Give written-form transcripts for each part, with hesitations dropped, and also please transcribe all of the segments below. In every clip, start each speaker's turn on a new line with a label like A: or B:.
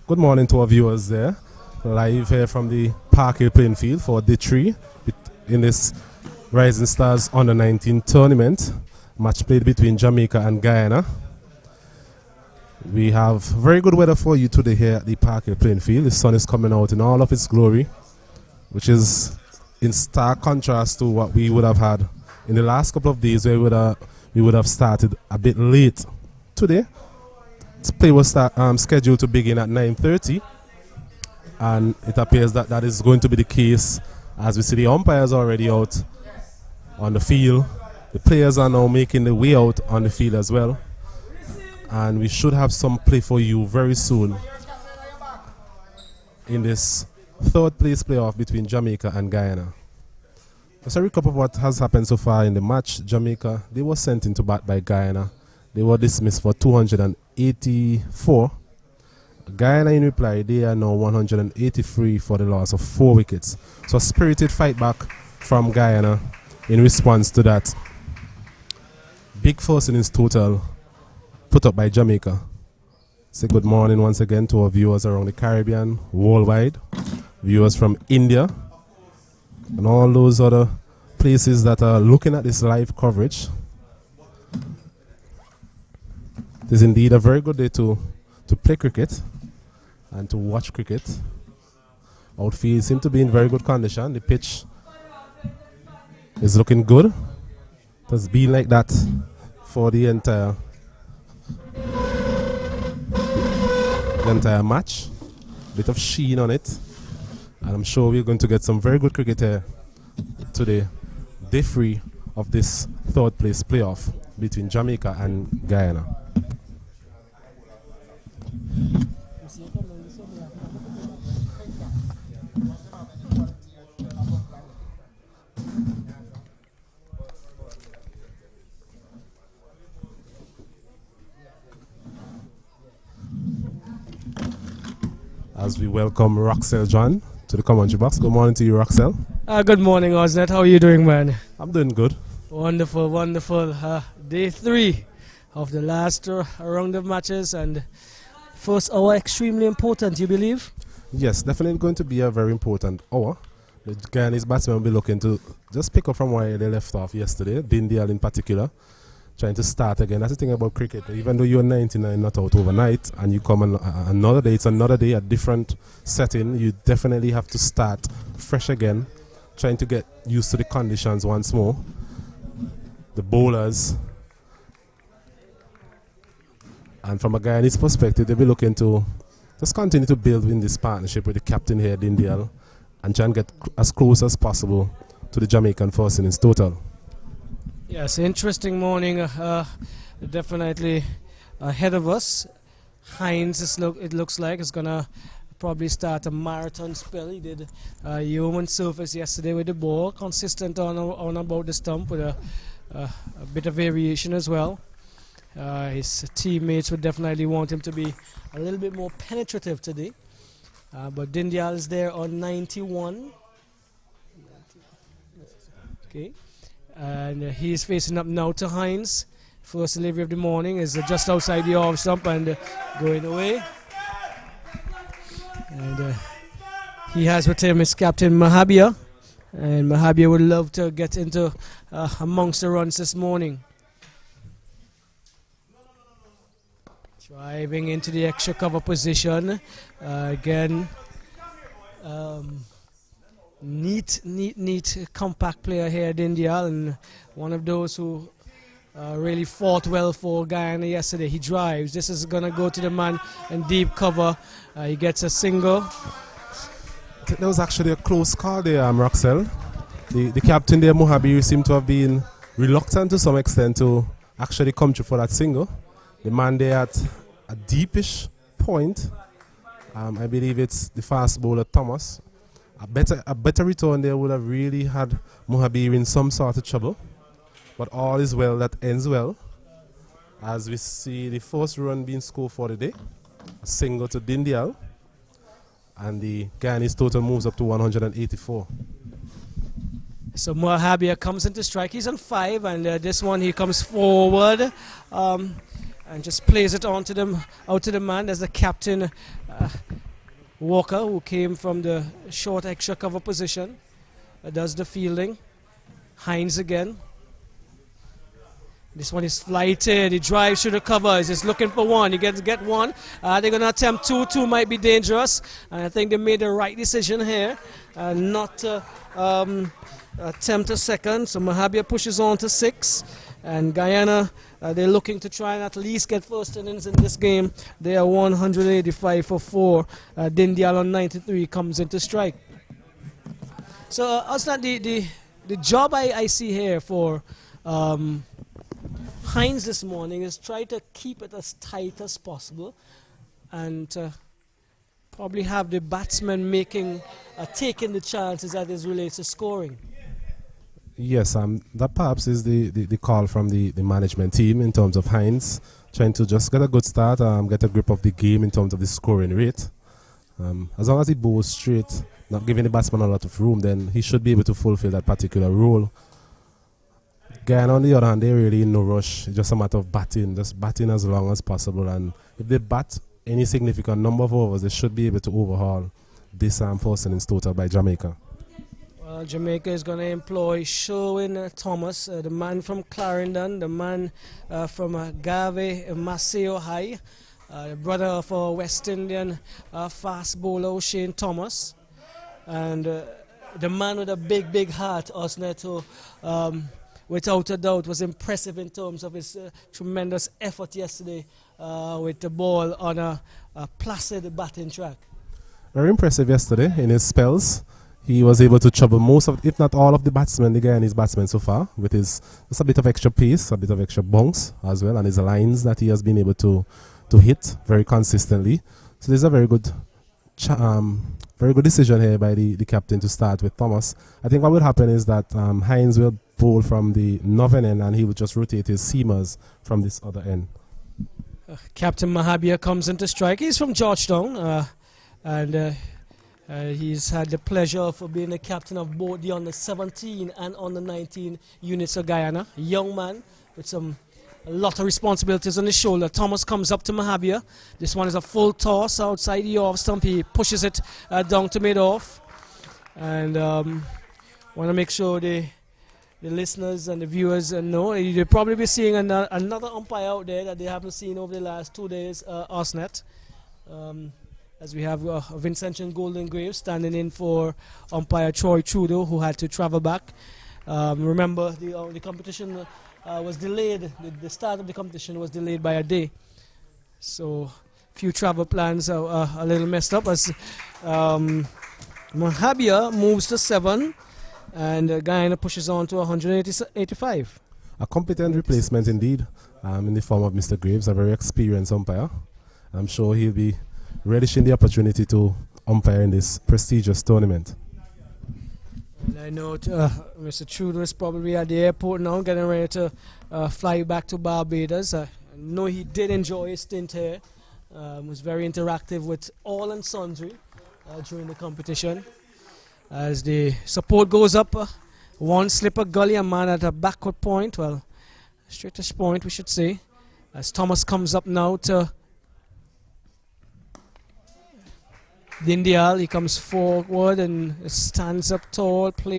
A: Good morning to our viewers there, live here from the Parkway playing field for day 3 in this Rising Stars Under-19 tournament, match played between Jamaica and Guyana. We have very good weather for you today here at the Parkway playing field. The sun is coming out in all of its glory, which is in stark contrast to what we would have had in the last couple of days, where we would have started a bit late. Today, this play was scheduled to begin at 9:30, and it appears that that is going to be the case, as we see the umpires already out on the field. The players are now making their way out on the field as well, and we should have some play for you very soon in this third place playoff between Jamaica and Guyana. Let's recap of what has happened so far in the match. Jamaica, they were sent into bat by Guyana. They were dismissed for 284. Guyana, in reply, they are now 183 for the loss of 4 wickets. So a spirited fight back from Guyana in response to that big first innings total put up by Jamaica. Say good morning once again to our viewers around the Caribbean, worldwide, viewers from India, and all those other places that are looking at this live coverage. It is indeed a very good day to play cricket and to watch cricket. Outfield seems to be in very good condition. The pitch is looking good. It has been like that for the entire match. Bit of sheen on it, and I'm sure we're going to get some very good cricket here today. Day 3 of this third place playoff between Jamaica and Guyana. As we welcome Roxelle John to the commentary box. Good morning to you, Roxelle.
B: Good morning, Osnet. How are you doing, man?
A: I'm doing good.
B: Wonderful, wonderful. Day 3 of the last round of matches, and first hour extremely important, you believe?
A: Yes, definitely going to be a very important hour. The Guyanese batsmen will be looking to just pick up from where they left off yesterday, Dindial in particular, trying to start again. That's the thing about cricket. Even though you're 99 not out overnight and you come on another day, it's another day, a different setting, you definitely have to start fresh again, trying to get used to the conditions once more. The bowlers, and from a Guyanese perspective, they'll be looking to just continue to build in this partnership with the captain here, Dindial, and try and get as close as possible to the Jamaican first innings total.
B: Yes, interesting morning, definitely ahead of us. Hines, it looks like, is going to probably start a marathon spell. He did yeoman surface yesterday with the ball, consistent on about the stump with a bit of variation as well. His teammates would definitely want him to be a little bit more penetrative today. But Dindial is there on 91. Okay. And he's facing up now to Hines. First delivery of the morning is just outside the off stump and going away. And he has with him his captain Mahabir. And Mahabir would love to get into amongst the runs this morning. Driving into the extra cover position. Again, neat, compact player here, Dindial, and one of those who really fought well for Guyana yesterday. He drives. This is going to go to the man in deep cover. He gets a single.
A: There was actually a close call there, Roxelle. The captain there, Mahabir, seemed to have been reluctant to some extent to actually come through for that single. The man there at a deepish point, I believe it's the fast bowler Thomas, A better return there would have really had Mohabir in some sort of trouble. But all is well that ends well. As we see the first run being scored for the day. A single to Dindial. And the Guyanese total moves up to 184.
B: So Mohabir comes into strike. He's on 5, and this one he comes forward and just plays it on to them, out to the man. There's the captain, Walker, who came from the short extra cover position. Does the fielding. Hines again. This one is flighted. He drives through the covers. He's looking for one. He gets get one. They're going to attempt two. Two might be dangerous. And I think they made the right decision here. Not to attempt a second. So Mohabir pushes on to 6. And Guyana, they're looking to try and at least get first innings in this game. They are 185 for 4. Dindial on 93 comes into strike. So the job I see here for Hines this morning is try to keep it as tight as possible and probably have the batsmen taking the chances as it relates to scoring.
A: Yes, that perhaps is the call from the management team in terms of Hines, trying to just get a good start, get a grip of the game in terms of the scoring rate. As long as he bowls straight, not giving the batsman a lot of room, then he should be able to fulfill that particular role. Guyana, on the other hand, they're really in no rush. It's just a matter of batting, just batting as long as possible. And if they bat any significant number of overs, they should be able to overhaul this first innings total by Jamaica.
B: Well, Jamaica is going to employ Sherwin Thomas, the man from Clarendon, the man from Gave Maceo High, the brother of our West Indian fast bowler Shane Thomas, and the man with a big heart, Osnet, who without a doubt was impressive in terms of his tremendous effort yesterday with the ball on a placid batting track.
A: Very impressive yesterday in his spells. He was able to trouble most of, if not all of the Guyanese batsmen so far, with his just a bit of extra pace, a bit of extra bounce as well, and his lines that he has been able to hit very consistently. So this is a very good decision here by the captain to start with Thomas. I think what will happen is that Hines will bowl from the northern end and he will just rotate his seamers from this other end.
B: Captain Mohabir comes into strike. He's from Georgetown and he's had the pleasure of being the captain of both the under 17 and under 19 units of Guyana. A young man with a lot of responsibilities on his shoulder. Thomas comes up to Mohabir. This one is a full toss outside the off stump. He pushes it down to mid-off. And want to make sure the listeners and the viewers know. You'll probably be seeing another umpire out there that they haven't seen over the last 2 days, Osnet. As we have Vincent and Golden Grave standing in for umpire Troy Trudeau, who had to travel back. Remember, the competition was delayed. The start of the competition was delayed by a day. So, few travel plans are a little messed up as Mohabir moves to 7 and Guyana pushes on to 185.
A: A competent replacement indeed, in the form of Mr. Graves, a very experienced umpire. I'm sure he'll be relishing the opportunity to umpire in this prestigious tournament.
B: And I know Mr. Trudeau is probably at the airport now, getting ready to fly back to Barbados. I know he did enjoy his stint here. Was very interactive with all and sundry during the competition. As the support goes up, one slipper gully, a man at a backward point, well, straightest point we should say. As Thomas comes up now to Dindial, he comes forward and stands up tall, play.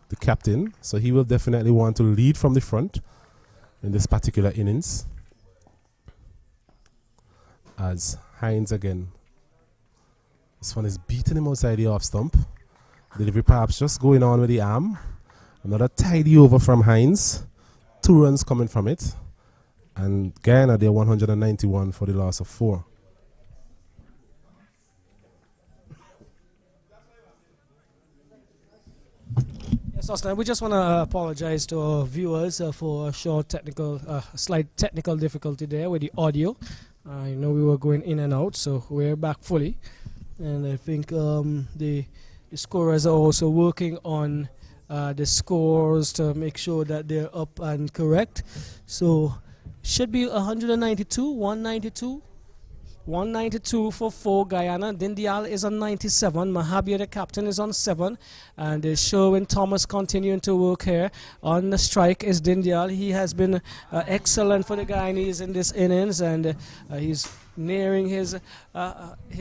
A: the captain, so he will definitely want to lead from the front in this particular innings. As Hines again, this one is beating him outside the off stump. Delivery perhaps just going on with the arm. Another tidy over from Hines. 2 runs coming from it. And Guyana, they're 191 for the loss of 4.
B: Yes, Austin, we just want to apologize to our viewers for a slight technical difficulty there with the audio. I know we were going in and out, so we're back fully. And I think the scorers are also working on the scores to make sure that they're up and correct. So should be 192, 192. 192 for 4 Guyana. Dindial is on 97. Mahabir, the captain, is on 7. And Sherwin Thomas continuing to work here. On the strike is Dindial. He has been excellent for the Guyanese in this innings, and he's nearing his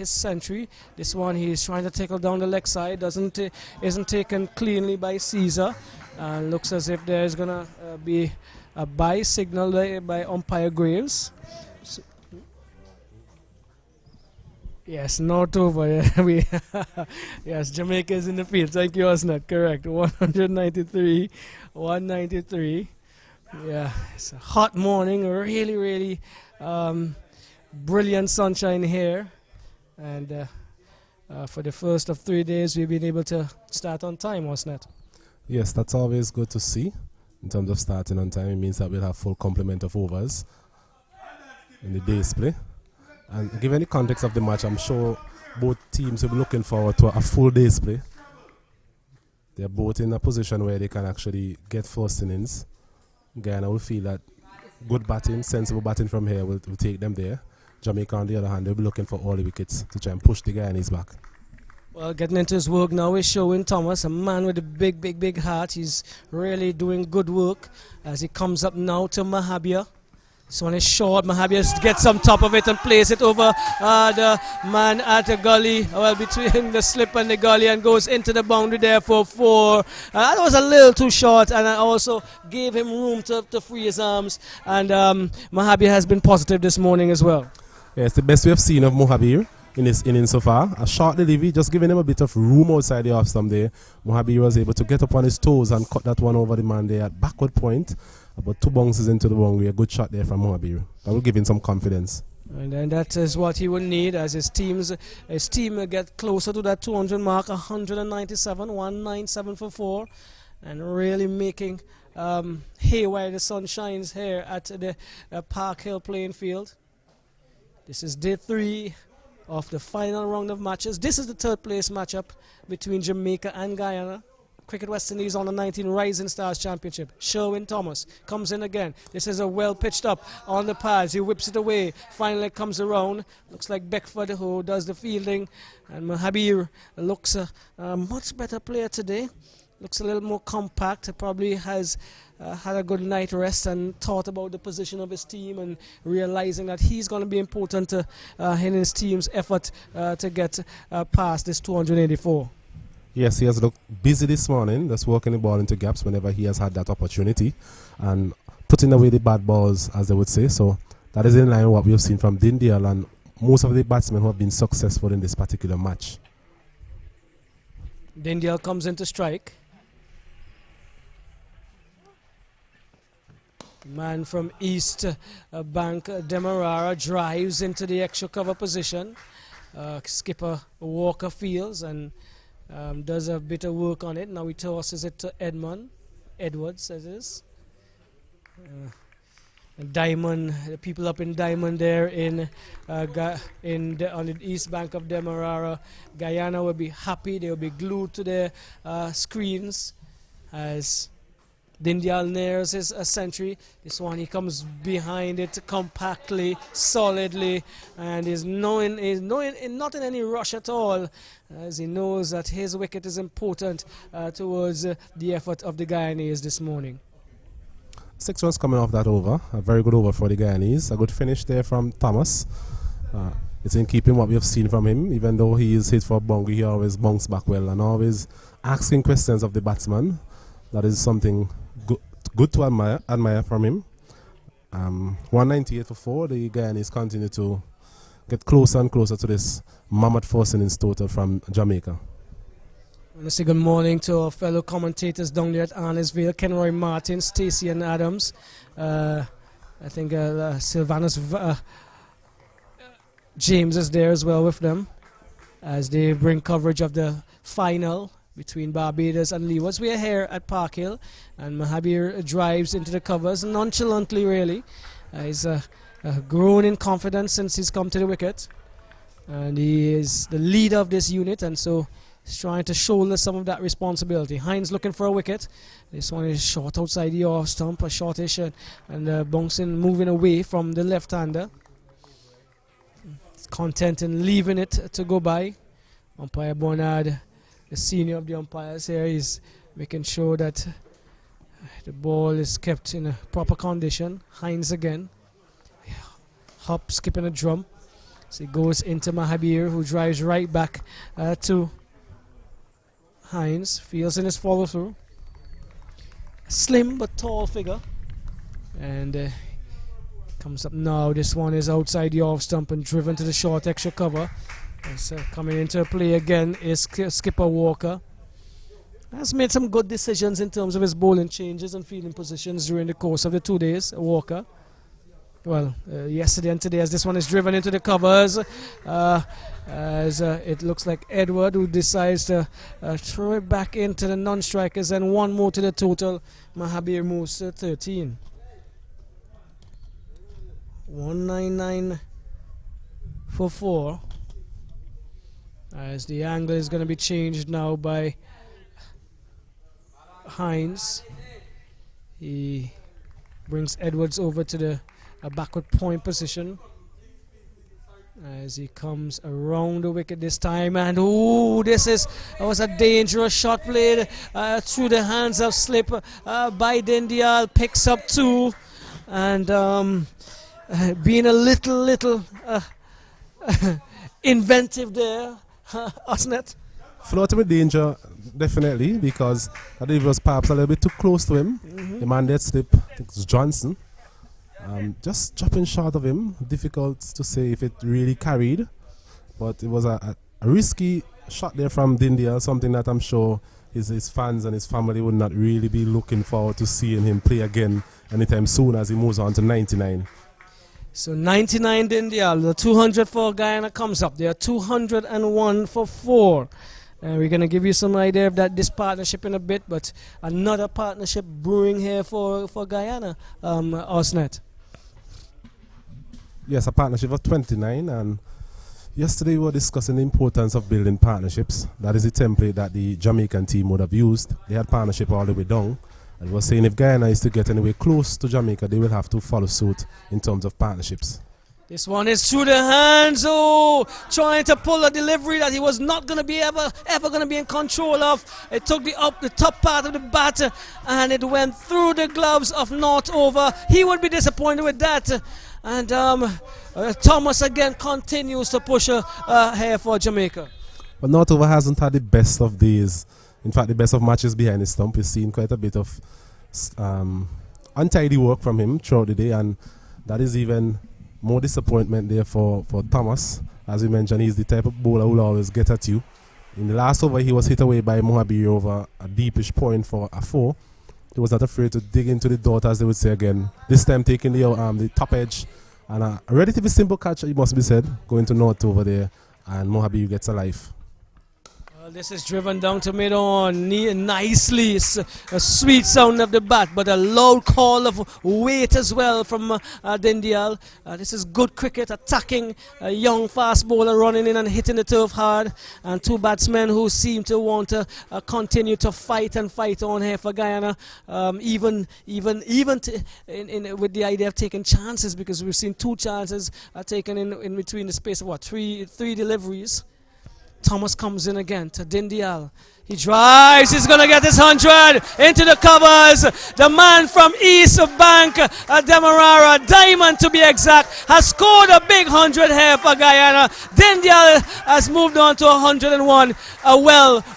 B: century. This one he's trying to tackle down the leg side. Isn't taken cleanly by Caesar. Looks as if there's gonna be a bye signal by umpire Graves. Yes, not over. Yes, Jamaica is in the field. Thank you, Osnat. Correct. 193, 193. Yeah, it's a hot morning. Really, really brilliant sunshine here. And for the first of 3 days, we've been able to start on time, Osnat.
A: Yes, that's always good to see. In terms of starting on time, it means that we'll have full complement of overs in the day's play. And given the context of the match, I'm sure both teams will be looking forward to a full day's play. They're both in a position where they can actually get first innings. Guyana will feel that good batting, sensible batting from here will take them there. Jamaica, on the other hand, they'll be looking for all the wickets to try and push the Guyanese back.
B: Well, getting into his work now is Sherwin Thomas, a man with a big, big, big heart. He's really doing good work as he comes up now to Mahabir. This one is short. Mahabir gets on top of it and plays it over the man at the gully, well, between the slip and the gully, and goes into the boundary there for 4. That was a little too short, and I also gave him room to free his arms. And Mahabir has been positive this morning as well.
A: Yeah, it's the best we have seen of Mahabir in his innings so far. A short delivery, just giving him a bit of room outside the off stump there. Mahabir was able to get up on his toes and cut that one over the man there at backward point. About 2 bounces into the boundary. A good shot there from Mahabir. That will give him some confidence.
B: And then that is what he will need as his team get closer to that 200 mark. 197, 197 for 4. And really making hay while the sun shines here at the Park Hill playing field. This is day 3 of the final round of matches. This is the 3rd place matchup between Jamaica and Guyana. Cricket West Indies on the 19 Rising Stars Championship. Sherwin Thomas comes in again. This is a well pitched up on the pads. He whips it away. Finally comes around. Looks like Beckford who does the fielding. And Mahabir looks a much better player today. Looks a little more compact. Probably has had a good night rest and thought about the position of his team and realizing that he's going to be important in his team's effort to get past this 284.
A: Yes, he has looked busy this morning, just working the ball into gaps whenever he has had that opportunity and putting away the bad balls, as they would say. So that is in line with what we have seen from Dindial and most of the batsmen who have been successful in this particular match.
B: Dindial comes into strike. Man from East Bank, Demerara, drives into the extra cover position. Skipper Walker fields and does a bit of work on it. Now he tosses it to Edwards, as is. Diamond, the people up in Diamond there on the east bank of Demerara. Guyana will be happy. They will be glued to their screens as Dindial nears his century. This one, he comes behind it compactly, solidly, and is not in any rush at all, as he knows that his wicket is important towards the effort of the Guyanese this morning.
A: 6 runs coming off that over. A very good over for the Guyanese. A good finish there from Thomas. It's in keeping what we have seen from him. Even though he is hit for a boundary, he always bounces back well and always asking questions of the batsman. That is something good to admire from him. 198 for 4. The Guyanese continue to get closer and closer to this mammoth 4 innings total from Jamaica.
B: I want to say good morning to our fellow commentators down there at Arnesville, Kenroy Martin, Stacey and Adams. I think Sylvanus James is there as well with them as they bring coverage of the final between Barbados and Leewards. We are here at Park Hill, and Mahabir drives into the covers nonchalantly, really. He's grown in confidence since he's come to the wicket, and he is the leader of this unit, and so he's trying to shoulder some of that responsibility. Hines looking for a wicket. This one is short outside the off stump, a shortish, and bouncing, moving away from the left-hander. He's content in leaving it to go by. Umpire Bernard, the senior of the umpires here, is making sure that the ball is kept in a proper condition. Hines again. Hop skipping a drum. So he goes into Mahabir, who drives right back to Hines. Feels in his follow through. Slim but tall figure. And comes up now. This one is outside the off stump and driven to the short extra cover. Coming into play again is skipper Walker. Has made some good decisions in terms of his bowling changes and fielding positions during the course of the 2 days, Walker. Well, yesterday and today, as this one is driven into the covers, as it looks like Edward, who decides to throw it back into the non-strikers, and one more to the total. Mahabir moves to 13. 199 for 4. As the angle is going to be changed now by Hines. He brings Edwards over to the backward point position as he comes around the wicket this time, and that was a dangerous shot played through the hands of slip by Dindial. Picks up 2, and being a little inventive there, Osnet.
A: Floating with danger, definitely, because I think it was perhaps a little bit too close to him. The man that slip, I think it's Johnson. Just dropping short of him. Difficult to say if it really carried, but it was a risky shot there from Dindia, something that I'm sure his fans and his family would not really be looking forward to seeing him play again anytime soon as he moves on to 99.
B: So 99 Dindial, the 200 for Guyana comes up. They are 201 for 4. And we're going to give you some idea of this partnership in a bit, but another partnership brewing here for Guyana, Osnet.
A: Yes, a partnership of 29, and yesterday we were discussing the importance of building partnerships. That is the template that the Jamaican team would have used. They had partnership all the way down, and we were saying if Guyana is to get anywhere close to Jamaica, they will have to follow suit in terms of partnerships.
B: This one is through the hands, trying to pull a delivery that he was not going to be ever going to be in control of. It took the top part of the bat, and it went through the gloves of Northover. He would be disappointed with that. And Thomas again continues to push here for Jamaica.
A: But Northover hasn't had the best of days. In fact, the best of matches behind the stump. We've seen quite a bit of untidy work from him throughout the day, and that is even more disappointment there for Thomas. As we mentioned, he's the type of bowler who will always get at you. In the last over, he was hit away by Mohabir over a deepish point for a 4. He was not afraid to dig into the dot, as they would say again. This time taking the top edge, and a relatively simple catch, it must be said, going to North over there, and Mohabir gets a life.
B: This is driven down to mid-on nicely. It's a sweet sound of the bat, but a loud call of weight as well from Dindial. This is good cricket, attacking a young fast bowler running in and hitting the turf hard, and 2 batsmen who seem to want to continue to fight on here for Guyana, even with the idea of taking chances, because we've seen 2 chances taken in between the space of three deliveries. Thomas comes in again to Dindial. He drives, he's going to get his 100 into the covers. The man from East Bank, Demerara, Diamond to be exact, has scored a big 100 here for Guyana. Dindial has moved on to 101. A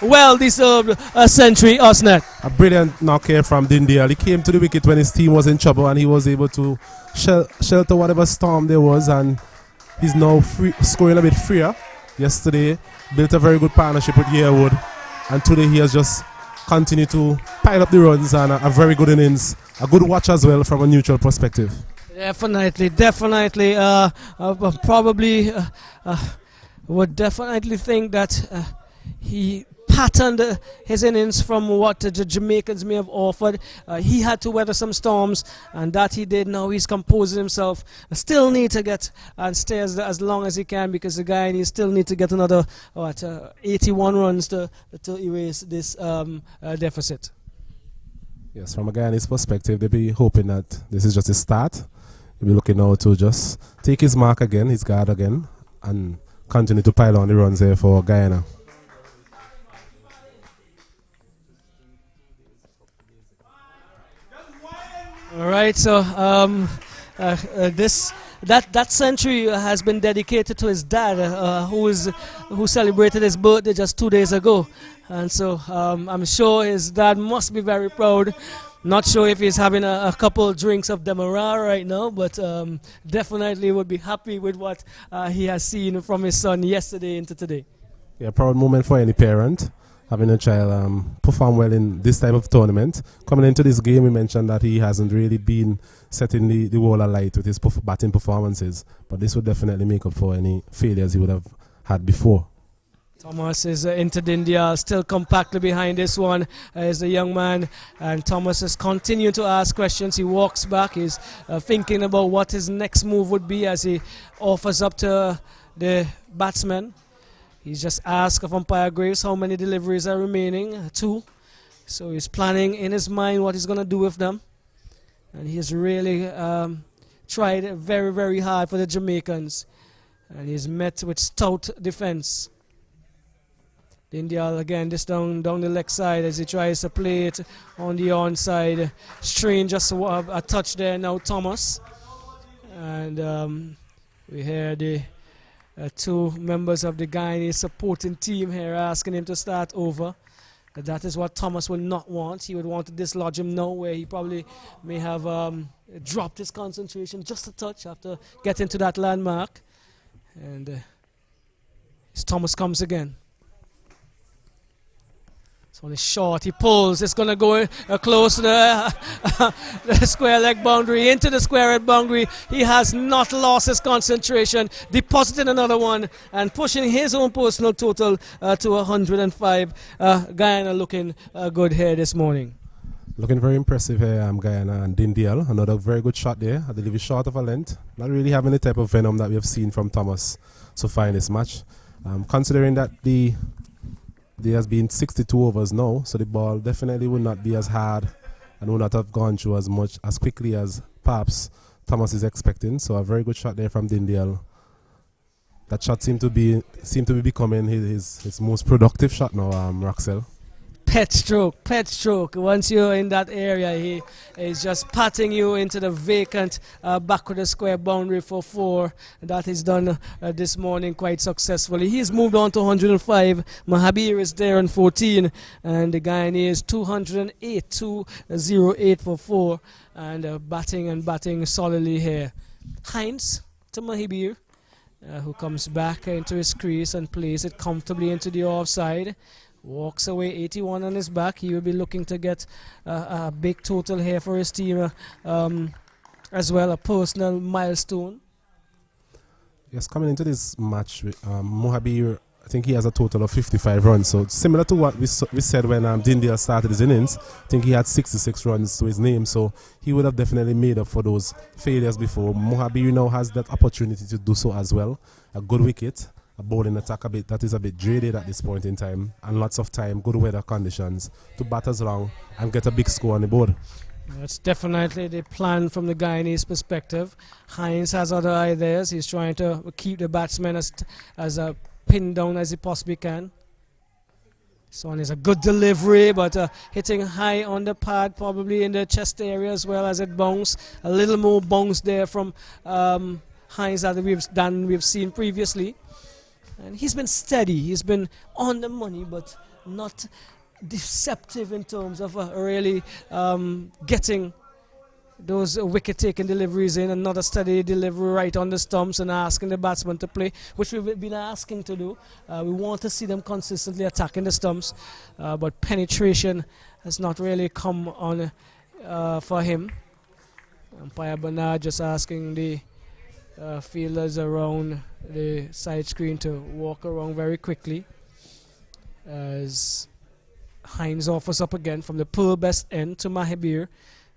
B: well-deserved century, Osnet.
A: A brilliant knock here from Dindial. He came to the wicket when his team was in trouble and he was able to shelter whatever storm there was, and he's now scoring a bit freer. Yesterday, built a very good partnership with Yearwood. And today he has just continued to pile up the runs and a very good innings. A good watch as well from a neutral perspective.
B: Definitely. Probably would definitely think that he patterned his innings from what the Jamaicans may have offered. He had to weather some storms, and that he did. Now he's composing himself. Still need to get and stay as long as he can, because the guy still need to get another 81 runs to erase this deficit.
A: Yes, from a Guyanese perspective, they'll be hoping that this is just a start. They'll be looking now to just take his mark again, his guard again, and continue to pile on the runs here for Guyana.
B: All right, so that century has been dedicated to his dad, who celebrated his birthday just 2 days ago, and so I'm sure his dad must be very proud. Not sure if he's having a couple drinks of Demerara right now, but definitely would be happy with what he has seen from his son yesterday into today.
A: Yeah, proud moment for any parent, having a child perform well in this type of tournament. Coming into this game, we mentioned that he hasn't really been setting the world alight with his batting performances, but this would definitely make up for any failures he would have had before.
B: Thomas is into Dindial, still compactly behind this one is the young man, and Thomas is continuing to ask questions. He walks back, he's thinking about what his next move would be as he offers up to the batsman. He's just asked of umpire Graves how many deliveries are remaining, 2. So he's planning in his mind what he's going to do with them. And he's really tried very, very hard for the Jamaicans. And he's met with stout defense. Dindial again, this down the leg side as he tries to play it on the onside. Strain just a touch there now, Thomas. And we hear the 2 members of the Guyanese supporting team here asking him to start over. That is what Thomas will not want. He would want to dislodge him now, where he probably may have dropped his concentration just a touch after getting to that landmark. And Thomas comes again. It's only short. He pulls. It's going to go close to the square leg boundary, into the square leg boundary. He has not lost his concentration, depositing another one and pushing his own personal total to 105. Guyana looking good here this morning.
A: Looking very impressive here, Guyana and Dindial. Another very good shot there. I believe it's short of a length. Not really having the type of venom that we have seen from Thomas so far in this match. Considering that there has been 62 overs now, so the ball definitely will not be as hard and will not have gone through as much as quickly as perhaps Thomas is expecting. So a very good shot there from Dindial. That shot seemed to be becoming his most productive shot now, Roxel.
B: Pet stroke. Once you're in that area, he is just patting you into the vacant back of the square boundary for 4. That is done this morning quite successfully. He's moved on to 105. Mahabir is there on 14, and the Guyanese 208, 208 for 4, and batting solidly here. Hines to Mahabir, who comes back into his crease and plays it comfortably into the offside. Walks away, 81 on his back. He will be looking to get a big total here for his team, as well, a personal milestone.
A: Yes, coming into this match, Mohabir, I think he has a total of 55 runs. So similar to what we said when Dindial started his innings, I think he had 66 runs to his name. So he would have definitely made up for those failures before. Mohabir now has that opportunity to do so as well. A good wicket. A bowling attack that is a bit jaded at this point in time, and lots of time, good weather conditions to bat as long and get a big score on the board.
B: That's definitely the plan from the Guyanese perspective. Hines has other ideas. He's trying to keep the batsmen as pinned down as he possibly can. This one is a good delivery, but hitting high on the pad, probably in the chest area as well as it bounced. A little more bounce there from Hines that we've seen previously. And he's been steady. He's been on the money, but not deceptive in terms of really getting those wicket-taking deliveries in. Another steady delivery right on the stumps and asking the batsman to play, which we've been asking to do. We want to see them consistently attacking the stumps, but penetration has not really come on for him. Umpire Bernard just asking the fielders around the side screen to walk around very quickly as Hines offers up again from the pull best end to Mahabir.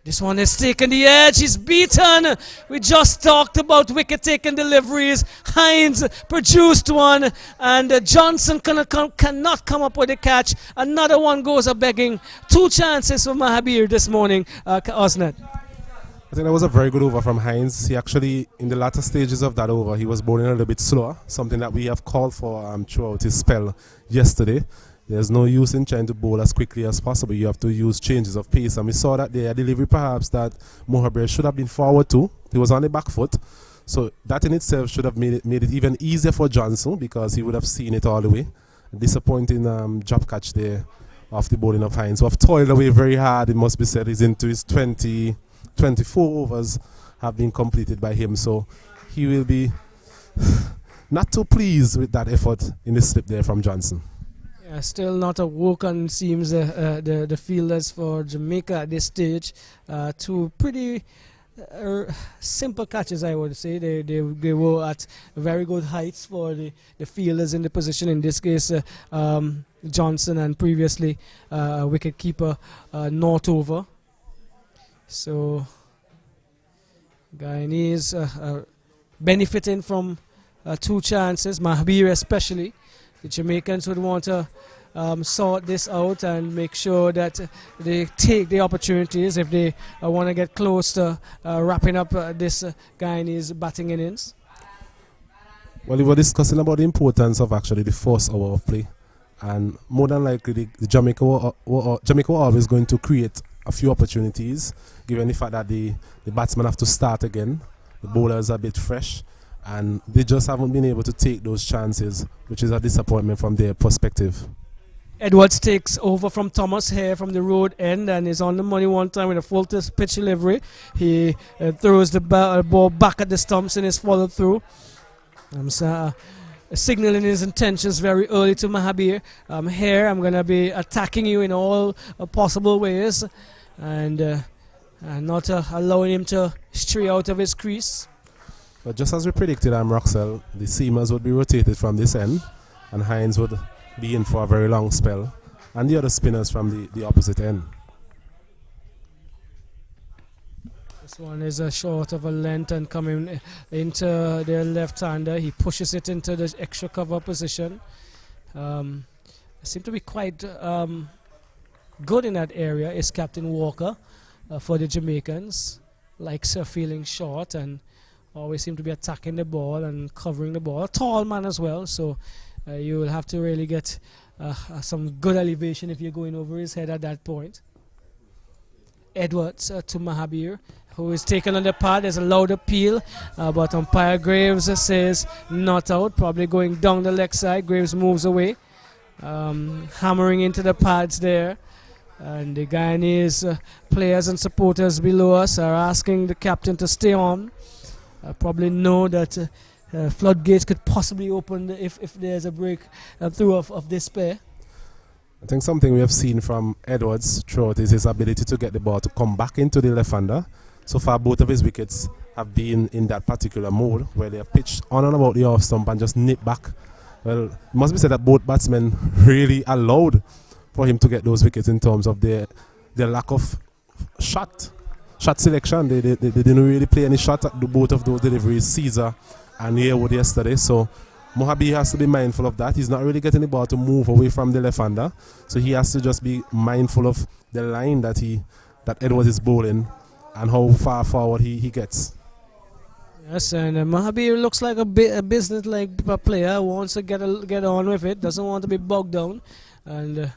B: This one has taken the edge. He's beaten. We just talked about wicket-taking deliveries. Hines produced one, and Johnson cannot come up with a catch. Another one goes a-begging. 2 chances for Mahabir this morning, Osnet.
A: I think that was a very good over from Hines. He actually, in the latter stages of that over, he was bowling a little bit slower, something that we have called for throughout his spell yesterday. There's no use in trying to bowl as quickly as possible. You have to use changes of pace. And we saw that there, a delivery perhaps that Mohabir should have been forward to. He was on the back foot. So that in itself should have made it even easier for Johnson, because he would have seen it all the way. A disappointing drop catch there off the bowling of Hines, who have toiled away very hard, it must be said. He's into his 24 overs have been completed by him. So he will be not too pleased with that effort in the slip there from Johnson.
B: Still not awoken, seems the fielders for Jamaica at this stage. 2 pretty simple catches, I would say. They were at very good heights for the fielders in the position. In this case, Johnson, and previously wicket-keeper not over. So Guyanese benefiting from 2 chances, Mahabir especially. The Jamaicans would want to sort this out and make sure that they take the opportunities if they want to get close to wrapping up this Guyanese batting innings.
A: Well, we were discussing about the importance of actually the first hour of play, and more than likely the Jamaica were always going to create a few opportunities, given the fact that the batsmen have to start again, the bowlers are a bit fresh, and they just haven't been able to take those chances, which is a disappointment from their perspective.
B: Edwards takes over from Thomas here from the road end and is on the money one time with a full pitch delivery. He throws the ball back at the stumps in his follow through. Signaling his intentions very early to Mahabir. Here I'm going to be attacking you in all possible ways, and not allowing him to stray out of his crease.
A: But just as we predicted, Roxell, the seamers would be rotated from this end, and Hines would be in for a very long spell, and the other spinners from the opposite end.
B: This one is short of a length and coming into their left-hander. He pushes it into the extra cover position. Seem to be quite good in that area is Captain Walker for the Jamaicans. Likes feeling short and always seem to be attacking the ball and covering the ball. A tall man as well, so you will have to really get some good elevation if you're going over his head at that point. Edwards to Mahabir, who is taken on the pad. There's a loud appeal, but umpire Graves says not out, probably going down the leg side. Graves moves away, hammering into the pads there. And the Guyanese players and supporters below us are asking the captain to stay on. Probably know that floodgates could possibly open if there's a break through of this pair.
A: I think something we have seen from Edwards throughout is his ability to get the ball to come back into the left-hander. So far, both of his wickets have been in that particular mode where they have pitched on and about the off stump and just nip back. Well, it must be said that both batsmen really allowed for him to get those wickets in terms of their lack of shot selection. They didn't really play any shot at both of those deliveries, Caesar and Yearwood yesterday. So Mohabir has to be mindful of that. He's not really getting the ball to move away from the left-hander. So he has to just be mindful of the line that Edwards is bowling and how far forward he gets.
B: Yes, and Mahabir looks like a business-like player. Wants to get on with it. Doesn't want to be bogged down, and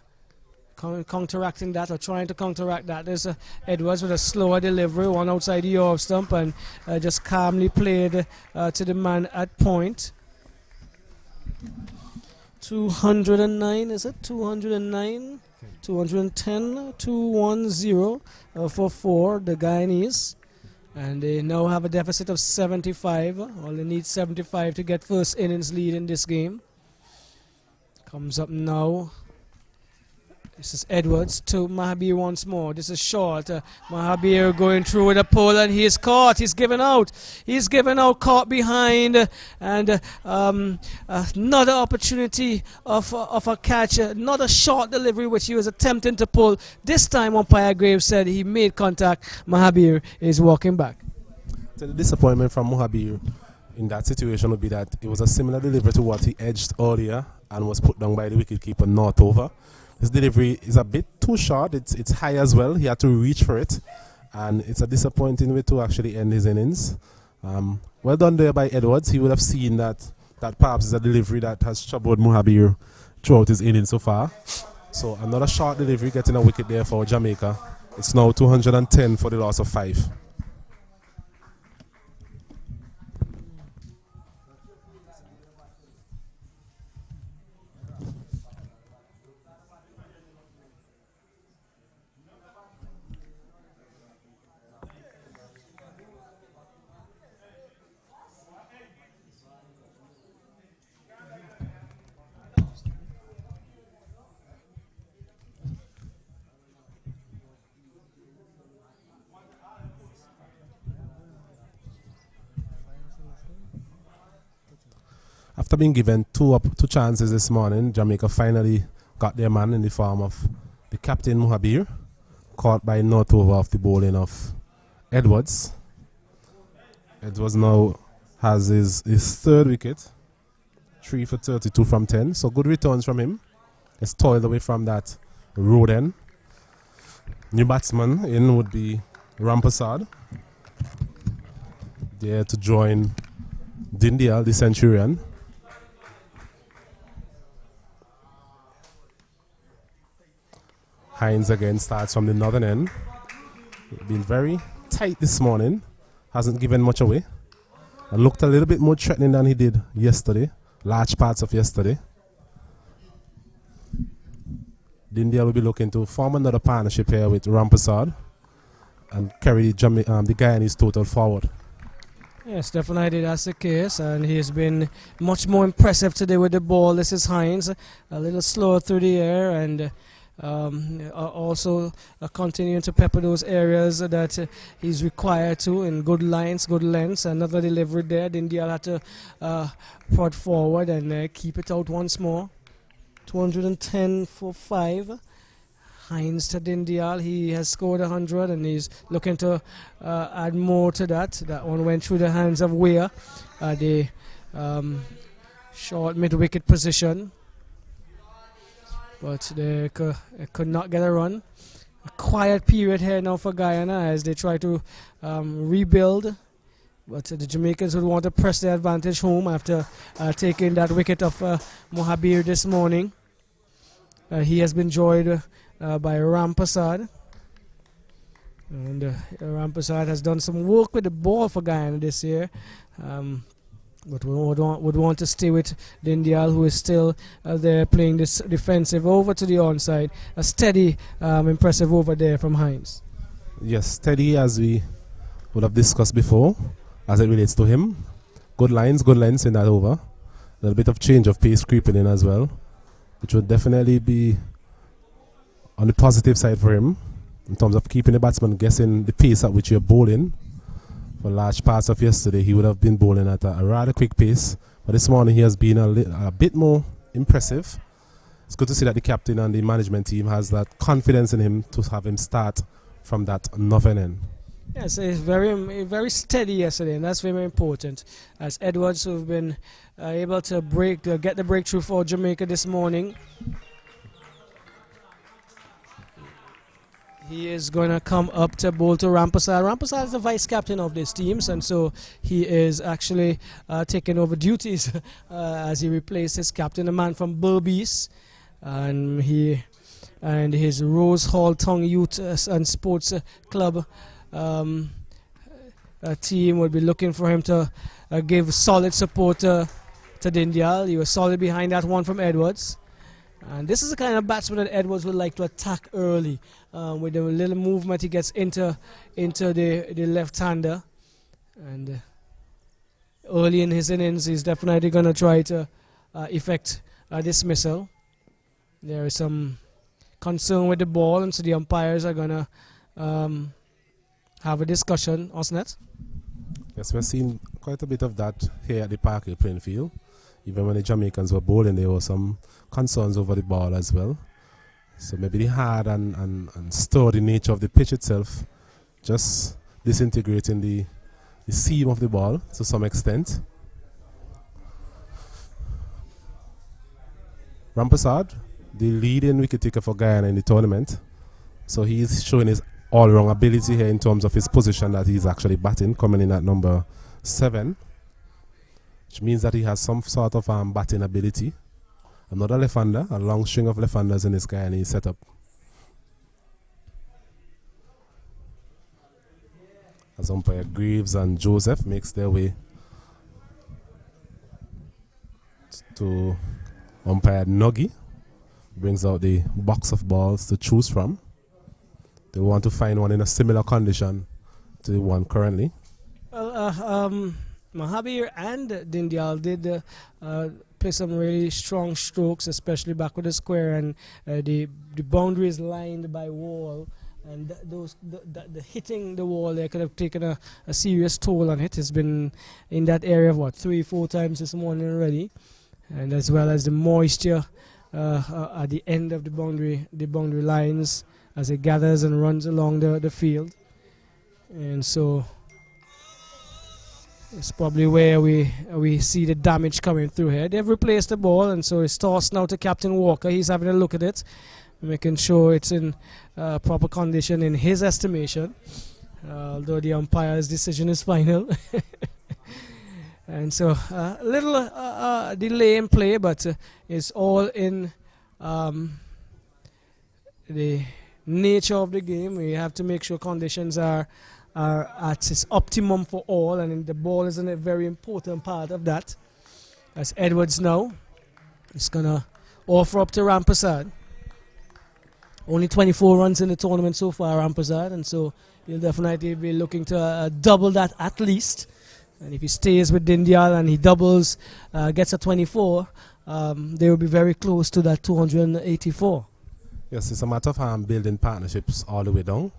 B: counteracting that or trying to counteract that. There's Edwards with a slower delivery, one outside the off stump, and just calmly played to the man at point. 209, is it? 209, 210, 210 for 4, the Guyanese. And they now have a deficit of 75. All they need 75 to get first innings lead in this game. Comes up now. This is Edwards to Mahabir once more. This is short. Mahabir going through with a pull, and he is caught. He's given out. He's given out, caught behind, and another opportunity of a catch. Not a short delivery which he was attempting to pull. This time umpire Graves said he made contact. Mahabir is walking back.
A: So the disappointment from Mahabir in that situation would be that it was a similar delivery to what he edged earlier and was put down by the wicketkeeper not over. His delivery is a bit too short. It's high as well. He had to reach for it, and it's a disappointing way to actually end his innings. Well done there by Edwards. He would have seen that perhaps is a delivery that has troubled Mahabir throughout his innings so far. So another short delivery getting a wicket there for Jamaica. It's now 210 for the loss of 5. After being given two chances this morning, Jamaica finally got their man in the form of the captain Mahabir, caught by not over of the bowling of Edwards. Edwards now has his third wicket, 3 for 32 from 10. So good returns from him. He's toiled away from that road end. New batsman in would be Rampasad, there to join Dindial, the Centurion. Hines again starts from the northern end. Been very tight this morning. Hasn't given much away. And looked a little bit more threatening than he did yesterday. Large parts of yesterday. Dindial will be looking to form another partnership here with Rampasad and carry the Guyanese total forward.
B: Yes, definitely that's the case, and he's been much more impressive today with the ball. This is Hines, a little slower through the air, and also continuing to pepper those areas that he's required to in good lines, good lengths. Another delivery there. Dindial had to prod forward and keep it out once more. 210 for 5. Hines to Dindial. He has scored 100 and he's looking to add more to that. That one went through the hands of Weir at the short mid-wicket position. But they could not get a run. A quiet period here now for Guyana as they try to rebuild. But the Jamaicans would want to press their advantage home after taking that wicket of Mahabir this morning. He has been joined by Rampasad. And Rampasad has done some work with the ball for Guyana this year. But we would want to stay with Dindial, who is still there playing this defensive over to the onside. A steady, impressive over there from Hines.
A: Yes, steady as we would have discussed before, as it relates to him. Good lines, good lengths in that over. A little bit of change of pace creeping in as well, which would definitely be on the positive side for him in terms of keeping the batsman guessing the pace at which you're bowling. For large parts of yesterday, he would have been bowling at a rather quick pace. But this morning, he has been a bit more impressive. It's good to see that the captain and the management team has that confidence in him to have him start from that northern end.
B: Yes, he's very steady yesterday, and that's very important. As Edwards, who've been able to get the breakthrough for Jamaica this morning. He is going to come up to bowl to Rampasad. Rampasad is the vice captain of this team, and so he is actually taking over duties as he replaced his captain, a man from Berbice, and his Rose Hall Tongue Youth and Sports Club team would be looking for him to give solid support to Dindial. He was solid behind that one from Edwards. And this is the kind of batsman that Edwards would like to attack early. With the little movement he gets into the left-hander. And early in his innings, he's definitely going to try to effect a dismissal. There is some concern with the ball, and so the umpires are going to have a discussion. Osnet?
A: Yes, we're seeing quite a bit of that here at the Parkway playing field. Even when the Jamaicans were bowling, there were some concerns over the ball as well. So maybe the hard and sturdy nature of the pitch itself just disintegrating the seam of the ball to some extent. Rampasad, the leading wicket-taker for Guyana in the tournament. So he's showing his all-round ability here in terms of his position that he's actually batting, coming in at number 7. Which means that he has some sort of batting ability. Another left-hander, a long string of left-handers in this Guyanese setup. As umpire Greaves and Joseph makes their way to umpire Nuggy, brings out the box of balls to choose from. They want to find one in a similar condition to the one currently.
B: Well, Mahabir and Dindial did play some really strong strokes, especially back with the square, and the boundary is lined by wall, and the hitting the wall there could have taken a serious toll on it. It's been in that area of 3-4 times this morning already, and as well as the moisture at the end of the boundary lines as it gathers and runs along the field, and so it's probably where we see the damage coming through here. They've replaced the ball, and so it's tossed now to Captain Walker. He's having a look at it, making sure it's in proper condition in his estimation, although the umpire's decision is final. And so a little delay in play, but it's all in the nature of the game. We have to make sure conditions are at its optimum for all, and the ball is a very important part of that. As Edwards now is going to offer up to Rampasad. Only 24 runs in the tournament so far, Rampasad, and so he'll definitely be looking to double that at least. And if he stays with Dindial and he doubles, gets a 24, they will be very close to that 284.
A: Yes, it's a matter of building partnerships all the way down.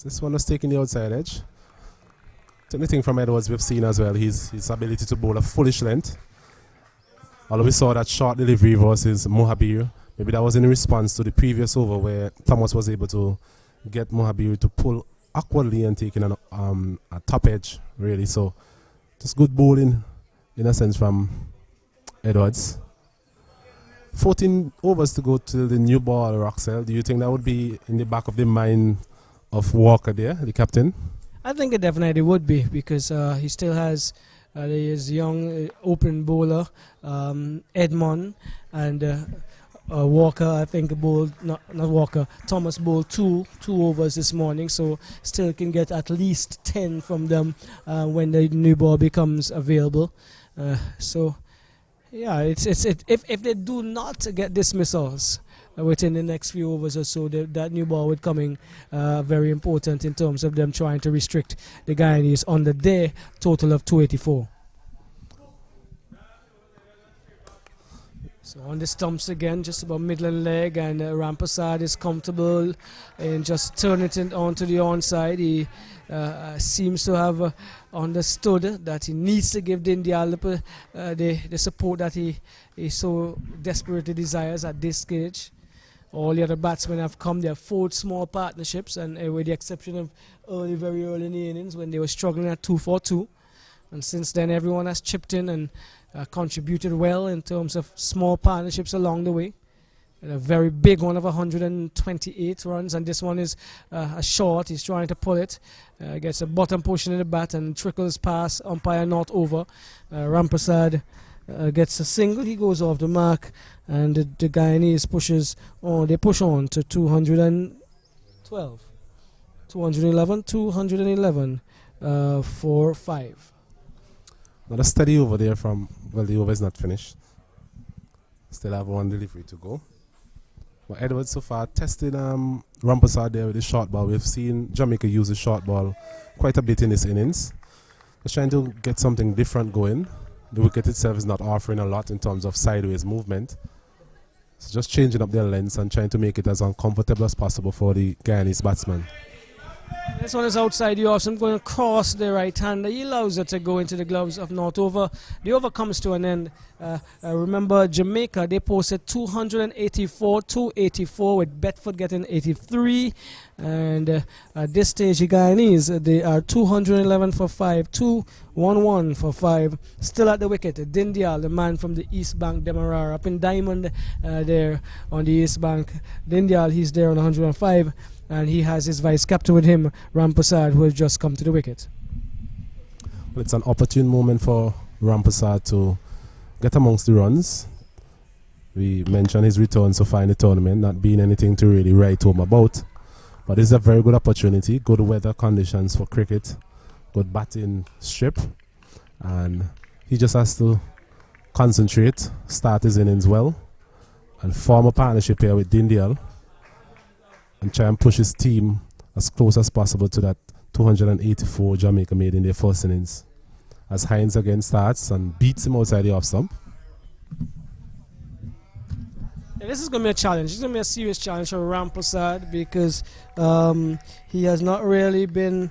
A: This one was taking the outside edge. The only thing from Edwards we've seen as well, his ability to bowl a fullish length. Although we saw that short delivery versus Mohabir, maybe that was in response to the previous over where Thomas was able to get Mohabir to pull awkwardly and taking a top edge, really. So just good bowling in a sense from Edwards. 14 overs to go to the new ball, Roxel. Do you think that would be in the back of the mind of Walker there, the captain?
B: I think it definitely would be, because he still has his young open bowler, Edmond, and Walker, I think, bowled, not Walker, Thomas bowled two overs this morning, so still can get at least 10 from them when the new ball becomes available. So, yeah, if they do not get dismissals within the next few overs or so, that new ball would coming very important in terms of them trying to restrict the Guyanese under their total of 284. So on the stumps again, just about midland leg, and Rampasad is comfortable and just turn it onto the onside. He seems to have understood that he needs to give Dindial the support that he so desperately desires at this stage. All the other batsmen have come. They have forged small partnerships, and with the exception of very early in the innings when they were struggling at 2-4-2. And since then, everyone has chipped in and contributed well in terms of small partnerships along the way. a very big one of 128 runs, and this one is a short. He's trying to pull it, gets a bottom portion in the bat and trickles past umpire not over. Rampersad gets a single. He goes off the mark, and the Guyanese pushes on. They push on to 212, 211 for 5.
A: Not a steady over there from, well, the over is not finished. Still have one delivery to go. But Edwards so far tested Rampersad there with the short ball. We've seen Jamaica use the short ball quite a bit in this innings. They're trying to get something different going. The wicket itself is not offering a lot in terms of sideways movement. So just changing up their lengths and trying to make it as uncomfortable as possible for the Guyanese batsman.
B: This one is outside the off, so I'm going to cross the right hander. He allows it to go into the gloves of not over. The over comes to an end. Remember, Jamaica, they posted 284, 284 with Bedford getting 83. And at this stage, the Guyanese, they are 211 for 5, 211 for 5. Still at the wicket, Dindial, the man from the East Bank, Demerara, up in Diamond there on the East Bank. Dindial, he's there on 105. And he has his vice captain with him, Rampersad, who has just come to the wicket.
A: Well, it's an opportune moment for Rampersad to get amongst the runs. We mentioned his return so far in the tournament, not being anything to really write home about. But it's a very good opportunity, good weather conditions for cricket, good batting strip. And he just has to concentrate, start his innings well, and form a partnership here with Dindial, and try and push his team as close as possible to that 284 Jamaica made in their first innings. As Hines again starts and beats him outside the off stump.
B: Yeah, this is going to be a challenge. It's going to be a serious challenge for Rampersad because he has not really been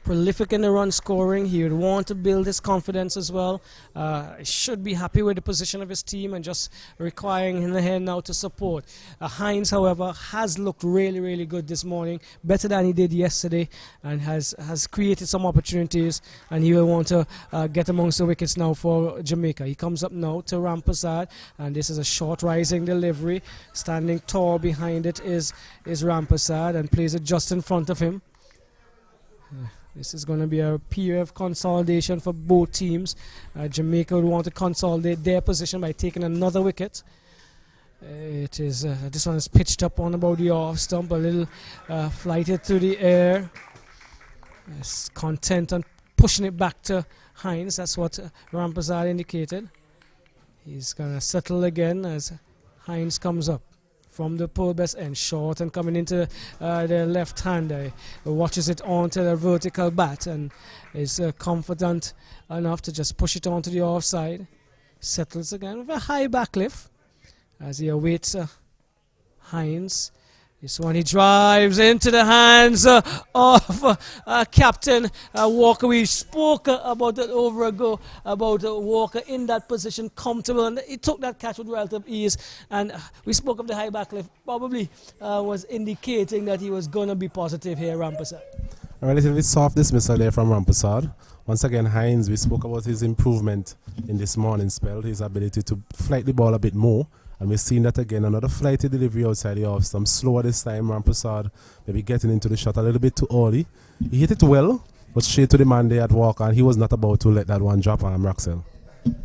B: prolific in the run scoring. He would want to build his confidence as well. He should be happy with the position of his team and just requiring him here now to support. Hines, however, has looked really, really good this morning, better than he did yesterday, and has created some opportunities, and he will want to get amongst the wickets now for Jamaica. He comes up now to Rampersad, and this is a short rising delivery. Standing tall behind it is Rampersad, and plays it just in front of him. This is going to be a period of consolidation for both teams. Jamaica would want to consolidate their position by taking another wicket. It is this one is pitched up on about the off stump, a little flighted through the air. Is content on pushing it back to Hines. That's what Rampersad indicated. He's going to settle again as Hines comes up from the pole best end, short and coming into the left hander. Watches it onto the vertical bat and is confident enough to just push it onto the offside. Settles again with a high backlift as he awaits Hines. This one he drives into the hands of Captain Walker. We spoke about that over ago, about Walker in that position, comfortable, and he took that catch with relative ease. And we spoke of the high backlift, probably was indicating that he was going to be positive here, Rampersad.
A: A relatively soft dismissal there from Rampersad. Once again, Hines, we spoke about his improvement in this morning spell, his ability to flight the ball a bit more. And we've seen that again, another flighty delivery outside the off stump. Slower this time, Rampersad maybe getting into the shot a little bit too early. He hit it well, but straight to the man there at Walker, and he was not about to let that one drop on Raxel.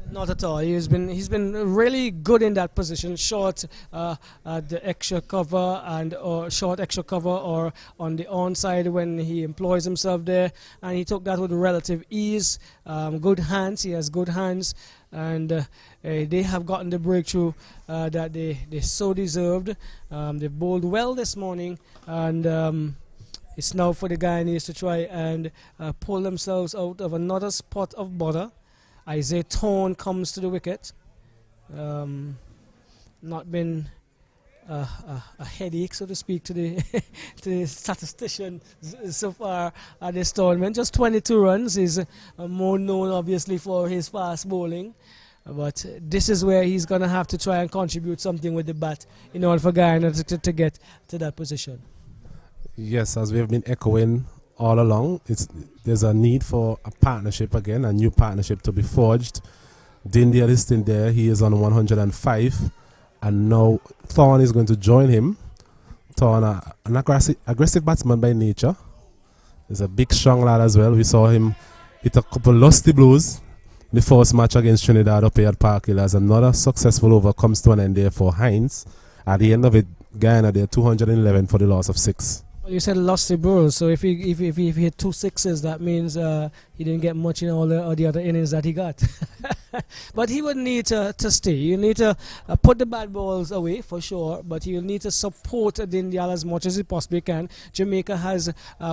B: Not at all. He's been really good in that position, short the extra cover and short extra cover or on the onside when he employs himself there, and he took that with relative ease. Good hands. He has good hands. And they have gotten the breakthrough that they so deserved. They bowled well this morning, and it's now for the Guyanese to try and pull themselves out of another spot of bother. Isaiah Thorne comes to the wicket. Not been a headache, so to speak, to the to the statistician so far at this tournament. Just 22 runs. He's more known, obviously, for his fast bowling. But this is where he's going to have to try and contribute something with the bat in order for Guyana to get to that position.
A: Yes, as we have been echoing all along, there's a need for a partnership again, a new partnership to be forged. Dindial is still there. He is on 105. And now Thorn is going to join him. Thorn, an aggressive batsman by nature. He's a big, strong lad as well. We saw him hit a couple lusty blows the first match against Trinidad up here at Park Hill. As another successful over comes to an end there for Hines. At the end of it, Guyana-Day 211 for the loss of 6.
B: Well, you said lusty blows, so if he hit 2 sixes, that means he didn't get much in all the other innings that he got. But he would need to stay. You need to put the bad balls away for sure, but you need to support Dindial as much as you possibly can. Jamaica has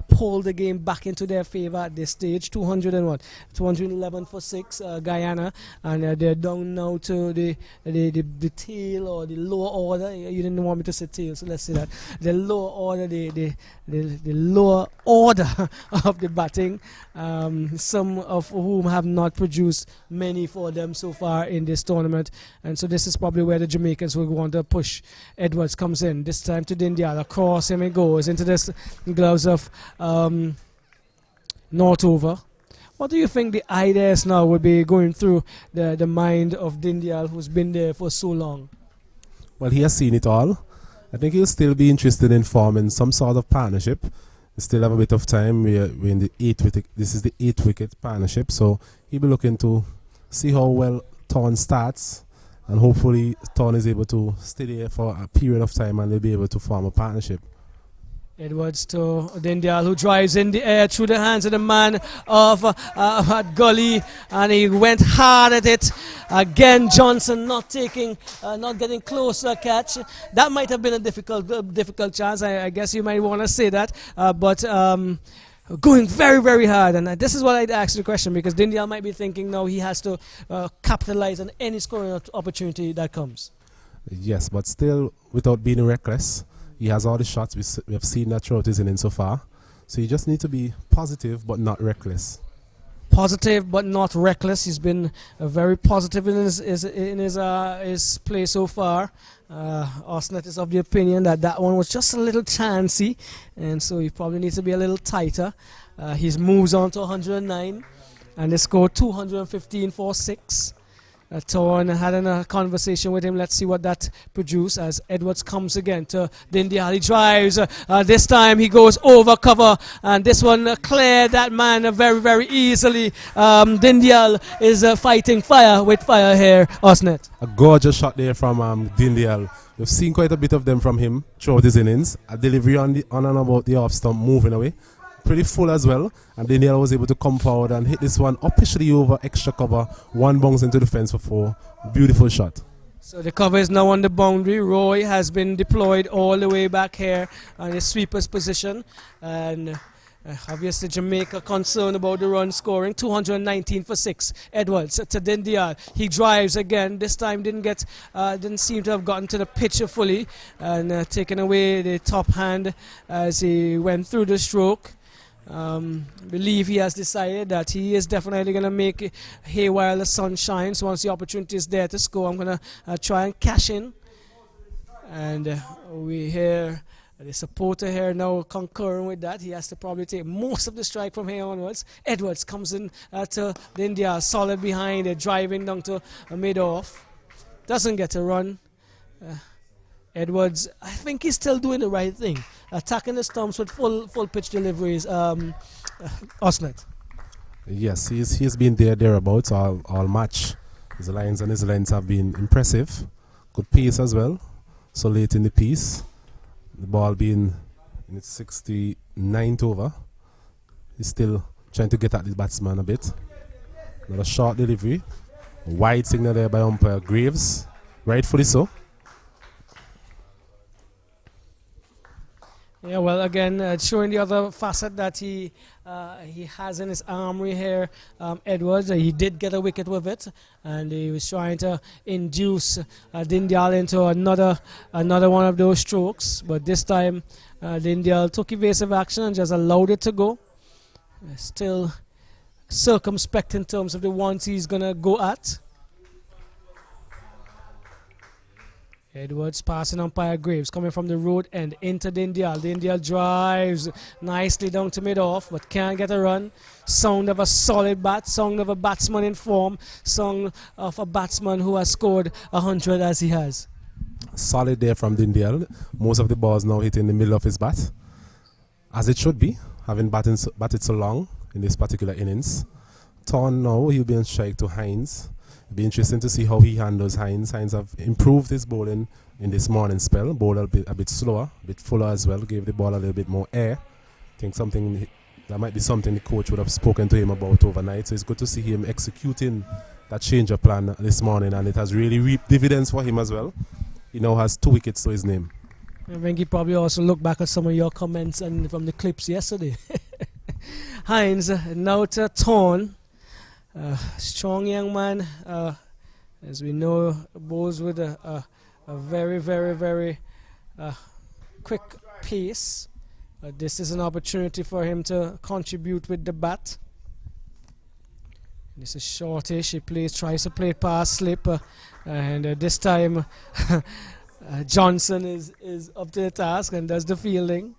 B: pulled the game back into their favor at this stage. 211 for 6, Guyana, and they're down now to the tail or the lower order. You didn't want me to say tail, so let's say that the lower order, the lower order of the batting. Some of whom have not produced many for them so far in this tournament, and so this is probably where the Jamaicans will want to push. Edwards comes in this time to Dindial. Across him it goes into the gloves of Northover. What do you think the ideas now will be going through the mind of Dindial, who's been there for so long?
A: Well, he has seen it all. I think he'll still be interested in forming some sort of partnership. We still have a bit of time. We're in the 8th wicket. This is the 8th wicket partnership, so he'll be looking to see how well Thorn starts, and hopefully Thorn is able to stay there for a period of time and they'll be able to form a partnership.
B: Edwards to Dindial, who drives in the air through the hands of the man of Gully, and he went hard at it. Again, Johnson not getting close to a catch. That might have been a difficult chance. I guess you might want to say that, but going very, very hard. And this is what I'd ask the question, because Dindial might be thinking now he has to capitalize on any scoring opportunity that comes.
A: Yes, but still, without being reckless. He has all the shots. We have seen that throughout his innings so far. So you just need to be positive but not reckless.
B: Positive but not reckless. He's been very positive in his play so far. Osnet is of the opinion that one was just a little chancy, and so he probably needs to be a little tighter. He moves on to 109, and they scored 215 for 6. Thorn had a conversation with him. Let's see what that produced as Edwards comes again to Dindial. He drives. This time he goes over cover, and this one cleared that man very, very easily. Dindial is fighting fire with fire here, Osnet.
A: A gorgeous shot there from Dindial. We've seen quite a bit of them from him throughout his innings. A delivery on and about the off stump, moving away. Pretty full as well, and Dindial was able to come forward and hit this one officially over extra cover. One bounce into the fence for 4. Beautiful shot.
B: So the cover is now on the boundary. Roy has been deployed all the way back here on the sweeper's position, and obviously Jamaica concerned about the run scoring. 219 for 6. Edwards to Dindial. He drives again. This time didn't seem to have gotten to the pitch fully, and taken away the top hand as he went through the stroke. Believe he has decided that he is definitely going to make hay while the sun shines. Once the opportunity is there to score, I'm going to try and cash in. And we hear the supporter here now concurring with that. He has to probably take most of the strike from here onwards. Edwards comes in to India, solid behind, driving down to mid-off. Doesn't get a run. Edwards, I think he's still doing the right thing, attacking the stumps with full pitch deliveries. Osnet.
A: Yes, he's been thereabouts all match. His lines and his lengths have been impressive. Good pace as well. So late in the piece, the ball being in its 69th over. He's still trying to get at the batsman a bit. Another short delivery. A wide signal there by umpire Graves. Rightfully so.
B: Yeah, well, again, showing the other facet that he has in his armory here, Edwards. He did get a wicket with it, and he was trying to induce Dindial into another one of those strokes. But this time, Dindial took evasive action and just allowed it to go. Still circumspect in terms of the ones he's going to go at. Edwards passing umpire Graves, coming from the road end into Dindial. Dindial drives nicely down to mid-off, but can't get a run. Sound of a solid bat, sound of a batsman in form, sound of a batsman who has scored 100 as he has.
A: Solid there from Dindial. Most of the balls now hitting the middle of his bat, as it should be, having batted so long in this particular innings. Thorn now, he'll be on strike to Hines. It'll be interesting to see how he handles Hines. Hines have improved his bowling in this morning spell. Bowled a bit slower, a bit fuller as well. Gave the ball a little bit more air. I think that might be something the coach would have spoken to him about overnight. So it's good to see him executing that change of plan this morning, and it has really reaped dividends for him as well. He now has 2 wickets to his name.
B: I think he probably also looked back at some of your comments and from the clips yesterday. Hines now to Thorn. Strong young man, as we know, bowls with a very, very, very quick pace. This is an opportunity for him to contribute with the bat. This is shortish. He tries to play past slip, and this time Johnson is up to the task and does the fielding.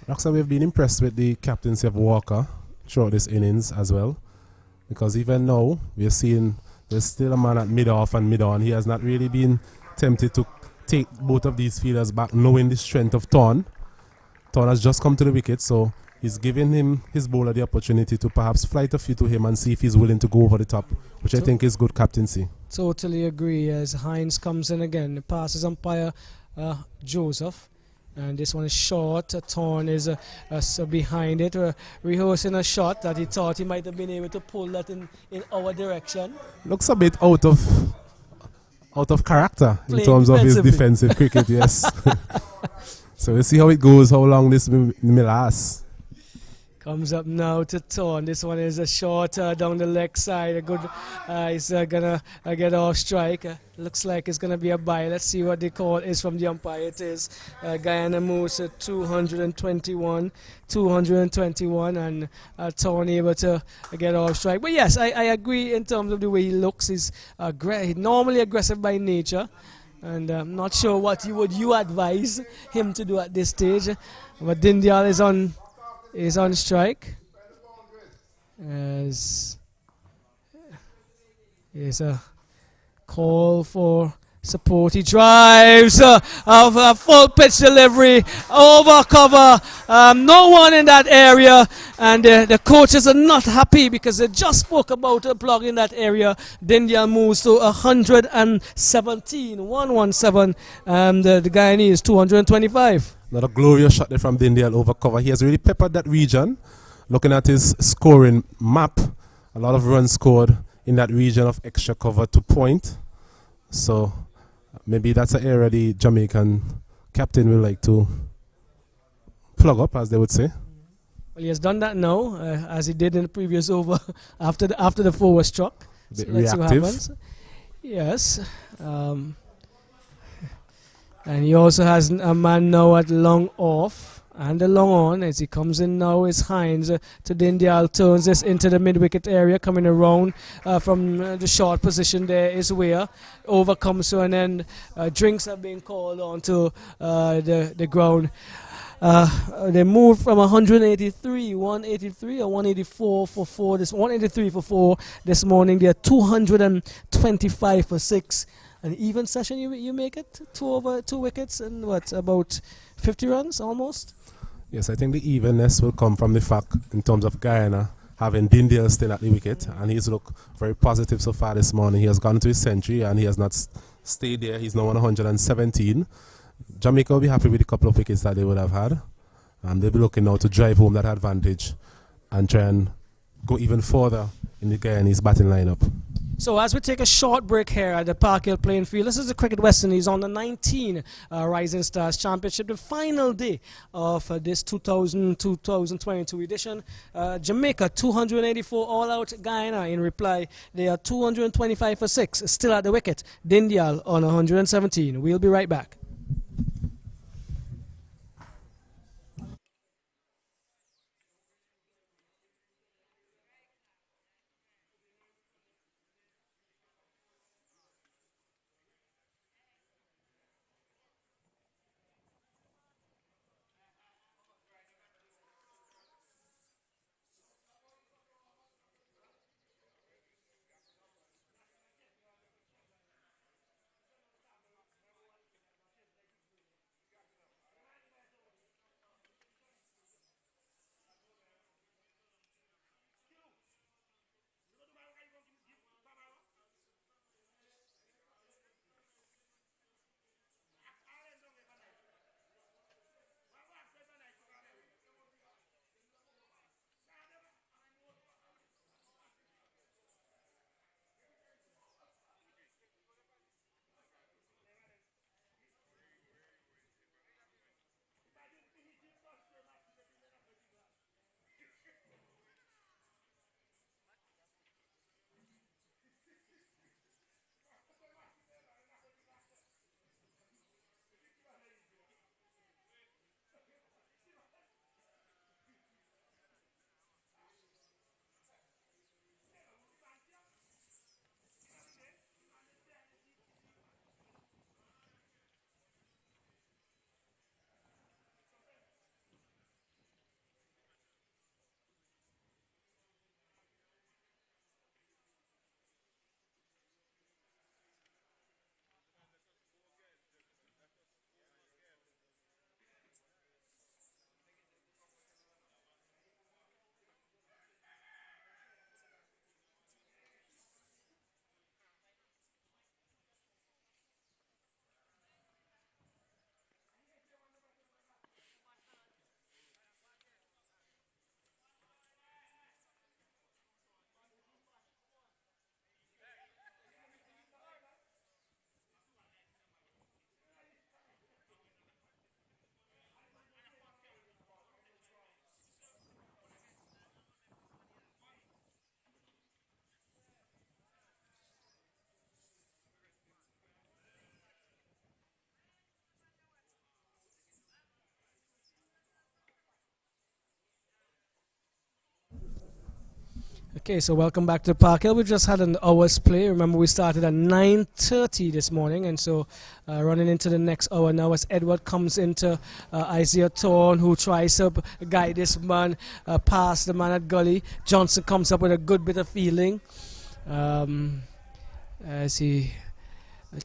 A: Roxanne, we've been impressed with the captaincy of Walker throughout this innings as well. Because even now, we're seeing there's still a man at mid-off and mid-on. He has not really been tempted to take both of these fielders back, knowing the strength of Thorn. Thorn has just come to the wicket, so he's giving him his bowler the opportunity to perhaps flight a few to him and see if he's willing to go over the top, which I think is good captaincy.
B: Totally agree. As Hines comes in again, passes umpire Joseph. And this one is short. Thorn is behind it, rehearsing a shot that he thought he might have been able to pull that in our direction.
A: Looks a bit out of character in terms of his defensive cricket, yes. So we'll see how it goes, how long this may last.
B: Comes up now to Thorn. This one is a short down the leg side. A good, he's gonna get off strike. Looks like it's gonna be a bye. Let's see what the call is from the umpire. It is Guyana moves to 221, and Thorn able to get off strike. But yes, I agree in terms of the way he looks. He's normally aggressive by nature, and I'm not sure what you advise him to do at this stage. But Dindial is on strike. As is a call for support. He drives of a full pitch delivery over cover. No one in that area, and the coaches are not happy because they just spoke about a plug in that area. Dindial moves to 117, 117, and the Guyanese 225.
A: Another glorious shot there from Dindial over cover. He has really peppered that region. Looking at his scoring map, a lot of runs scored in that region of extra cover to point. So maybe that's an area the Jamaican captain will like to plug up, as they would say.
B: Well, he has done that now, as he did in the previous over after the 4 was struck.
A: A bit reactive.
B: Yes. And he also has a man now at long off and a long on. As he comes in now is Hines to Dindial, turns this into the mid-wicket area, coming around from the short position. There is where over comes to an end. Drinks are being called onto the ground. They moved from 183 or 184 for 4. 183 for 4 this morning. They are 225 for 6. An even session, you make it 2 wickets and what, about 50 runs almost?
A: Yes, I think the evenness will come from the fact in terms of Guyana having Dindial still at the wicket, and he's looked very positive so far this morning. He has gone to his century and he has not stayed there. He's now on 117. Jamaica will be happy with a couple of wickets that they would have had, and they'll be looking now to drive home that advantage and try and go even further in the Guyanese batting lineup.
B: So as we take a short break here at the Park Hill playing field, this is the Cricket West Indies on the 19 Rising Stars Championship, the final day of this 2022 edition. Jamaica 284 all out. Guyana in reply, they are 225 for 6, still at the wicket. Dindial on 117. We'll be right back. Okay, so welcome back to Park Hill. We just had an hour's play. Remember, we started at 9:30 this morning, and so running into the next hour now as Edward comes into Isaiah Thorne, who tries to guide this man past the man at Gully. Johnson comes up with a good bit of feeling as he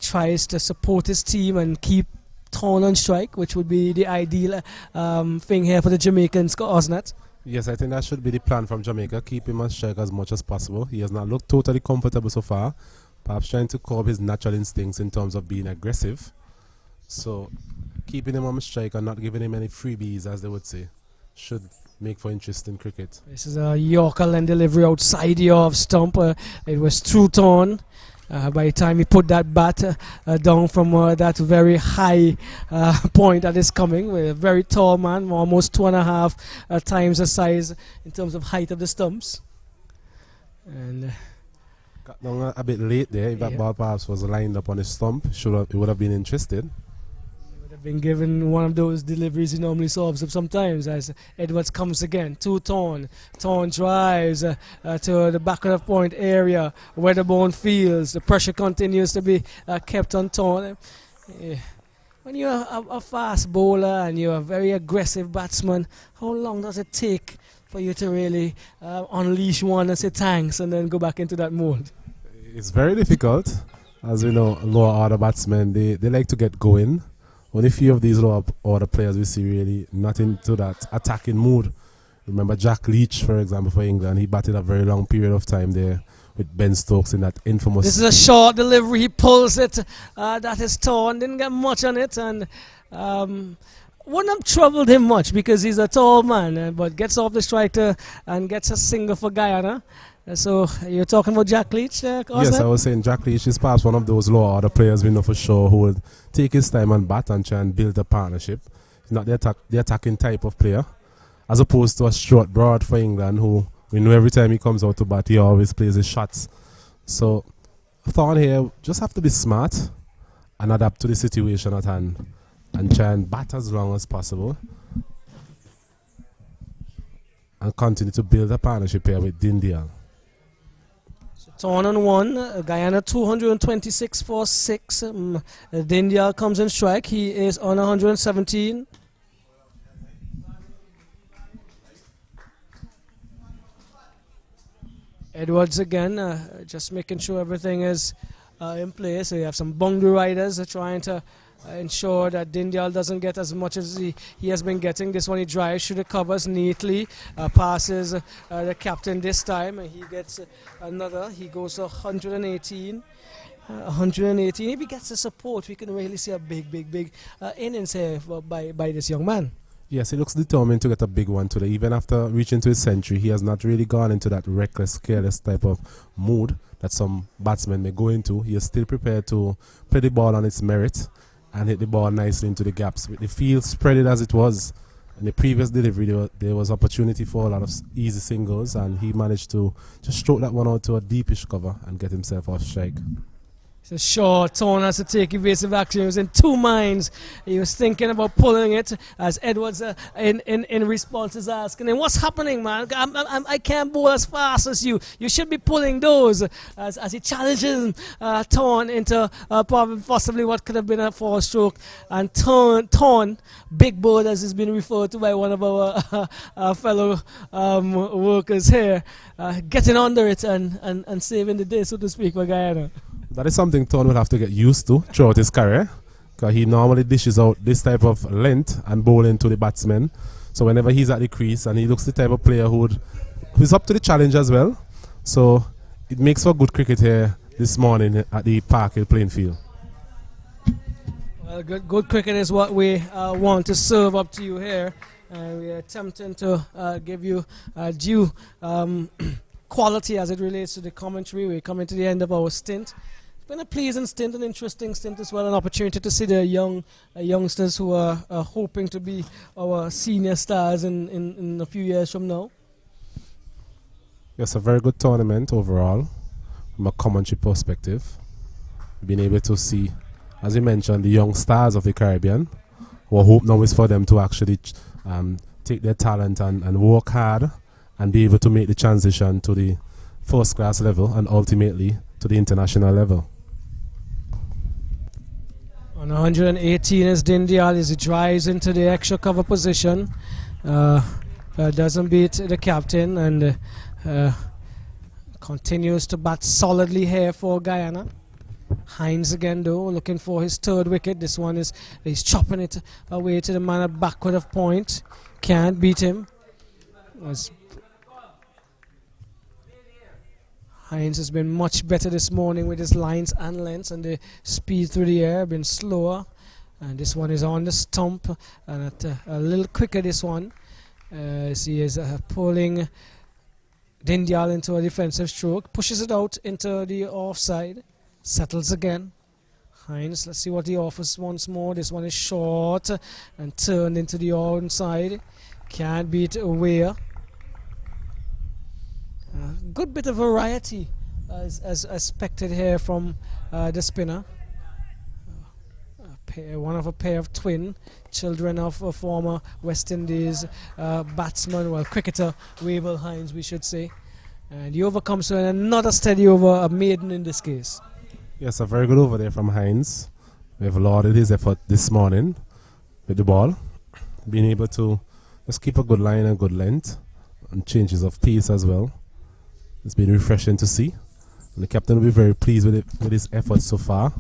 B: tries to support his team and keep Thorne on strike, which would be the ideal thing here for the Jamaicans, wasn't it?
A: Yes, I think that should be the plan from Jamaica. Keep him on strike as much as possible. He has not looked totally comfortable so far. Perhaps trying to curb his natural instincts in terms of being aggressive. So keeping him on strike and not giving him any freebies, as they would say, should make for interesting cricket.
B: This is a Yorker line delivery outside the off stump. It was through Thorne. By the time he put that bat down from that very high point that is coming, with a very tall man, almost 2.5 times the size in terms of height of the stumps. And
A: got down a bit late there. If that ball perhaps was lined up on his stump, it would have been interested.
B: Been given one of those deliveries he normally solves up sometimes, as Edwards comes again to Thorne. Thorne drives to the back of the point area, Weatherbourne Fields. The pressure continues to be kept on Thorne. When you're a fast bowler and you're a very aggressive batsman, how long does it take for you to really unleash one and say thanks and then go back into that mode?
A: It's very difficult. As we know, lower order batsmen, they like to get going. Only few of these lower order players we see really not into that attacking mood. Remember Jack Leach, for example, for England. He batted a very long period of time there with Ben Stokes in that infamous...
B: This is a short delivery. He pulls it. That is Thorne. Didn't get much on it. And wouldn't have troubled him much because he's a tall man. But gets off the striker and gets a single for Guyana. So you're talking about Jack Leach there,
A: Yes, I was saying Jack Leach is perhaps one of those lower order players we know for sure who would take his time and bat and try and build a partnership. He's not the attacking type of player, as opposed to a Stuart Broad for England, who we know every time he comes out to bat he always plays his shots. So Thorne here just have to be smart and adapt to the situation at hand and try and bat as long as possible and continue to build a partnership here with Dindial.
B: Thorne on 1, Guyana 226 for 6. Dindial comes in strike. He is on 117. Edwards again, just making sure everything is in place. So you have some boundary riders trying to ensure that Dindial doesn't get as much as he has been getting. This one he drives through the covers neatly, passes the captain this time, and he gets another. He goes to 118. 118. If he gets the support, we can really see a big innings here by this young man.
A: Yes, he looks determined to get a big one today. Even after reaching to his century, he has not really gone into that reckless, careless type of mood that some batsmen may go into. He is still prepared to play the ball on its merit and hit the ball nicely into the gaps. With the field spreaded as it was in the previous delivery, there was opportunity for a lot of easy singles, and he managed to just stroke that one out to a deepish cover and get himself off strike.
B: So short, Thorne has to take evasive action. He was in two minds. He was thinking about pulling it as Edwards in response is asking him, what's happening, man? I can't bowl as fast as you. You should be pulling those. As he challenges Thorne into possibly what could have been a 4-stroke. And Thorne, big bird as has been referred to by one of our fellow workers here, getting under it and saving the day, so to speak, for Guyana.
A: That is something Thorne will have to get used to throughout his career, because he normally dishes out this type of length and bowling to the batsmen. So whenever he's at the crease, and he looks the type of player who's up to the challenge as well. So it makes for good cricket here this morning at the Park Hill playing field.
B: Well, good cricket is what we want to serve up to you here. We're attempting to give you due quality as it relates to the commentary. We're coming to the end of our stint. It's been a pleasant stint, an interesting stint as well, an opportunity to see the youngsters who are hoping to be our senior stars in a few years from now.
A: Yes, a very good tournament overall from a commentary perspective. We've been able to see, as you mentioned, the young stars of the Caribbean. Our hope now is for them to actually take their talent and work hard and be able to make the transition to the first class level and ultimately to the international level.
B: On 118 is Dindial as he drives into the extra cover position. Doesn't beat the captain and continues to bat solidly here for Guyana. Hines again though, looking for his third wicket. This one he's chopping it away to the man at backward of point. Can't beat him. Hines has been much better this morning with his lines and lengths, and the speed through the air been slower. And this one is on the stump and a little quicker this one. As he is pulling Dindial into a defensive stroke, pushes it out into the offside, settles again. Hines, let's see what he offers once more. This one is short and turned into the onside. Can't beat away. Good bit of variety as expected here from the spinner. One of a pair of twin children of a former West Indies batsman, well, cricketer, Wavell Hines, we should say. And the over comes to another steady over, a maiden in this case.
A: Yes, a very good over there from Hines. We have lauded his effort this morning with the ball, being able to just keep a good line and good length and changes of pace as well. It's been refreshing to see, and the captain will be very pleased with his efforts so far.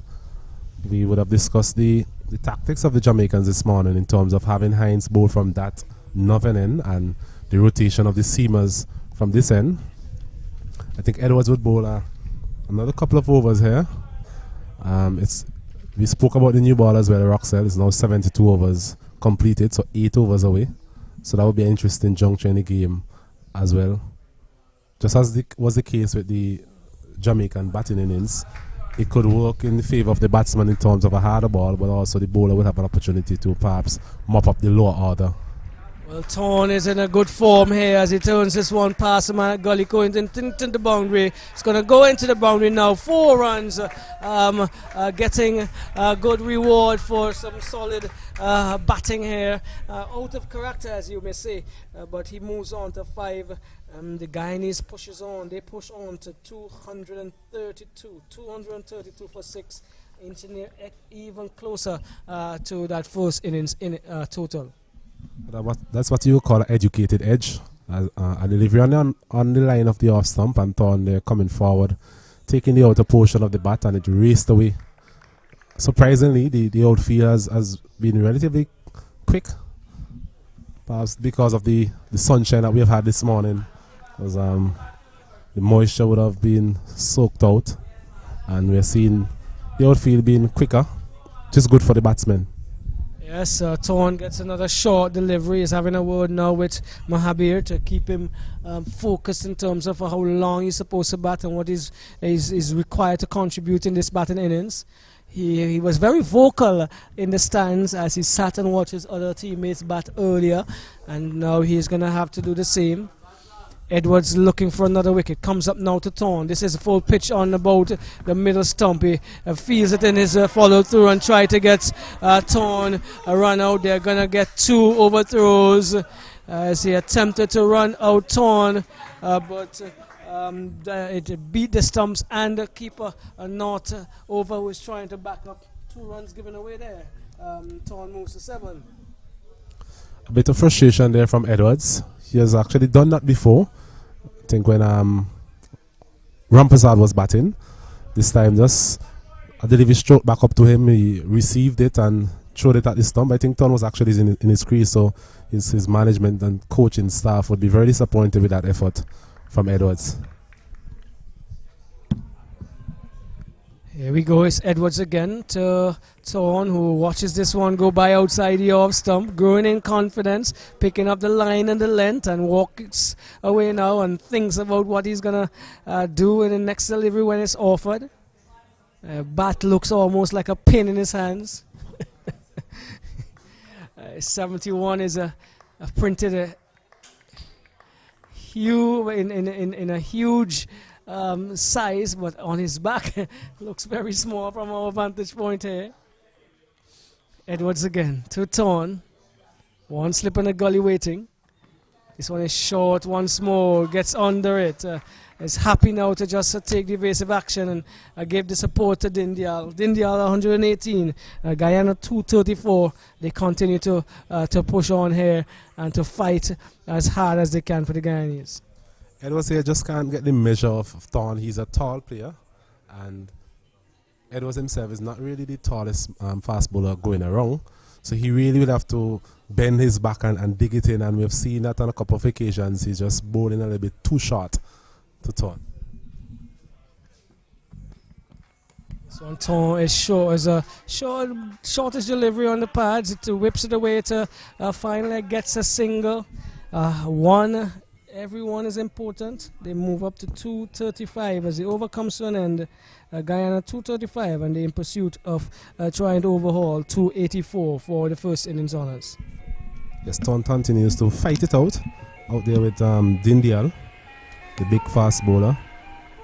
A: We would have discussed the tactics of the Jamaicans this morning in terms of having Hines bowl from that northern end and the rotation of the seamers from this end. I think Edwards would bowl another couple of overs here. We spoke about the new ball as well, Roxell. It's now 72 overs completed, so 8 overs away. So that would be an interesting juncture in the game as well. Just as was the case with the Jamaican batting innings, it could work in the favour of the batsman in terms of a harder ball, but also the bowler would have an opportunity to perhaps mop up the lower order.
B: Well, Torn is in a good form here as he turns this one past the man at gully going into the boundary. It's going to go into the boundary now. 4 runs, getting a good reward for some solid batting here. Out of character, as you may say, but he moves on to 5. The Guyanese pushes on. They push on to 232. 232 for 6. Inching even closer to that first innings in total.
A: That's what you call an educated edge. A delivery on the line of the off stump, and Thorne there coming forward, taking the outer portion of the bat, and it raced away. Surprisingly, the outfield has been relatively quick, perhaps because of the sunshine that we have had this morning. Because the moisture would have been soaked out, and we're seeing the outfield being quicker, which is good for the batsmen.
B: Yes, Torn gets another short delivery. He's having a word now with Mahabir to keep him focused in terms of how long he's supposed to bat and what is required to contribute in this batting innings. He was very vocal in the stands as he sat and watched his other teammates bat earlier, and now he's going to have to do the same. Edwards looking for another wicket. Comes up now to Torn. This is a full pitch on about the middle stump. He feels it in his follow through and try to get Torn a run out. They're going to get 2 overthrows as he attempted to run out Torn, but it beat the stumps and the keeper not over, was trying to back up. 2 runs given away there. Torn moves to 7.
A: A bit of frustration there from Edwards. He has actually done that before. I think when Rampersad was batting, this time just a delivery stroke back up to him. He received it and threw it at the stump. I think Ton was actually in his crease, so his management and coaching staff would be very disappointed with that effort from Edwards.
B: Here we go, it's Edwards again to Torn, who watches this one go by outside the off stump, growing in confidence, picking up the line and the length, and walks away now and thinks about what he's going to do in the next delivery when it's offered. Bat looks almost like a pin in his hands. 71 is a printed hue in a huge size, but on his back looks very small from our vantage point here. Edwards again to Torn. One slip in the gully waiting. This one is short once more, gets under it. is happy now to just take the evasive action and give the support to Dindial. Dindial 118, Guyana 234. They continue to push on here and to fight as hard as they can for the Guyanese.
A: Edwards here just can't get the measure of Thorn. He's a tall player, and Edwards himself is not really the tallest fast bowler going around. So he really will have to bend his back and dig it in, and we've seen that on a couple of occasions. He's just bowling a little bit too short to Thorn.
B: So Thorn is short as a shortest delivery on the pads. It whips it away to finally gets a single. Everyone is important. They move up to 235 as the over comes to an end. Guyana 235, and they're in pursuit of trying to overhaul 284 for the first innings honours.
A: Yes, Thorn continues to fight it out there with Dindial, the big fast bowler.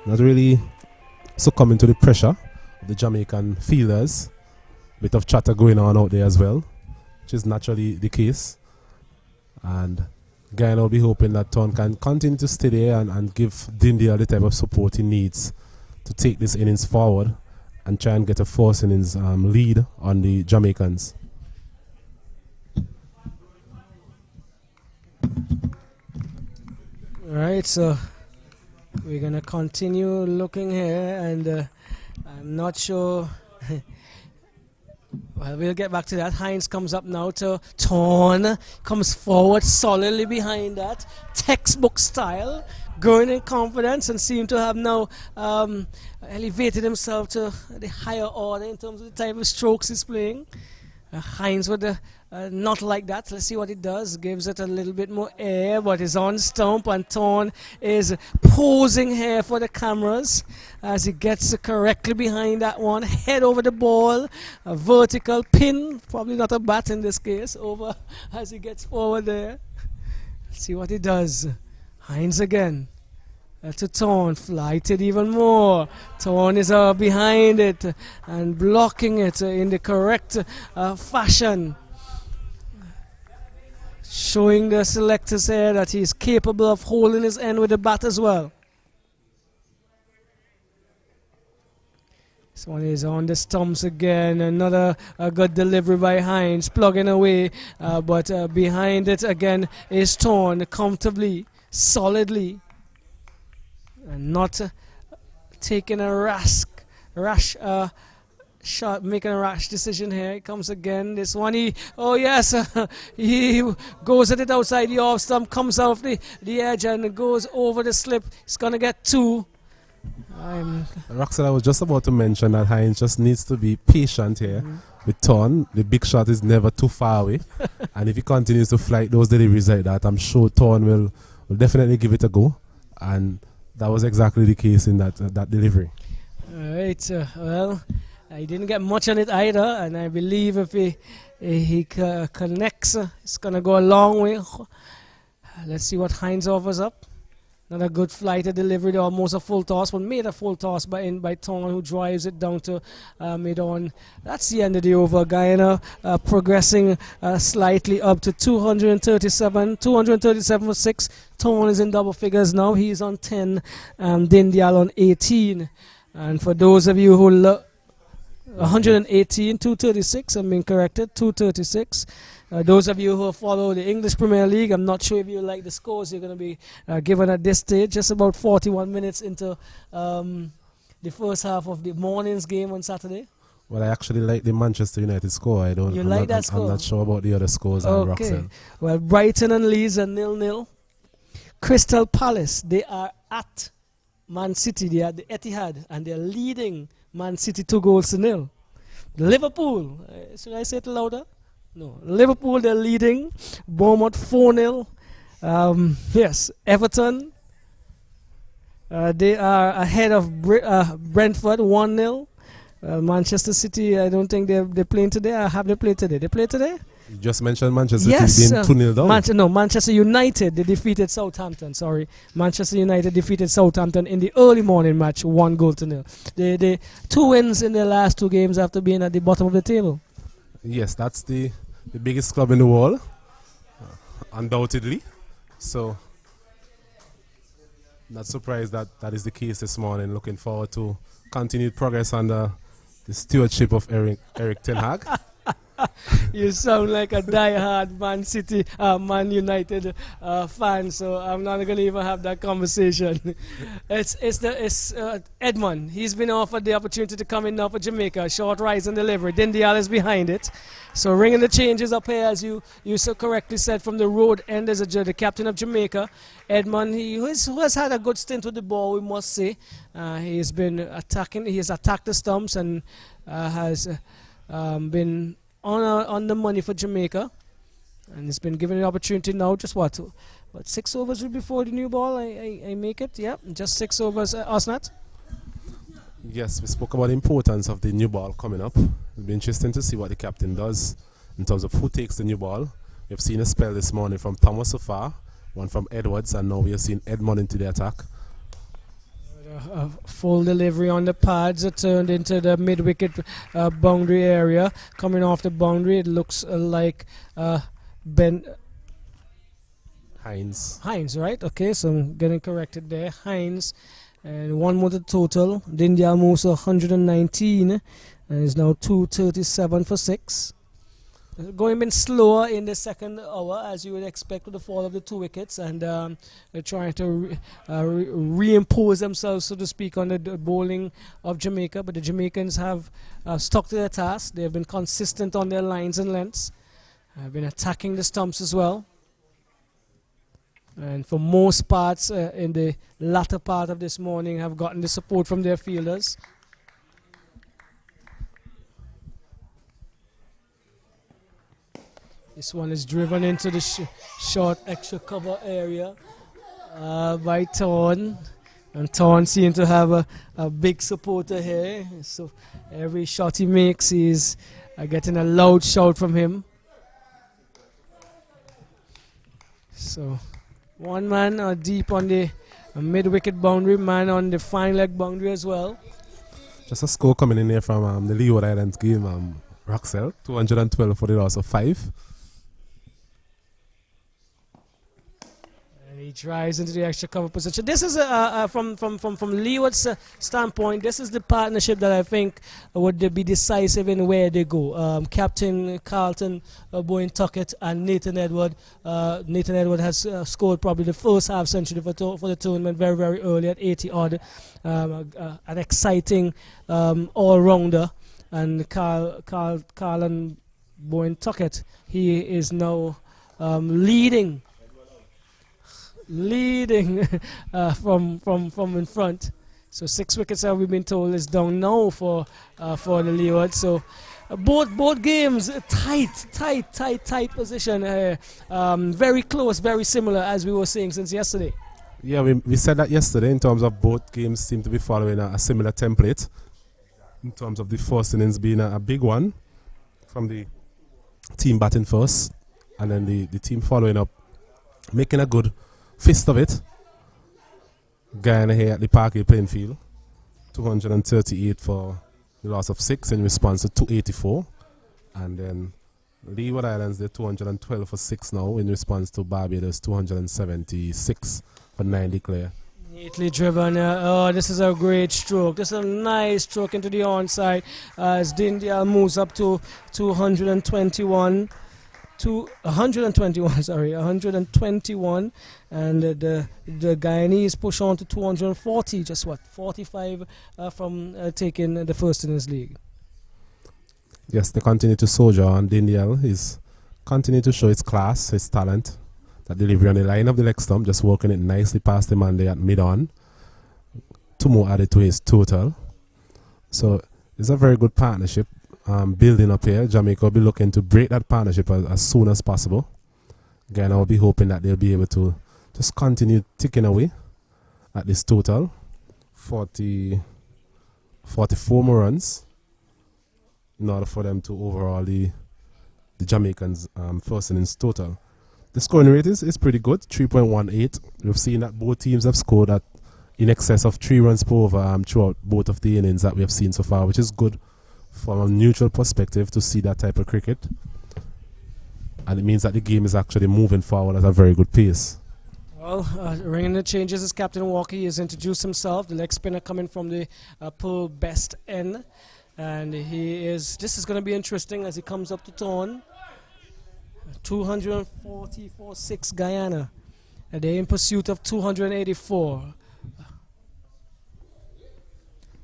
A: Not really succumbing to the pressure of the Jamaican fielders. Bit of chatter going on out there as well, which is naturally the case. And Guyana will be hoping that Thorn can continue to stay there and give Dindial the type of support he needs to take this innings forward and try and get a first innings lead on the Jamaicans.
B: Alright, so we're going to continue looking here, and I'm not sure. Well, we'll get back to that. Hines comes up now to Thorn, comes forward solidly behind that, textbook style, growing in confidence, and seem to have now elevated himself to the higher order in terms of the type of strokes he's playing. Hines with the not like that. Let's see what it does. Gives it a little bit more air, but is on stump, and Thorn is posing here for the cameras as he gets correctly behind that one. Head over the ball, a vertical pin, probably not a bat in this case, over as he gets forward there. Let's see what he does. Hines again. To Thorn, flighted even more. Thorn is behind it and blocking it in the correct fashion. Showing the selectors here that he's capable of holding his end with the bat as well. This one is on the stumps again. Another good delivery by Hines, plugging away. But behind it again is Thorn comfortably, solidly. And not taking a rash shot, making a rash decision here. It comes again. This one, he goes at it outside the off stump, comes off the edge and goes over the slip. He's going to get two.
A: Roxanne, I was just about to mention that Hines just needs to be patient here with Thorn. The big shot is never too far away. And if he continues to flight those deliveries like that, I'm sure Thorn will definitely give it a go. And that was exactly the case in that delivery.
B: All right. Well, he didn't get much on it either, and I believe if he connects, it's going to go a long way. Let's see what Hines offers up. Not a good flighted delivery, almost a full toss, but made a full toss by Thorn, who drives it down to mid-on. That's the end of the over. Guyana progressing slightly up to 237 for 6. Thorn is in double figures now. He's on 10, Dindial on 18. And for those of you who look, 118, 236, I'm being corrected, 236. Those of you who follow the English Premier League, I'm not sure if you like the scores you're going to be given at this stage. Just about 41 minutes into the first half of the morning's game on Saturday.
A: Well, I actually like the Manchester United score. I'm not sure about the other scores.
B: Okay. Well, Brighton and Leeds are 0-0. Crystal Palace, they are at Man City. They are at the Etihad, and they're leading Man City 2-0. Liverpool, should I say it louder? No. Liverpool, they're leading. Bournemouth 4-0. Yes, Everton, they are ahead of Brentford 1-0. Manchester City, I don't think they're playing today. Have they played today? They played today?
A: You just mentioned Manchester City being 2-0 down.
B: Manchester United, they defeated Southampton. Sorry. Manchester United defeated Southampton in the early morning match, 1-0. They 2 wins in their last 2 games after being at the bottom of the table.
A: Yes, that's the biggest club in the world, undoubtedly. So Not surprised that that is the case this morning. Looking forward to continued progress under the stewardship of Eric Ten Hag.
B: You sound like a die-hard Man City, Man United fan, so I'm not going to even have that conversation. It's Edmond. He's been offered the opportunity to come in now for Jamaica. Short rise and delivery. Dindial is behind it. So ringing the changes up here, as you so correctly said, from the road end as the captain of Jamaica. Edmond, who has had a good stint with the ball, we must say. He has been attacking. He has attacked the stumps and has been on the money for Jamaica, and he's been given the opportunity now. Just what 6 overs before the new ball? I make it. Yeah, just 6 overs. Osnat.
A: Yes, we spoke about the importance of the new ball coming up. It'll be interesting to see what the captain does in terms of who takes the new ball. We've seen a spell this morning from Thomas so far, one from Edwards, and now we have seen Edmond into the attack.
B: A full delivery on the pads, turned into the mid-wicket boundary area. Coming off the boundary, it looks like Ben
A: Hines,
B: right? Okay, so I'm getting corrected there. Hines, and one more to total. Dindial moves to 119 and is now 237 for 6. Going a bit slower in the second hour, as you would expect with the fall of the 2 wickets, and they're trying to reimpose themselves, so to speak, on the bowling of Jamaica. But the Jamaicans have stuck to their task. They have been consistent on their lines and lengths. Have been attacking the stumps as well. And for most parts in the latter part of this morning, have gotten the support from their fielders. This one is driven into the short extra cover area by Thorn. And Thorn seems to have a big supporter here. So every shot he makes, he's getting a loud shout from him. So one man deep on the mid-wicket boundary, man on the fine leg boundary as well.
A: Just a score coming in here from the Leeward Islands game. Roxell, 212 for the loss of 5.
B: He drives into the extra cover position. This is from Leeward's standpoint. This is the partnership that I think would be decisive in where they go. Captain Carlton, Bowen Tuckett, and Nathan Edward. Nathan Edward has scored probably the first half century for the tournament very, very early at 80 odd. An exciting all-rounder. And Carl and Bowen Tuckett, he is now leading from in front. So 6 wickets, have we been told, is down now for the Leeward. So both games tight position, very close, very similar, as we were saying since yesterday.
A: Yeah, we said that yesterday in terms of both games seem to be following a similar template in terms of the first innings being a big one from the team batting first, and then the team following up making a good fist of it. Guyana here at the Parkway playing field, 238 for the loss of 6 in response to 284. And then Leeward Islands, they're 212 for 6 now in response to Barbados, 276 for 9 declare.
B: Neatly driven. This is a great stroke. This is a nice stroke into the onside as Dindial moves up to 121. To 121, sorry, 121, and the Guyanese push on to 240. Just 45 from taking the first in his league.
A: Yes, they continue to soldier on. Dindial is continue to show its class, his talent. That delivery on the line of the leg stump, just working it nicely past the man there at mid-on. 2 more added to his total. So it's a very good partnership. Building up here. Jamaica will be looking to break that partnership as soon as possible. Guyana will be hoping that they'll be able to just continue ticking away at this total. 44 more runs in order for them to overall the Jamaicans' first innings total. The scoring rate is pretty good, 3.18. We've seen that both teams have scored at in excess of 3 runs per over throughout both of the innings that we have seen so far, which is good from a neutral perspective to see that type of cricket. And it means that the game is actually moving forward at a very good pace.
B: Well, ringing the changes is Captain Walker. He has introduced himself. The leg spinner coming from the pull best end. And this is going to be interesting as he comes up to Torn. 244.6 Guyana. And they're in pursuit of 284.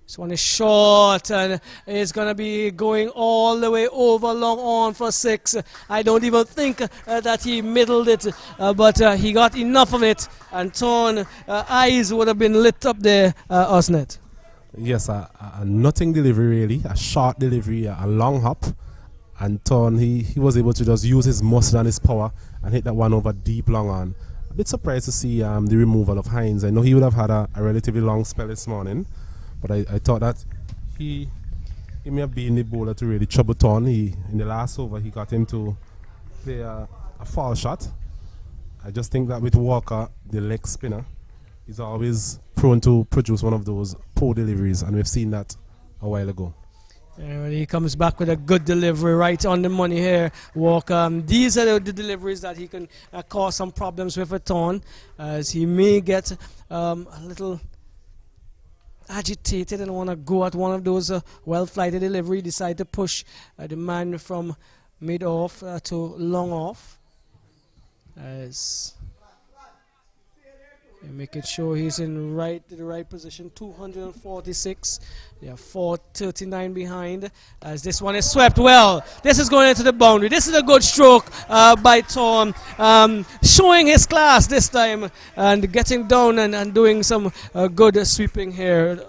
B: This one is short and it's going to be going all the way over long on for 6. I don't even think that he middled it, but he got enough of it. And Torn eyes would have been lit up there, Osnet.
A: Yes, a nothing delivery really, a short delivery, a long hop. And Torn, he was able to just use his muscle and his power and hit that one over deep long on. A bit surprised to see the removal of Hines. I know he would have had a relatively long spell this morning. But I thought that he may have been the bowler to really trouble Torn. In the last over, he got him to play a foul shot. I just think that with Walker, the leg spinner, he's always prone to produce one of those poor deliveries, and we've seen that a while ago.
B: And he comes back with a good delivery right on the money here, Walker. These are the deliveries that he can cause some problems with a Torn, as he may get a little agitated and want to go at one of those well-flighted delivery, decide to push the man from mid-off to long-off. As making sure he's in the right position. 246. Yeah, 439 behind. As this one is swept well. This is going into the boundary. This is a good stroke by Torn, showing his class this time and getting down and doing some good sweeping here.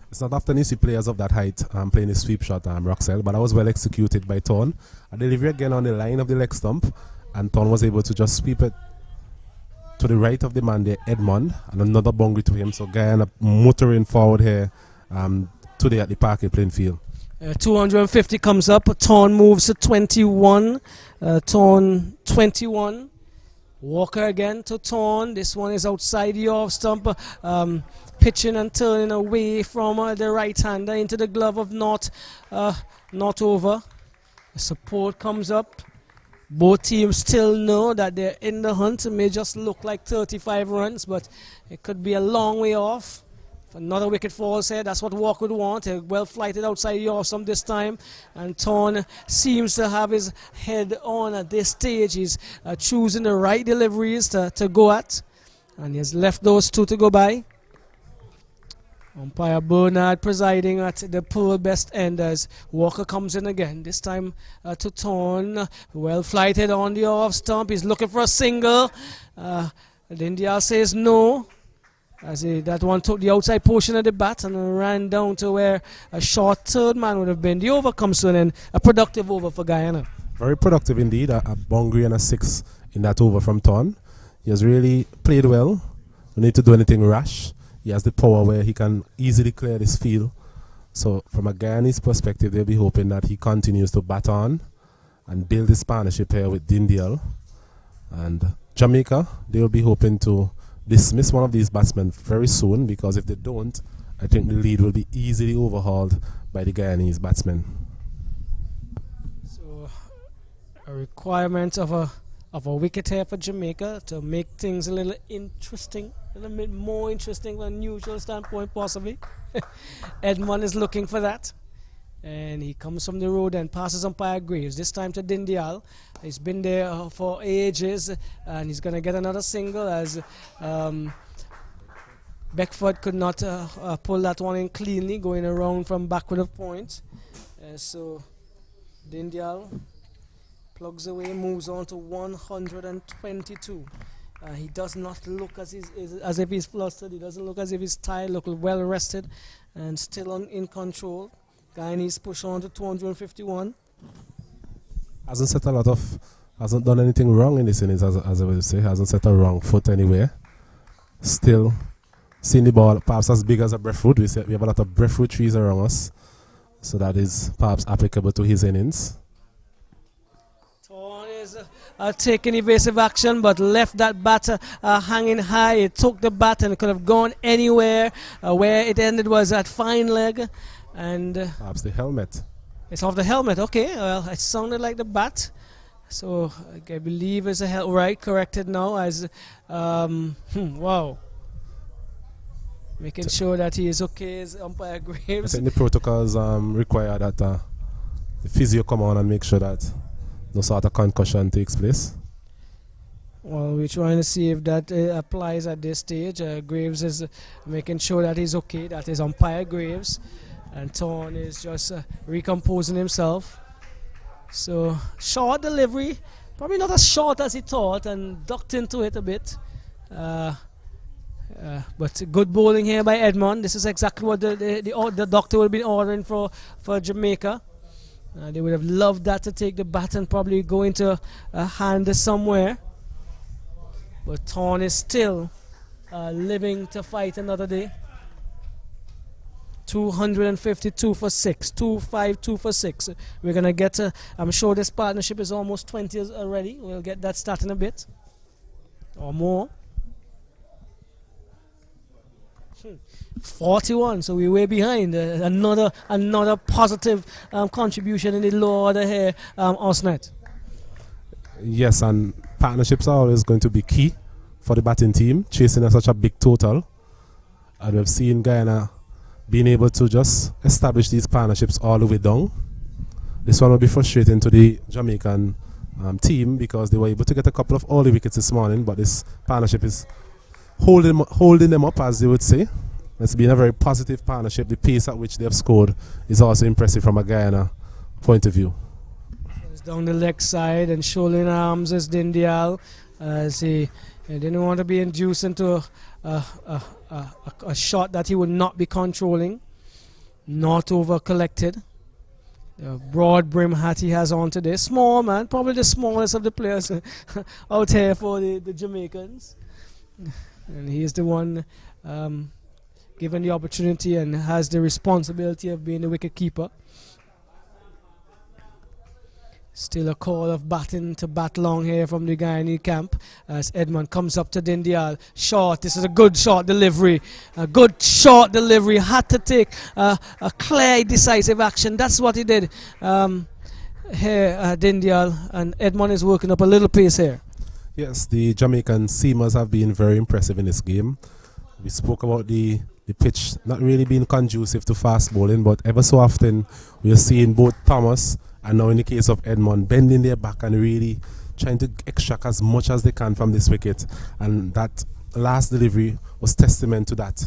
A: It's not often you see players of that height playing a sweep shot, Roxelle, but that was well executed by Torn. A delivery again on the line of the leg stump, and Torn was able to just sweep it to the right of the man there, Edmond, and another boundary to him. So Guyana motoring forward here today at the Parkway playing field.
B: 250 comes up. Torn moves to 21. Torn 21. Walker again to Torn. This one is outside the off stump. Pitching and turning away from the right-hander into the glove of not over. The support comes up. Both teams still know that they're in the hunt. It may just look like 35 runs, but it could be a long way off. If another wicket falls here, that's what Walker would want. Well flighted outside the awesome this time. And Torn seems to have his head on at this stage. He's choosing the right deliveries to go at. And he has left those two to go by. Umpire Bernard presiding at the pool best end as Walker comes in again. This time to Torn. Well flighted on the off stump. He's looking for a single. India says no. As that one took the outside portion of the bat and ran down to where a short third man would have been. The over comes to an end. A productive over for Guyana.
A: Very productive indeed. A boundary and a 6 in that over from Torn. He has really played well. No need to do anything rash. He has the power where he can easily clear this field. So from a Guyanese perspective, they'll be hoping that he continues to bat on and build his partnership here with Dindial. And Jamaica, they'll be hoping to dismiss one of these batsmen very soon, because if they don't, I think the lead will be easily overhauled by the Guyanese batsmen.
B: So a requirement of a wicket here for Jamaica to make things a little interesting. A little bit more interesting than usual standpoint, possibly. Edmond is looking for that. And he comes from the road and passes umpire Graves. This time to Dindial. He's been there for ages. And he's going to get another single as Beckford could not pull that one in cleanly, going around from backward of point. So Dindial plugs away, moves on to 122. He does not look as if he's flustered. He doesn't look as if he's tired. Look well rested and still in control. Guyanese push on to 251.
A: Hasn't done anything wrong in this innings, as I would say. Hasn't set a wrong foot anywhere. Still seeing the ball perhaps as big as a breadfruit. We have a lot of breadfruit trees around us, so that is perhaps applicable to his innings.
B: Taking evasive action, but left that bat hanging high. It took the bat and it could have gone anywhere. Where it ended was at fine leg, and
A: perhaps the helmet.
B: It's off the helmet. Okay, well, it sounded like the bat. So I believe it's a right, corrected now as wow. Making sure that he is okay as umpire
A: I
B: Graves.
A: think the protocols require that the physio come on and make sure that no sort of concussion takes place.
B: Well, we're trying to see if that applies at this stage. Graves is making sure that he's okay. That is umpire Graves. And Thorne is just recomposing himself. So, short delivery. Probably not as short as he thought and ducked into it a bit. But good bowling here by Edmond. This is exactly what the doctor would have been ordering for Jamaica. They would have loved that to take the bat and probably go into a hand somewhere. But Thorne is still living to fight another day. 252 for 6, 252 for 6. We're going to get I'm sure this partnership is almost 20 already. We'll get that starting a bit or more. 41, so we're way behind. Another positive contribution in the lower order here, Osnet.
A: Yes, and partnerships are always going to be key for the batting team, chasing such a big total. And we've seen Guyana being able to just establish these partnerships all the way down. This one will be frustrating to the Jamaican team because they were able to get a couple of early wickets this morning, but this partnership is holding them up, as they would say. It's been a very positive partnership. The pace at which they have scored is also impressive from a Guyana point of view.
B: It's down the leg side and shouldering arms as Dindial as he didn't want to be induced into a shot that he would not be controlling, not over collected. The broad brim hat he has on today. Small man, probably the smallest of the players out here for the Jamaicans. And he is the one given the opportunity and has the responsibility of being the wicket keeper. Still a call of batting to bat long here from the Guyanese camp as Edmond comes up to Dindial. Short, this is a good short delivery. A good short delivery. Had to take a clear, decisive action. That's what he did here at Dindial. And Edmond is working up a little pace here.
A: Yes, the Jamaican seamers have been very impressive in this game. We spoke about the pitch not really being conducive to fast bowling, but ever so often we are seeing both Thomas and now in the case of Edmond bending their back and really trying to extract as much as they can from this wicket. And that last delivery was testament to that.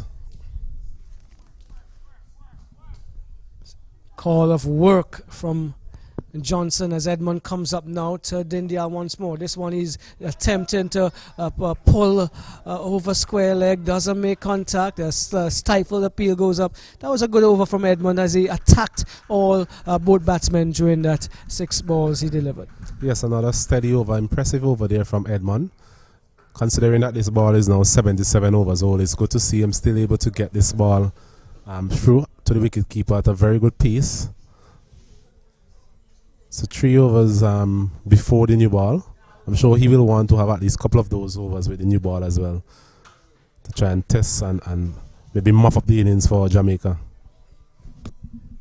B: Call of work from Johnson as Edmond comes up now to Dindial once more. This one he's attempting to pull over square leg, doesn't make contact, stifled appeal goes up. That was a good over from Edmond as he attacked all both batsmen during that 6 balls he delivered.
A: Yes, another steady over, impressive over there from Edmond. Considering that this ball is now 77 overs old, it's good to see him still able to get this ball through to the wicketkeeper at a very good pace. So 3 overs before the new ball. I'm sure he will want to have at least a couple of those overs with the new ball as well to try and test and maybe muff up the innings for Jamaica.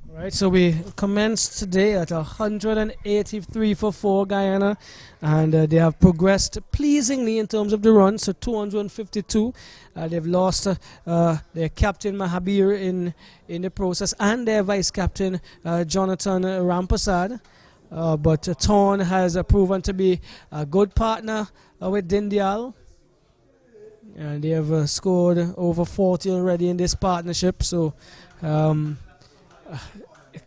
B: Right, so we commenced today at 183 for 4 Guyana, and they have progressed pleasingly in terms of the runs, so 252. They've lost their captain Mahabir in the process and their vice captain Jonathan Rampasad. But Thorne has proven to be a good partner with Dindial. And they have scored over 40 already in this partnership. So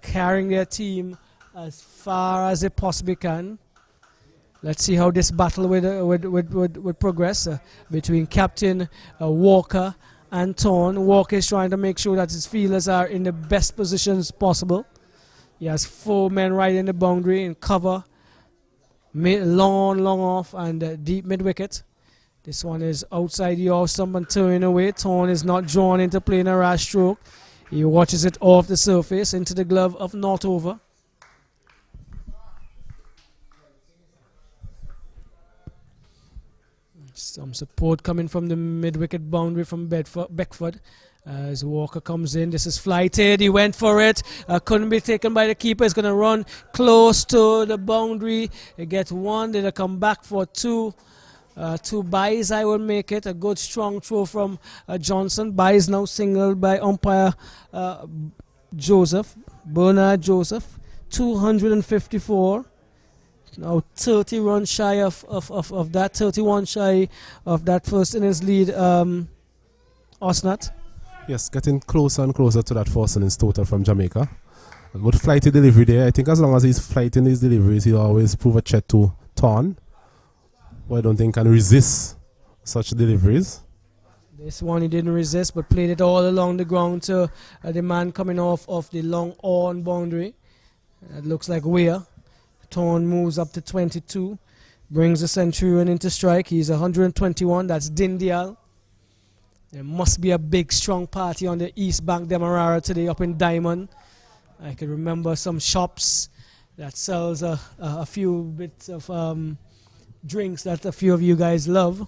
B: carrying their team as far as they possibly can. Let's see how this battle would progress between Captain Walker and Thorne. Walker is trying to make sure that his fielders are in the best positions possible. He has 4 men right in the boundary in cover, long off and deep mid-wicket. This one is outside the off stump and turning away. Thorne is not drawn into playing a rash stroke. He watches it off the surface into the glove of not over. Some support coming from the mid-wicket boundary from Beckford. As Walker comes in, this is flighted. He went for it. Couldn't be taken by the keeper. He's going to run close to the boundary. He gets one. Then they come back for two. Two buys, I will make it. A good strong throw from Johnson. Buys now singled by umpire Bernard Joseph. 254. Now 30 runs shy of that. 31 shy of that first innings lead. Osnat.
A: Yes, getting closer and closer to that first innings total from Jamaica. A good flighty delivery there. I think as long as he's flighting his deliveries, he'll always prove a threat to Thorn, who I don't think can resist such deliveries.
B: This one he didn't resist, but played it all along the ground to the man coming off the long on boundary. It looks like Weir. Thorn moves up to 22, brings the Centurion into strike. He's 121. That's Dindial. There must be a big, strong party on the East Bank Demerara today up in Diamond. I can remember some shops that sells a few bits of drinks that a few of you guys love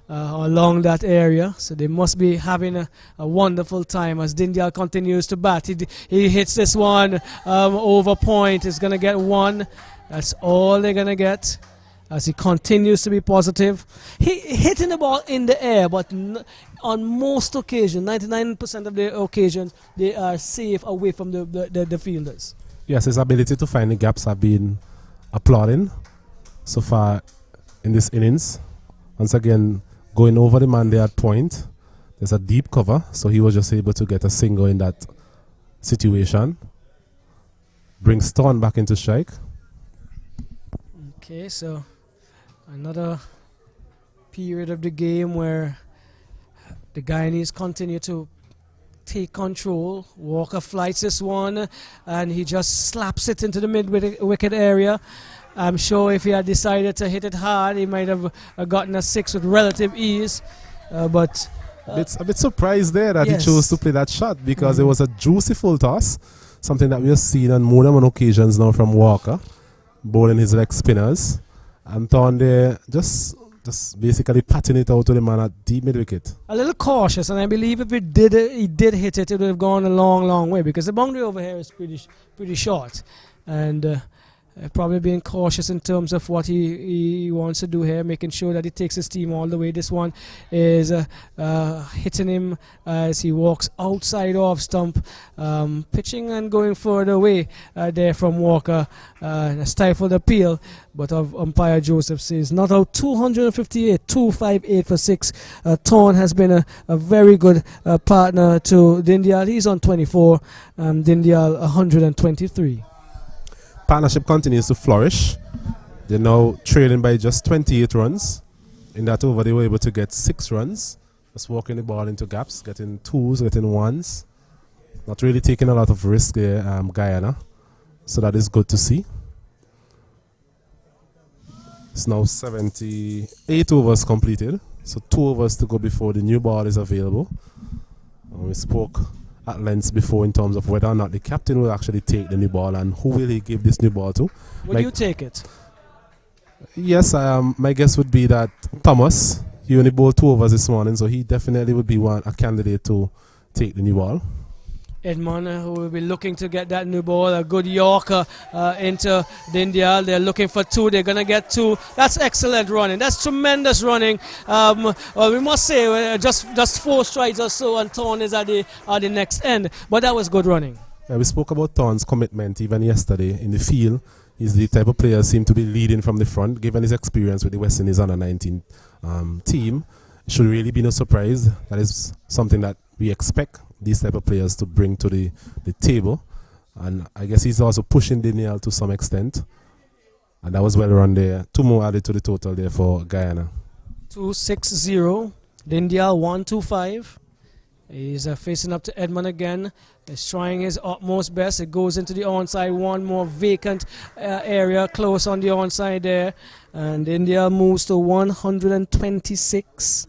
B: along that area. So they must be having a wonderful time as Dindial continues to bat. He hits this one over point. He's going to get one. That's all they're going to get. As he continues to be positive. He hitting the ball in the air, but on most occasions, 99% of the occasions, they are safe away from the fielders.
A: Yes, his ability to find the gaps have been applauding so far in this innings. Once again, going over the man there at point. There's a deep cover, so he was just able to get a single in that situation. Brings Thorn back into strike.
B: Okay, so another period of the game where the Guyanese continue to take control. Walker flights this one and he just slaps it into the mid-wicket area. I'm sure if he had decided to hit it hard, he might have gotten a 6 with relative ease. But
A: it's a bit surprised there that
B: yes,
A: he chose to play that shot, because it was a juicy full toss, something that we have seen on more than one occasions now from Walker, bowling his leg spinners. And Thorn there just basically patting it out to the man at deep mid-wicket.
B: A little cautious, and I believe if he did hit it, it would have gone a long, long way, because the boundary over here is pretty short. And probably being cautious in terms of what he wants to do here, making sure that he takes his team all the way. This one is hitting him as he walks outside off stump, pitching and going further away there from Walker. A stifled appeal, but of umpire Joseph says not out. 258, 258 for 6. Thorn has been a very good partner to Dindial. He's on 24, Dindial 123.
A: Partnership continues to flourish. They're now trailing by just 28 runs. In that over, they were able to get 6 runs. Just walking the ball into gaps, getting 2s, getting 1s. Not really taking a lot of risk there, Guyana. So that is good to see. It's now 78 overs completed. So 2 overs to go before the new ball is available. We spoke at length before in terms of whether or not the captain will actually take the new ball and who will he give this new ball to.
B: Would you take it?
A: Yes, my guess would be that Thomas, he only bowled 2 overs this morning, so he definitely would be a candidate to take the new ball.
B: Edmond, who will be looking to get that new ball, a good Yorker into Dindial. They're looking for 2. They're going to get 2. That's excellent running. That's tremendous running. Well, we must say just 4 strides or so, and Thorn is at the next end. But that was good running.
A: Yeah, we spoke about Thorn's commitment even yesterday in the field. He's the type of player who seems to be leading from the front, given his experience with the West Indies under-19 team. It should really be no surprise. That is something that we expect these type of players to bring to the table. And I guess he's also pushing Dindial to some extent. And that was well run there. 2 more added to the total there for Guyana.
B: 260. Dindial 125. He's facing up to Edmond again. He's trying his utmost best. It goes into the onside. One more vacant area close on the onside there. And India moves to 126.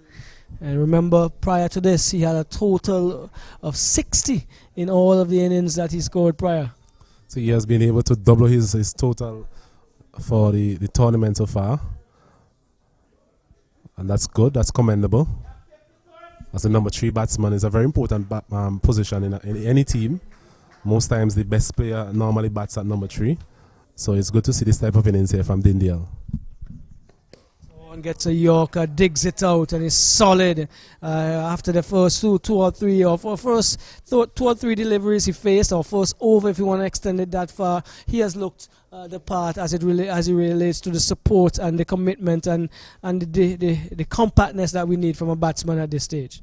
B: And remember, prior to this, he had a total of 60 in all of the innings that he scored prior.
A: So he has been able to double his total for the tournament so far. And that's good. That's commendable. as a number 3 batsman is a very important position in any team. Most times the best player normally bats at number 3. So it's good to see this type of innings here from Dindial.
B: One gets a Yorker, digs it out, and is solid after the first two or three deliveries he faced, or first over if you want to extend it that far. He has looked the part as it relates to the support and the commitment and the compactness that we need from a batsman at this stage.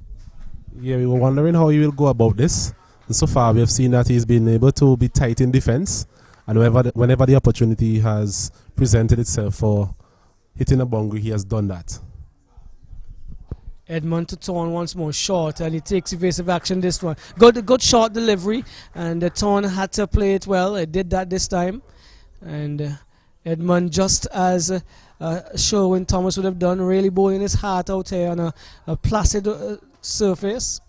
A: Yeah, we were wondering how he will go about this. And so far we have seen that he's been able to be tight in defense, and whenever the opportunity has presented itself for hitting a boundary, he has done that.
B: Edmund to Torn once more, short, and he takes evasive action this one. Good short delivery, and Torn had to play it well. It did that this time. And Edmund, just as Sherwin Thomas would have done, really bowling his heart out here on a placid surface.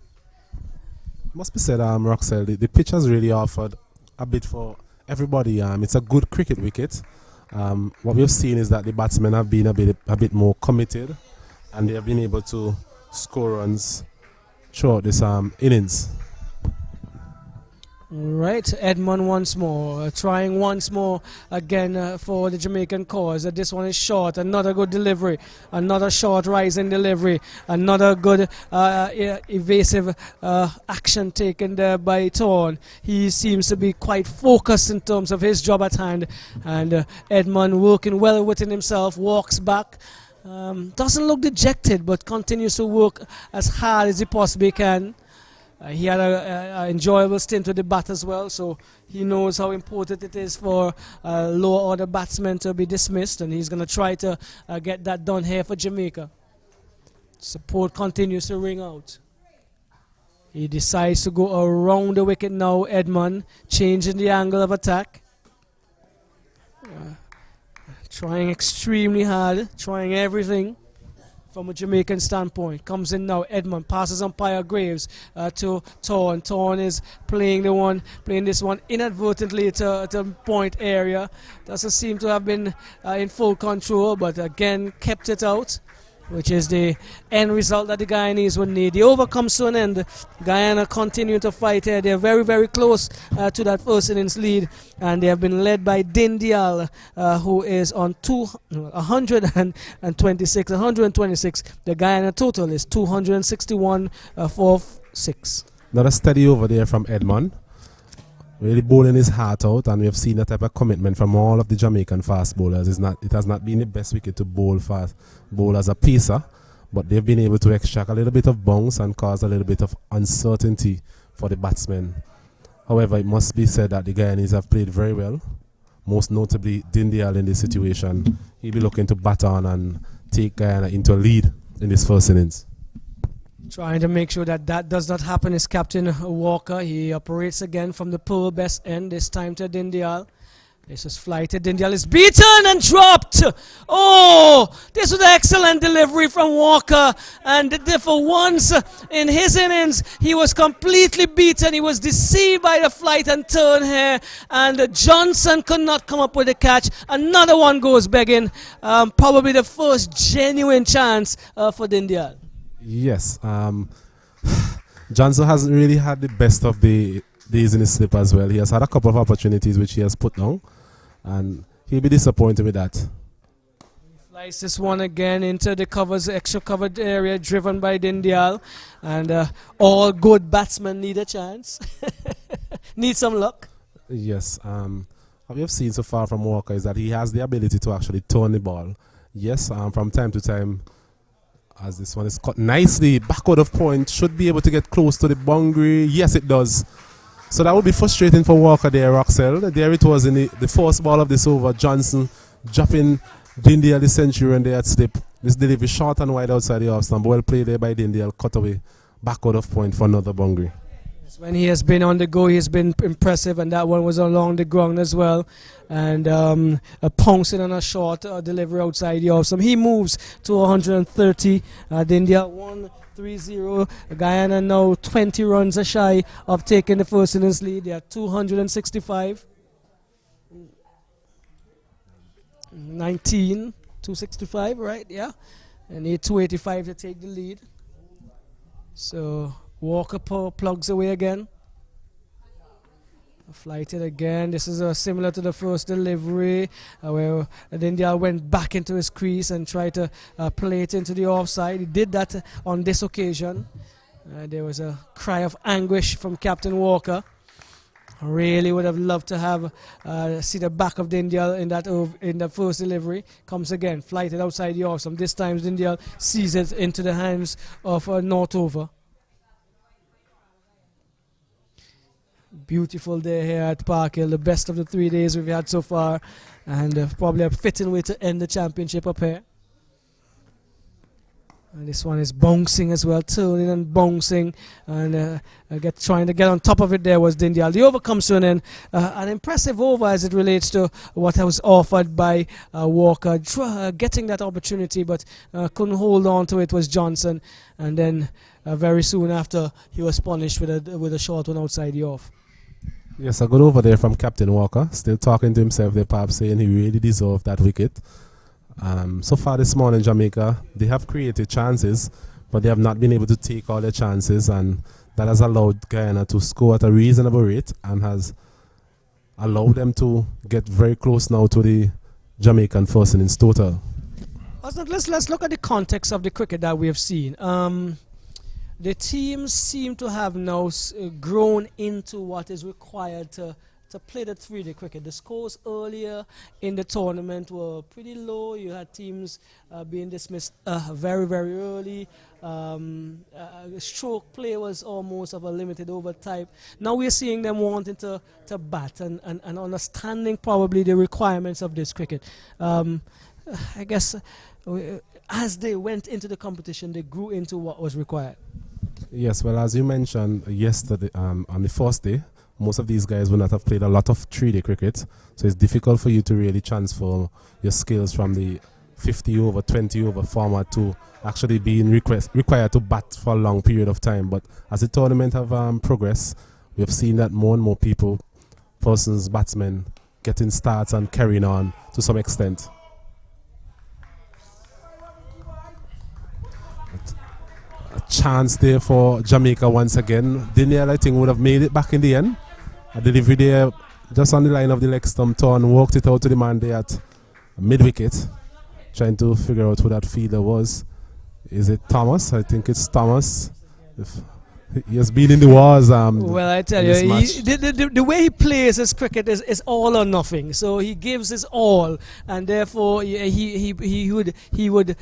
A: Must be said, Roxelle, the pitch has really offered a bit for everybody. It's a good cricket wicket. What we've seen is that the batsmen have been a bit more committed, and they have been able to score runs throughout this innings.
B: Right, Edmund once more, trying once more again for the Jamaican cause. This one is short, another good delivery, another short rising delivery, another good evasive action taken there by Torn. He seems to be quite focused in terms of his job at hand, and Edmund working well within himself, walks back. Doesn't look dejected, but continues to work as hard as he possibly can. He had an enjoyable stint with the bat as well, so he knows how important it is for lower order batsmen to be dismissed, and he's going to try to get that done here for Jamaica. Support continues to ring out. He decides to go around the wicket now, Edmund, changing the angle of attack. Trying extremely hard, trying everything from a Jamaican standpoint. Comes in now, Edmund passes umpire Graves to Torn. Torn is playing this one inadvertently to point area. Doesn't seem to have been in full control, but again kept it out, which is the end result that the Guyanese would need. The over comes to an end. Guyana continue to fight here. They're very, very close to that first innings lead, and they have been led by Dindial, who is on 126. The Guyana total is 261 for 6.
A: Not a steady over there from Edmund. Really bowling his heart out, and we have seen that type of commitment from all of the Jamaican fast bowlers. It has not been the best wicket to bowl as a pacer, but they've been able to extract a little bit of bounce and cause a little bit of uncertainty for the batsmen. However, it must be said that the Guyanese have played very well, most notably Dindial in this situation. He'll be looking to bat on and take Guyana into a lead in this first innings.
B: Trying to make sure that does not happen is Captain Walker. He operates again from the poor best end, this time to Dindial. This is flighted. Dindial is beaten and dropped. Oh, this was an excellent delivery from Walker. And for once in his innings, he was completely beaten. He was deceived by the flight and turn here. And Johnson could not come up with a catch. Another one goes begging. Probably the first genuine chance for Dindial.
A: Yes, Johnson hasn't really had the best of the days in his slip as well. He has had a couple of opportunities which he has put down, and he'll be disappointed with that.
B: He flies this one again into the extra covered area, driven by Dindial, and all good batsmen need a chance. Need some luck.
A: Yes, what we have seen so far from Walker is that he has the ability to actually turn the ball. Yes, from time to time, as this one is cut nicely, backward of point, should be able to get close to the boundary. Yes, it does. So that would be frustrating for Walker there, Roxelle. There it was in the first ball of this over. Johnson dropping Dindial the Centurion there at slip. This delivery short and wide outside the off stump. Well played there by Dindial, cut away, backward of point for another boundary.
B: When he has been on the go, he has been impressive, and that one was along the ground as well. And pouncing on a short delivery outside the off stump. He moves to 130. India 1-3-0. Guyana now 20 runs shy of taking the first innings lead. They are 265. 265, right? Yeah. And need 285 to take the lead. So Walker plugs away again. Flighted again. This is similar to the first delivery where India went back into his crease and tried to play it into the offside. He did that on this occasion. There was a cry of anguish from Captain Walker. Really would have loved to have see the back of the India in that first delivery. Comes again, flighted outside the off. This time the India sees it into the hands of Northover. Beautiful day here at Park Hill, the best of the 3 days we've had so far, and probably a fitting way to end the championship up here. And this one is bouncing as well, turning and bouncing, and trying to get on top of it. There was Dindial. The over comes to an impressive over as it relates to what was offered by Walker, getting that opportunity, but couldn't hold on to it. Was Johnson, and then very soon after he was punished with a short one outside the off.
A: Yes, a good over there from Captain Walker. Still talking to himself there, perhaps saying he really deserved that wicket. So far this morning, Jamaica, they have created chances, but they have not been able to take all their chances, and that has allowed Guyana to score at a reasonable rate and has allowed them to get very close now to the Jamaican first innings total.
B: Let's look at the context of the cricket that we have seen. The teams seem to have now grown into what is required to play the 3-day cricket. The scores earlier in the tournament were pretty low. You had teams being dismissed very, very early. Stroke play was almost of a limited over type. Now we're seeing them wanting to bat and understanding probably the requirements of this cricket. I guess as they went into the competition, they grew into what was required.
A: Yes, well, as you mentioned yesterday, on the first day, most of these guys will not have played a lot of 3-day cricket, so it's difficult for you to really transfer your skills from the 50 over, 20 over format to actually being required to bat for a long period of time. But as the tournament have progressed, we have seen that more and more persons, batsmen, getting starts and carrying on to some extent. A chance there for Jamaica once again. Daniel, I think, would have made it back in the end. A delivery there just on the line of the leg stump, turn, walked it out to the man there at mid-wicket, trying to figure out who that fielder was. Is it Thomas? I think it's Thomas. He has been in the wars.
B: Well, I tell you, the way he plays his cricket is all or nothing. So he gives his all, and therefore he would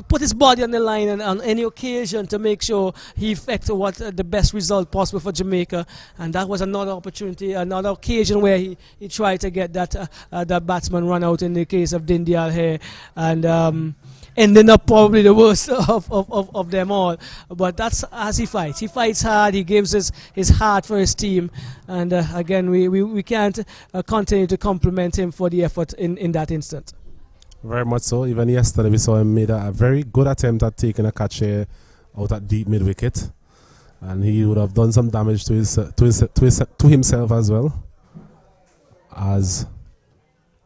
B: put his body on the line and on any occasion to make sure he effects the best result possible for Jamaica. And that was another opportunity, another occasion where he tried to get that batsman run out in the case of Dindial here, and ending up probably the worst of them all. But that's as he fights. He fights hard. He gives his heart for his team. And again, we can't continue to compliment him for the effort in that instant.
A: Very much so. Even yesterday we saw him made a very good attempt at taking a catch here out at deep mid-wicket. And he would have done some damage to himself as well. As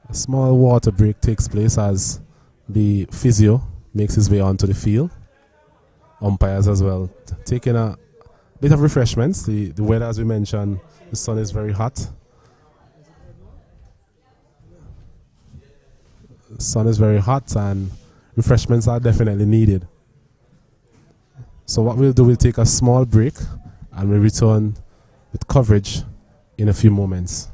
A: a small water break takes place as the physio makes his way onto the field. Umpires as well taking a bit of refreshments. The weather, as we mentioned, the sun is very hot. The sun is very hot and refreshments are definitely needed. So what we'll do, we'll take a small break and we'll return with coverage in a few moments.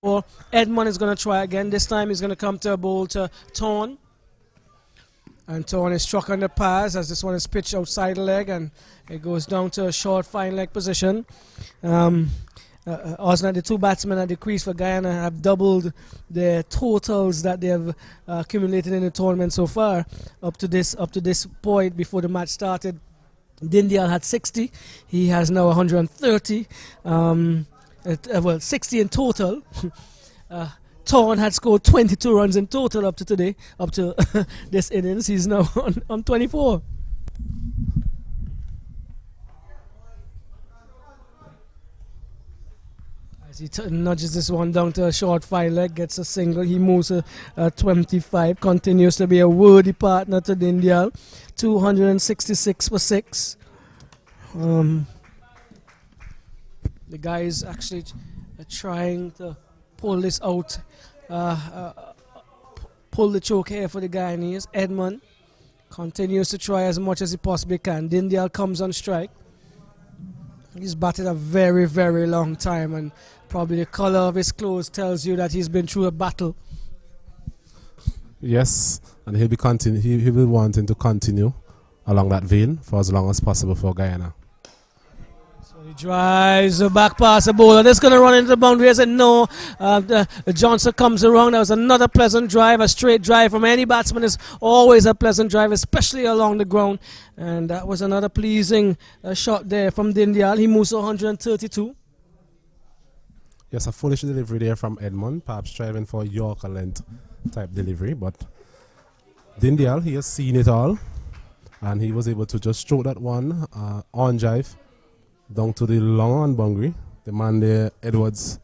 B: Or Edmond is going to try again. This time he's going to come to a bowl to Torn. And Torn is struck on the pass as this one is pitched outside the leg and it goes down to a short fine leg position. Osman, the two batsmen at the crease for Guyana have doubled their totals that they have accumulated in the tournament so far up to this point before the match started. Dindial had 60. He has now 130. 60 in total. Torn had scored 22 runs in total up to today, up to this innings. He's now on 24. As he nudges this one down to a short fine leg, gets a single. He moves to 25, continues to be a worthy partner to Dindial. 266 for 6. The guy is actually trying to pull this out, pull the choke here for the Guyanese. Edmond continues to try as much as he possibly can. Dindial comes on strike. He's batted a very, very long time, and probably the color of his clothes tells you that he's been through a battle.
A: Yes, and he'll be he will wanting to continue along that vein for as long as possible for Guyana.
B: He drives the back past the bowler. This is going to run into the boundary. I said no. Johnson comes around. That was another pleasant drive. A straight drive from any batsman is always a pleasant drive, especially along the ground. And that was another pleasing shot there from Dindial. He moves to 132.
A: Yes, a foolish delivery there from Edmond, perhaps striving for a Yorker length type delivery. But Dindial, he has seen it all. And he was able to just stroke that one on jive down to the long on boundary. The man there, Edwards,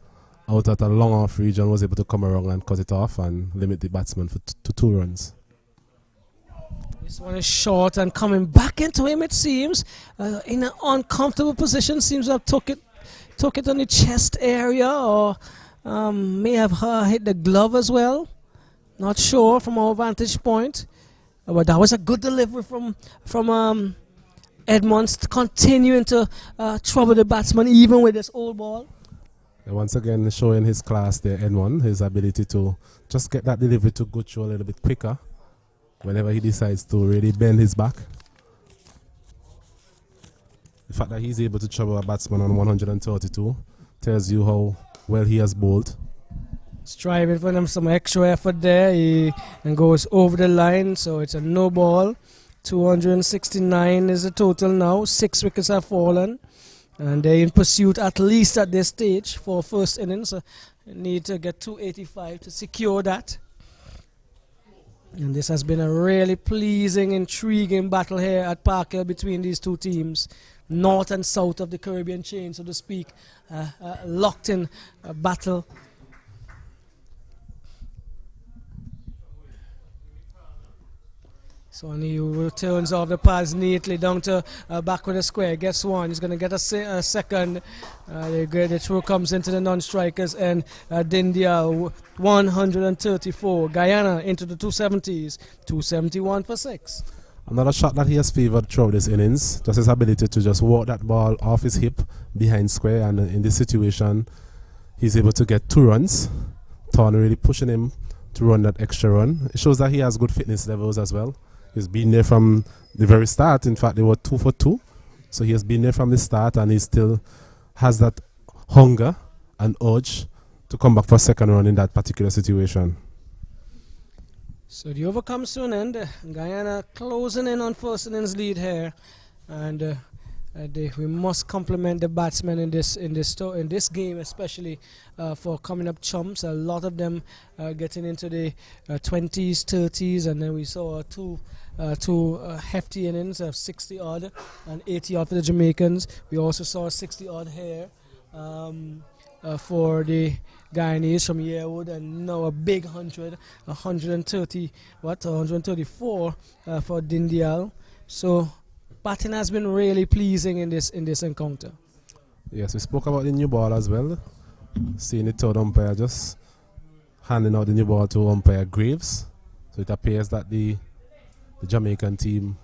A: out at a long off region, was able to come around and cut it off and limit the batsman to 2 runs.
B: This one is short and coming back into him, it seems, in an uncomfortable position. Seems to have took it on the chest area, or may have hit the glove as well. Not sure from our vantage point. But that was a good delivery from Edmonds, continuing to trouble the batsman even with this old ball.
A: And once again showing his class there, Edmond, his ability to just get that delivery to go through a little bit quicker whenever he decides to really bend his back. The fact that he's able to trouble a batsman on 132 tells you how well he has bowled.
B: Striving for them some extra effort there, and goes over the line, so it's a no ball. 269 is the total now. 6 wickets have fallen, and they're in pursuit at least at this stage for first innings. Need to get 285 to secure that. And this has been a really pleasing, intriguing battle here at Park Hill between these two teams. North and south of the Caribbean chain, so to speak. Locked in battle. So he returns off the pass neatly down to back with a square. Gets one. He's going to get a second. The throw comes into the non-strikers, and Dindial 134. Guyana into the 270s. 271 for 6.
A: Another shot that he has favoured throughout this innings. Just his ability to just walk that ball off his hip behind square. And in this situation, he's able to get 2 runs. Torn really pushing him to run that extra run. It shows that he has good fitness levels as well. He's been there from the very start. In fact, they were 2 for 2. So he has been there from the start, and he still has that hunger and urge to come back for a second run in that particular situation.
B: So the over comes to an end. Guyana closing in on first innings lead here, and we must compliment the batsmen in this game, especially for coming up chumps. A lot of them getting into the 20s, 30s, and then we saw two hefty innings of 60 odd and 80 odd for the Jamaicans. We also saw 60 odd here for the Guyanese from Yearwood, and now a big 134 for Dindial. So batting has been really pleasing in this encounter.
A: Yes, we spoke about the new ball as well. Seeing the third umpire just handing out the new ball to umpire Graves. So it appears that the Jamaican team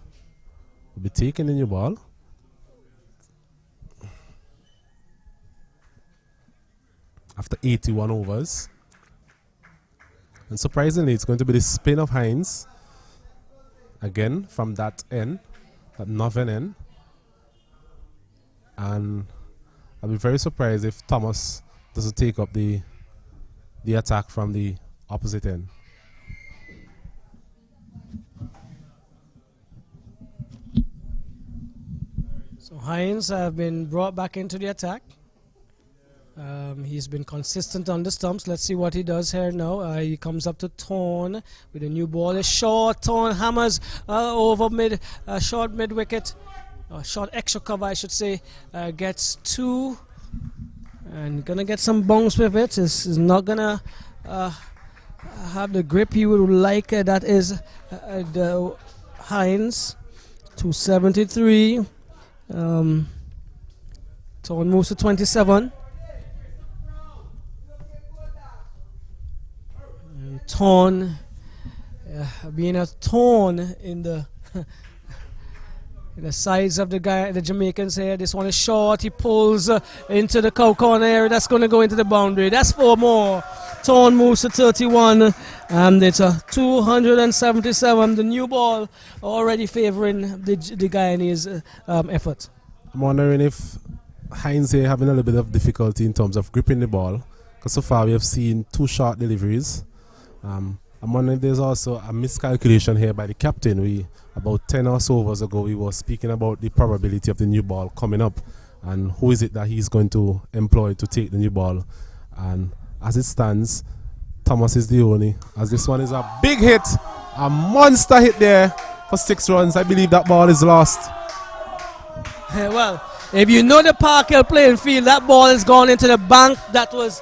A: will be taking the new ball. after 81 overs. And surprisingly, it's going to be the spin of Hines again from that end, that northern end. And I'll be very surprised if Thomas doesn't take up the attack from the opposite end.
B: So Hines have been brought back into the attack. He's been consistent on the stumps. Let's see what he does here now. He comes up to Thorn with a new ball. A short Thorn hammers over short mid wicket. Short extra cover, I should say. Gets 2 and gonna get some bounce with it. Is not gonna have the grip he would like. That is the Hines. 273. Thorn moves to 27. Thorn being a thorn in the in the sides of the Jamaicans here. This one is short. He pulls into the cow corner area. That's going to go into the boundary. That's 4 more. Thorn moves to 31, and it's a 277. The new ball already favoring the Guyanese effort.
A: I'm wondering if Hines here having a little bit of difficulty in terms of gripping the ball, because so far we have seen 2 short deliveries. I'm wondering if there's also a miscalculation here by the captain. About 10 or so overs ago, we were speaking about the probability of the new ball coming up and who is it that he's going to employ to take the new ball. And as it stands, Thomas is the only, as this one is a big hit, a monster hit there for 6 runs. I believe that ball is lost.
B: Well, if you know the Park Hill playing field, that ball has gone into the bank that was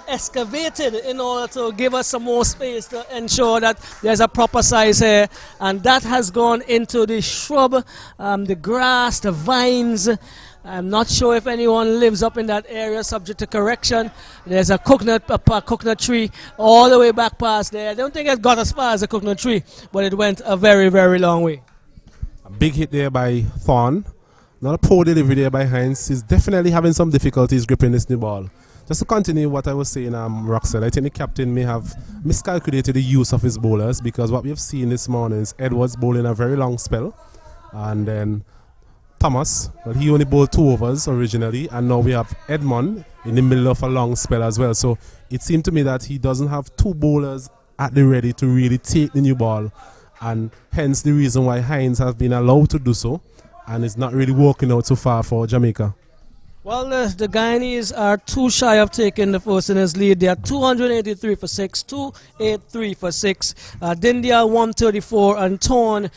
B: excavated in order to give us some more space to ensure that there's a proper size here, and that has gone into the shrub, the grass, the vines. I'm not sure if anyone lives up in that area, subject to correction. There's a coconut tree all the way back past there. I don't think it got as far as a coconut tree, but it went a very, very long way.
A: A big hit there by Thorn. Not a poor delivery there by Hines. He's definitely having some difficulties gripping this new ball. Just to continue what I was saying, Roxelle, I think the captain may have miscalculated the use of his bowlers, because what we have seen this morning is Edwards bowling a very long spell, and then Thomas, well, he only bowled 2 overs originally, and now we have Edmond in the middle of a long spell as well. So it seemed to me that he doesn't have 2 bowlers at the ready to really take the new ball, and hence the reason why Hines has been allowed to do so, and it's not really working out so far for Jamaica.
B: Well, the Guyanese are too shy of taking the first innings lead. They are 283 for 6, 283 for 6. Dindia 134, and Thorn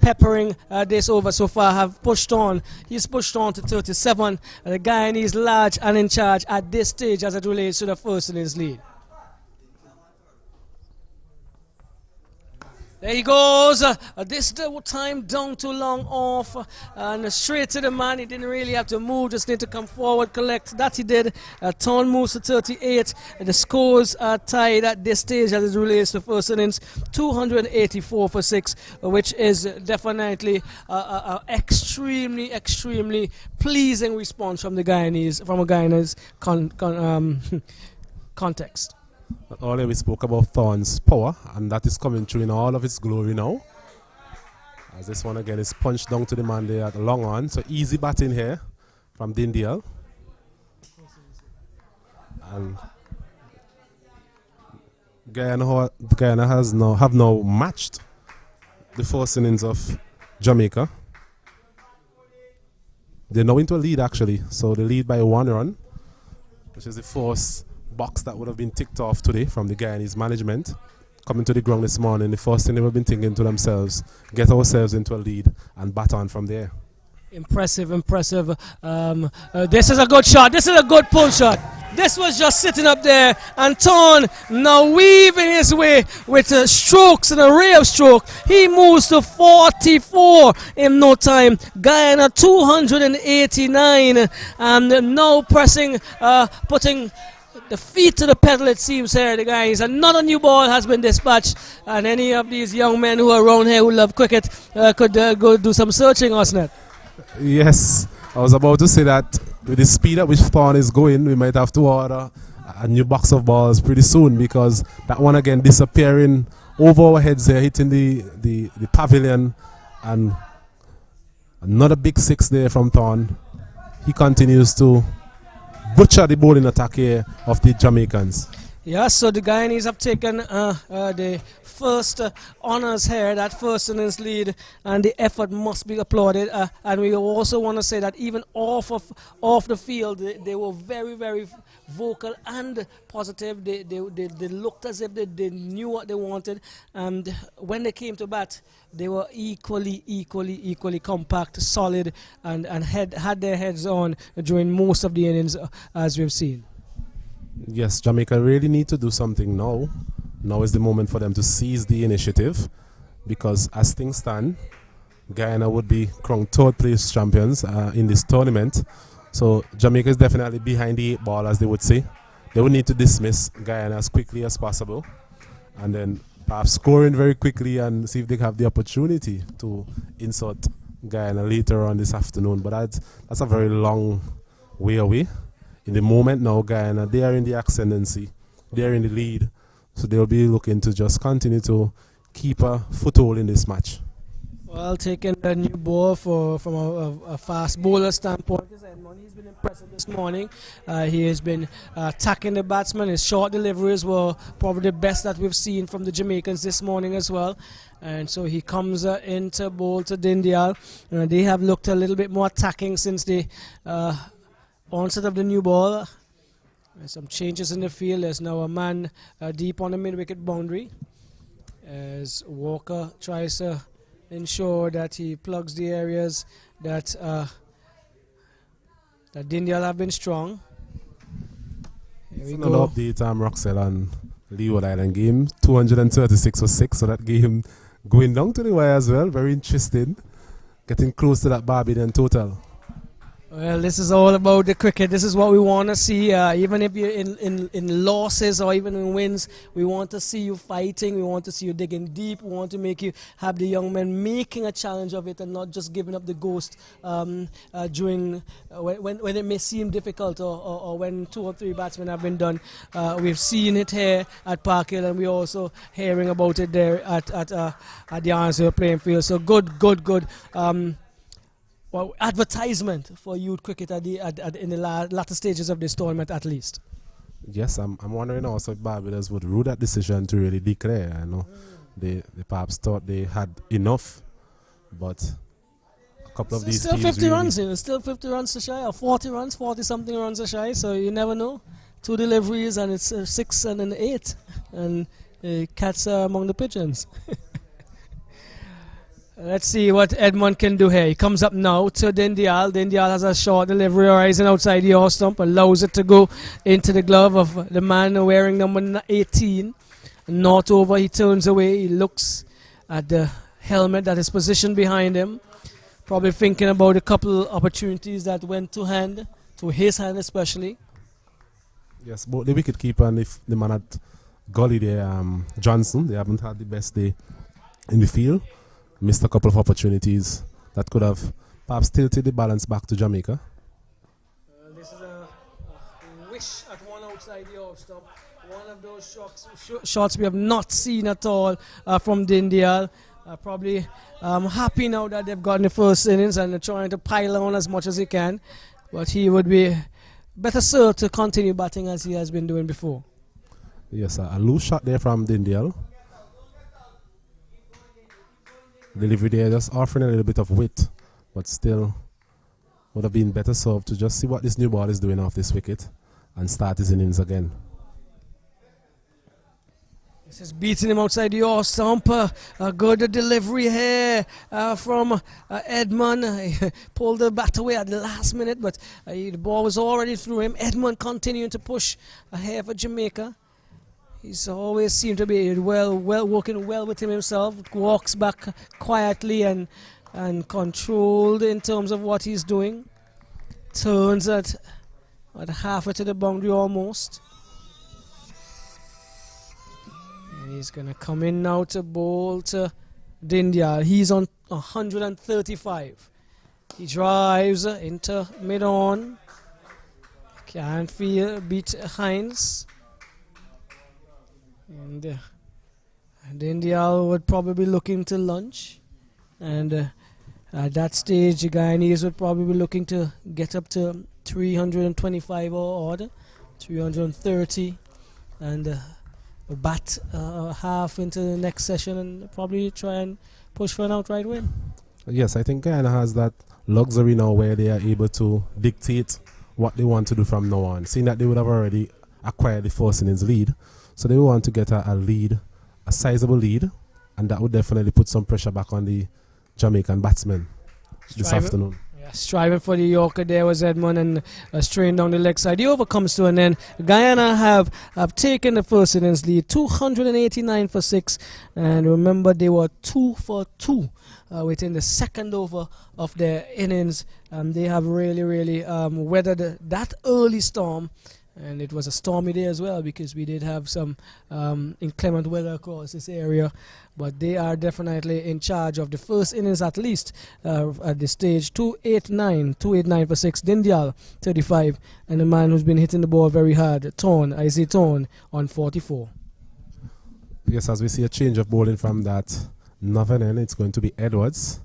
B: peppering this over so far have pushed on. He's pushed on to 37. The Guyanese large and in charge at this stage as it relates to the first innings lead. There he goes. This time down too long off and straight to the man. He didn't really have to move, just need to come forward, collect. That he did. Thorn moves to 38. The scores are tied at this stage as it relates to first innings. 284 for 6, which is definitely extremely, extremely pleasing response from the Guyanese, from a Guyanese context.
A: Earlier we spoke about Thorn's power, and that is coming through in all of its glory now. As this one again is punched down to the man there at the long on. So easy batting here from Dindial. And Guyana have now matched the first innings of Jamaica. They're now into a lead actually. So they lead by 1 run, which is the first box that would have been ticked off today from the Guyanese management. Coming to the ground this morning, the first thing they would have been thinking to themselves, get ourselves into a lead and bat on from there.
B: Impressive, impressive. This is a good shot. This is a good pull shot. This was just sitting up there, and Thorn now weaving his way with strokes, an array of strokes. He moves to 44 in no time. Guyana 289, and now pressing, putting the feet to the pedal, it seems here, the guys. Another new ball has been dispatched, and any of these young men who are around here who love cricket could go do some searching, Osnet.
A: Yes, I was about to say that with the speed at which Thorn is going, we might have to order a new box of balls pretty soon, because that one again disappearing over our heads there, hitting the pavilion, and another big six there from Thorn. He continues to butcher the bowling attack here of the Jamaicans.
B: Yeah, so the Guyanese have taken the first honours here, that first innings lead, and the effort must be applauded. And we also want to say that even off the field, they were very, very vocal and positive. They looked as if they knew what they wanted, and when they came to bat, they were equally compact, solid, and had their heads on during most of the innings, as we've seen.
A: Yes, Jamaica really need to do something now. Now is the moment for them to seize the initiative, because as things stand, Guyana would be crowned third place champions in this tournament. So Jamaica is definitely behind the 8 ball, as they would say. They would need to dismiss Guyana as quickly as possible, and then perhaps scoring very quickly and see if they have the opportunity to insult Guyana later on this afternoon. But that's a very long way away. In the moment now, Guyana, they are in the ascendancy, they are in the lead, so they'll be looking to just continue to keep a foothold in this match.
B: Well, taking a new ball from a fast bowler standpoint, he's been impressive this morning. He has been attacking the batsman. His short deliveries were probably the best that we've seen from the Jamaicans this morning as well. And so he comes into bowl to Dindial. They have looked a little bit more attacking since the onset of the new ball. There's some changes in the field. There's now a man deep on the mid-wicket boundary as Walker tries to ensure that he plugs the areas that Dindial have been strong. Here we
A: another
B: go.
A: update, Roxelle on Leeward Island game. 236 for 6, so that game going down to the wire as well. Very interesting. Getting close to that Barbadian total.
B: Well, this is all about the cricket. This is what we want to see. Even if you're in losses or even in wins, we want to see you fighting. We want to see you digging deep. We want to make you have the young men making a challenge of it and not just giving up the ghost during when it may seem difficult or when 2 or 3 batsmen have been done. We've seen it here at Park Hill, and we're also hearing about it there at the Arnsville playing field. So good. Well, advertisement for youth cricket in the latter stages of this tournament, at least.
A: Yes, I'm wondering also if Barbados would rule that decision to really declare. I know they perhaps thought they had enough, but a couple of these
B: still
A: teams
B: 50
A: really
B: runs, still 50 runs to shy, or 40 runs, 40 something runs to shy. So you never know. 2 deliveries and it's 6 and an 8, and cats are among the pigeons. Let's see what Edmund can do here. He comes up now to Dindial. Dindial has a short delivery rising outside the off stump, allows it to go into the glove of the man wearing number 18. Not over, he turns away. He looks at the helmet that is positioned behind him, probably thinking about a couple opportunities that went to his hand especially.
A: Yes, both the wicketkeeper and the man at Gully there, Johnson, they haven't had the best day in the field. Missed a couple of opportunities that could have perhaps tilted the balance back to Jamaica.
B: This is a wish at one outside the off stump. One of those shots we have not seen at all from Dindial. Probably happy now that they've gotten the first innings and they're trying to pile on as much as he can. But he would be better served to continue batting as he has been doing before.
A: Yes, a loose shot there from Dindial. Delivery there just offering a little bit of width, but still would have been better served to just see what this new ball is doing off this wicket and start his innings again.
B: This is beating him outside the off stump. A good delivery here from Edmund. He pulled the bat away at the last minute, but the ball was already through him. Edmund continuing to push ahead for Jamaica. He's always seemed to be working well with him himself. Walks back quietly and controlled in terms of what he's doing. Turns at halfway to the boundary almost. And he's going to come in now to bowl to Dindial. He's on 135. He drives into mid-on. Can't beat Hines. And India would probably be looking to lunch. And at that stage, the Guyanese would probably be looking to get up to 325 or odd, 330, and bat half into the next session and probably try and push for an outright win.
A: Yes, I think Guyana has that luxury now where they are able to dictate what they want to do from now on, seeing that they would have already acquired the first innings lead. So they want to get a lead, a sizable lead, and that would definitely put some pressure back on the Jamaican batsmen this afternoon.
B: Yeah, striving for the Yorker there was Edmund, and straying down the leg side. The over comes to an end. Guyana have taken the first innings lead, 289 for 6, and remember they were 2 for 2 within the second over of their innings. They have really weathered that early storm. And it was a stormy day as well because we did have some inclement weather across this area. But they are definitely in charge of the first innings at least at this stage. 289 for 6. Dindial, 35. And the man who's been hitting the ball very hard, Isaac Thorne, on 44.
A: Yes, as we see a change of bowling from that northern end, it's going to be Edwards.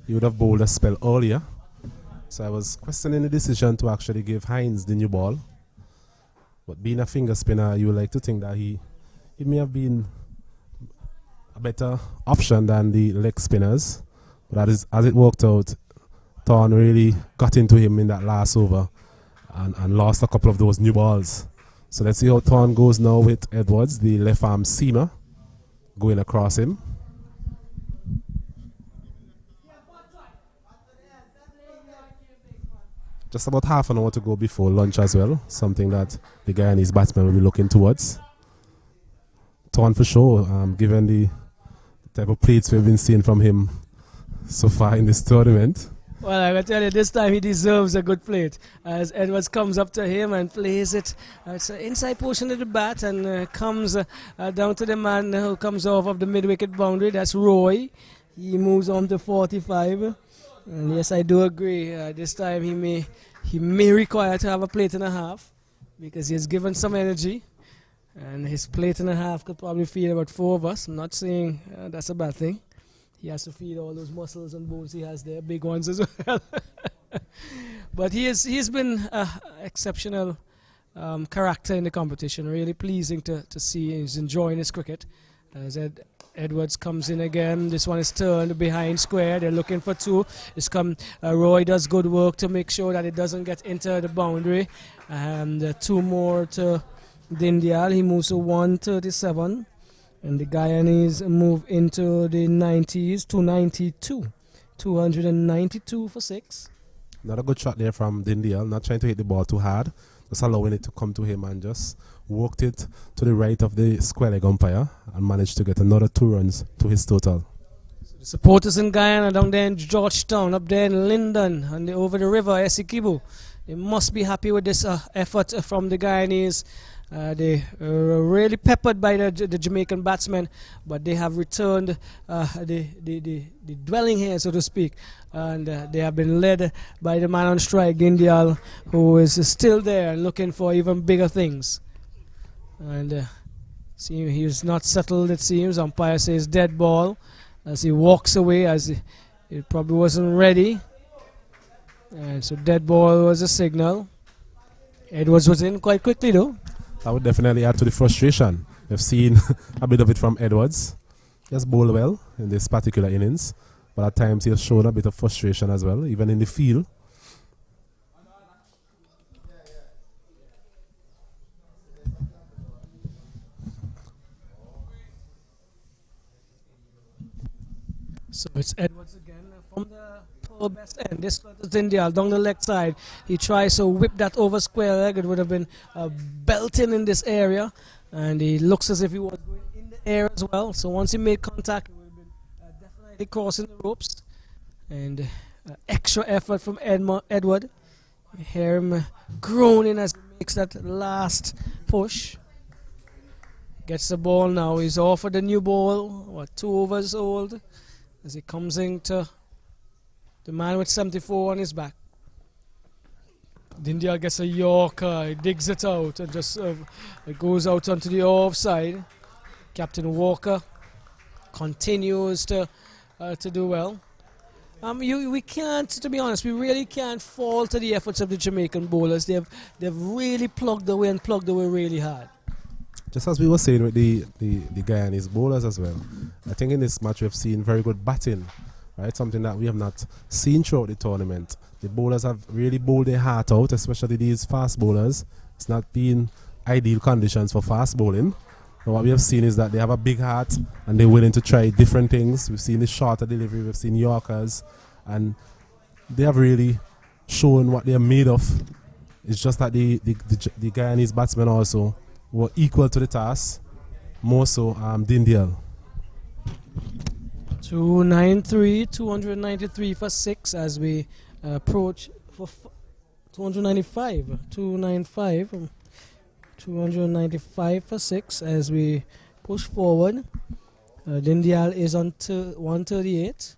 A: He would have bowled a spell earlier. So I was questioning the decision to actually give Hines the new ball. But being a finger spinner, you would like to think that he may have been a better option than the leg spinners. But as it worked out, Thorne really got into him in that last over and lost a couple of those new balls. So let's see how Thorne goes now with Edwards, the left arm seamer, going across him. Just about half an hour to go before lunch as well, something that the Guyanese batsmen will be looking towards. Thorne for sure, given the type of plates we've been seeing from him so far in this tournament.
B: Well, I will tell you, this time he deserves a good plate as Edwards comes up to him and plays it. It's an inside portion of the bat and comes down to the man who comes off of the mid-wicket boundary. That's Roy. He moves on to 45. And yes, I do agree. This time he may require to have a plate and a half because he has given some energy, and his plate and a half could probably feed about 4 of us. I'm not saying that's a bad thing. He has to feed all those muscles and bones he has there, big ones as well. But he's been an exceptional character in the competition. Really pleasing to see. He's enjoying his cricket. As Edwards comes in again. This one is turned behind square. They're looking for 2. Roy does good work to make sure that it doesn't get into the boundary. And 2 more to Dindial. He moves to 137. And the Guyanese move into the 90s, 292. 292 for 6.
A: Not a good shot there from Dindial. Not trying to hit the ball too hard. Just allowing it to come to him and just worked it to the right of the square leg umpire and managed to get another 2 runs to his total.
B: So the supporters in Guyana, down there in Georgetown, up there in Linden, and over the river, Essequibo, they must be happy with this effort from the Guyanese. They were really peppered by the Jamaican batsmen, but they have returned the dwelling here, so to speak, and they have been led by the man on strike, Dindial, who is still there and looking for even bigger things. And see, he's not settled, it seems. Umpire says dead ball as he walks away, as he probably wasn't ready. And so dead ball was a signal. Edwards was in quite quickly though.
A: That would definitely add to the frustration. We've seen a bit of it from Edwards. He has bowled well in this particular innings, but at times he has shown a bit of frustration as well, even in the field.
B: So it's Edwards again from the best end. This one is Dindial down the leg side. He tries to whip that over square leg. It would have been belting in this area, and he looks as if he was going in the air as well. So once he made contact, it would have been definitely crossing the ropes. And extra effort from Edward. You hear him groaning as he makes that last push. Gets the ball now. He's offered a new ball, 2 overs old, as he comes into the man with 74 on his back. India gets a Yorker, he digs it out and just it goes out onto the offside. Captain Walker continues to do well. We can't, to be honest, we really can't fault the efforts of the Jamaican bowlers. They've really plugged away and plugged away really hard.
A: Just as we were saying with the Guyanese bowlers as well, I think in this match we've seen very good batting, right? Something that we have not seen throughout the tournament. The bowlers have really bowled their heart out, especially these fast bowlers. It's not been ideal conditions for fast bowling. But what we have seen is that they have a big heart and they're willing to try different things. We've seen the shorter delivery, we've seen Yorkers, and they have really shown what they're made of. It's just that the Guyanese batsmen also were equal to the task, more so Dindial.
B: 293 for 6 as we approach for 295. 295 for 6 as we push forward. Dindial is on to 138.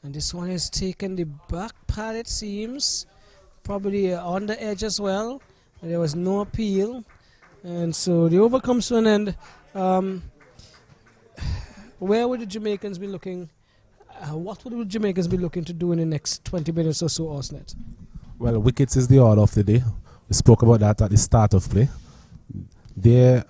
B: And this one is taking the back pad, it seems. Probably on the edge as well. There was no appeal. And so the over comes to an end. Where would the Jamaicans be looking? What would the Jamaicans be looking to do in the next 20 minutes or so, Osnet?
A: Well, wickets is the order of the day. We spoke about that at the start of play. Their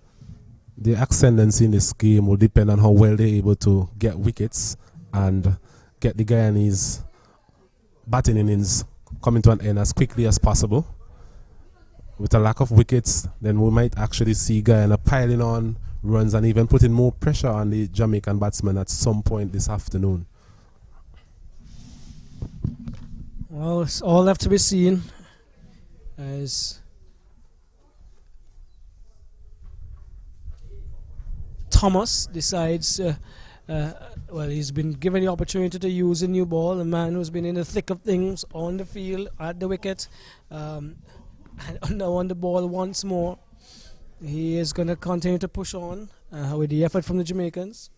A: ascendancy in this game will depend on how well they're able to get wickets and get the Guyanese batting innings coming to an end as quickly as possible. With a lack of wickets, then we might actually see Guyana piling on runs and even putting more pressure on the Jamaican batsmen at some point this afternoon.
B: Well, it's all left to be seen as Thomas decides, well, he's been given the opportunity to use a new ball, a man who's been in the thick of things on the field, at the wicket, and now on the ball once more. He is going to continue to push on with the effort from the Jamaicans.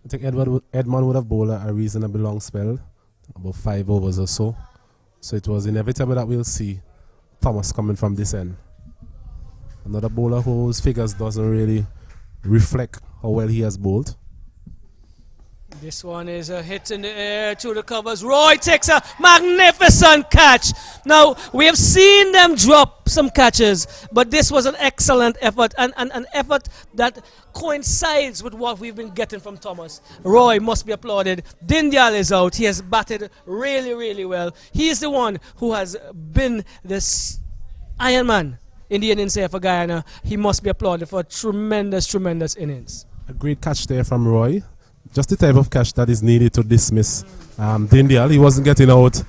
A: I think Edmond would have bowled a reasonably long spell, about 5 overs or so. So it was inevitable that we'll see Thomas coming from this end. Another bowler whose figures doesn't really reflect how well he has bowled.
B: This one is a hit in the air to the covers. Roy takes a magnificent catch. Now, we have seen them drop some catches, but this was an excellent effort and an effort that coincides with what we've been getting from Thomas. Roy must be applauded. Dindial is out. He has batted really, really well. He is the one who has been this Iron Man in the innings here for Guyana. He must be applauded for a tremendous, tremendous innings.
A: A great catch there from Roy. Just the type of catch that is needed to dismiss Dindial. He wasn't getting out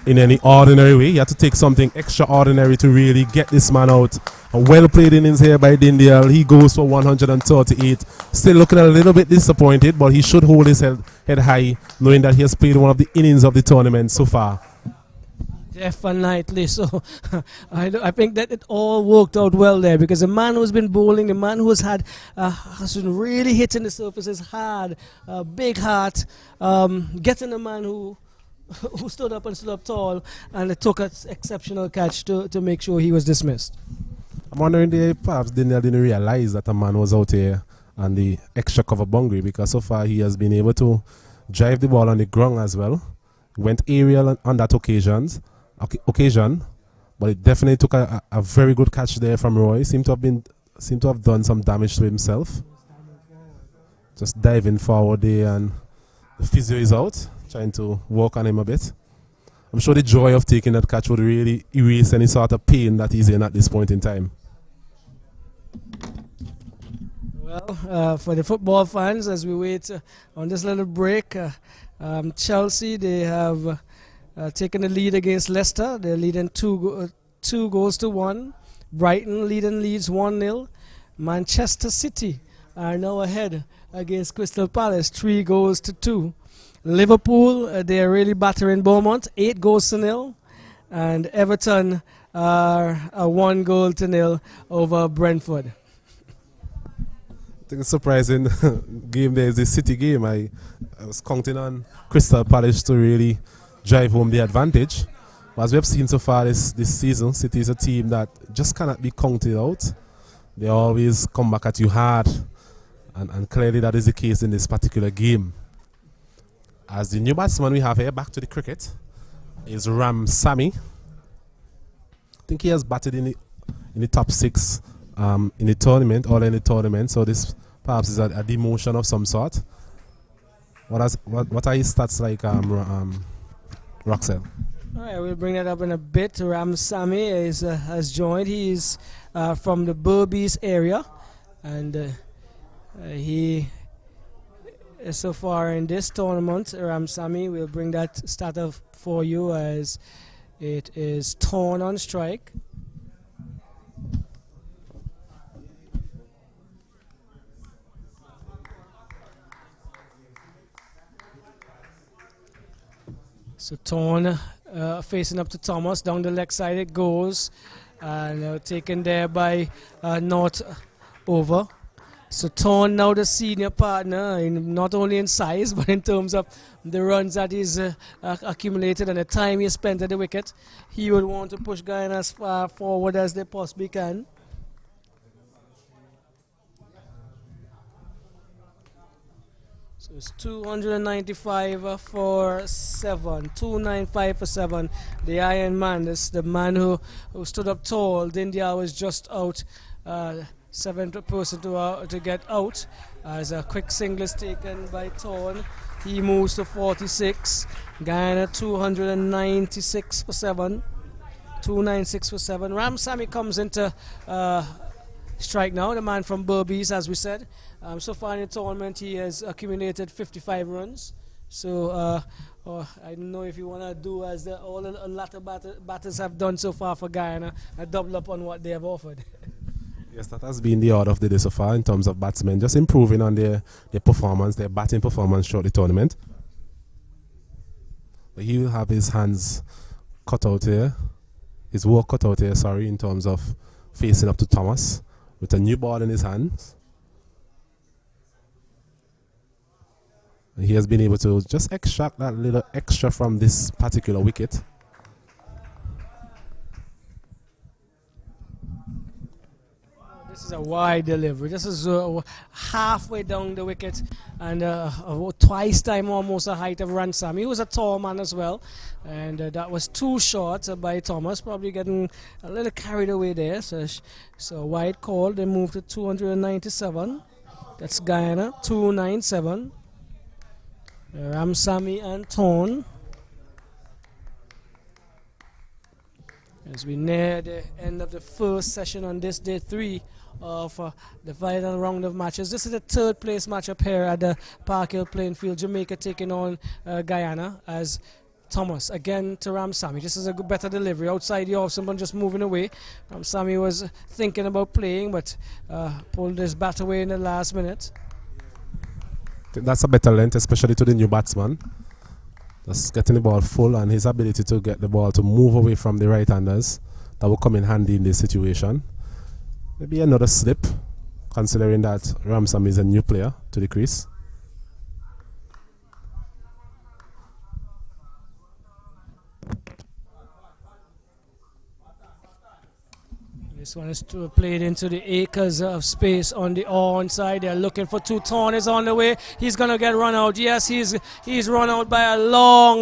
A: in any ordinary way. He had to take something extraordinary to really get this man out. A well-played innings here by Dindial. He goes for 138. Still looking a little bit disappointed, but he should hold his head high, knowing that he has played one of the innings of the tournament so far.
B: Definitely. So I think that it all worked out well there, because the man who's been bowling, the man who's had has been really hitting the surfaces hard, big heart, getting a man who stood up and stood up tall, and it took an exceptional catch to make sure he was dismissed.
A: I'm wondering if perhaps Dindial didn't realize that a man was out here on the extra cover boundary, because so far he has been able to drive the ball on the ground as well. Went aerial on that occasion, but it definitely took a very good catch there from Roy. Seemed to have done some damage to himself. Just diving forward there, and the physio is out, trying to work on him a bit. I'm sure the joy of taking that catch would really erase any sort of pain that he's in at this point in time.
B: Well, for the football fans, as we wait on this little break, Chelsea, they have taken the lead against Leicester. They're leading 2 goals to 1. Brighton leads 1-0. Manchester City are now ahead against Crystal Palace, 3 goals to 2. Liverpool, they are really battering Beaumont, 8 goals to 0. And Everton are a 1 goal to 0 over Brentford.
A: I think it's surprising game there is the City game. I was counting on Crystal Palace to really drive home the advantage, As we have seen so far this season, City is a team that just cannot be counted out. They always come back at you hard, and clearly that is the case in this particular game. As the new batsman we have here, back to the cricket, is Ram Sami. I think he has batted in the top 6 in the tournament, all in the tournament, so this perhaps is a demotion of some sort. What are his stats like, Roxelle?
B: All right, we'll bring that up in a bit. Ram Sami has joined. He's from the Berbice area, and he is so far in this tournament. Ram Sami, we'll bring that stat up for you as it is torn on strike. So torn facing up to Thomas, down the leg side it goes, and taken there by North over. So Torn now the senior partner, not only in size but in terms of the runs that he's accumulated and the time he spent at the wicket. He would want to push Guyana as far forward as they possibly can. So it's 295 for 7, 295 for 7. The Iron Man, this the man who stood up tall. India was just out, 7th person to get out. As a quick single is taken by Torn, he moves to 46. Guyana 296 for 7, 296 for 7. Ram Sami comes into strike now, the man from Berbice, as we said. So far in the tournament, he has accumulated 55 runs. So I don't know if you want to do as all the latter batters have done so far for Guyana, a double up on what they have offered.
A: Yes, that has been the order of the day so far in terms of batsmen, just improving on their performance, their batting performance throughout the tournament. But he will have his hands cut out here, his work cut out here, sorry, in terms of facing up to Thomas with a new ball in his hands. And he has been able to just extract that little extra from this particular wicket.
B: This is a wide delivery. This is halfway down the wicket and twice time almost the height of Ram Sami. He was a tall man as well, and that was too short by Thomas, probably getting a little carried away there. So wide call. They move to 297. That's Guyana 297. Ram Sami and Torn. As we near the end of the first session on this day 3 of the final round of matches. This is the 3rd place matchup here at the Park Hill playing field. Jamaica taking on Guyana as Thomas again to Ram Sami. This is a better delivery outside the off, someone just moving away. Ram Sami was thinking about playing but pulled his bat away in the last minute.
A: That's a better length, especially to the new batsman. Just getting the ball full and his ability to get the ball to move away from the right-handers. That will come in handy in this situation. Maybe another slip, considering that Ram Sami is a new player to the crease.
B: This one is played into the acres of space on the on side. They're looking for 2. Torn is on the way. He's going to get run out. Yes, he's run out by a long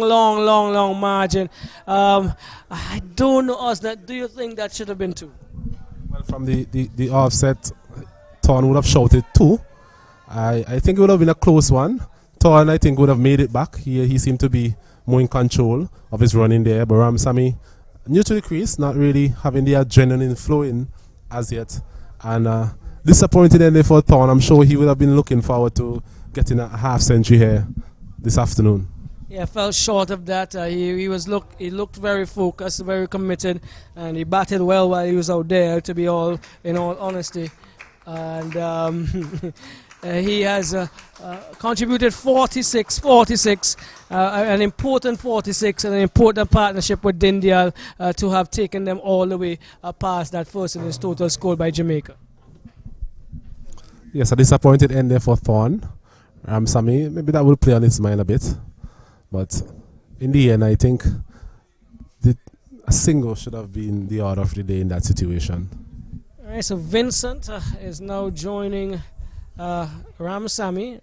B: margin. I don't know, Osnat. Do you think that should have been 2?
A: Well, from the offset, Torn would have shouted 2. I think it would have been a close one. Torn, I think, would have made it back. He seemed to be more in control of his running there. But Ram Sami, new to the crease, not really having the adrenaline flowing as yet, and disappointed ending for Torn. I'm sure he would have been looking forward to getting a half century here this afternoon.
B: Yeah, fell short of that. He looked very focused, very committed, and he batted well while he was out there. To be in all honesty, and he has contributed 46, an important 46, and an important partnership with Dindial to have taken them all the way past that first innings total scored by Jamaica.
A: Yes, a disappointed end there for Thorn. Ram Sami, maybe that will play on his mind a bit. But in the end, I think a single should have been the order of the day in that situation.
B: All right, so Vincent is now joining Ramsamy.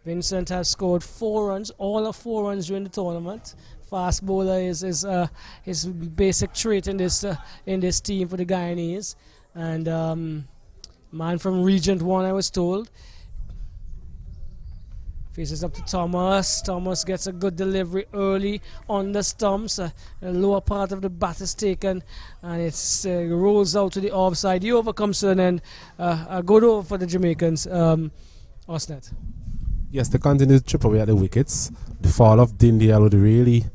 B: Vincent has scored 4 runs, all of 4 runs during the tournament. Fast bowler is his basic trait in this team for the Guyanese. And man from Regent 1, I was told. Faces up to Thomas. Thomas gets a good delivery early on the stumps. The lower part of the bat is taken, and it rolls out to the offside. The over comes to an end. A good over for the Jamaicans. Osnet.
A: Yes, they continue to chip away at the wickets. The fall of Dindial would really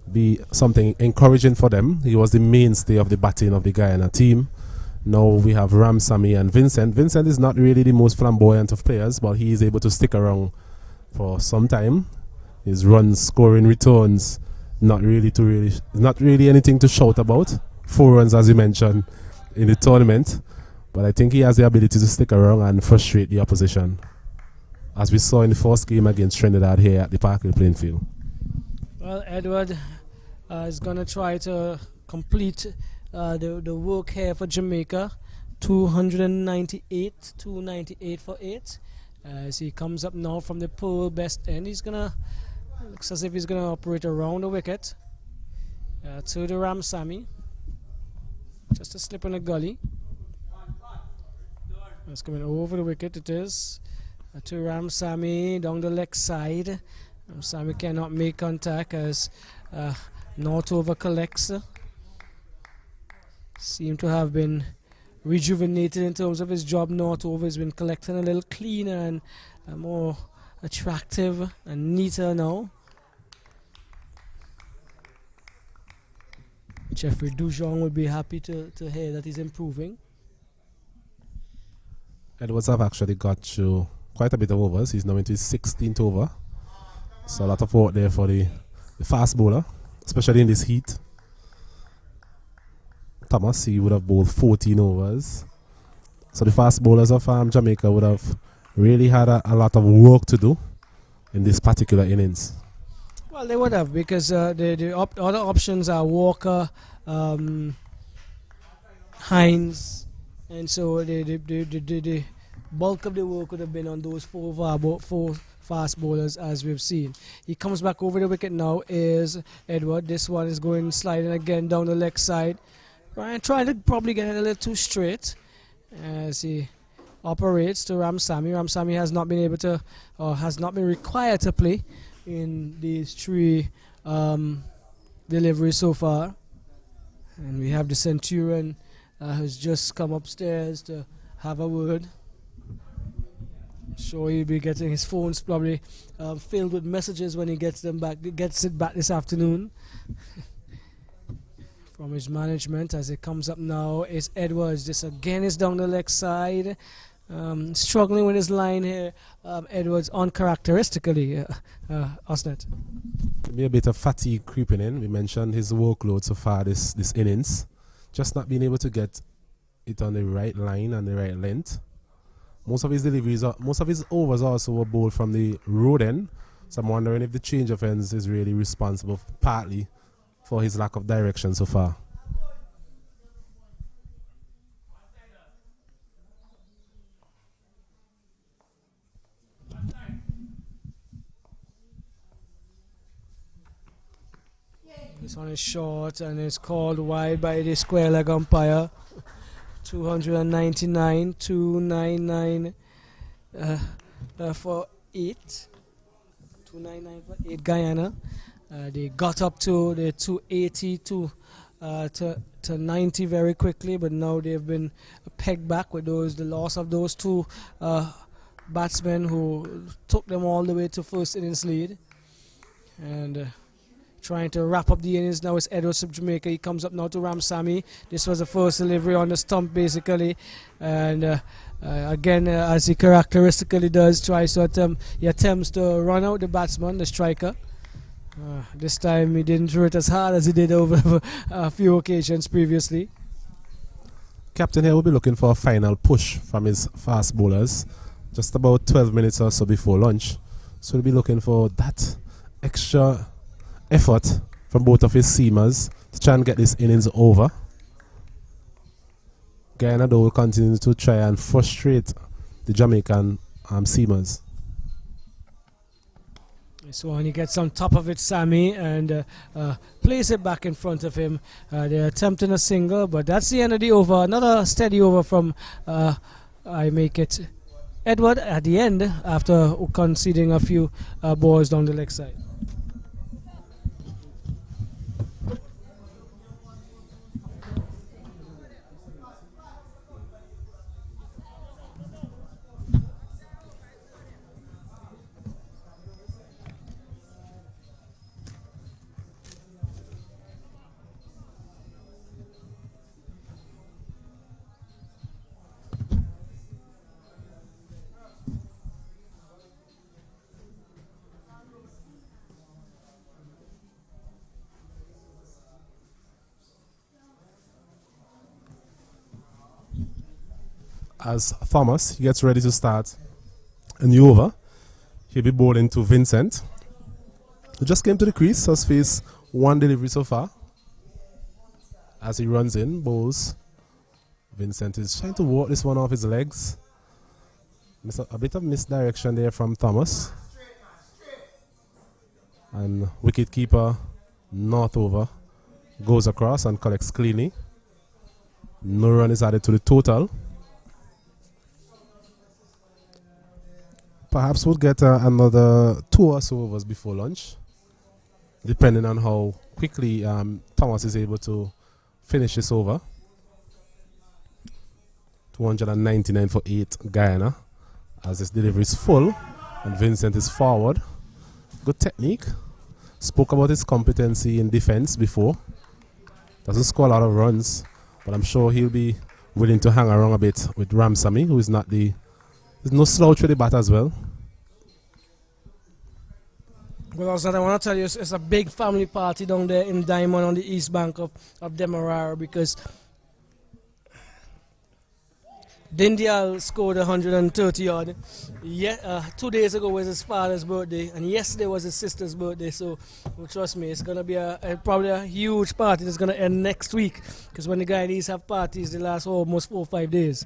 A: be something encouraging for them. He was the mainstay of the batting of the Guyana team. Now we have Ramsamy and Vincent. Vincent is not really the most flamboyant of players, but he is able to stick around for some time. His runs, scoring returns, not really anything to shout about. 4 runs, as you mentioned, in the tournament. But I think he has the ability to stick around and frustrate the opposition, as we saw in the first game against Trinidad here at the Parkhill playing field.
B: Well, Edward is going to try to complete the work here for Jamaica. 298 for 8. As he comes up now from the pole best end, looks as if he's gonna operate around the wicket to the Ramsamy. Just a slip in the gully. It's coming over the wicket. It is to Ramsamy down the leg side. Ramsamy cannot make contact as North Over collects. Seem to have been rejuvenated in terms of his job. North Over has been collecting a little cleaner and more attractive and neater now. Jeffrey Dujon would be happy to hear that he's improving.
A: Edwards have actually got to quite a bit of overs. He's now into his 16th over. So a lot of work there for the fast bowler, especially in this heat. Thomas, he would have bowled 14 overs. So the fast bowlers of Jamaica would have really had a lot of work to do in this particular innings.
B: Well, they would have, because the other options are Walker, Hines, and so the bulk of the work would have been on those four fast bowlers, as we've seen. He comes back over the wicket now, is Edward. This one is going sliding again down the leg side. Ryan trying to probably get it a little too straight as he operates to Ramsamy. Ramsamy has not been able to, or has not been required to play in these 3 deliveries so far. And we have the Centurion who's just come upstairs to have a word. I'm sure he'll be getting his phones probably filled with messages when he gets it back this afternoon. From his management, as it comes up now, is Edwards. This again is down the leg side. Struggling with his line here. Edwards uncharacteristically. Osnet.
A: Maybe a bit of fatigue creeping in. We mentioned his workload so far this innings. Just not being able to get it on the right line and the right length. Most of his deliveries, most of his overs also were bowled from the road end. So I'm wondering if the change of ends is really responsible partly for his lack of direction so far.
B: This one is short and it's called wide by the square leg umpire. 299, 299 for 8. 299 for 8 Guyana. They got up to the 280 to 90 very quickly, but now they've been pegged back with the loss of those 2 batsmen who took them all the way to first innings lead. And trying to wrap up the innings now is Edwards of Jamaica. He comes up now to Ramsamy. This was the first delivery on the stump basically, and again, as he characteristically does, he attempts to run out the batsman, the striker. This time he didn't throw it as hard as he did over a few occasions previously.
A: Captain here will be looking for a final push from his fast bowlers just about 12 minutes or so before lunch. So he'll be looking for that extra effort from both of his seamers to try and get this innings over. Guyana though will continue to try and frustrate the Jamaican seamers.
B: So when he gets on top of it, Sammy, and plays it back in front of him. They're attempting a single, but that's the end of the over. Another steady over from I make it Edward at the end after conceding a few balls down the leg side.
A: As Thomas gets ready to start a new over, he'll be bowling to Vincent, who just came to the crease, has faced one delivery so far. As he runs in, bowls. Vincent is trying to walk this one off his legs. A bit of misdirection there from Thomas. And wicketkeeper Northover goes across and collects cleanly. No run is added to the total. Perhaps we'll get another 2 or so overs before lunch, depending on how quickly Thomas is able to finish this over. 299 for 8 Guyana, as this delivery is full and Vincent is forward. Good technique. Spoke about his competency in defense before. Doesn't score a lot of runs, but I'm sure he'll be willing to hang around a bit with Ramsamy, who is not the... There's no slouch with the bat as well.
B: Well, also, I want to tell you, it's a big family party down there in Diamond on the east bank of Demerara, because Dindial scored 130 odd. 2 days ago was his father's birthday, and yesterday was his sister's birthday. So, well, trust me, it's gonna be probably a huge party that's gonna end next week. Because when the Guyanese have parties, they last almost 4 or 5 days.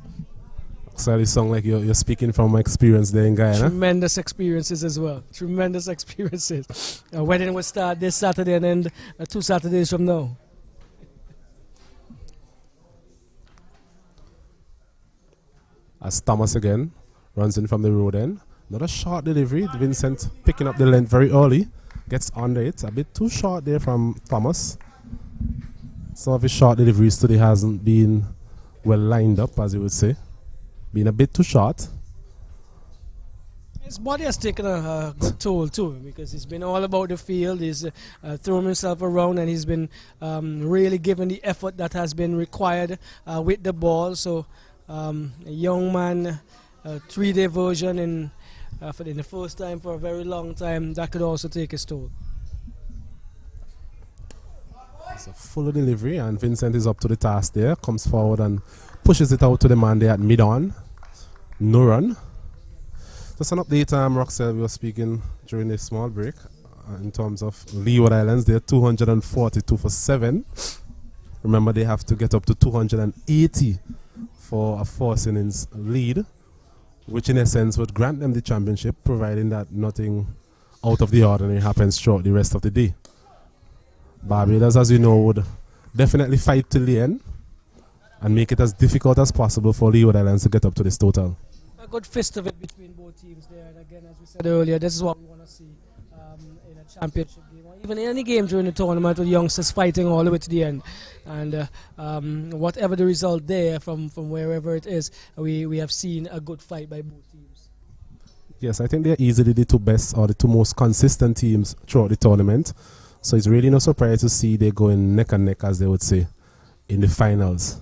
A: So it sounds like you're speaking from experience there in Guyana.
B: Tremendous experiences as well. Tremendous experiences. A wedding will start this Saturday and end 2 Saturdays from now.
A: As Thomas again runs in from the road end. Not a short delivery. Vincent picking up the length very early. Gets under it. A bit too short there from Thomas. Some of his short deliveries today hasn't been well lined up, as you would say. Been a bit too short.
B: His body has taken a good toll too, because he's been all about the field. He's thrown himself around, and he's been really given the effort that has been required with the ball. So a young man, 3-day version in for the first time for a very long time, that could also take his toll.
A: It's a full delivery, and Vincent is up to the task there. Comes forward and pushes it out to the man there at mid-on. No run. Just an update, Roxelle, we were speaking during a small break in terms of Leeward Islands. They're 242 for 7. Remember, they have to get up to 280 for a 4 innings lead, which in essence would grant them the championship, providing that nothing out of the ordinary happens throughout the rest of the day. Barbados, as you know, would definitely fight till the end and make it as difficult as possible for Leeward Islands to get up to this total.
B: A good fist of it between both teams there, and again, as we said earlier, this is what we want to see in a championship game, or even in any game during the tournament, with youngsters fighting all the way to the end. And whatever the result there, from wherever it is, we have seen a good fight by both teams.
A: Yes, I think they're easily the 2 best or the 2 most consistent teams throughout the tournament. So it's really no surprise to see they going neck and neck, as they would say, in the finals.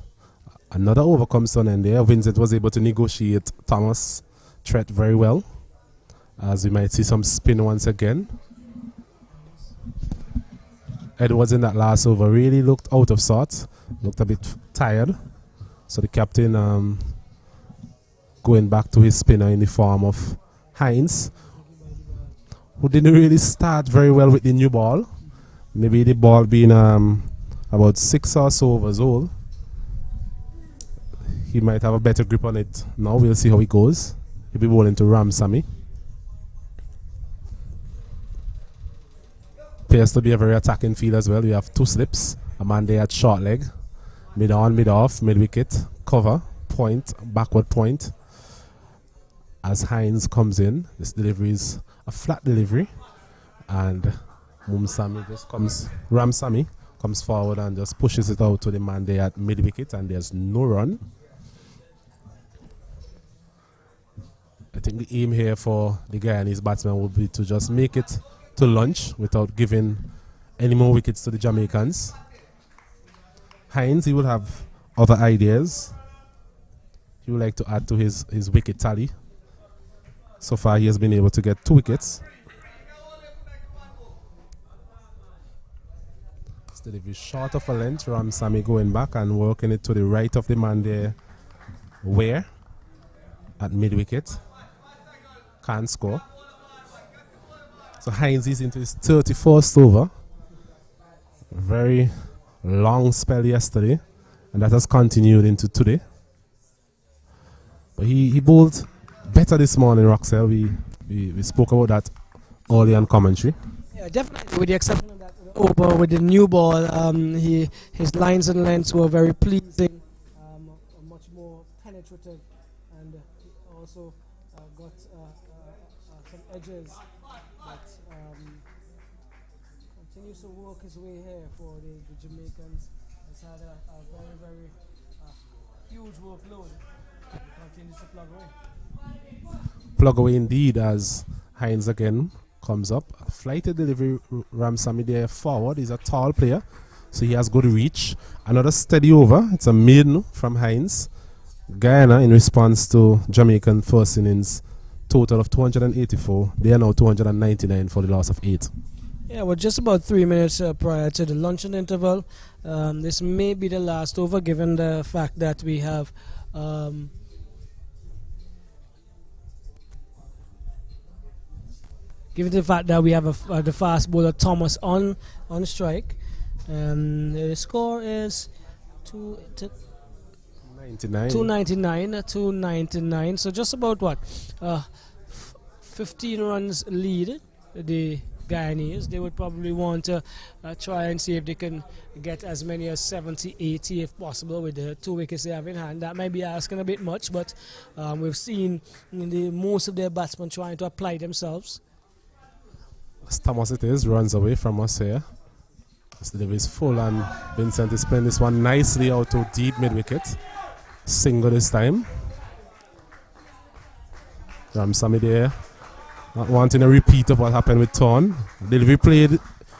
A: Another over comes on end there. Vincent was able to negotiate Thomas' threat very well, as we might see some spin once again. Edwards in that last over really looked out of sorts, looked a bit tired. So the captain going back to his spinner in the form of Hines, who didn't really start very well with the new ball. Maybe the ball being about 6 or so overs old. He might have a better grip on it now. We'll see how it goes. He'll be bowling to Ram Sami. Appears to be a very attacking field as well. We have 2 slips. A man there at short leg. Mid on, mid off, mid wicket. Cover, point, backward point. As Hines comes in, this delivery is a flat delivery. And Ram Sami comes forward and just pushes it out to the man there at mid wicket, and there's no run. I think the aim here for the Guyanese batsman would be to just make it to lunch without giving any more wickets to the Jamaicans. Hines, he will have other ideas. He would like to add to his wicket tally. So far he has been able to get 2 wickets. This delivery short of a length. Ram Sami going back and working it to the right of the man there. Where? At mid wicket. Can't score. So Hines is into his 31st over. Very long spell yesterday, and that has continued into today. But he bowled better this morning, Roxelle. We spoke about that early on commentary.
B: Yeah, definitely. With the exception of that over with the new ball, his lines and lengths were very pleasing, much more penetrative, and he also got some edges that continues to work his way here for the Jamaicans. He's had a very, very huge workload. He continues to plug away.
A: Plug away indeed, as Hines again comes up. A flighted delivery. Ram Sami there forward. He's a tall player, so he has good reach. Another steady over. It's a maiden from Hines. Guyana, in response to Jamaican first innings, total of 284. They are now 299 for the loss of 8.
B: Yeah, we're just about 3 minutes prior to the luncheon interval. This may be the last over, given the fact that we have the fast bowler Thomas on strike. The score is 299. So just about 15 runs lead the Guyanese. They would probably want to try and see if they can get as many as 70, 80 if possible with the 2 wickets they have in hand. That might be asking a bit much, but we've seen most of their batsmen trying to apply themselves.
A: As Thomas it is, runs away from us here. This delivery is full, and Vincent is playing this one nicely out to deep mid-wicket. Single this time. Ram Sami there, not wanting a repeat of what happened with Thorn. Delivery played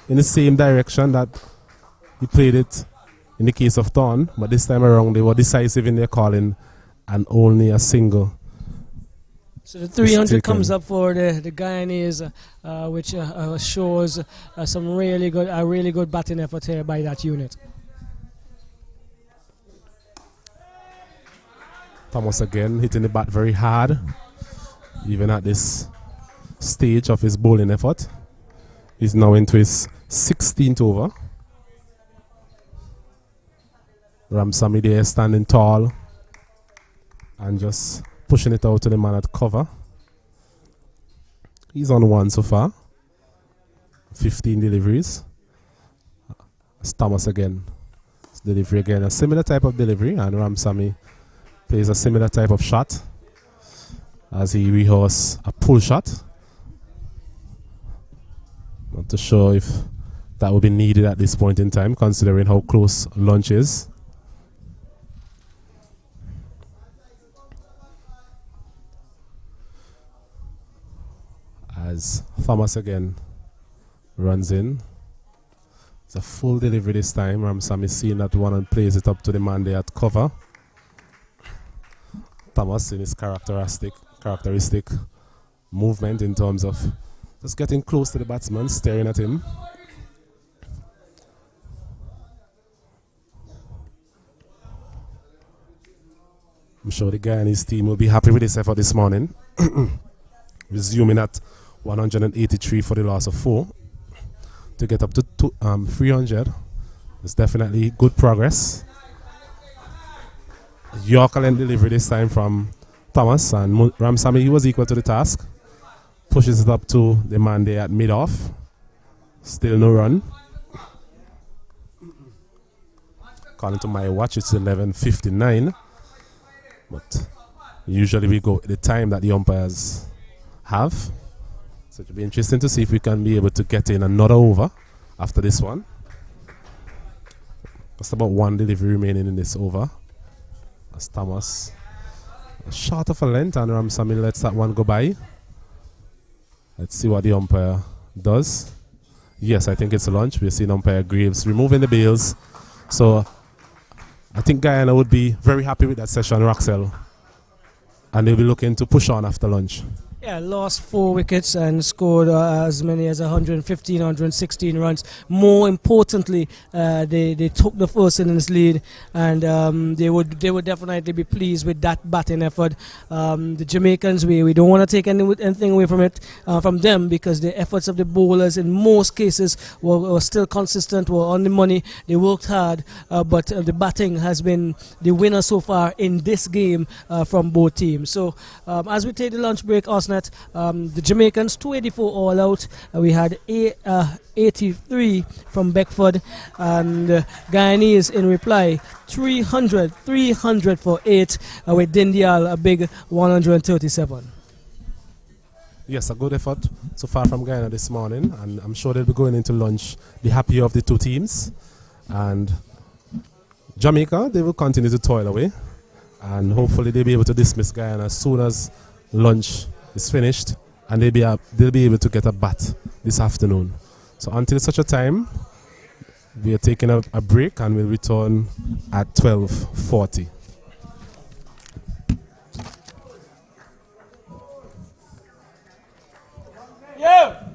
A: in the same direction that he played it in the case of Thorn, but this time around they were decisive in their calling and only a single.
B: So the 300 comes up for the Guyanese, which shows a really good batting effort here by that unit.
A: Thomas again hitting the bat very hard, even at this stage of his bowling effort. He's now into his 16th over. Ram Sami there standing tall and just pushing it out to the man at cover. He's on 1 so far. 15 deliveries. It's Thomas again. It's delivery again. A similar type of delivery, and Ram Sami plays a similar type of shot as he rehearses a pull shot. Not too sure if that will be needed at this point in time, considering how close lunch is. As Thomas again runs in. It's a full delivery this time. Ram Sami is seeing that one and plays it up to the man there at cover. Thomas in his characteristic movement in terms of just getting close to the batsman, staring at him. I'm sure the Guyanese team will be happy with this effort this morning. Resuming at 183 for the loss of 4 to get up to 300 It's definitely good progress. Yorker and delivery this time from Thomas, and Ramsamy, he was equal to the task. Pushes it up to the man there at mid-off. Still no run. According to my watch, it's 11:59. But usually we go at the time that the umpires have. So it'll be interesting to see if we can be able to get in another over after this one. Just about one delivery remaining in this over. As Thomas short of a length, and Ramsamy lets that one go by. Let's see what the umpire does. Yes, I think it's a lunch. We're seeing umpire Graves removing the bails. So I think Guyana would be very happy with that session, Roxel. And they'll be looking to push on after lunch.
B: Yeah, lost 4 wickets and scored as many as 115, 116 runs. More importantly, they took the first innings lead, and they would definitely be pleased with that batting effort. The Jamaicans, we don't want to take anything away from it from them, because the efforts of the bowlers in most cases were still consistent, were on the money. They worked hard, but the batting has been the winner so far in this game from both teams. So as we take the lunch break, Arsenal, the Jamaicans 284 all out. We had 83 from Beckford, and Guyanese in reply 300 for 8, with Dindial a big 137.
A: Yes, a good effort so far from Guyana this morning, and I'm sure they'll be going into lunch the happier of the two teams. And Jamaica, they will continue to toil away, and hopefully they'll be able to dismiss Guyana as soon as lunch is finished, and they'll be able to get a bat this afternoon. So until such a time, we are taking a break, and we'll return at 12:40.
B: Yeah.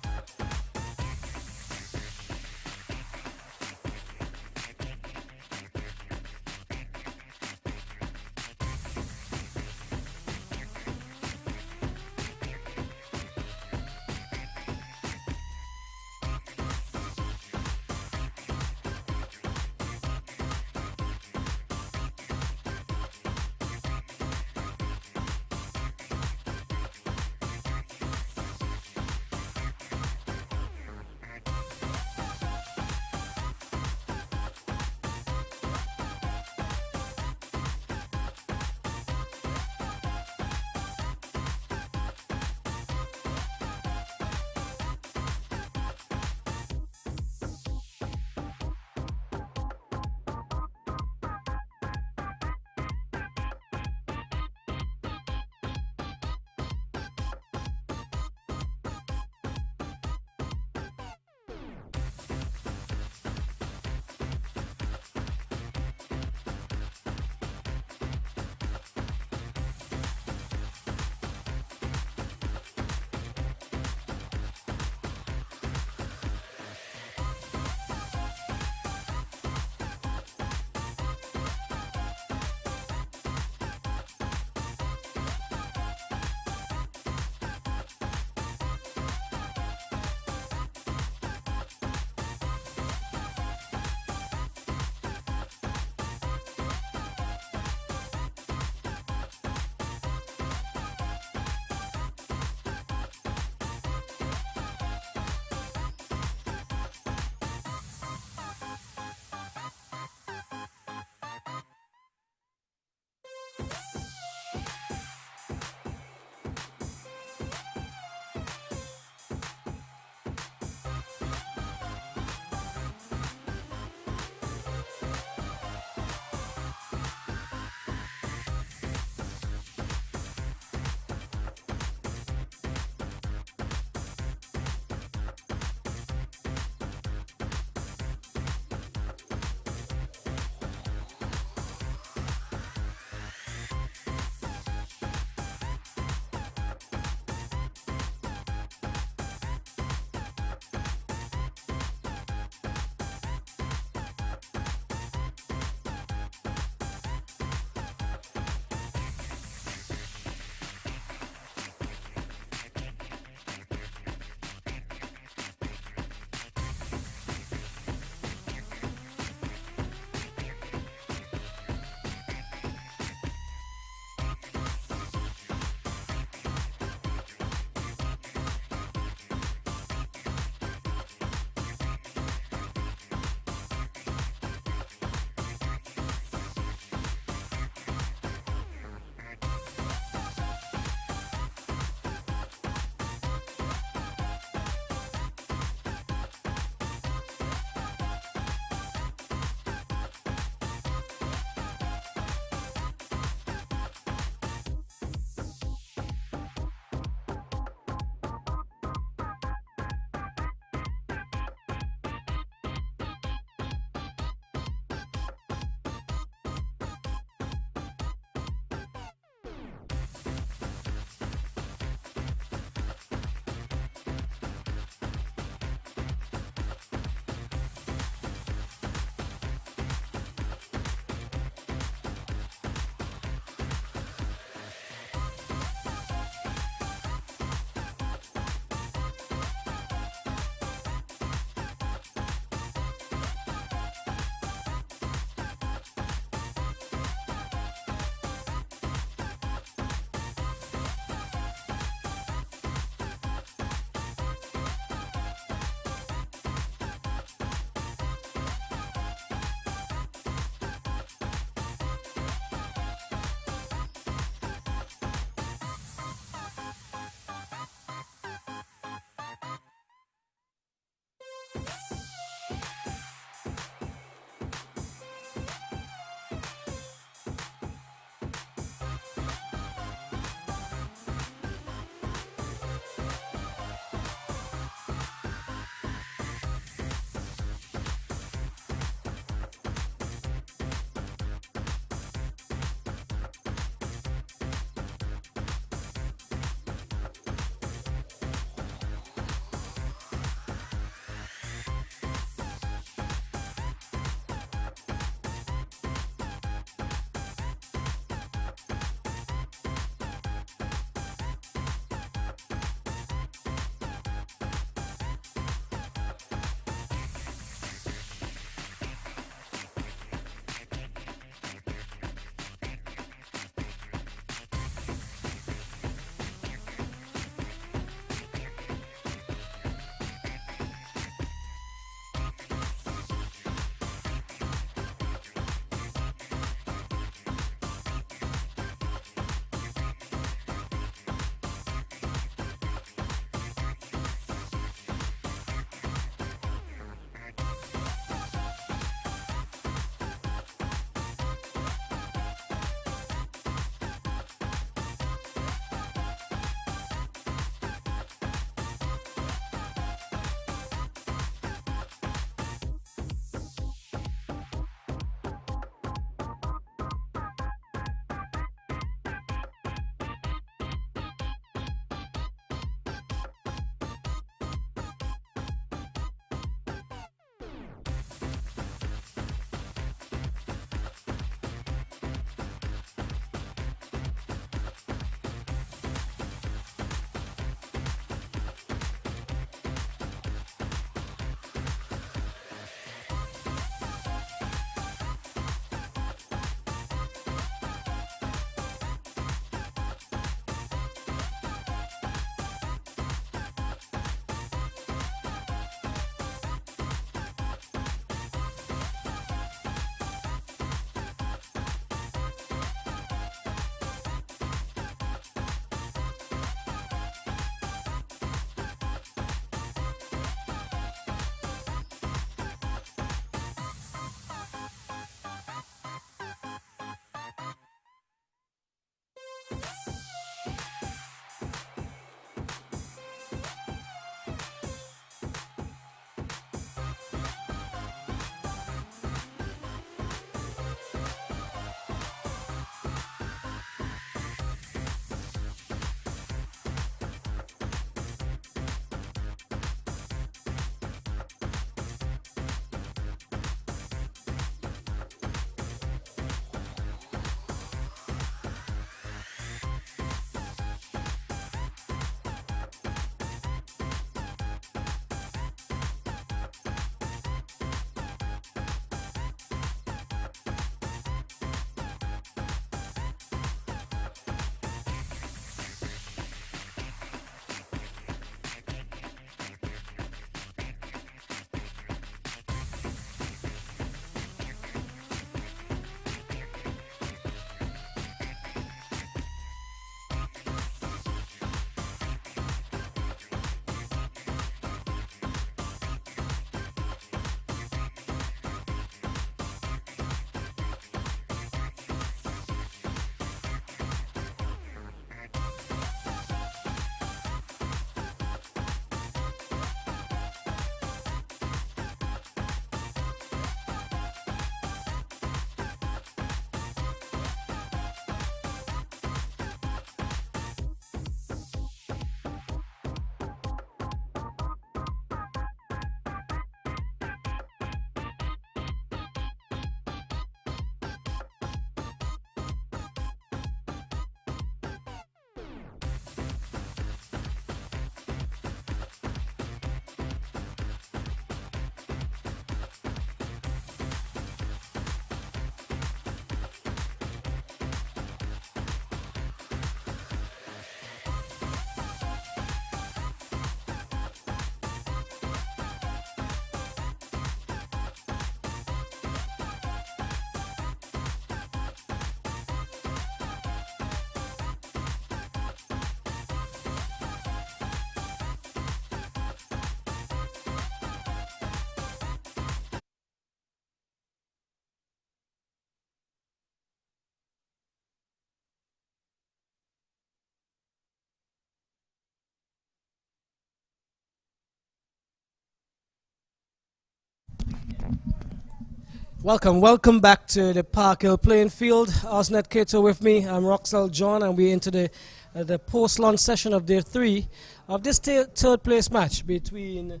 B: Welcome back to the Park Hill playing field. Osnet Cato with me. I'm Roxel John, and we're into the post-launch session of day 3 of this third place match between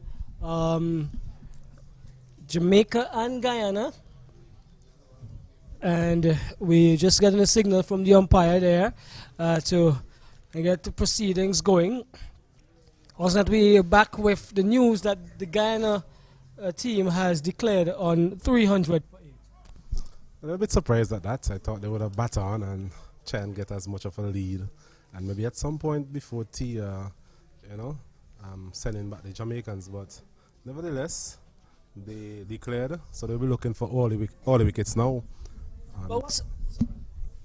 B: Jamaica and Guyana. And we just getting a signal from the umpire there to get the proceedings going. Osnet, we are back with the news that the Guyana team has declared on 300.
A: I'm a bit surprised at that. I thought they would have bat on and try and get as much of a lead, and maybe at some point before tea, sending back the Jamaicans. But nevertheless, they declared, so they'll be looking for all the wickets now.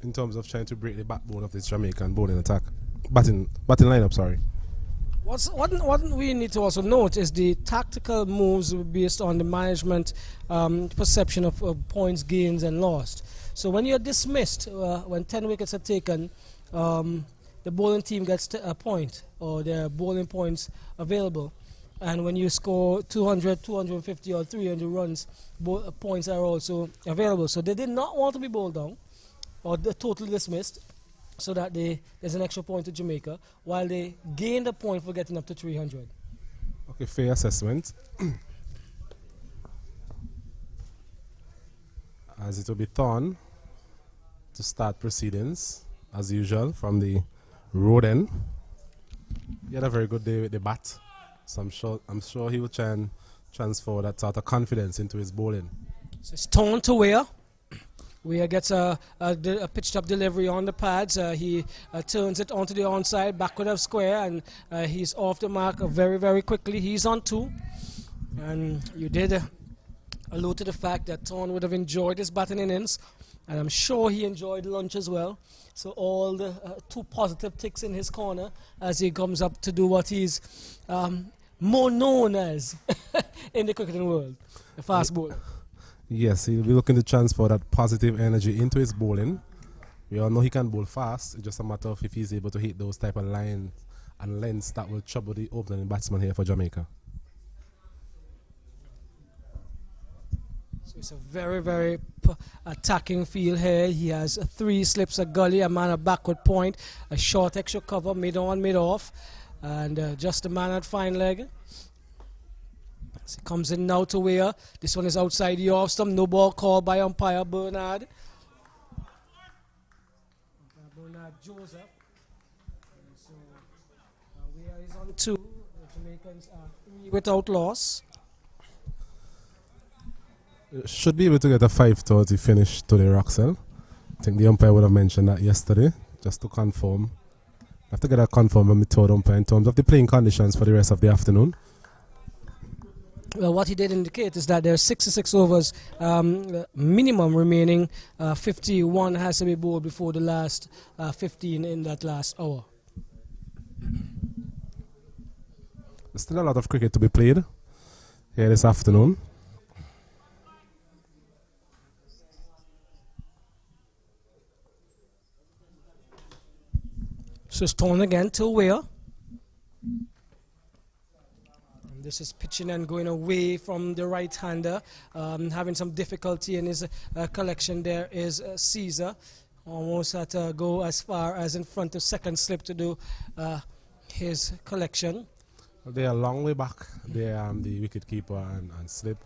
A: In terms of trying to break the backbone of this Jamaican bowling attack, batting lineup. Sorry.
B: What we need to also note is the tactical moves based on the management perception of points gains and lost. So when you're dismissed, when 10 wickets are taken, the bowling team gets a point, or their bowling points available. And when you score 200, 250 or 300 runs, points are also available. So they did not want to be bowled down or totally dismissed, so that there's an extra point to Jamaica, while they gained a point for getting up to 300.
A: Okay, fair assessment. As it will be Thorn to start proceedings, as usual, from the road end. He had a very good day with the bat, so I'm sure he will try and transfer that sort of confidence into his bowling.
B: So it's Thorn to Weir. Weir gets a pitched up delivery on the pads. He turns it onto the onside, backward of square, and he's off the mark very, very quickly. He's on 2. And you did allude to the fact that Thorn would have enjoyed his batting innings, and I'm sure he enjoyed lunch as well. So all the 2 positive ticks in his corner as he comes up to do what he's more known as in the cricketing world, the fast bowler.
A: Yes, he'll be looking to transfer that positive energy into his bowling. We all know he can bowl fast. It's just a matter of if he's able to hit those type of lines and lengths that will trouble the opening batsman here for Jamaica.
B: So it's a very, very attacking field here. He has 3 slips, a gully, a man at backward point, a short extra cover, mid-on, mid-off, and just a man at fine leg. So he comes in now to Weir. This one is outside the off stump. No ball called by umpire Bernard. Bernard Joseph. And so Weir is on 2. The Jamaicans are 3 without loss.
A: Should be able to get a 5:30 finish today, Roxel. I think the umpire would have mentioned that yesterday, just to confirm. I have to get a confirm from the third umpire in terms of the playing conditions for the rest of the afternoon.
B: Well, what he did indicate is that there are 66 overs minimum remaining. 51 has to be bowled before the last 15 in that last hour.
A: There's still a lot of cricket to be played here this afternoon.
B: So it's Thorn again to Weir. This is pitching and going away from the right-hander, having some difficulty in his collection. There is Caesar, almost had to go as far as in front of second slip to do his collection.
A: They are a long way back. They are the wicket keeper and slip.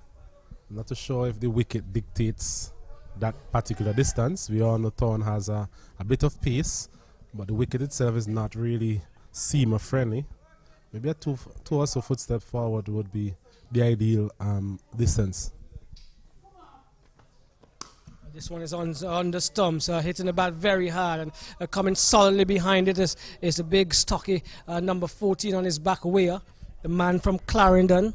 A: I'm not too sure if the wicket dictates that particular distance. We all know Thorn has a bit of pace, but the wicket itself is not really seamer friendly. Maybe a two or so footsteps forward would be the ideal distance.
B: This one is on the stumps, hitting the bat very hard, and coming solidly behind it is the big stocky number 14 on his back, Weir, the man from Clarendon,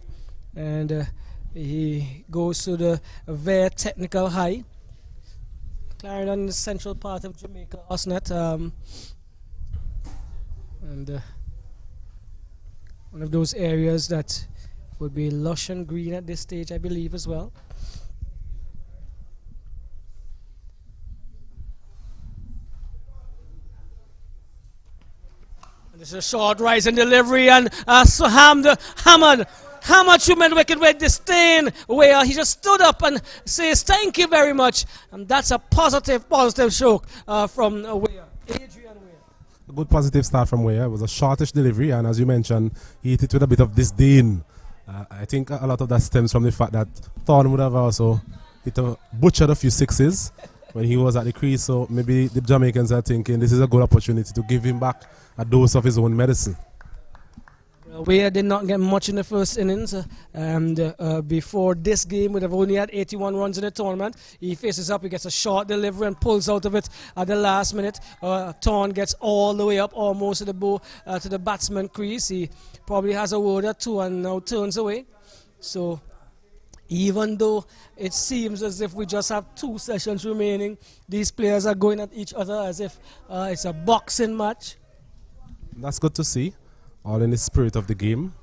B: and he goes to the very technical high. Clarendon is the central part of Jamaica, Osnet, and one of those areas that would be lush and green at this stage, I believe, as well. And this is a short rise and delivery, and hammered hammer through midwicket with disdain, where he just stood up and says thank you very much. And that's a positive stroke from Weir. Adrian Weir.
A: A good positive start from Weir. It was a shortish delivery, and as you mentioned, he hit it with a bit of disdain. I think a lot of that stems from the fact that Thorne would have also butchered a few sixes when he was at the crease, so maybe the Jamaicans are thinking this is a good opportunity to give him back a dose of his own medicine.
B: Weir did not get much in the first innings, and before this game would have only had 81 runs in the tournament. He faces up, he gets a short delivery and pulls out of it at the last minute. Thorne gets all the way up almost to the batsman crease. He probably has a word or two and now turns away. So even though it seems as if we just have 2 sessions remaining, these players are going at each other as if it's a boxing match.
A: That's good to see. All in the spirit of the game.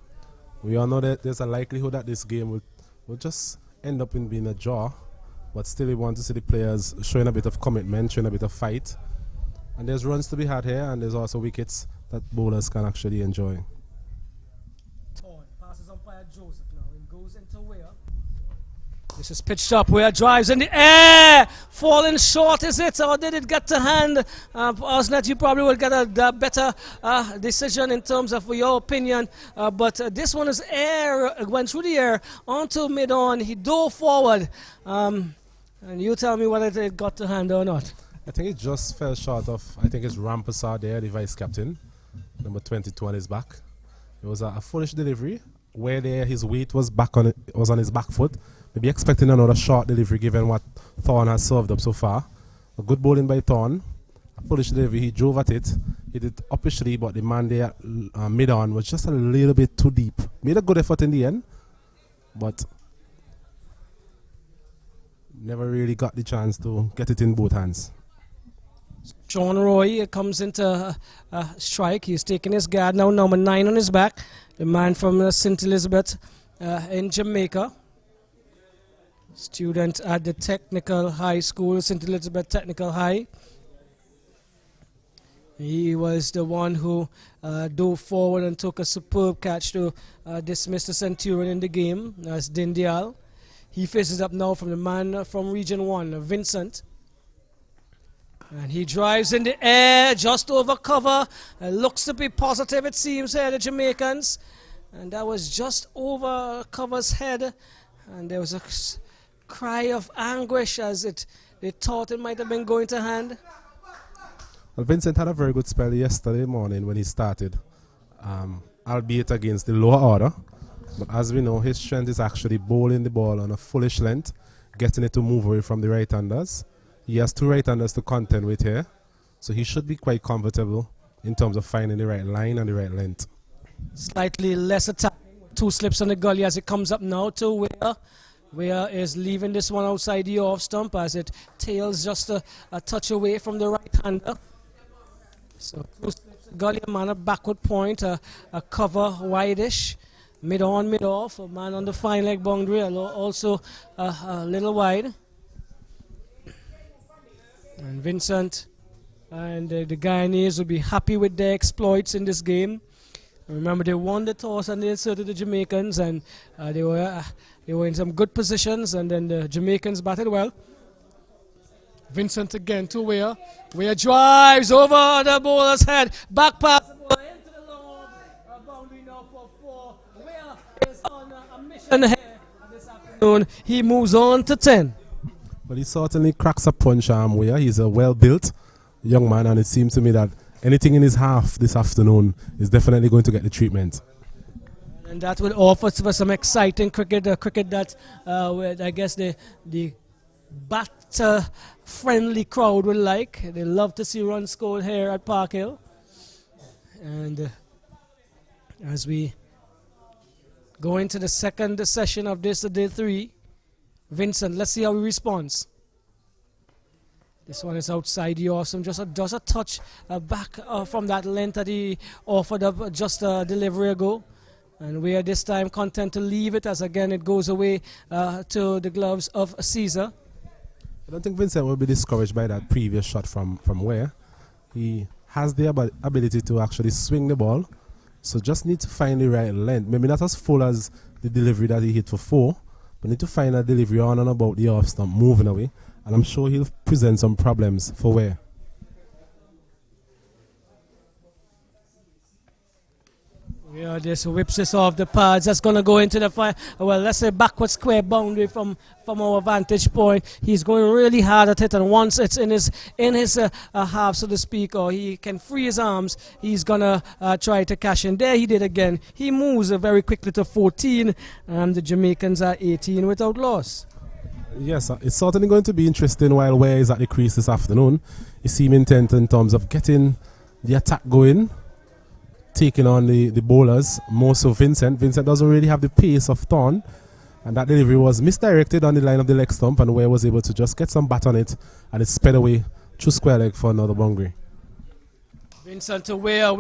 A: We all know that there's a likelihood that this game will just end up in being a draw, but still we want to see the players showing a bit of commitment, showing a bit of fight. And there's runs to be had here, and there's also wickets that bowlers can actually enjoy.
B: Thorne passes umpire Joseph now and goes into Weir. This is pitched up. Weir drives in the air, falling short. Is it, or did it get to hand? Osnet, you probably will get a better decision in terms of your opinion. But this one is air, went through the air onto mid-on. He dove forward, and you tell me whether it got to hand or not.
A: I think it just fell short of. I think it's Rampasar there, the vice captain, number 22 on his back. It was a foolish delivery where there his weight was on his back foot. Maybe expecting another short delivery given what Thorne has served up so far. A good bowling by Thorne. A foolish delivery, he drove at it. He did uppishly, but the man there mid-on was just a little bit too deep. Made a good effort in the end, but never really got the chance to get it in both hands.
B: Sean Roy comes into strike. He's taking his guard now, number 9 on his back. The man from St. Elizabeth in Jamaica. Student at the Technical High School, St. Elizabeth Technical High. He was the one who dove forward and took a superb catch to dismiss the Centurion in the game. That's Dindial. He faces up now from the man from Region 1, Vincent. And he drives in the air, just over cover. Looks to be positive, it seems, here, the Jamaicans. And that was just over cover's head. And there was a cry of anguish as they thought it might have been going to hand.
A: Well, Vincent had a very good spell yesterday morning when he started, albeit against the lower order. But as we know, his strength is actually bowling the ball on a foolish length, getting it to move away from the right-handers. He has 2 right-handers to contend with here, so he should be quite comfortable in terms of finding the right line and the right length.
B: Slightly less attack. 2 slips on the gully as it comes up now to Weir is leaving this one outside the off stump as it tails just a touch away from the right-hander. So 2 slips, gully, a man at backward point, a cover wide-ish, mid-on, mid-off, a man on the fine leg boundary, also a little wide. And Vincent and the Guyanese will be happy with their exploits in this game. Remember, they won the toss and they inserted the Jamaicans, and they were in some good positions, and then the Jamaicans batted well. Vincent again to Weir. Weir drives over the bowler's head. Back pass into the long boundary now for 4. Weir is on a mission here this afternoon. He moves on to 10.
A: But he certainly cracks a punch, Weir. He's a well-built young man, and it seems to me that anything in his half this afternoon is definitely going to get the treatment.
B: And that will offer for some exciting cricket, cricket that I guess the batter-friendly crowd will like. They love to see runs scored here at Park Hill. And as we go into the second session of this day 3, Vincent, let's see how he responds. This one is outside the awesome, just a touch back from that length that he offered up just a delivery ago. And we are this time content to leave it, as again it goes away to the gloves of Caesar.
A: I don't think Vincent will be discouraged by that previous shot from Weir. He has the ability to actually swing the ball, so just need to find the right length. Maybe not as full as the delivery that he hit for 4. But need to find a delivery on and about the off stump, moving away. And I'm sure he'll present some problems for Ware.
B: Yeah, this whips this off the pads. That's going to go into the well, let's say backward square boundary from our vantage point. He's going really hard at it, and once it's in his half, so to speak, or he can free his arms, he's going to try to cash in. There he did again. He moves very quickly to 14, and the Jamaicans are 18 without loss.
A: Yes, it's certainly going to be interesting while Ware is at the crease this afternoon. He seems intent in terms of getting the attack going, taking on the bowlers, more so Vincent. Vincent doesn't really have the pace of Thorn, and that delivery was misdirected on the line of the leg stump, and Ware was able to just get some bat on it, and it sped away through square leg for another boundary.
B: Vincent to Ware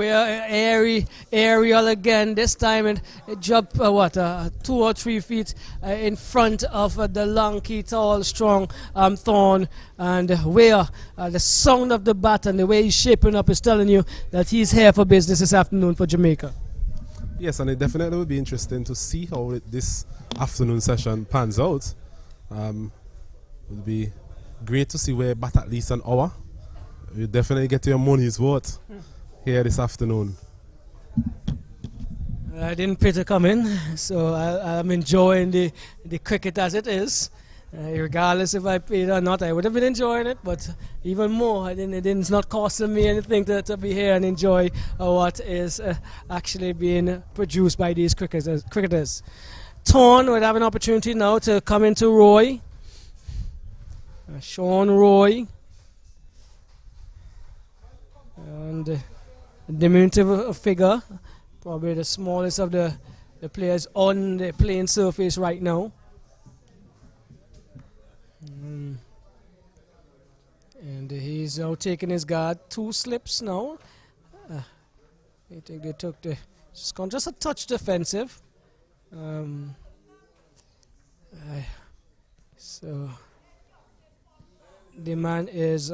B: aerial again. This time it jumped 2 or 3 feet in front of the lanky, tall, strong Thorn. And Ware, the sound of the bat and the way he's shaping up is telling you that he's here for business this afternoon for Jamaica.
A: Yes, and it definitely will be interesting to see how this afternoon session pans out. It will be great to see Ware bat at least an hour. You definitely get your money's worth here this afternoon.
B: I didn't pay to come in, so I'm enjoying the cricket as it is. Regardless if I paid or not, I would have been enjoying it, but even more, it's not costing me anything to be here and enjoy what is actually being produced by these cricketers. Thorn would have an opportunity now to come into Roy. Sean Roy. And diminutive figure, probably the smallest of the players on the playing surface right now. And he's now taking his guard. 2 slips now. I think they took just a touch defensive. So the man is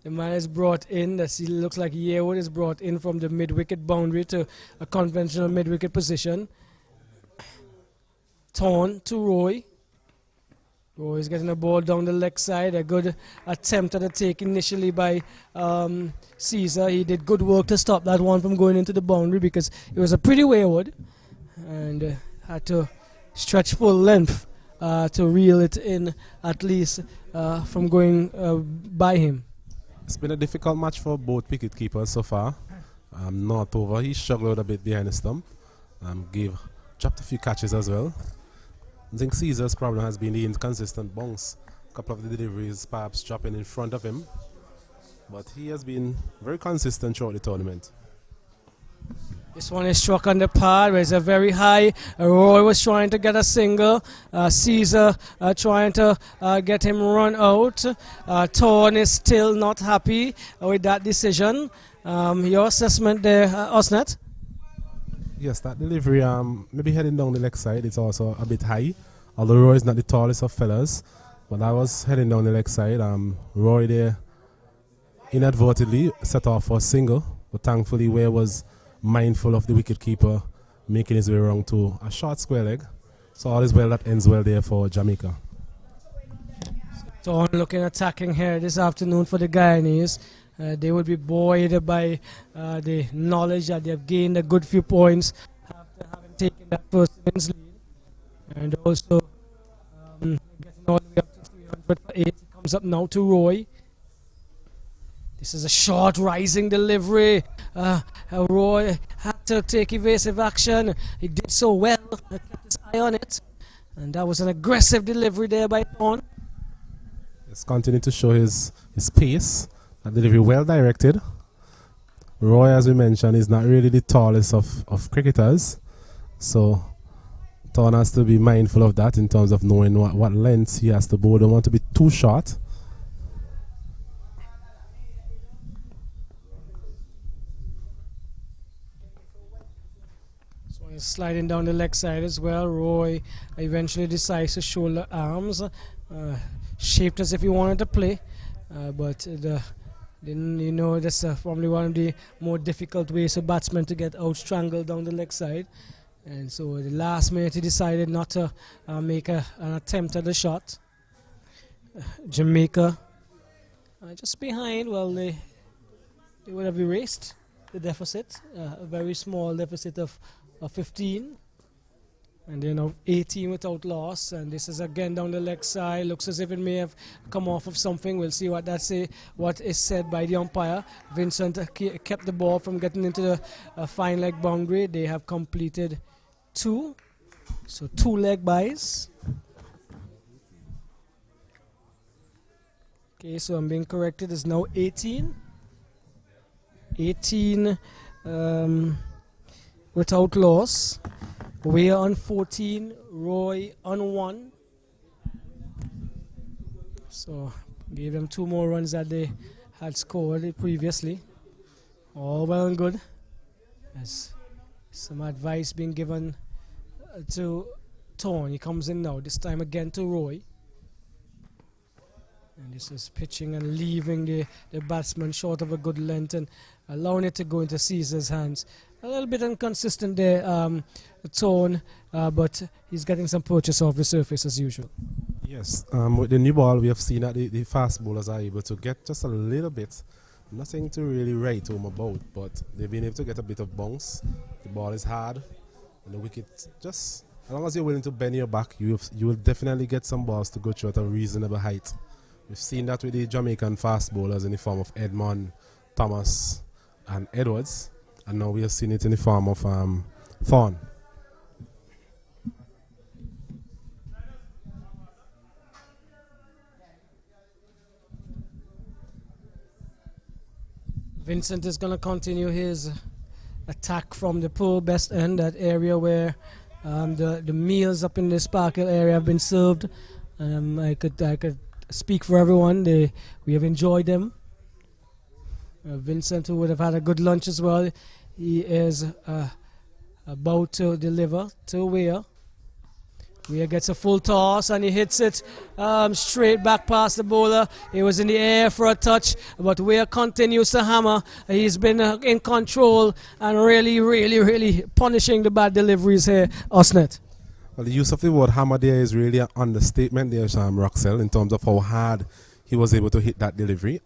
B: the man is brought in. It looks like Yearwood is brought in from the mid-wicket boundary to a conventional mid-wicket position. Thorn to Roy. Roy is getting the ball down the leg side. A good attempt at a take initially by Caesar. He did good work to stop that one from going into the boundary because it was a pretty wayward, and had to stretch full length to reel it in at least from going by him.
A: It's been a difficult match for both wicket keepers so far. Northover, he struggled a bit behind the stump. Dropped a few catches as well. I think Caesar's problem has been the inconsistent bounce. A couple of the deliveries perhaps dropping in front of him. But he has been very consistent throughout the tournament.
B: This one is struck on the pad, where it's a very high. Roy was trying to get a single. Caesar trying to get him run out. Thorn is still not happy with that decision. Your assessment there, Osnet?
A: Yes, that delivery, maybe heading down the leg side, it's also a bit high. Although Roy is not the tallest of fellas, but I was heading down the leg side. Roy there inadvertently set off for a single, but thankfully Ware was mindful of the wicketkeeper making his way around to a short square leg. So all is well that ends well there for Jamaica.
B: So looking attacking here this afternoon for the Guyanese. They would be buoyed by the knowledge that they have gained a good few points after having taken that first innings lead. And also getting all the way up to 300 for 8. It comes up now to Roy. This is a short rising delivery. Roy had to take evasive action. He did so well. He kept his eye on it. And that was an aggressive delivery there by Thorn.
A: He's continuing to show his pace. That delivery well directed. Roy, as we mentioned, is not really the tallest of cricketers. So Thorn has to be mindful of that in terms of knowing what length he has to bowl. Don't want to be too short.
B: So he's sliding down the leg side as well. Roy eventually decides to shoulder arms. Shaped as if he wanted to play. But that's probably one of the more difficult ways for batsmen to get out strangled down the leg side. And so the last minute he decided not to make an attempt at the shot. Jamaica just behind. Well, they would have erased the deficit, a very small deficit of 15. And they're now 18 without loss, and this is again down the leg side. Looks as if it may have come off of something. We'll see what what is said by the umpire. Vincent kept the ball from getting into the fine leg boundary. They have completed 2, so 2 leg byes. Okay, so I'm being corrected. It's now 18. 18 without loss. We are on 14, Roy on 1. So gave them 2 more runs that they had scored previously. All well and good. There's some advice being given to Tone. He comes in now, this time again to Roy. And this is pitching and leaving the batsman short of a good length and allowing it to go into Caesar's hands. A little bit inconsistent there, Tone, but he's getting some purchase off the surface as usual.
A: Yes, with the new ball, we have seen that the fast bowlers are able to get just a little bit. Nothing to really write home about, but they've been able to get a bit of bounce. The ball is hard, and the wicket just, as long as you're willing to bend your back, you will definitely get some balls to go through at a reasonable height. We've seen that with the Jamaican fast bowlers in the form of Edmond, Thomas, and Edwards. And now we have seen it in the form of Thorne.
B: Vincent is going to continue his attack from the poor best end, that area where the meals up in the Sparkle area have been served. I could speak for everyone. We have enjoyed them. Vincent, who would have had a good lunch as well, he is about to deliver to Weir. Weir gets a full toss and he hits it straight back past the bowler. He was in the air for a touch, but Weir continues to hammer. He's been in control and really punishing the bad deliveries here, Osnet.
A: Well, the use of the word hammer there is really an understatement there, Roxell, in terms of how hard he was able to hit that delivery.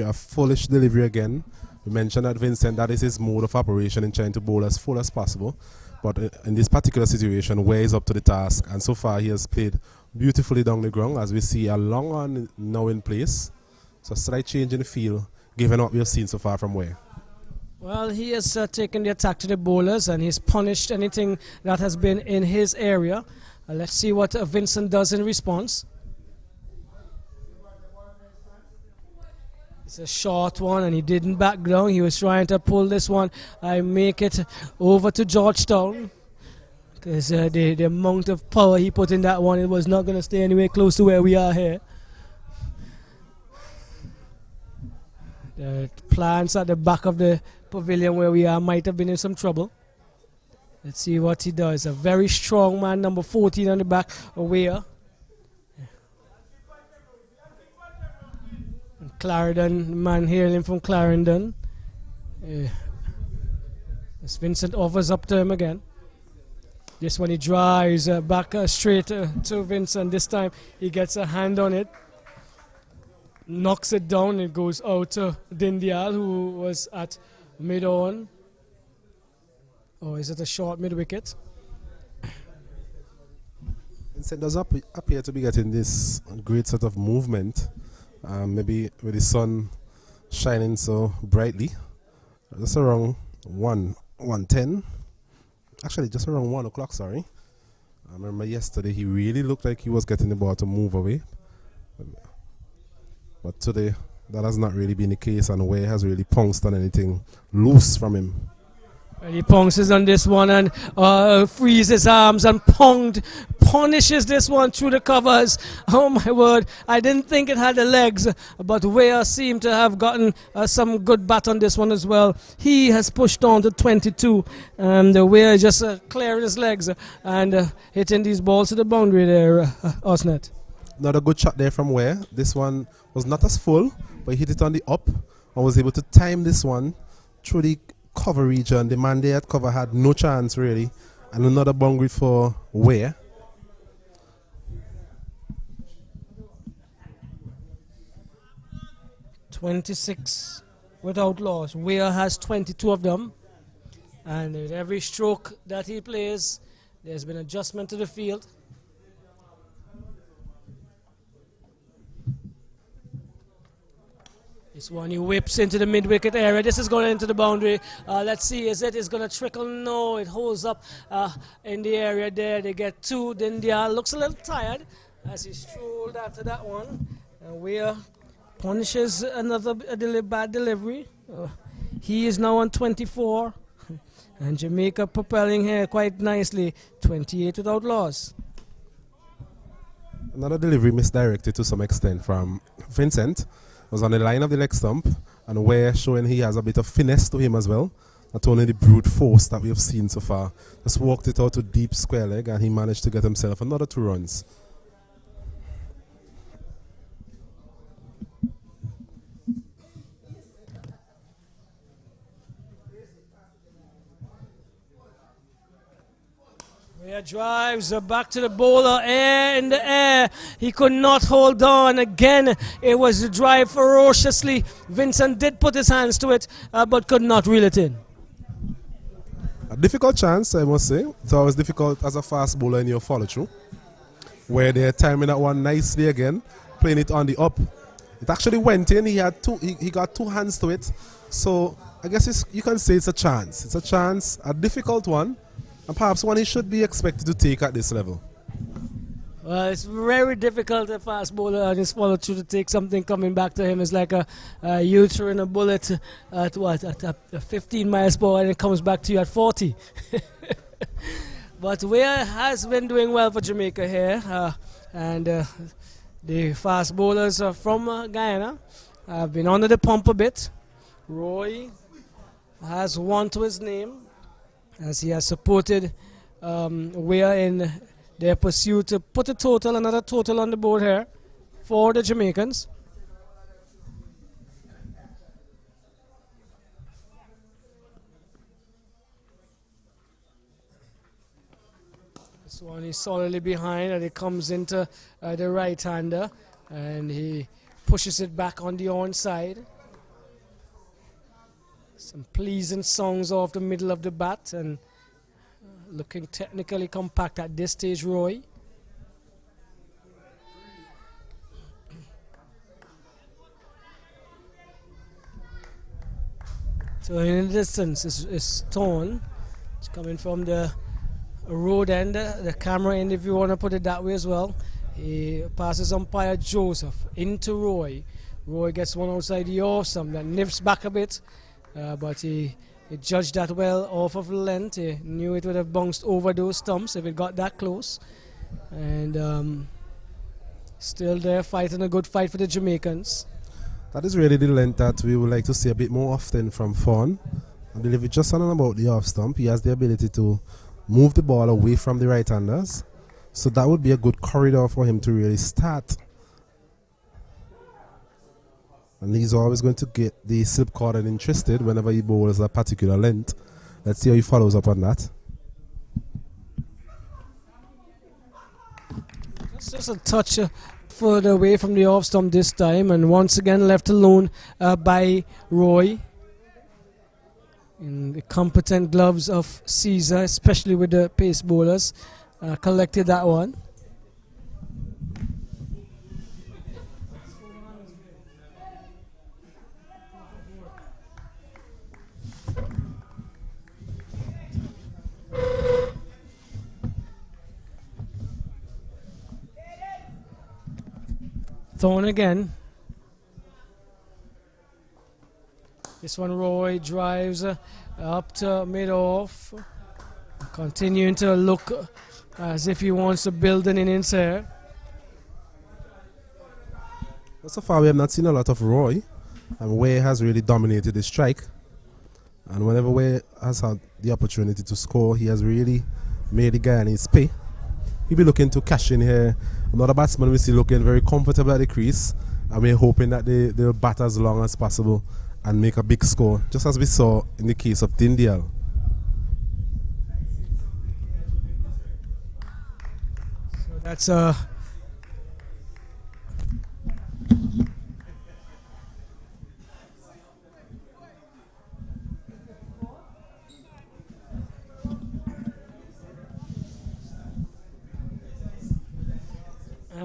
A: A foolish delivery again. We mentioned that Vincent, that is his mode of operation in trying to bowl as full as possible. But in this particular situation, Ware is up to the task. And so far, he has played beautifully down the ground, as we see a long on now in place. So a slight change in the field, given what we have seen so far from Ware.
B: Well, he has taken the attack to the bowlers, and he's punished anything that has been in his area. Let's see what Vincent does in response. It's a short one, and he didn't back down. He was trying to pull this one. I make it over to Georgetown. Because the amount of power he put in that one, it was not going to stay anywhere close to where we are here. The plants at the back of the pavilion where we are might have been in some trouble. Let's see what he does. A very strong man, number 14 on the back, Weir. Clarendon, man hailing from Clarendon. As Vincent offers up to him again. This one he drives back straight to Vincent. This time he gets a hand on it. Knocks it down. It goes out to Dindial, who was at mid-on. Or is it a short mid-wicket?
A: Vincent does appear to be getting this great sort of movement. Maybe with the sun shining so brightly. Just around 1:10. Actually, just around 1 o'clock, sorry. I remember yesterday he really looked like he was getting the ball to move away. But today, that has not really been the case, and Ware has really pounced on anything loose from him.
B: And he pounces on this one and frees his arms and punishes this one through the covers. Oh my word, I didn't think it had the legs, but Ware seemed to have gotten some good bat on this one as well. He has pushed on to 22, and Ware just clearing his legs and hitting these balls to the boundary there, Osnet.
A: Another good shot there from Ware. This one was not as full, but he hit it on the up and was able to time this one through the cover region. The man there at cover had no chance really, And another boundary for Ware.
B: .26 without loss. Weir has 22 of them. And with every stroke that he plays, there's been adjustment to the field. This one he whips into the mid-wicket area. This is going into the boundary. Let's see, is it? It's going to trickle? No, it holds up in the area there. They get two. Dindia looks a little tired as he strolled after that one. And Weir punishes another bad delivery. He is now on 24. And Jamaica propelling here quite nicely. 28 without loss.
A: Another delivery misdirected to some extent from Vincent. Was on the line of the leg stump, and Ware showing he has a bit of finesse to him as well. Not only the brute force that we have seen so far. Just walked it out to deep square leg, and he managed to get himself another 2 runs.
B: Weir drives back to the bowler, air in the air. He could not hold on. Again, it was a drive ferociously. Vincent did put his hands to it, but could not reel it in.
A: A difficult chance, I must say. It's always difficult as a fast bowler in your follow-through. Where they're timing that one nicely again, playing it on the up. It actually went in. He had he got 2 hands to it. So I guess you can say it's a chance. It's a chance, a difficult one. And perhaps one he should be expected to take at this level.
B: Well, it's very difficult a fast bowler on his follow through to take something coming back to him. It's like you throwing a bullet at what? At 15 miles per hour and it comes back to you at 40. But Weir has been doing well for Jamaica here. And the fast bowlers from Guyana have been under the pump a bit. Roy has one to his name, as he has supported Weir in their pursuit to put another total on the board here for the Jamaicans. This one is solidly behind and it comes into the right-hander and he pushes it back on the onside. Some pleasing songs off the middle of the bat and looking technically compact at this stage, Roy. So in the distance is Stone. It's coming from the road end, the camera end if you want to put it that way as well. He passes umpire Joseph into Roy. Roy gets one outside the off stump that nips back a bit. But he judged that well off of length. He knew it would have bounced over those stumps if it got that close. And still there fighting a good fight for the Jamaicans.
A: That is really the length that we would like to see a bit more often from Fawn. I believe it's just on and about the off stump. He has the ability to move the ball away from the right-handers. So that would be a good corridor for him to really start. And he's always going to get the slip corded interested whenever he bowls a particular length. Let's see how he follows up on that.
B: It's just a touch further away from the off stump this time, and once again left alone by Roy. In the competent gloves of Caesar, especially with the pace bowlers, collected that one. Thorn again. This one Roy drives up to mid-off, continuing to look as if he wants to build an innings here.
A: So far we have not seen a lot of Roy, and Ware has really dominated the strike. And whenever Ware has had the opportunity to score, he has really made the Guyanese pay. He'll be looking to cash in here. Another batsman we see looking very comfortable at the crease, and we're hoping that they'll bat as long as possible and make a big score, just as we saw in the case of Dindial.
B: That's a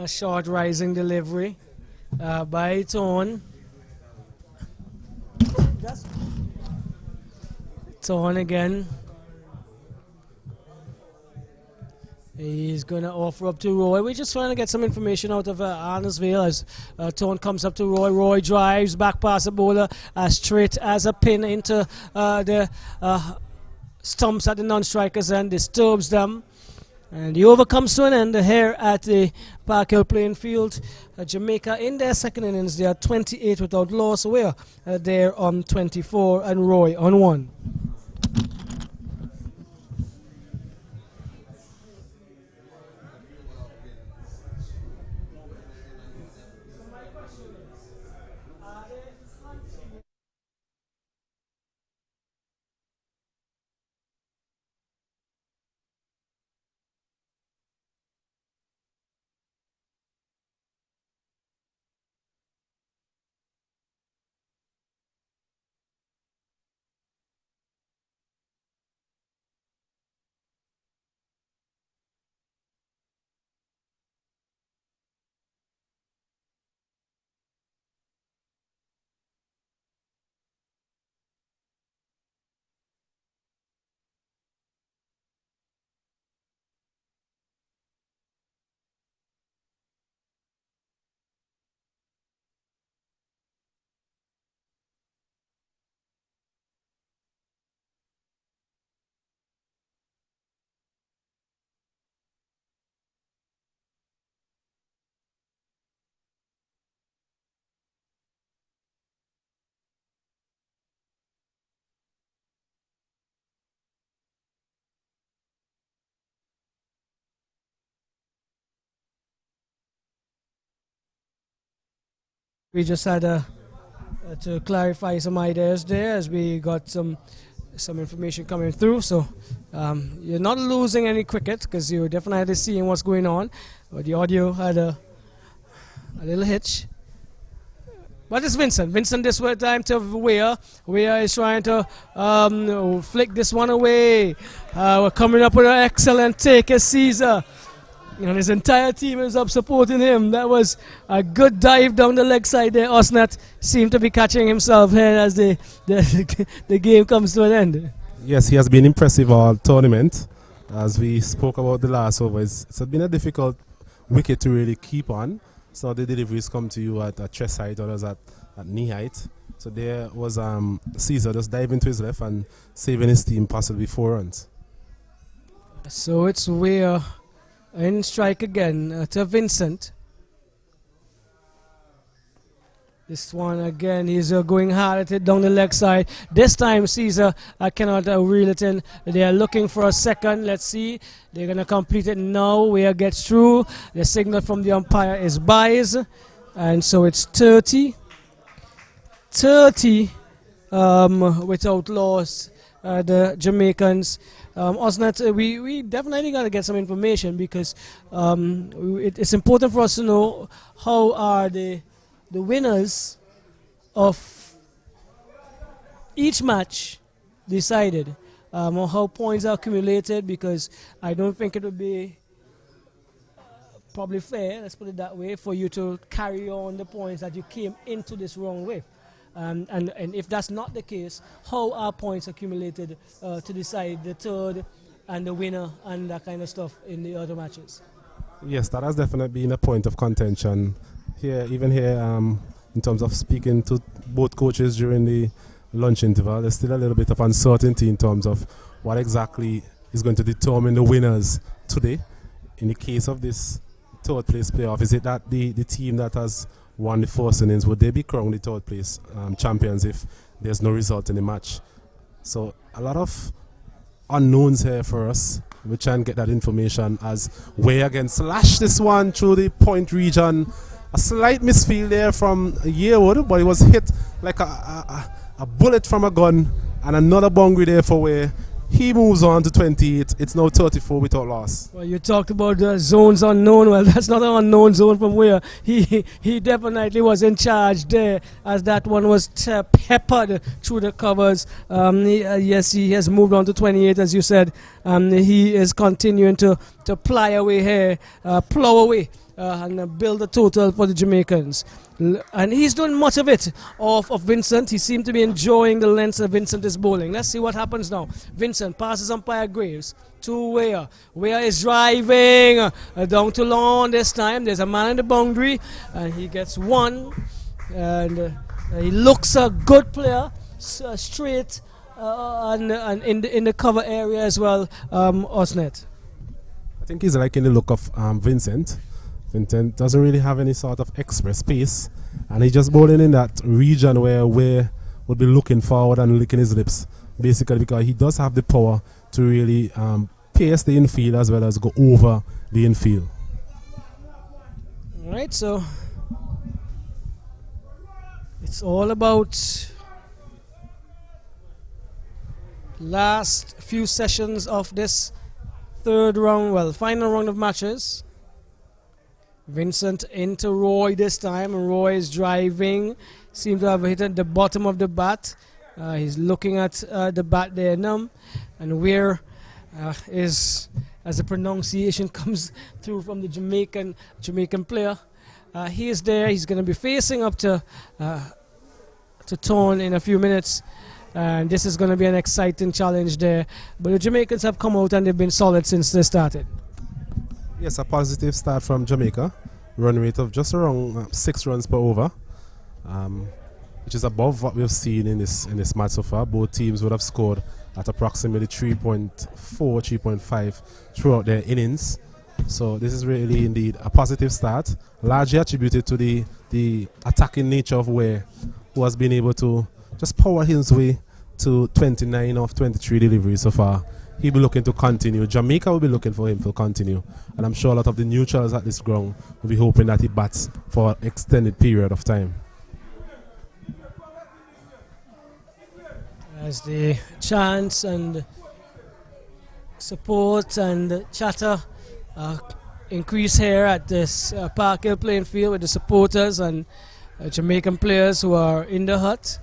B: short rising delivery by Tone. Tone again. He's going to offer up to Roy. We're just trying to get some information out of Arnesville as Tone comes up to Roy. Roy drives back past the bowler as straight as a pin into the stumps at the non-strikers and disturbs them. And the over comes to an end here at the Park Hill playing field. Jamaica in their second innings, they are 28 without loss. We're there on 24 and Roy on 1. We just had to clarify some ideas there as we got some information coming through. So you're not losing any cricket because you're definitely seeing what's going on. But the audio had a little hitch. But it's Vincent. Vincent this way time to Weir. Weir is trying to flick this one away. We're coming up with an excellent take as Caesar. And his entire team is up supporting him. That was a good dive down the leg side there. Osnat seemed to be catching himself here as the game comes to an end.
A: Yes, he has been impressive all tournament. As we spoke about the last over, it's been a difficult wicket to really keep on. So the deliveries come to you at chest height, others at knee height. So there was Caesar just diving to his left and saving his team possibly 4 runs.
B: So it's Weir in strike again to Vincent. This one again, he's going hard at it down the leg side. This time Caesar cannot reel it in. They are looking for a second. Let's see. They're going to complete it now. Weir gets through. The signal from the umpire is buys. And so it's 30 without loss. The Jamaicans. Osnat, we definitely got to get some information because it's important for us to know how are the winners of each match decided, or how points are accumulated, because I don't think it would be probably fair, let's put it that way, for you to carry on the points that you came into this round with. And if that's not the case, how are points accumulated to decide the third and the winner and that kind of stuff in the other matches?
A: Yes, that has definitely been a point of contention here, even here in terms of speaking to both coaches during the lunch interval. There's still a little bit of uncertainty in terms of what exactly is going to determine the winners today. In the case of this third place playoff, is it that the team that has won the first innings, would they be crowned the third place champions if there's no result in the match? So a lot of unknowns here for us. We try and get that information as Weir again slash this one through the point region. A slight misfield there from Yearwood, but it was hit like a bullet from a gun, and another boundary there for Weir. He moves on to 28. It's now 34 without loss.
B: Well, you talked about the zones unknown. Well, that's not an unknown zone from where he definitely was in charge there, as that one was peppered through the covers. Yes, he has moved on to 28, as you said. He is continuing to ply away here, plow away. And build a total for the Jamaicans. And he's doing much of it of Vincent. He seemed to be enjoying the length that Vincent is bowling. Let's see what happens now. Vincent passes umpire Graves to Weah. Weah is driving down to Lawn this time. There's a man in the boundary and he gets one. And he looks a good player, straight and in the cover area as well, Osnet.
A: I think he's liking the look of Vincent. Vincent doesn't really have any sort of express pace, and he's just bowling in that region where would be looking forward and licking his lips, basically because he does have the power to really pace the infield as well as go over the infield.
B: All right, so it's all about last few sessions of this third round, well, final round of matches. Vincent into Roy this time. Roy is driving. Seems to have hit the bottom of the bat. He's looking at the bat there now. And where is, as the pronunciation comes through from the Jamaican player, he is there. He's going to be facing up to Tone in a few minutes. And this is going to be an exciting challenge there. But the Jamaicans have come out and they've been solid since they started.
A: Yes, a positive start from Jamaica. Run rate of just around 6 runs per over, which is above what we've seen in this match so far. Both teams would have scored at approximately 3.4, 3.5 throughout their innings. So this is really indeed a positive start, largely attributed to the attacking nature of Ware, who has been able to just power his way to 29 of 23 deliveries so far. He'll be looking to continue. Jamaica will be looking for him to continue. And I'm sure a lot of the neutrals at this ground will be hoping that he bats for an extended period of time.
B: As the chants and support and chatter increase here at this Park Hill playing field with the supporters and Jamaican players who are in the hut.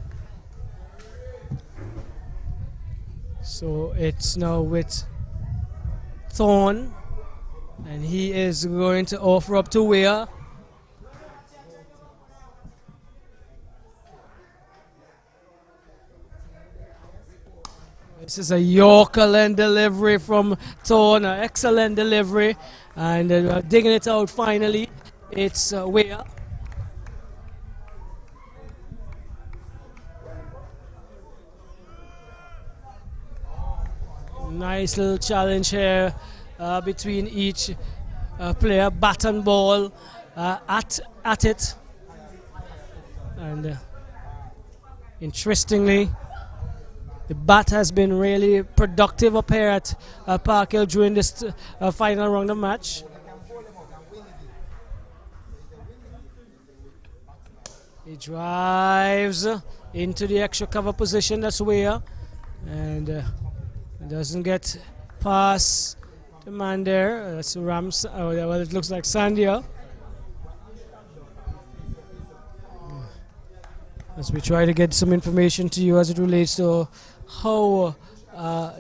B: So it's now with Thorne, and he is going to offer up to Weah. This is a Yorker land delivery from Thorne, an excellent delivery, and digging it out finally. It's Weah. Nice little challenge here between each player, bat and ball at it. And interestingly, the bat has been really productive up here at Park Hill during this final round of match. He drives into the extra cover position, that's Weah, and doesn't get past the man there. That's Rams. Well, it looks like Sandia. As we try to get some information to you as it relates to how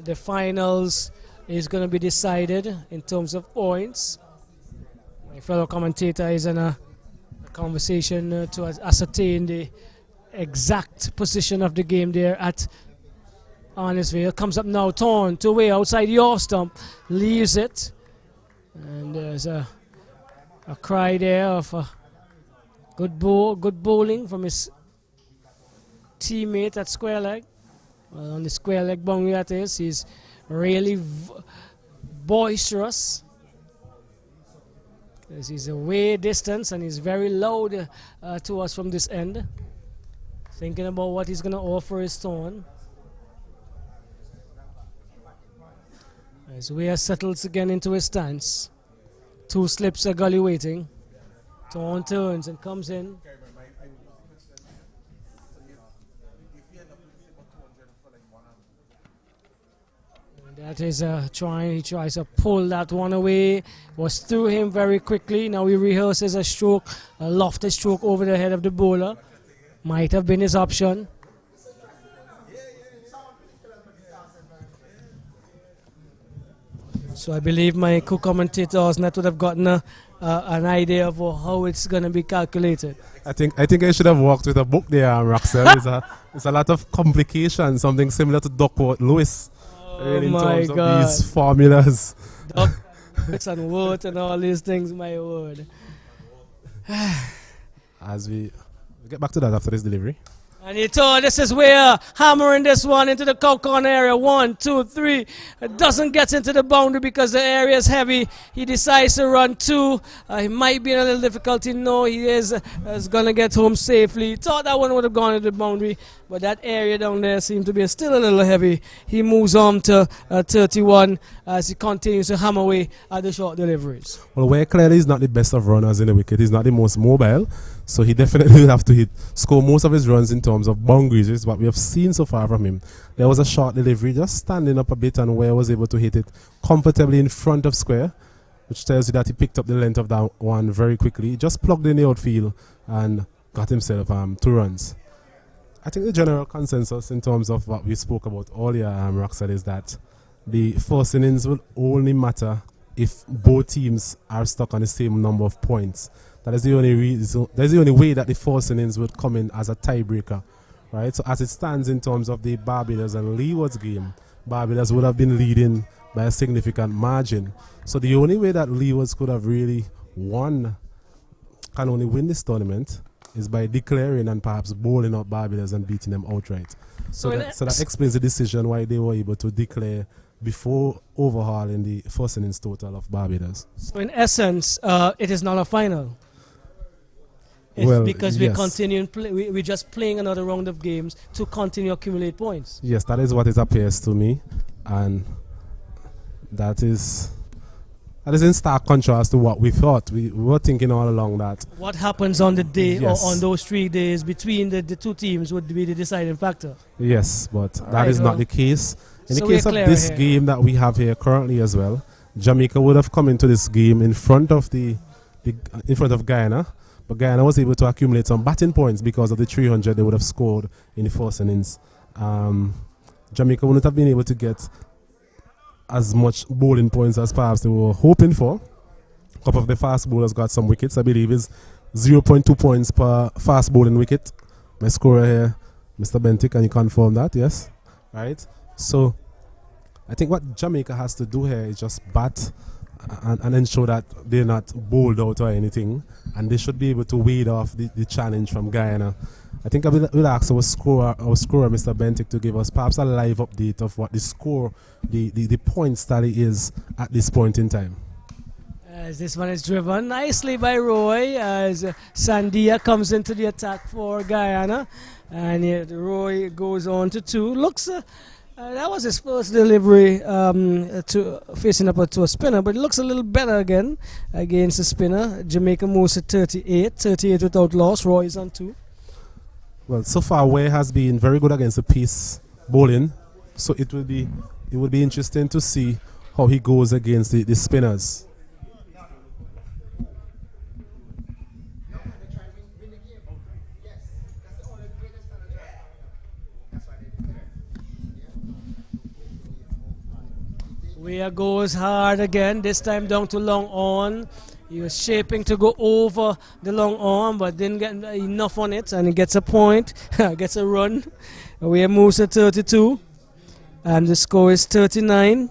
B: the finals is going to be decided in terms of points. My fellow commentator is in a conversation to ascertain the exact position of the game there at Arnisville. Comes up now, Thorne to Weah outside the off stump, leaves it, and there's a cry there of good bowling from his teammate at square leg. Well, on the square leg boundary that is, he's really boisterous. He's away distance and he's very loud to us from this end. Thinking about what he's going to offer his Thorne. As Weah settles again into his stance. 2 slips are gully waiting. Thorne turns and comes in. That is he tries to pull that one away. Was through him very quickly. Now he rehearses a stroke, a lofted stroke over the head of the bowler. Might have been his option. So I believe my co-commentators not would have gotten an idea of how it's going to be calculated.
A: I think I should have walked with a book there, Roxelle. It's a lot of complications, something similar to Duckworth Lewis. In
B: my
A: terms
B: God.
A: of these formulas.
B: Ducks and wort and all these things, my word.
A: As we get back to that after this delivery.
B: And he told this is where hammering this one into the corner area. 1, 2, 3. It doesn't get into the boundary because the area is heavy. He decides to run 2. He might be in a little difficulty. No, he is going to get home safely. He thought that one would have gone into the boundary, but that area down there seemed to be still a little heavy. He moves on to 31 as he continues to hammer away at the short deliveries.
A: Well, where clearly he's not the best of runners in the wicket. He's not the most mobile. So he definitely will have to score most of his runs in terms of boundaries, is what we have seen so far from him. There was a short delivery, just standing up a bit, and Ware was able to hit it comfortably in front of square, which tells you that he picked up the length of that one very quickly. He just plugged in the outfield and got himself 2 runs. I think the general consensus in terms of what we spoke about earlier, Roxelle, is that the first innings will only matter if both teams are stuck on the same number of points. That is the only reason. That's the only way that the first innings would come in as a tiebreaker, right? So as it stands in terms of the Barbados and Leeward's game, Barbados would have been leading by a significant margin. So the only way that Leeward's could have really won, can only win this tournament, is by declaring and perhaps bowling out Barbados and beating them outright. So that explains the decision why they were able to declare before overhauling the first innings total of Barbados.
B: So in essence, it is not a final.
A: Well,
B: because
A: yes.
B: we're just playing another round of games to continue to accumulate points.
A: Yes, that is what it appears to me, and that is in stark contrast to what we thought. We were thinking all along that
B: what happens on the day,
A: yes,
B: or on those 3 days between the 2 teams would be the deciding factor.
A: Yes, but that is not the case. In
B: so
A: the case of this game that we have here currently as well, Jamaica would have come into this game in front of Guyana. But Guyana was able to accumulate some batting points because of the 300 they would have scored in the first innings. Jamaica wouldn't have been able to get as much bowling points as perhaps they were hoping for. A couple of the fast bowlers got some wickets. I believe it's 0.2 points per fast bowling wicket. My scorer here, Mr. Bentic, can you confirm that? Yes? Right? So I think what Jamaica has to do here is just bat and ensure that they're not bowled out or anything, and they should be able to wade off the challenge from Guyana. I think I will ask our scorer, Mr. Bentic, to give us perhaps a live update of what the score, the points tally is at this point in time.
B: As this one is driven nicely by Roy, as Sandia comes into the attack for Guyana, and yet Roy goes on to 2. Looks that was his first delivery to facing up to a spinner, but it looks a little better again against the spinner. Jamaica moves to 38 without loss. Roy is on 2.
A: Well, so far Ware has been very good against the pace bowling, so it would be interesting to see how he goes against the spinners.
B: Ware goes hard again, this time down to long on. He was shaping to go over the long arm, but didn't get enough on it, and he gets a point, gets a run. Ware moves to 32, and the score is 39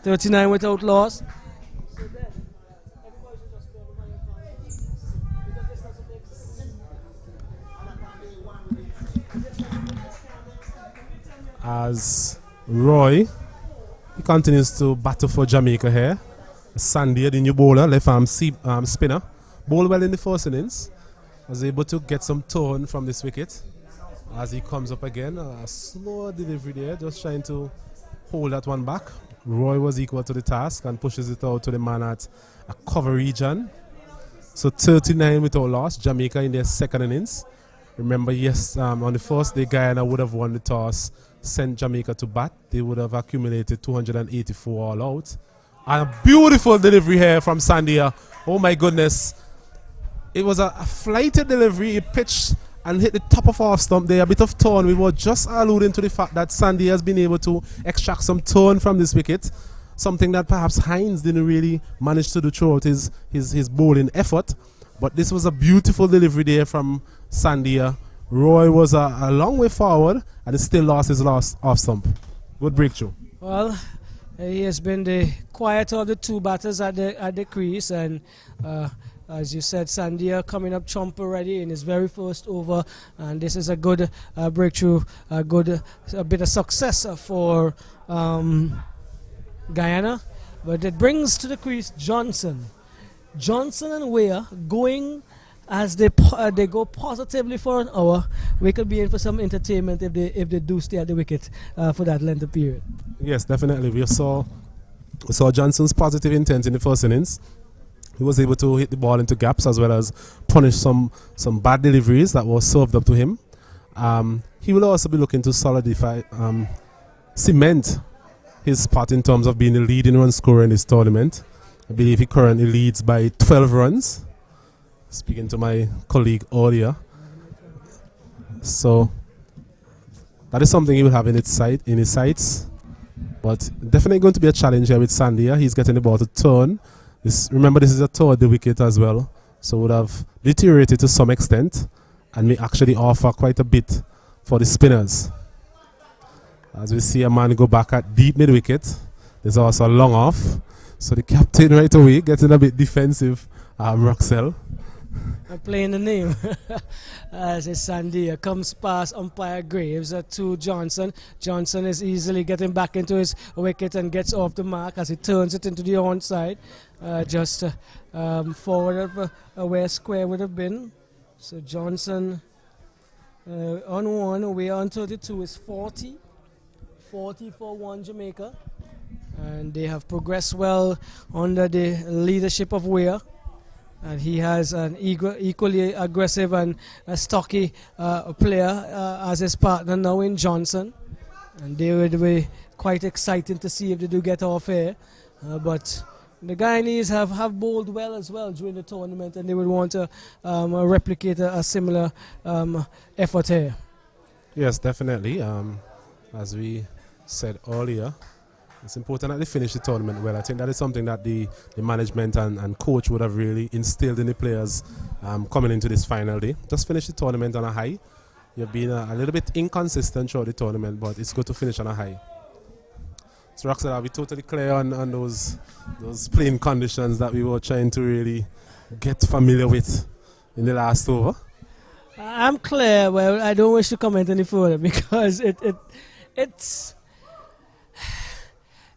B: without loss.
A: As Roy, he continues to battle for Jamaica here. Sandy, the new bowler, left arm spinner, bowled well in the first innings. Was able to get some tone from this wicket. As he comes up again, a slow delivery there, just trying to hold that one back. Roy was equal to the task and pushes it out to the man at a cover region. So 39 without loss, Jamaica in their second innings. Remember, yes, on the first day, Guyana would have won the toss sent Jamaica to bat, they would have accumulated 284 all out. And a beautiful delivery here from Sandia. Oh my goodness. It was a flighted delivery. He pitched and hit the top of off stump there. A bit of turn. We were just alluding to the fact that Sandia has been able to extract some turn from this wicket. Something that perhaps Hines didn't really manage to do throughout his bowling effort. But this was a beautiful delivery there from Sandia. Roy was a long way forward and he still lost his last off stump. Good breakthrough.
B: Well, he has been the quieter of the two batters at the crease, and as you said, Sandia coming up chump already in his very first over, and this is a good breakthrough, a bit of success for Guyana. But it brings to the crease Johnson and Weir going. As they go positively for an hour, we could be in for some entertainment if they do stay at the wicket for that length of period.
A: Yes, definitely. We saw Johnson's positive intent in the first innings. He was able to hit the ball into gaps as well as punish some bad deliveries that were served up to him. He will also be looking to solidify, cement his spot in terms of being the leading run scorer in this tournament. I believe he currently leads by 12 runs. Speaking to my colleague earlier. So that is something he will have in his sights. But definitely going to be a challenge here with Sandia. He's getting the ball to turn. Remember, this is a toward the wicket as well. So would have deteriorated to some extent and may actually offer quite a bit for the spinners. As we see a man go back at deep mid-wicket. There's also a long off. So the captain right away getting a bit defensive, Roxell.
B: I'm playing the name. As Sandia comes past umpire Graves to Johnson. Johnson is easily getting back into his wicket and gets off the mark as he turns it into the onside. Just forward of where square would have been. So Johnson on 1, away on 32 is 40. 40 for 1 Jamaica. And they have progressed well under the leadership of Weir. And he has an equally aggressive and stocky player as his partner now in Johnson. And they would be quite exciting to see if they do get off here. But the Guyanese have bowled well as well during the tournament, and they would want to replicate a similar effort here.
A: Yes, definitely. As we said earlier, it's important that they finish the tournament well. I think that is something that the management and coach would have really instilled in the players coming into this final day. Just finish the tournament on a high. You've been a little bit inconsistent throughout the tournament, but it's good to finish on a high. So Roxanne, are we totally clear on those playing conditions that we were trying to really get familiar with in the last over?
B: I'm clear. Well, I don't wish to comment any further because it's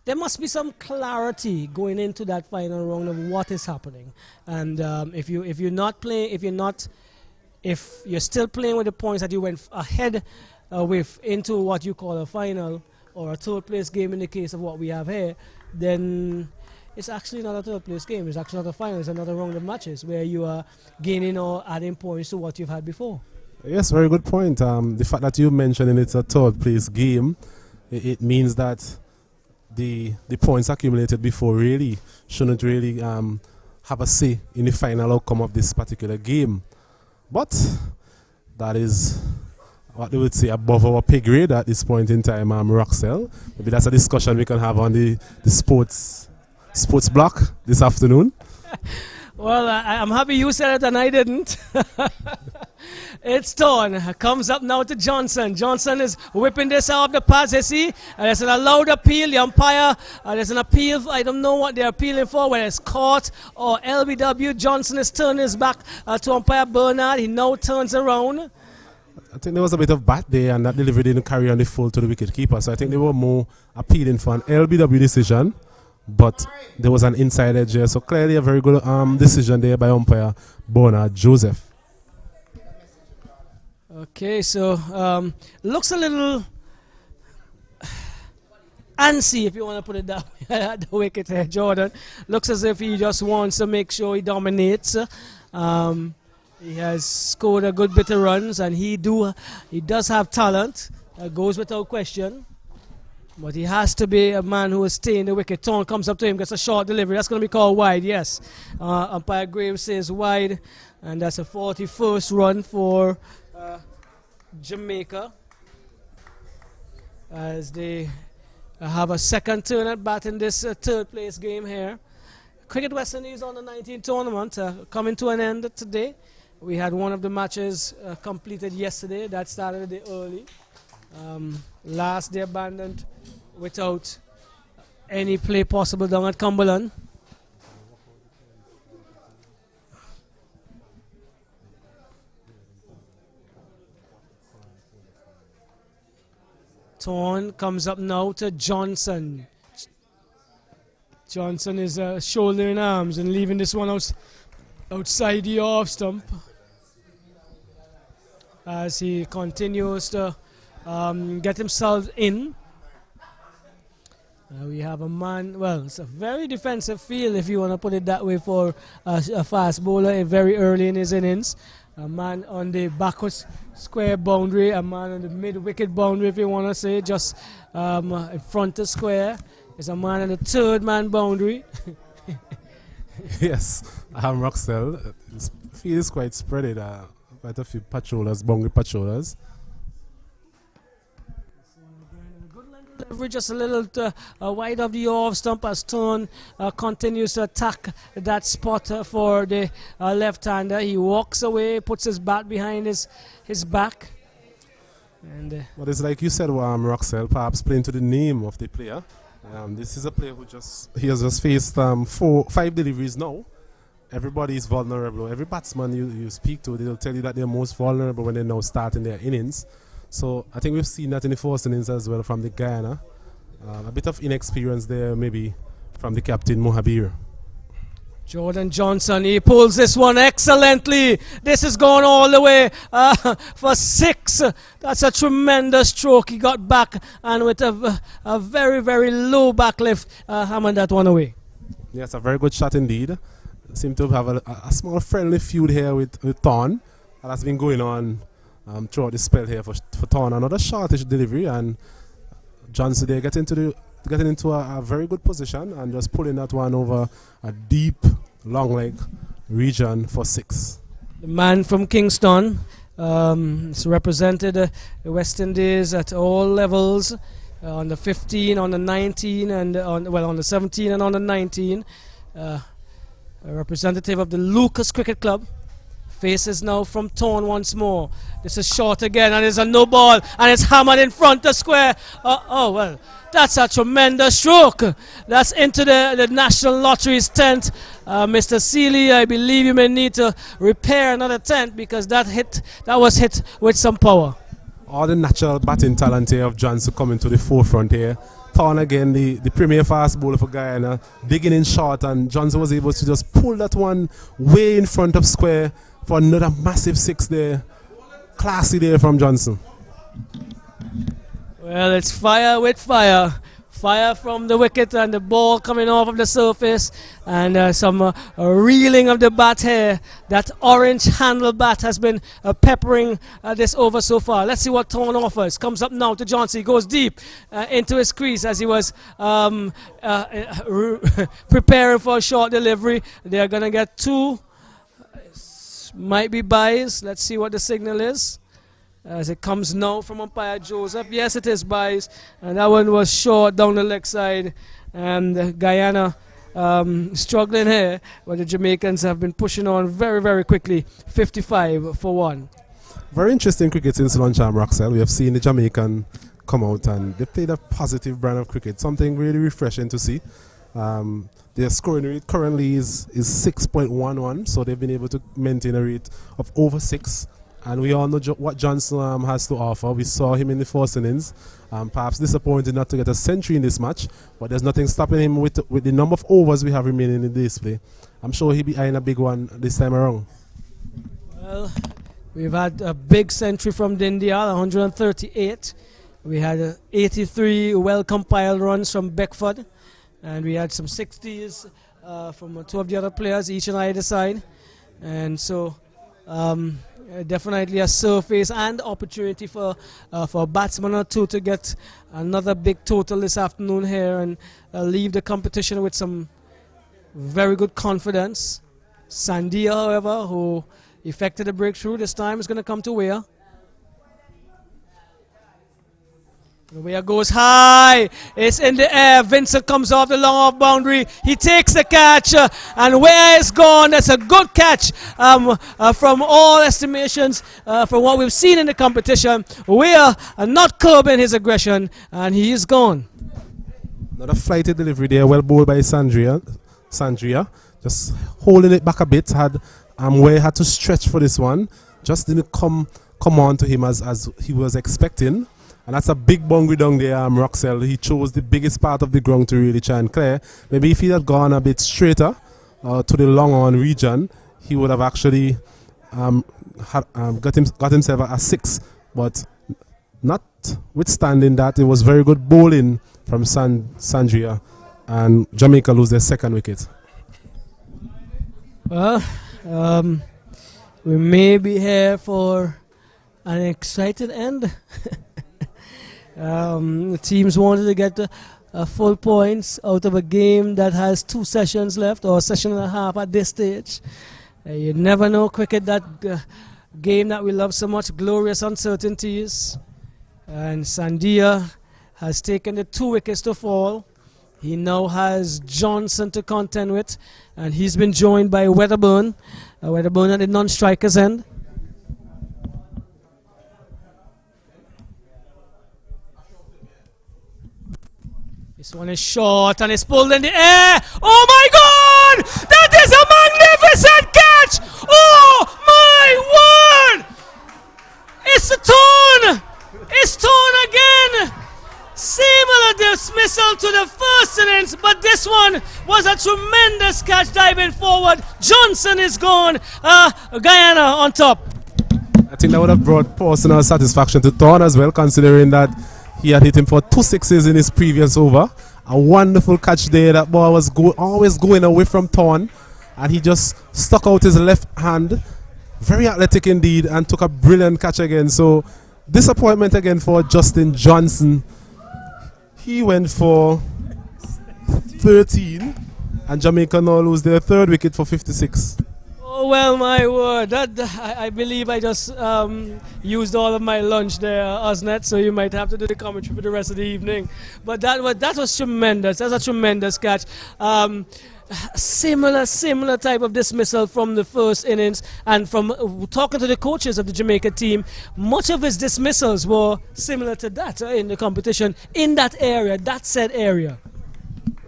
B: there must be some clarity going into that final round of what is happening. And if you're still playing with the points that you went ahead with into what you call a final or a third place game in the case of what we have here, then it's actually not a third place game. It's actually not a final. It's another round of matches where you are gaining or adding points to what you've had before. Yes,
A: very good point. The fact that you mentioned it's a third place game, it means that the points accumulated before really shouldn't really have a say in the final outcome of this particular game. But that is what they would say above our pay grade at this point in time, Roxell. Maybe that's a discussion we can have on the sports block this afternoon.
B: Well, I'm happy you said it and I didn't. It's torn. Comes up now to Johnson. Johnson is whipping this off the pass, you see. There's an allowed appeal. The umpire, there's an appeal. I don't know what they're appealing for, whether it's court or LBW. Johnson is turning his back to umpire Bernard. He now turns around.
A: I think there was a bit of bat there, and that delivery didn't carry on the full to the wicket keeper. So I think they were more appealing for an LBW decision. But there was an inside edge here. So clearly a very good decision there by umpire Bernard Joseph.
B: Okay, so looks a little antsy, if you want to put it that way, at the wicket here, Jordan. Looks as if he just wants to make sure he dominates. He has scored a good bit of runs, and he does have talent. goes without question. But he has to be a man who is staying the wicket. Torn comes up to him, gets a short delivery. That's going to be called wide, yes. Umpire Graves says wide, and that's a 41st run for Jamaica, as they have a second turn at bat in this third place game here. Cricket West Indies on the 19 tournament coming to an end today. We had one of the matches completed yesterday. That started a day early. Last day abandoned without any play possible down at Cumberland. Torn comes up now to Johnson. Johnson is shouldering arms and leaving this one outside the off stump as he continues to get himself in. We have a man, well, it's a very defensive field if you want to put it that way for a fast bowler very early in his innings. A man on the backwards square boundary, a man on the mid-wicket boundary if you want to say, just in front of square. There's a man on the third man boundary.
A: Yes, Roxell. The field is quite spread. Quite a few patrollers, boundary patrollers.
B: Just a little wide of the off stump as Torn continues to attack that spot for the left-hander. He walks away, puts his bat behind his back. And
A: but it's like you said, Roxell, perhaps playing to the name of the player. This is a player who has just faced 5 deliveries now. Everybody is vulnerable. Every batsman you speak to, they'll tell you that they're most vulnerable when they're now starting their innings. So I think we've seen that in the first innings as well from the Guyana. A bit of inexperience there maybe from the captain Mohabir.
B: Jordan Johnson, he pulls this one excellently. This is going all the way for 6. That's a tremendous stroke. He got back and with a very, very low back lift, hammered that one away.
A: Yes, a very good shot indeed. Seem to have a small friendly feud here with Thorn. That has been going on throughout the spell here for Thorn. Another shortish delivery, and Johnson there getting into a very good position and just pulling that one over a deep long leg region for 6.
B: The man from Kingston has represented the West Indies at all levels, on the 15, on the 19, and on the 17 and on the 19. A representative of the Lucas Cricket Club. Faces now from Torn once more. This is short again, and it's a no ball, and it's hammered in front of square. Well, that's a tremendous stroke. That's into the National Lottery's tent. Mr. Seeley, I believe you may need to repair another tent because that was hit with some power.
A: All the natural batting talent here of Johnson coming to the forefront here. Torn again, the premier fast bowler for Guyana, digging in short, and Johnson was able to just pull that one way in front of square for another massive 6 there. Classy there from Johnson.
B: Well, it's fire with fire. Fire from the wicket and the ball coming off of the surface, and some reeling of the bat here. That orange handle bat has been peppering this over so far. Let's see what Torn offers. Comes up now to Johnson. He goes deep into his crease as he was preparing for a short delivery. They're going to get 2. Might be buys. Let's see what the signal is. As it comes now from umpire Joseph. Yes, it is buys. And that one was short down the leg side. And Guyana struggling here. But the Jamaicans have been pushing on very, very quickly. 55 for 1.
A: Very interesting cricket since lunchtime, Roxell. We have seen the Jamaican come out and they played a positive brand of cricket. Something really refreshing to see. Their scoring rate currently is 6.11, so they've been able to maintain a rate of over 6. And we all know what Johnson has to offer. We saw him in the first innings. Perhaps disappointed not to get a century in this match, but there's nothing stopping him with the number of overs we have remaining in the display. I'm sure he'll be eyeing a big one this time around.
B: Well, we've had a big century from Dindial, 138. We had 83 well-compiled runs from Beckford. And we had some 60s from 2 of the other players, each on either side. And so Definitely a surface and opportunity for a batsman or two to get another big total this afternoon here and leave the competition with some very good confidence. Sandia, however, who effected a breakthrough this time, is going to come to Weir. Weir goes high. It's in the air. Vincent comes off the long off boundary. He takes the catch, and Weir is gone. That's a good catch from all estimations, from what we've seen in the competition. Weir not curbing his aggression, and he is gone.
A: Another flighty delivery there, well bowled by Sandria, just holding it back a bit. Weir had to stretch for this one. Just didn't come on to him as he was expecting. And that's a big boundary down there, Roxell. He chose the biggest part of the ground to really try and clear. Maybe if he had gone a bit straighter to the long on region, he would have actually got himself a 6. But notwithstanding that, it was very good bowling from Sandria, and Jamaica lose their second wicket.
B: Well, we may be here for an excited end. The teams wanted to get full points out of a game that has 2 sessions left, or a session and a half at this stage. You never know cricket, that game that we love so much, glorious uncertainties. And Sandia has taken the 2 wickets to fall. He now has Johnson to contend with, and he's been joined by Wedderburn. Wedderburn at the non-strikers end. This one is short and it's pulled in the air. Oh my God! That is a magnificent catch! Oh my word! It's a torn! It's torn again! Similar dismissal to the first innings, but this one was a tremendous catch diving forward. Johnson is gone. Guyana on top.
A: I think that would have brought personal satisfaction to Thorne as well, considering that he had hit him for 2 sixes in his previous over. A wonderful catch there. That ball was always going away from Thorne, and he just stuck out his left hand. Very athletic indeed, and took a brilliant catch again. So disappointment again for Justin Johnson. He went for 13, and Jamaica now lose their 3rd wicket for 56.
B: Oh well, my word! I believe I just used all of my lunch there, Osnet. So you might have to do the commentary for the rest of the evening. But that was tremendous. That's a tremendous catch. Similar type of dismissal from the first innings, and from talking to the coaches of the Jamaica team, much of his dismissals were similar to that in the competition in that area, that said area.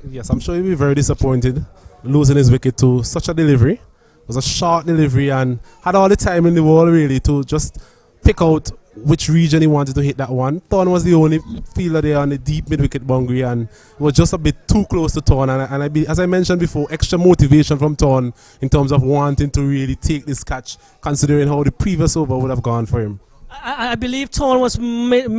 A: Yes, I'm sure he'll be very disappointed losing his wicket to such a delivery. It was a short delivery and had all the time in the world really to just pick out which region he wanted to hit that one. Thorne was the only fielder there on the deep mid-wicket boundary, and it was just a bit too close to Thorne. And as I mentioned before, extra motivation from Thorne in terms of wanting to really take this catch, considering how the previous over would have gone for him.
B: I believe Thorne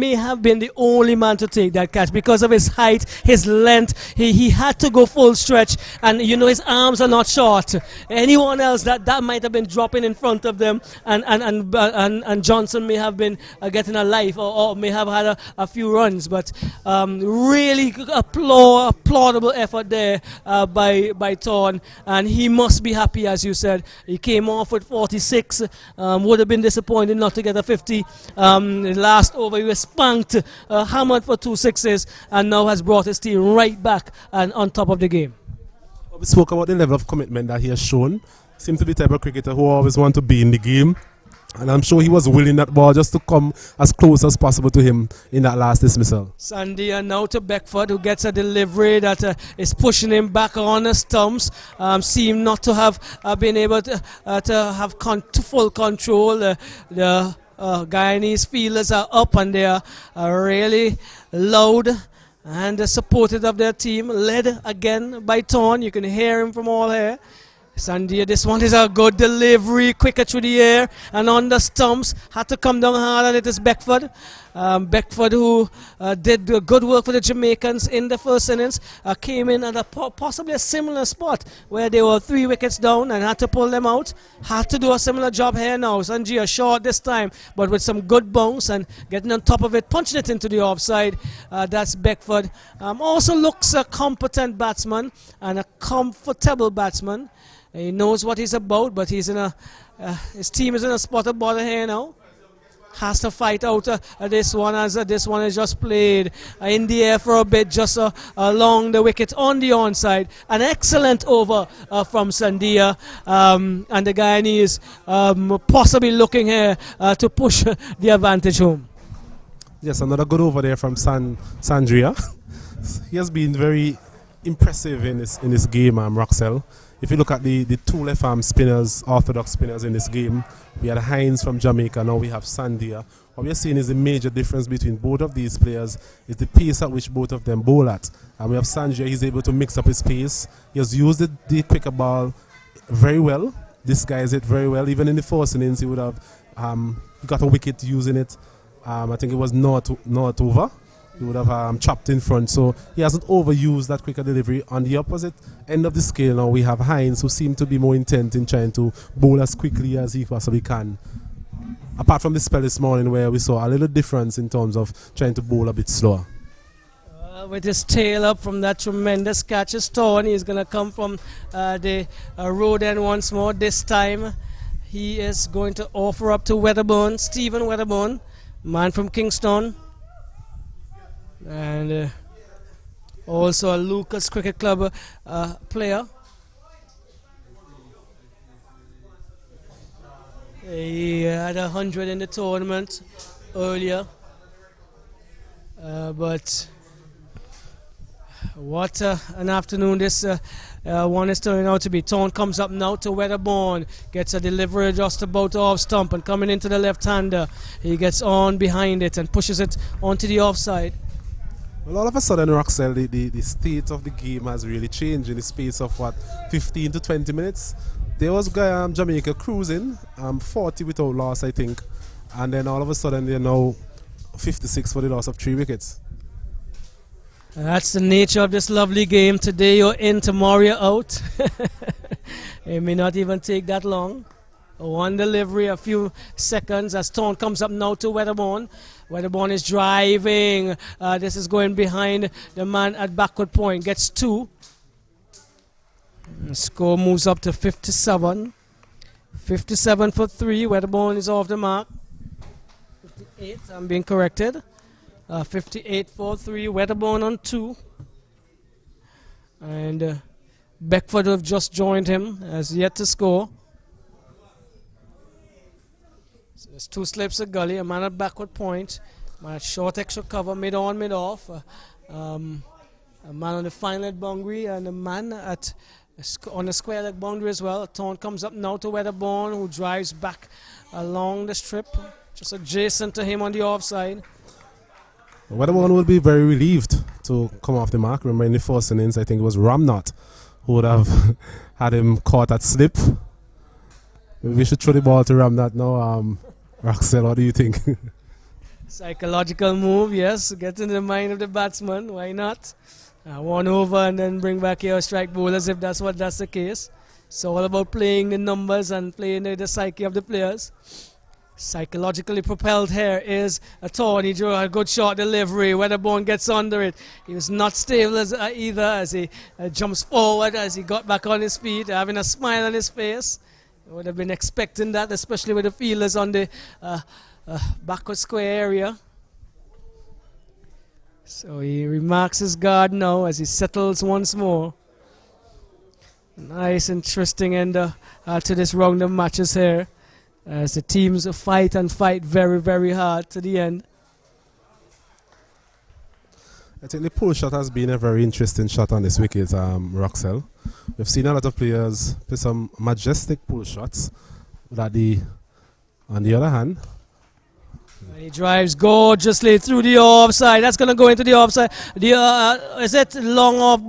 B: may have been the only man to take that catch because of his height, his length. He had to go full stretch, and you know his arms are not short. Anyone else that might have been dropping in front of them, and Johnson may have been getting a life or may have had a few runs. But really applaudable effort there by Thorne, and he must be happy, as you said. He came off with 46. Would have been disappointed not to get a 50. Last over he was spanked, hammered for 2 sixes, and now has brought his team right back and on top of the game.
A: We spoke about the level of commitment that he has shown. Seems to be the type of cricketer who always want to be in the game, and I'm sure he was willing that ball just to come as close as possible to him in that last dismissal.
B: Sandia now to Beckford, who gets a delivery that is pushing him back on the stumps. Seem not to have been able to have full control. The Guyanese fielders are up, and they are really loud and supportive of their team, led again by Thorne. You can hear him from all here. Sandia, this one is a good delivery, quicker through the air and on the stumps. Had to come down hard, and it is Beckford. Beckford, who did good work for the Jamaicans in the first innings, came in at possibly a similar spot where they were 3 wickets down and had to pull them out. Had to do a similar job here now. Sanjia short this time, but with some good bounce and getting on top of it, punching it into the offside. That's Beckford. Also looks a competent batsman and a comfortable batsman. He knows what he's about, but he's in a his team is in a spot of bother here now. Has to fight out this one, as this one is just played in the air for a bit, just along the wicket on the onside. An excellent over from Sandia, and the Guyanese possibly looking here to push the advantage home.
A: Yes, another good over there from Sandria. He has been very impressive in this game, Roxell. If you look at the 2 left-arm spinners, orthodox spinners in this game, we had Hines from Jamaica, now we have Sandia. What we are seeing is the major difference between both of these players is the pace at which both of them bowl at. And we have Sandia, he's able to mix up his pace. He has used the quicker ball very well. This guy is it very well. Even in the first innings, he would have got a wicket using it. I think it was not over. He would have chopped in front, so he hasn't overused that quicker delivery. On the opposite end of the scale now, we have Hines, who seemed to be more intent in trying to bowl as quickly as he possibly can. Apart from the spell this morning where we saw a little difference in terms of trying to bowl a bit slower.
B: With his tail up from that tremendous catch, is torn. He's going to come from the road end once more. This time he is going to offer up to Wedderburn, Stephen Wedderburn, man from Kingston. And also a Lucas Cricket Club player. He had 100 in the tournament earlier, but what an afternoon this one is turning out to be. Tone comes up now to Wedderburn, gets a delivery just about off stump and coming into the left-hander. He gets on behind it and pushes it onto the offside.
A: Well, all of a sudden, Roxell, the state of the game has really changed in the space of, 15 to 20 minutes. There was Jamaica cruising, 40 without loss, I think. And then all of a sudden, they're now 56 for the loss of 3 wickets.
B: That's the nature of this lovely game. Today you're in, tomorrow you're out. It may not even take that long. One delivery, a few seconds as Tone comes up now to Wedderburn. Wedderburn is driving. This is going behind the man at backward point. Gets 2. The score moves up to 57. 57 for 3. Wedderburn is off the mark. 58, I'm being corrected. 58 for 3. Wedderburn on 2. And Beckford, who have just joined him, has yet to score. So there's 2 slips of gully, a man at backward point, man at short extra cover, mid on, mid off, a man on the fine leg boundary, and a man on the square leg boundary as well. A Tone comes up now to Wedderburn, who drives back along the strip, just adjacent to him on the offside.
A: Wedderburn will be very relieved to come off the mark. Remember in the first innings, I think it was Ramnot who would have had him caught at slip. Maybe we should throw the ball to Ramnot now. Roxell, what do you think?
B: Psychological move, yes. Get into the mind of the batsman. Why not? One over and then bring back your strike bowlers if that's the case. It's all about playing the numbers and playing the psyche of the players. Psychologically propelled here is a Tone. He drew a good shot delivery. Wedderburn gets under it. He was not stable either as he jumps forward as he got back on his feet, having a smile on his face. Would have been expecting that, especially with the fielders on the backward square area. So he remarks his guard now as he settles once more. Nice, interesting end to this round of matches here, as the teams fight and fight very, very hard to the end.
A: I think the pull shot has been a very interesting shot on this wicket, Roxell. We've seen a lot of players play some majestic pull shots, but on the other hand,
B: And he drives gorgeously through the offside. That's going to go into the offside. Is it long off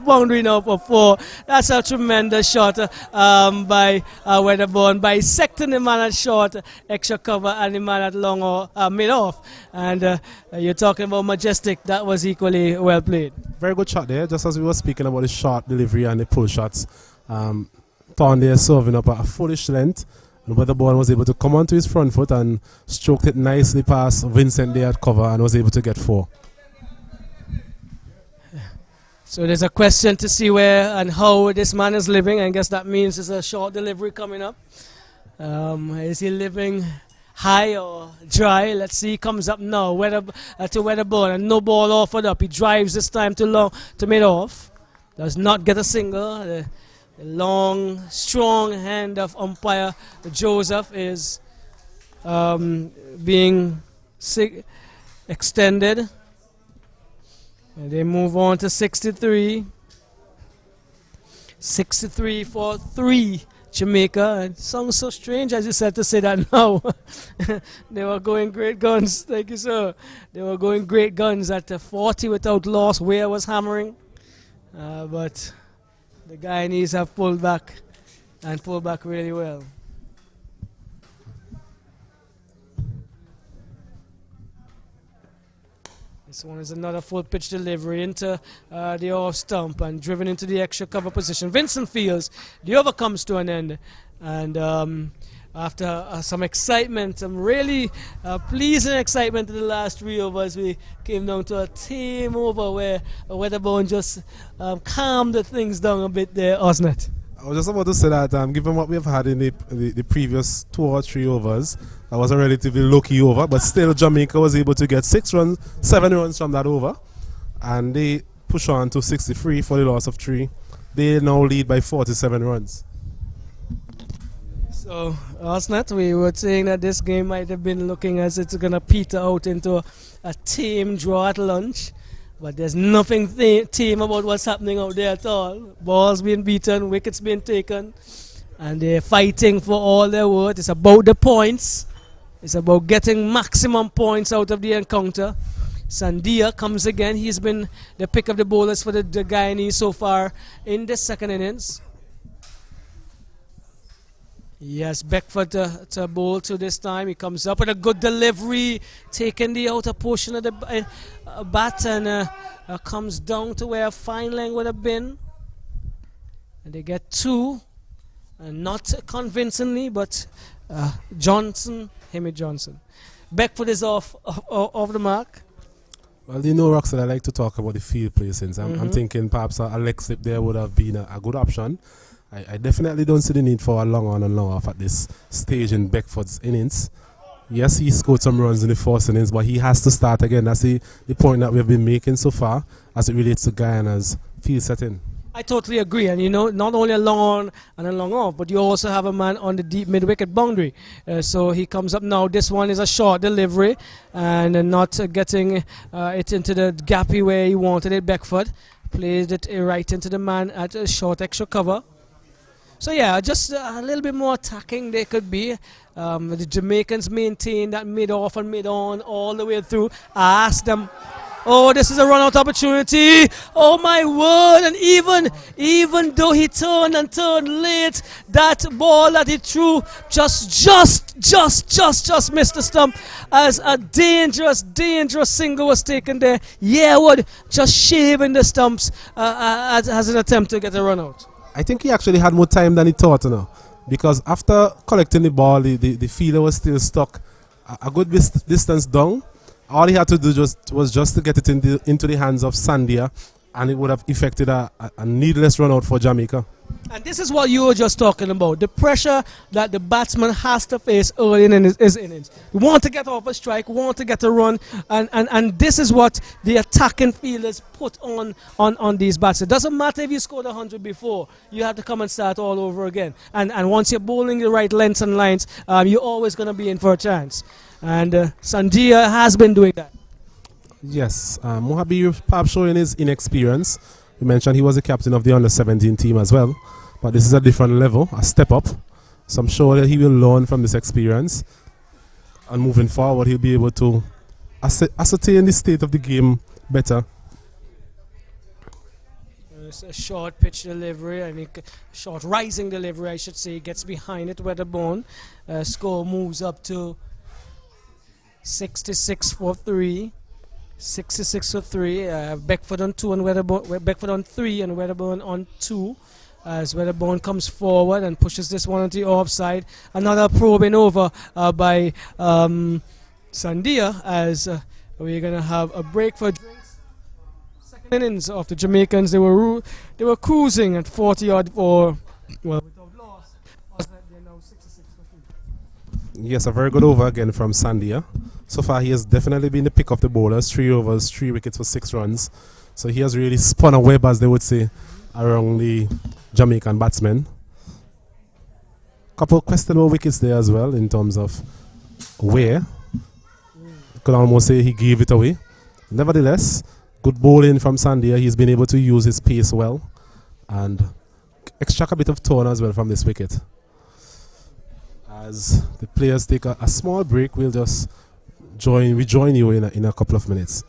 B: boundary now for 4? That's a tremendous shot by Weatherborn, bisecting the man at short, extra cover, and the man at long or mid off. And you're talking about majestic. That was equally well played.
A: Very good shot there. Just as we were speaking about the short delivery and the pull shots, Thorn there serving up at a foolish length. And Weatherborn was able to come onto his front foot and stroked it nicely past Vincent there at cover and was able to get 4.
B: So there's a question to see where and how this man is living. I guess that means there's a short delivery coming up. Is he living high or dry? Let's see. He comes up now to Weatherborn and no ball offered up. He drives this time to mid off. Does not get a single. The long, strong hand of umpire Joseph is being extended. And they move on to 63. 63 for 3, Jamaica. It sounds so strange, as you said, to say that now. They were going great guns. Thank you, sir. They were going great guns at 40 without loss. Where was hammering. But the Guyanese have pulled back and pulled back really well. This one is another full pitch delivery into the off stump and driven into the extra cover position. Vincent feels the over comes to an end. And after some excitement, some really pleasing excitement in the last 3 overs, we came down to a tame over where Weatherborn just calmed the things down a bit there, Osnet.
A: I was just about to say that given what we've had in the previous 2 or 3 overs, that was a relatively low-key over, but still Jamaica was able to get 7 runs from that over, and they push on to 63 for the loss of 3. They now lead by 47 runs.
B: So, Osnet, we were saying that this game might have been looking as it's going to peter out into a tame draw at lunch. But there's nothing tame about what's happening out there at all. Balls being beaten, wickets being taken, and they're fighting for all their worth. It's about the points. It's about getting maximum points out of the encounter. Sandia comes again. He's been the pick of the bowlers for the Guyanese so far in the second innings. Yes, Beckford to bowl to this time. He comes up with a good delivery, taking the outer portion of the bat and comes down to where a fine line would have been. And they get 2, not convincingly, but Hemi Johnson. Beckford is off the mark.
A: Well, you know, Roxanne, I like to talk about the field placings. I'm thinking perhaps a leg slip there would have been a good option. I definitely don't see the need for a long on and long off at this stage in Beckford's innings. Yes, he scored some runs in the first innings, but he has to start again. That's the point that we've been making so far as it relates to Guyana's field setting.
B: I totally agree. And, you know, not only a long on and a long off, but you also have a man on the deep mid-wicket boundary. So he comes up now. This one is a short delivery and not getting it into the gappy where he wanted it. Beckford plays it right into the man at a short extra cover. So yeah, just a little bit more attacking they could be. The Jamaicans maintain that mid-off and mid-on all the way through. I asked them, oh, this is a run-out opportunity. Oh my word! And even though he turned late, that ball that he threw just missed the stump as a dangerous single was taken there. Yearwood just shaving the stumps as an attempt to get a run-out.
A: I think he actually had more time than he thought, you know, because after collecting the ball, the fielder was still stuck a good distance down. All he had to do was just to get it into the hands of Sandia, and it would have effected a needless run out for Jamaica.
B: And this is what you were just talking about, the pressure that the batsman has to face early in his innings. We want to get off a strike, want to get a run, and this is what the attacking fielders put on these bats. It doesn't matter if you scored 100 before, you have to come and start all over again. And once you're bowling the right lengths and lines, you're always going to be in for a chance. And Sandia has been doing that.
A: Yes, Mohabir perhaps showing his inexperience. You mentioned he was the captain of the under-17 team as well, but this is a different level, a step up. So I'm sure that he will learn from this experience. And moving forward, he'll be able to ascertain the state of the game better.
B: It's a short pitch delivery, I mean, short rising delivery, I should say. Gets behind it, Weatherborn. Score moves up to 66 for 3. 66 for 3. Beckford on 2 and Beckford on 3 and Weatherborn on 2. As Weatherborn comes forward and pushes this one into the offside. Another probing over by Sandia as we're going to have a break for drinks. Second innings of the Jamaicans. They were cruising at 40 odd for, well, without loss. They're now 66 for 3.
A: Yes, a very good over again from Sandia. So far, he has definitely been the pick of the bowlers. 3 overs, 3 wickets for 6 runs. So he has really spun a web, as they would say, around the Jamaican batsmen. Couple of questionable wickets there as well in terms of where. You could almost say he gave it away. Nevertheless, good bowling from Sandia. He's been able to use his pace well and extract a bit of tone as well from this wicket. As the players take a small break, we'll just rejoin you in a couple of minutes.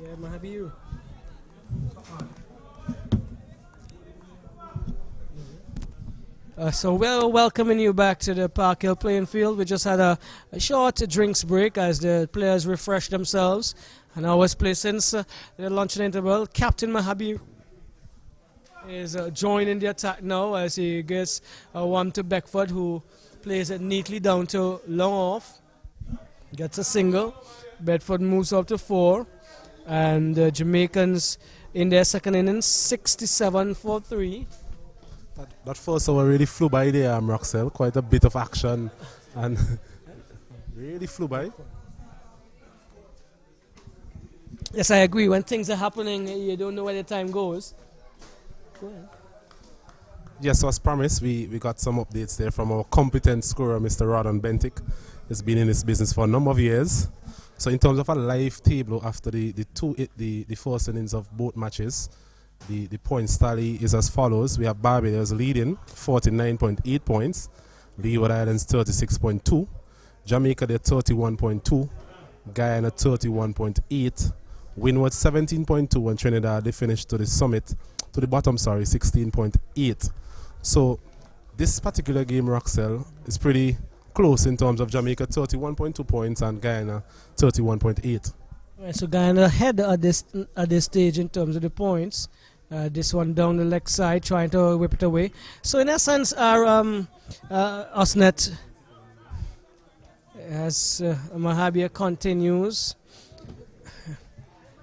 B: Yeah, Mahabiru. So we're welcoming you back to the Park Hill playing field. We just had a short drinks break as the players refresh themselves. And always play since the luncheon interval. Captain Mahabiru is joining the attack now as he gets one to Beckford, who plays it neatly down to long off. Gets a single. Bedford moves up to 4. And the Jamaicans in their second innings, 67 for 3.
A: That first over really flew by there, Roxel. Quite a bit of action and really flew by.
B: Yes, I agree. When things are happening, you don't know where the time goes. Go ahead.
A: Yes, so as promised, we got some updates there from our competent scorer, Mr. Rodon Bentic. He's been in this business for a number of years. So in terms of a live table after the first innings of both matches, the points tally is as follows. We have Barbados leading 49.8 points, Leeward Islands 36.2, Jamaica they're 31.2, Guyana 31.8, Windward 17.2, and Trinidad they finished to the bottom 16.8. So this particular game, Roxel, is pretty close in terms of Jamaica 31.2 points and Guyana 31.8.
B: Right, so Guyana ahead at this stage in terms of the points. This one down the leg side, trying to whip it away. So in essence, our Osnet, as Mahabir continues.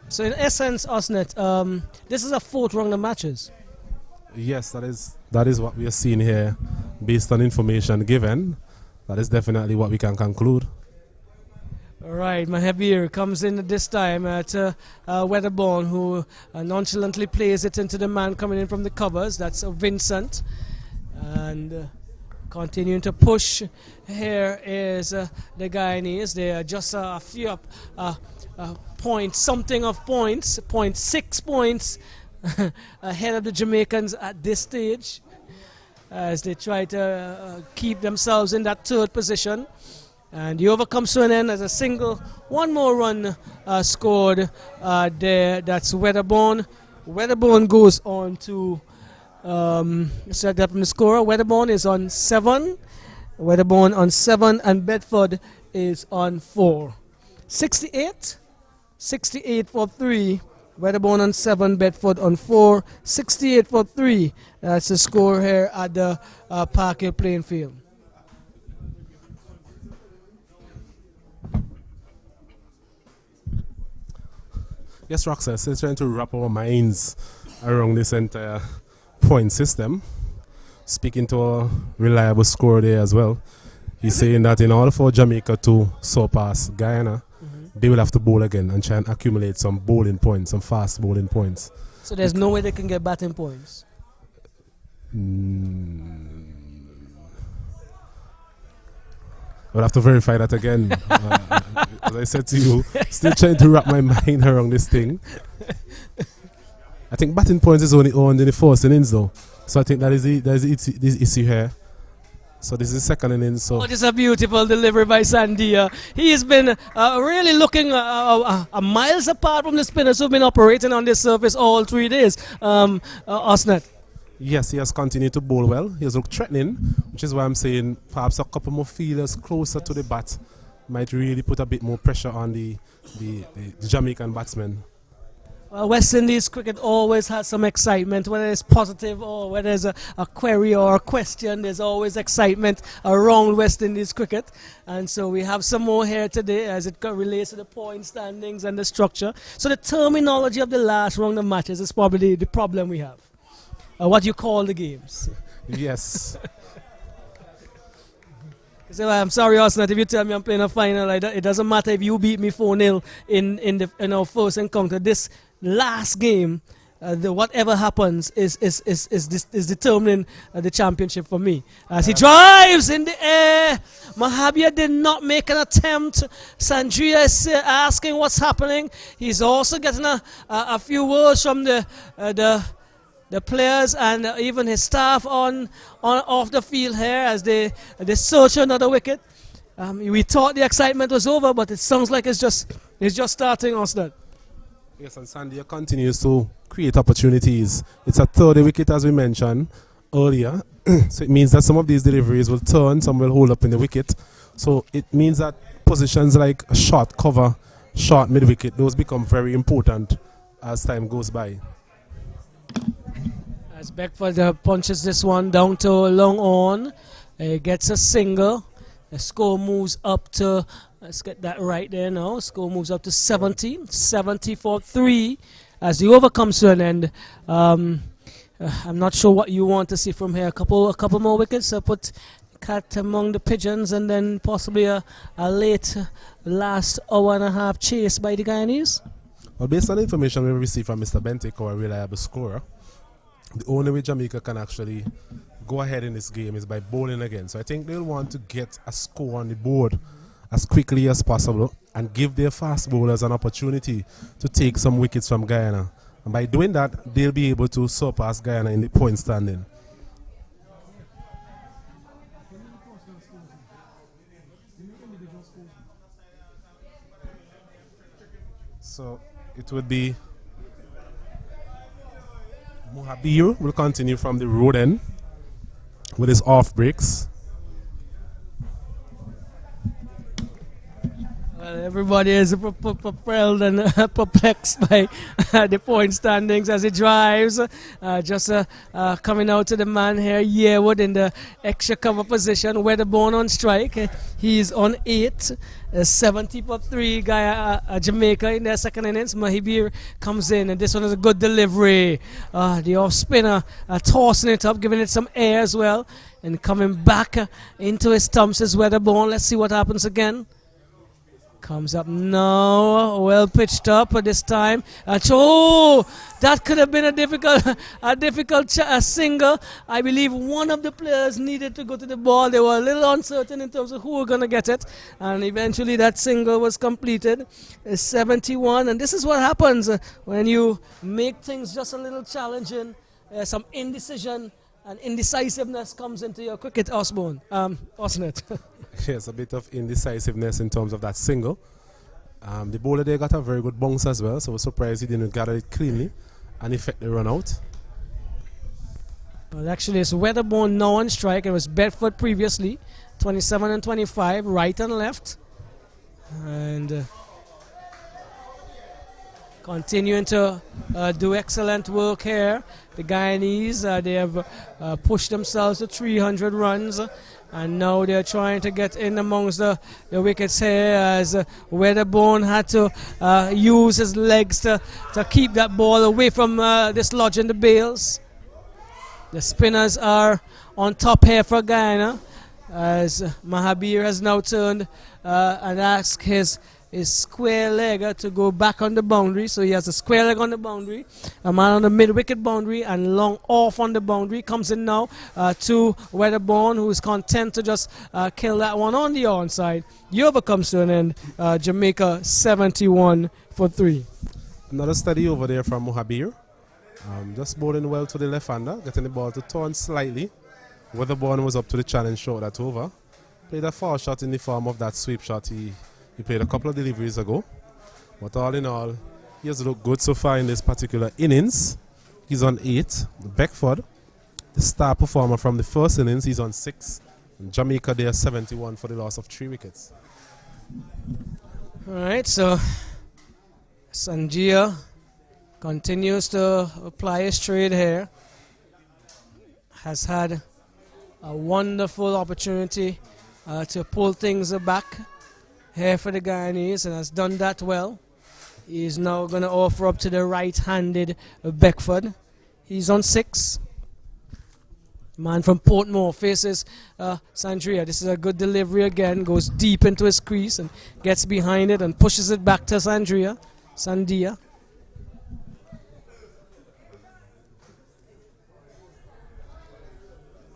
B: So in essence, Osnet, this is a fourth round of matches.
A: Yes, that is what we are seeing here, based on information given. That is definitely what we can conclude.
B: All right, Mahabir comes in at this time to Weatherborn, who nonchalantly plays it into the man coming in from the covers. That's Vincent. And continuing to push here is the Guyanese. They are just a few points, something of points, 0.6 points ahead of the Jamaicans at this stage, as they try to keep themselves in that third position. And the over comes to an end as a single. One more run scored there. That's Weatherborn. Weatherborn goes on to set up from the scorer. Weatherborn is on 7. Weatherborn on 7, and Bedford is on 4. 68 for 3. Weatherborn on 7, Bedford on 4. 68 for 3. That's the score here at the Park Hill playing field.
A: Yes, Roxas, still trying to wrap our minds around this entire point system. Speaking to a reliable scorer there as well, he's saying that in order for Jamaica to surpass Guyana, they will have to bowl again and try and accumulate some bowling points, some fast bowling points.
B: So there's no way they can get batting points?
A: We'll have to verify that again. As I said to you, still trying to wrap my mind around this thing. I think batting points is only earned in the first innings though. So I think that is the issue here. So this is the second innings. So
B: this is a beautiful delivery by Sandia. He has been really looking miles apart from the spinners who've been operating on this surface all 3 days. Osnet.
A: Yes, he has continued to bowl well. He has looked threatening, which is why I'm saying perhaps a couple more fielders closer to the bat might really put a bit more pressure on the Jamaican batsmen.
B: West Indies cricket always has some excitement, whether it's positive or whether there's a query or a question. There's always excitement around West Indies cricket, and so we have some more here today as it relates to the point standings and the structure. So the terminology of the last round of matches is probably the problem we have. What you call the games.
A: Yes.
B: So I'm sorry, Osnet, if you tell me I'm playing a final, it doesn't matter if you beat me 4-0 in our first encounter. This last game, whatever happens is determining the championship for me. As he drives in the air, Mahabir did not make an attempt. Sandria is asking what's happening. He's also getting a few words from the players and even his staff on off the field here as they search another wicket. We thought the excitement was over, but it sounds like it's just starting, Osnet.
A: Yes, and Sandia continues to create opportunities. It's a 30 wicket, as we mentioned earlier. So it means that some of these deliveries will turn, some will hold up in the wicket. So it means that positions like short cover, short mid-wicket, those become very important as time goes by.
B: As Beckford punches this one down to long on, gets a single. The score moves up to, let's get that right there now. Score moves up to 70 for 3 as the over comes to an end. I'm not sure what you want to see from here. A couple more wickets. Put cat among the pigeons, and then possibly a late last hour and a half chase by the Guyanese.
A: Well, based on the information we received from Mr. Bentic, our reliable scorer, the only way Jamaica can actually go ahead in this game is by bowling again. So I think they'll want to get a score on the board as quickly as possible and give their fast bowlers an opportunity to take some wickets from Guyana. And by doing that, they'll be able to surpass Guyana in the point standing. So it would be Muhabir will continue from the road end with his off breaks.
B: Well, everybody is propelled and perplexed by the point standings as he drives. Coming out to the man here, Yearwood in the extra cover position. Weatherborn on strike. He's on 8. 70 for 3. Jamaica in their second innings. Mahibir comes in, and this one is a good delivery. The off spinner tossing it up, giving it some air as well, and coming back into his stumps is Weatherborn. Let's see what happens again. Comes up now, well pitched up this time. That could have been a difficult single. I believe one of the players needed to go to the ball. They were a little uncertain in terms of who were going to get it, and eventually that single was completed. 71, and this is what happens when you make things just a little challenging. Some indecision and indecisiveness comes into your cricket, Osborne. Osnet.
A: Yes, a bit of indecisiveness in terms of that single. The bowler there got a very good bounce as well, so I was surprised he didn't gather it cleanly and effect the run out.
B: Well, actually, it's Weatherborn now on strike. It was Bedford previously, 27 and 25, right and left. And continuing to do excellent work here. The Guyanese, they have pushed themselves to 300 runs. And now they're trying to get in amongst the wickets here as Weatherborn had to use his legs to keep that ball away from dislodging the bails. The spinners are on top here for Guyana as Mahabir has now turned and asked his square legger to go back on the boundary. So he has a square leg on the boundary, a man on the mid-wicket boundary, and long off on the boundary. Comes in now to Weatherborn, who is content to just kill that one on the onside. The over comes to an end. Jamaica 71 for 3.
A: Another steady over there from Muhabir. Just bowling well to the left-hander, getting the ball to turn slightly. Weatherborn was up to the challenge short that over. Played a foul shot in the form of that sweep shot he played a couple of deliveries ago. But all in all, he has looked good so far in this particular innings. He's on 8. Beckford, the star performer from the first innings, he's on 6. And Jamaica, they are 71 for the loss of 3 wickets.
B: All right, so Sanjia continues to apply his trade here. Has had a wonderful opportunity to pull things back here for the Guyanese and has done that well. He's now going to offer up to the right-handed Beckford. He's on 6. Man from Portmore faces Sandria. This is a good delivery again. Goes deep into his crease and gets behind it and pushes it back to Sandia.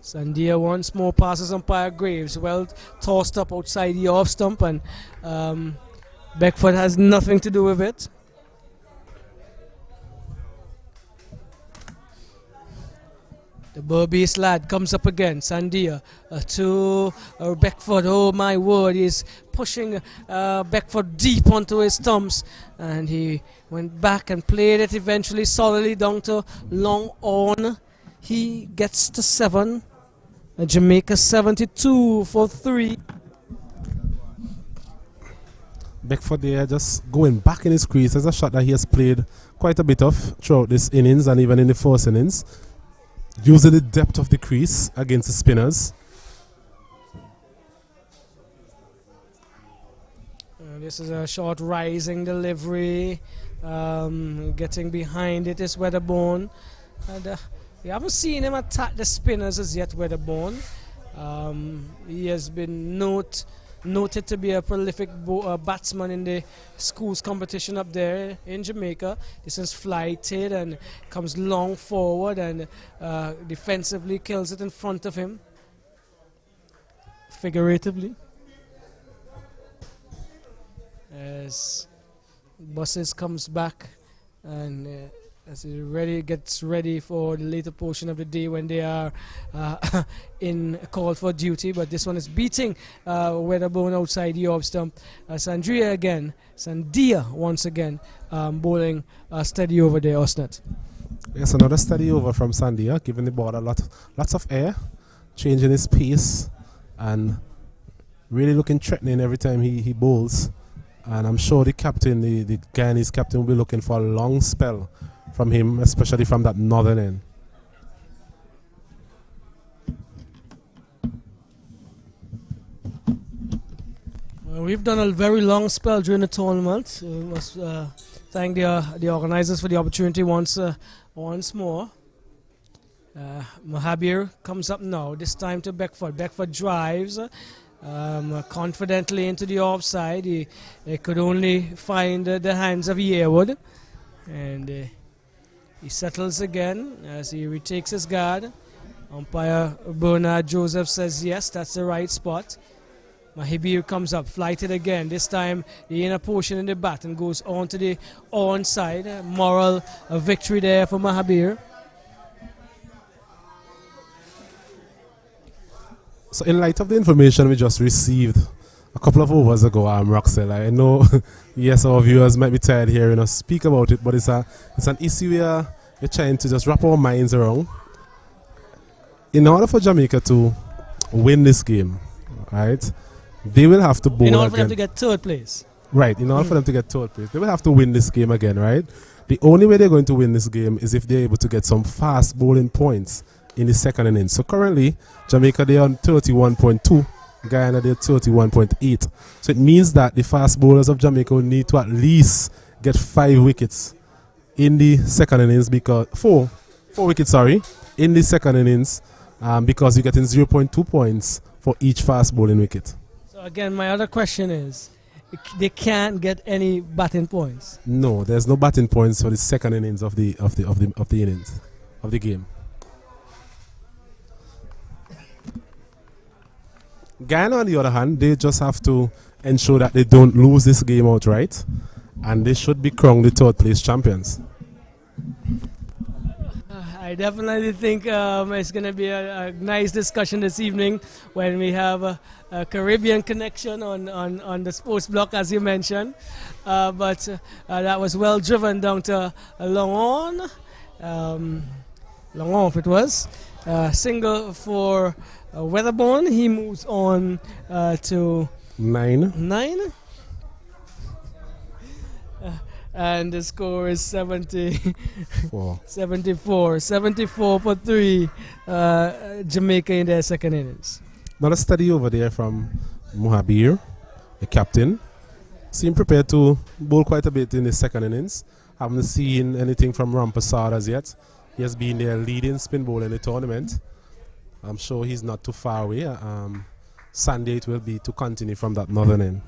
B: Sandia once more passes umpire Graves. Well tossed up outside the off stump, and Beckford has nothing to do with it. The Burmese lad comes up again. Sandia to Beckford. Oh my word, he's pushing Beckford deep onto his stumps, and he went back and played it eventually solidly down to long on. He gets to 7. Jamaica 72 for 3.
A: Beckford there just going back in his crease. There's a shot that he has played quite a bit of throughout this innings and even in the first innings. Using the depth of the crease against the spinners.
B: This is a short rising delivery. Getting behind it is Weatherborn. And, we haven't seen him attack the spinners as yet, Weatherborn. He has been noted to be a prolific batsman in the schools competition up there in Jamaica. This is flighted and comes long forward and defensively kills it in front of him. Figuratively. as Buses comes back and as he gets ready for the later portion of the day when they are in call for duty. But this one is beating Weatherbone outside the off stump. Sandia once again bowling steady over there, Osnat.
A: Yes, another steady over from Sandia, giving the ball lots of air, changing his pace, and really looking threatening every time he bowls. And I'm sure the captain, the Guyanese captain, will be looking for a long spell from him, especially from that northern end.
B: Well, we've done a very long spell during the tournament. We must thank the organizers for the opportunity once more. Mahabir comes up now, this time to Beckford. Beckford drives confidently into the offside. He could only find the hands of Yearwood, and he settles again as he retakes his guard. Umpire Bernard Joseph says yes, that's the right spot. Mahabir comes up, flighted again, this time the inner portion in the bat and goes on to the onside. Moral victory there for Mahabir.
A: So in light of the information we just received a couple of overs ago, Roxel, I know yes, our viewers might be tired hearing us speak about it, but it's an issue where we're trying to just wrap our minds around. In order for Jamaica to win this game, right, they will have to bowl
B: in order
A: again.
B: For them to get third place.
A: Right, in order for them to get third place, they will have to win this game again, right? The only way they're going to win this game is if they're able to get some fast bowling points in the second innings. So currently, Jamaica, they're on 31.2, Guyana, they're 31.8. So it means that the fast bowlers of Jamaica will need to at least get 5 wickets in the second innings, because 4 wickets, in the second innings, because you're getting 0.2 points for each fast bowling wicket.
B: So again, my other question is, they can't get any batting points.
A: No, there's no batting points for the second innings of the innings of the game. Guyana, on the other hand, they just have to ensure that they don't lose this game outright, and they should be crowned the third place champions.
B: I definitely think it's going to be a nice discussion this evening when we have a Caribbean connection on the sports block, as you mentioned. But that was well driven down to Longon. Longon, if it was. Single for Weatherbone. He moves on to 9. And the score is 74 for 3. Jamaica in their second innings.
A: Not a study over there from Mahabir, the captain. Seemed prepared to bowl quite a bit in the second innings. Haven't seen anything from Rampasad as yet. He has been their leading spin bowler in the tournament. I'm sure he's not too far away. Sunday it will be to continue from that northern end.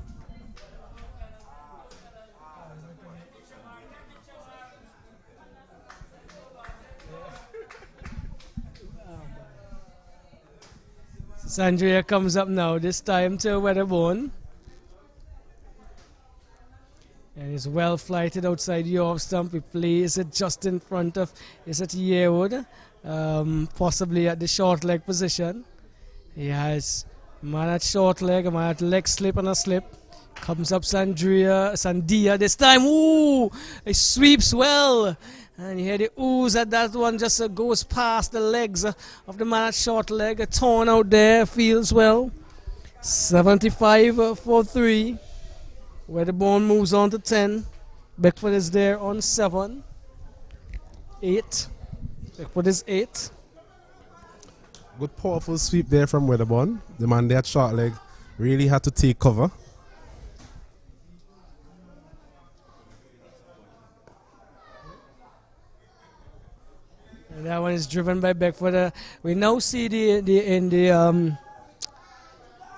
B: Sandria comes up now, this time to Weatherbone. And he's well flighted outside the off stump. He plays it just in front of, is it Yearwood? Possibly at the short leg position. He has a man at short leg, a man at leg slip and a slip. Comes up Sandia this time. Ooh! He sweeps well. And you hear the ooze at that one, just goes past the legs of the man at short leg. A torn out there, feels well. 75 for 3. Weatherbone moves on to 10. Beckford is there on 7. 8. Beckford is 8.
A: Good powerful sweep there from Weatherbone. The man there at short leg really had to take cover.
B: And that one is driven by Beckford. We now see the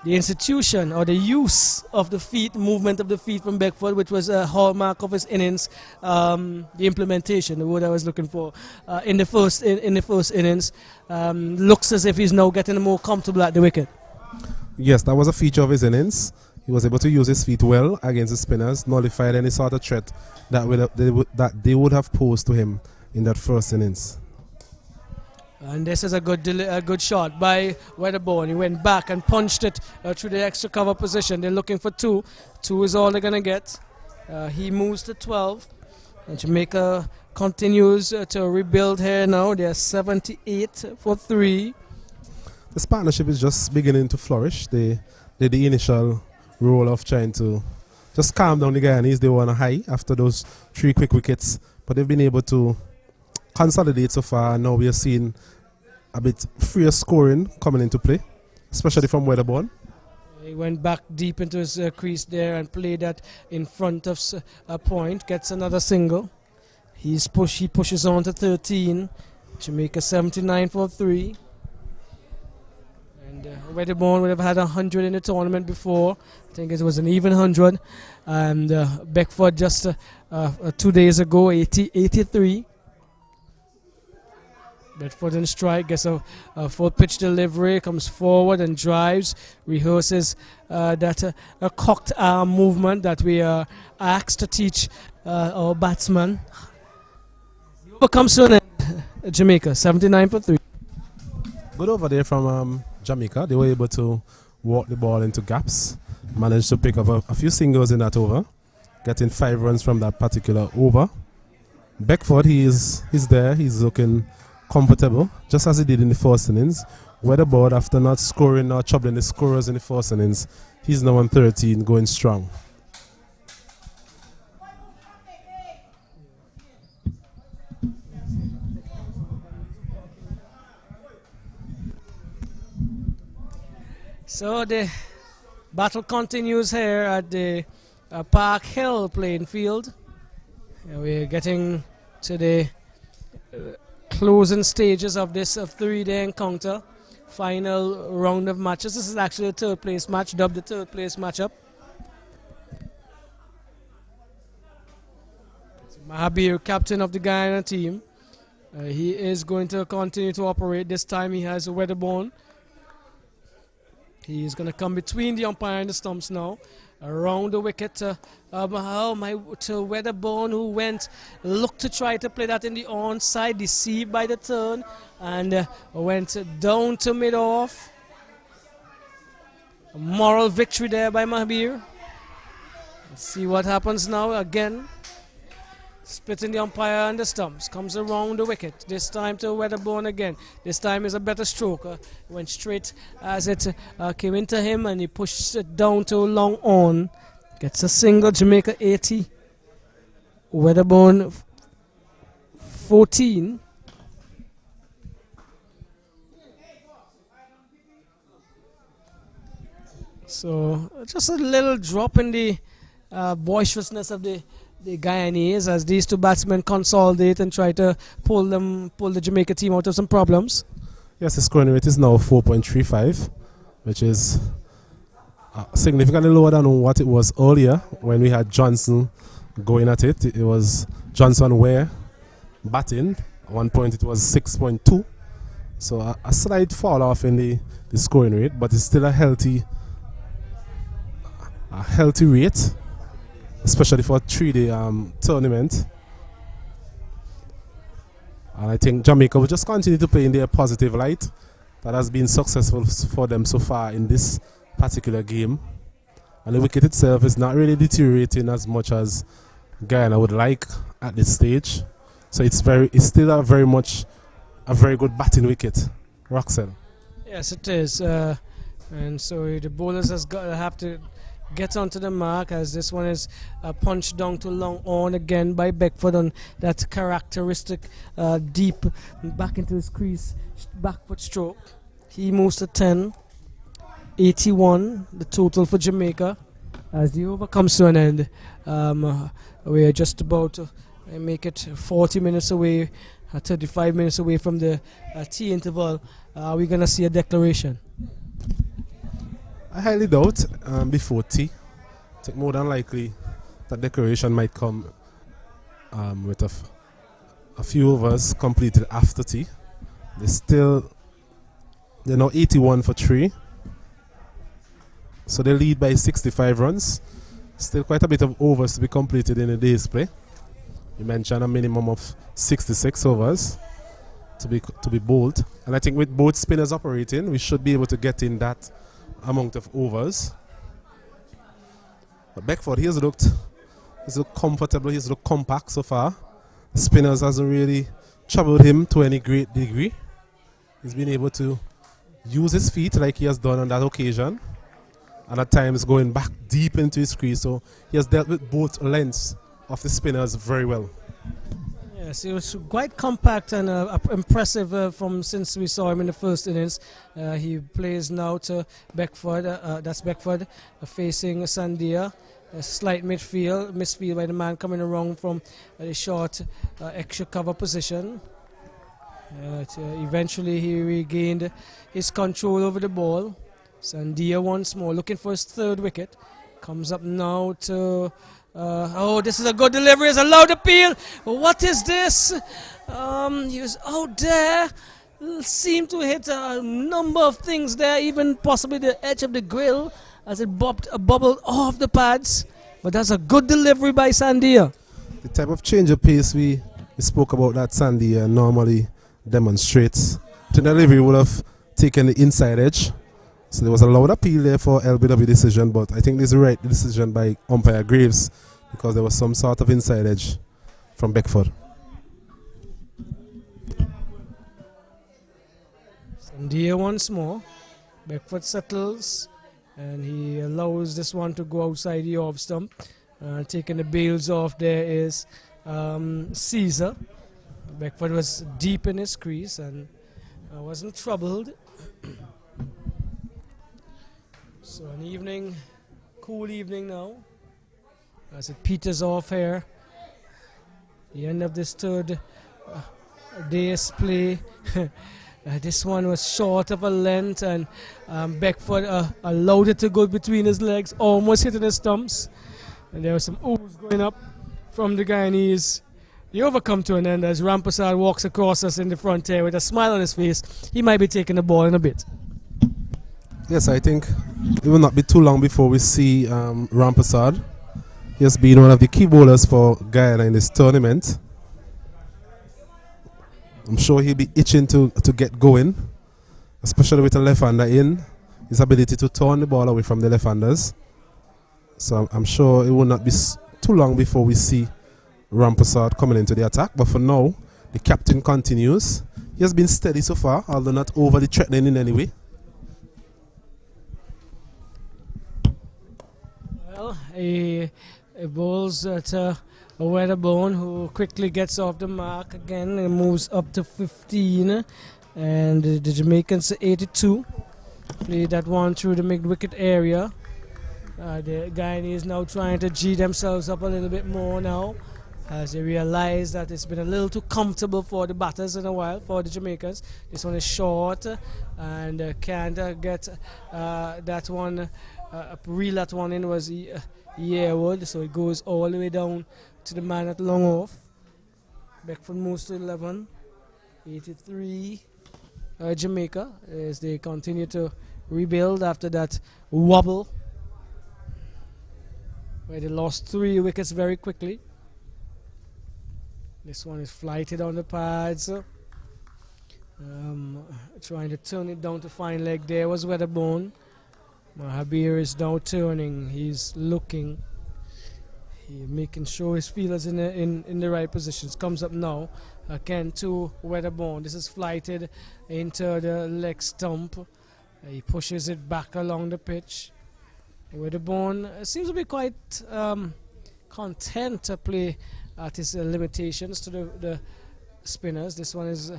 B: institution or the use of the feet, movement of the feet from Beckford, which was a hallmark of his innings. The implementation, the word I was looking for, in the first innings, looks as if he's now getting more comfortable at the wicket.
A: Yes, that was a feature of his innings. He was able to use his feet well against the spinners, nullified any sort of threat that they would have posed to him in that first innings.
B: And this is a good shot by Wedderborn. He went back and punched it through the extra cover position. They're looking for 2. 2 is all they're going to get. He moves to 12. And Jamaica continues to rebuild here now. They're 78 for 3.
A: This partnership is just beginning to flourish. They did the initial role of trying to just calm down the Guyanese. They were on a high after those 3 quick wickets, but they've been able to consolidate so far. Now we are seeing a bit freer scoring coming into play, especially from Wedderborn.
B: He went back deep into his crease there and played that in front of a point. Gets another single. He pushes on to 13. Jamaica 79 for 3. And Wedderborn would have had 100 in the tournament before. I think it was an even 100. And Beckford just 2 days ago, 83. Bedford in strike, gets a full pitch delivery, comes forward and drives, rehearses that a cocked arm movement that we are asked to teach our batsman. Comes to an end. Jamaica, 79 for 3.
A: Good over there from Jamaica. They were able to walk the ball into gaps, managed to pick up a few singles in that over, getting 5 runs from that particular over. Beckford, he's there, he's looking comfortable, just as he did in the first innings. Wedderborn, after not scoring or troubling the scorers in the first innings, he's now on 13, going strong.
B: So the battle continues here at the Park Hill playing field. We're getting to the closing stages of this 3-day encounter. Final round of matches. This is actually a 3rd place match, dubbed the 3rd place matchup. Mahabir, captain of the Guyana team. He is going to continue to operate. This time he has a Wedderborn. He is going to come between the umpire and the stumps now. Around the wicket to Wedderborn, who looked to try to play that in the onside, deceived by the turn, and went down to mid-off. A moral victory there by Mahabir. Let's see what happens now again. Splitting the umpire and the stumps. Comes around the wicket. This time to Wedderborn again. This time is a better stroke. Went straight as it came into him, and he pushed it down to long on. Gets a single. Jamaica 80. Wedderborn 14. So just a little drop in the boisterousness of the Guyanese as these 2 batsmen consolidate and try to pull the Jamaica team out of some problems.
A: Yes, the scoring rate is now 4.35, which is significantly lower than what it was earlier when we had Johnson going at it. It was Johnson Ware batting. At one point it was 6.2. So a slight fall off in the scoring rate, but it's still a healthy rate, especially for a 3-day tournament. And I think Jamaica will just continue to play in their positive light. That has been successful for them so far in this particular game. And the wicket itself is not really deteriorating as much as Guyana would like at this stage. So it's still a very good batting wicket. Roxel.
B: Yes, it is. And so the bowlers have to get onto the mark, as this one is punched down to long on again by Beckford on that characteristic deep back into his crease back foot stroke. He moves to 10. 81 the total for Jamaica as the over comes to an end. We are just about to make it 40 minutes away, 35 minutes away from the tea interval. We're going to see a declaration.
A: I highly doubt before tea. I think more than likely that declaration might come with a few overs completed after tea. They're now 81 for 3. So they lead by 65 runs. Still quite a bit of overs to be completed in a day's play. You mentioned a minimum of 66 overs to be bowled. And I think with both spinners operating, we should be able to get in that amount of overs. But Beckford, he's looked comfortable, he's looked compact so far. The spinners hasn't really troubled him to any great degree. He's been able to use his feet like he has done on that occasion, and at times going back deep into his crease. So he has dealt with both lengths of the spinners very well.
B: Yes, he was quite compact and impressive from since we saw him in the first innings. He plays now to Beckford, that's Beckford, facing Sandia. A slight misfield by the man coming around from the short extra cover position. Eventually he regained his control over the ball. Sandia once more looking for his third wicket. Comes up now to oh, this is a good delivery. It's a loud appeal. What is this? He was out there. Seemed to hit a number of things there, even possibly the edge of the grill as it bubbled off the pads. But that's a good delivery by Sandia.
A: The type of change of pace we spoke about that Sandia normally demonstrates. The delivery would have taken the inside edge. So there was a loud appeal there for LBW decision, but I think this is the right decision by umpire Graves because there was some sort of inside edge from Beckford.
B: Sandia once more. Beckford settles and he allows this one to go outside the off stump. Taking the bails off there is Caesar. Beckford was deep in his crease and wasn't troubled. So an evening, cool evening now, as it peters off here. The end of this third day's play. This one was short of a length, and Beckford allowed it to go between his legs, almost hitting his stumps. And there was some oohs going up from the Guyanese. The over come to an end as Rampersad walks across us in the front here with a smile on his face. He might be taking the ball in a bit.
A: Yes, I think it will not be too long before we see Rampersad. He has been one of the key bowlers for Guyana in this tournament. I'm sure he'll be itching to get going, especially with a left-hander in. His ability to turn the ball away from the left-handers. So I'm sure it will not be too long before we see Rampersad coming into the attack. But for now, the captain continues. He has been steady so far, although not overly threatening in any way.
B: Well, he bowls at a Weatherbone who quickly gets off the mark again and moves up to 15. And the Jamaicans 82. Played that one through the mid-wicket area. The Guyanese now trying to G themselves up a little bit more now, as they realize that it's been a little too comfortable for the batters in a while, for the Jamaicans. This one is short and can't get that one, reel that one in was Yearwood, so it goes all the way down to the man at long off. Beckford moves to 11, 83 Jamaica as they continue to rebuild after that wobble where they lost 3 wickets very quickly. This one is flighted on the pads. Trying to turn it down to fine leg. There was Weatherbone. Mahabir is now turning. He's looking. He's making sure his feelers in the right positions. Comes up now. Again to Weatherbone. This is flighted into the leg stump. He pushes it back along the pitch. Weatherbone seems to be quite content to play at his limitations to the spinners. This one is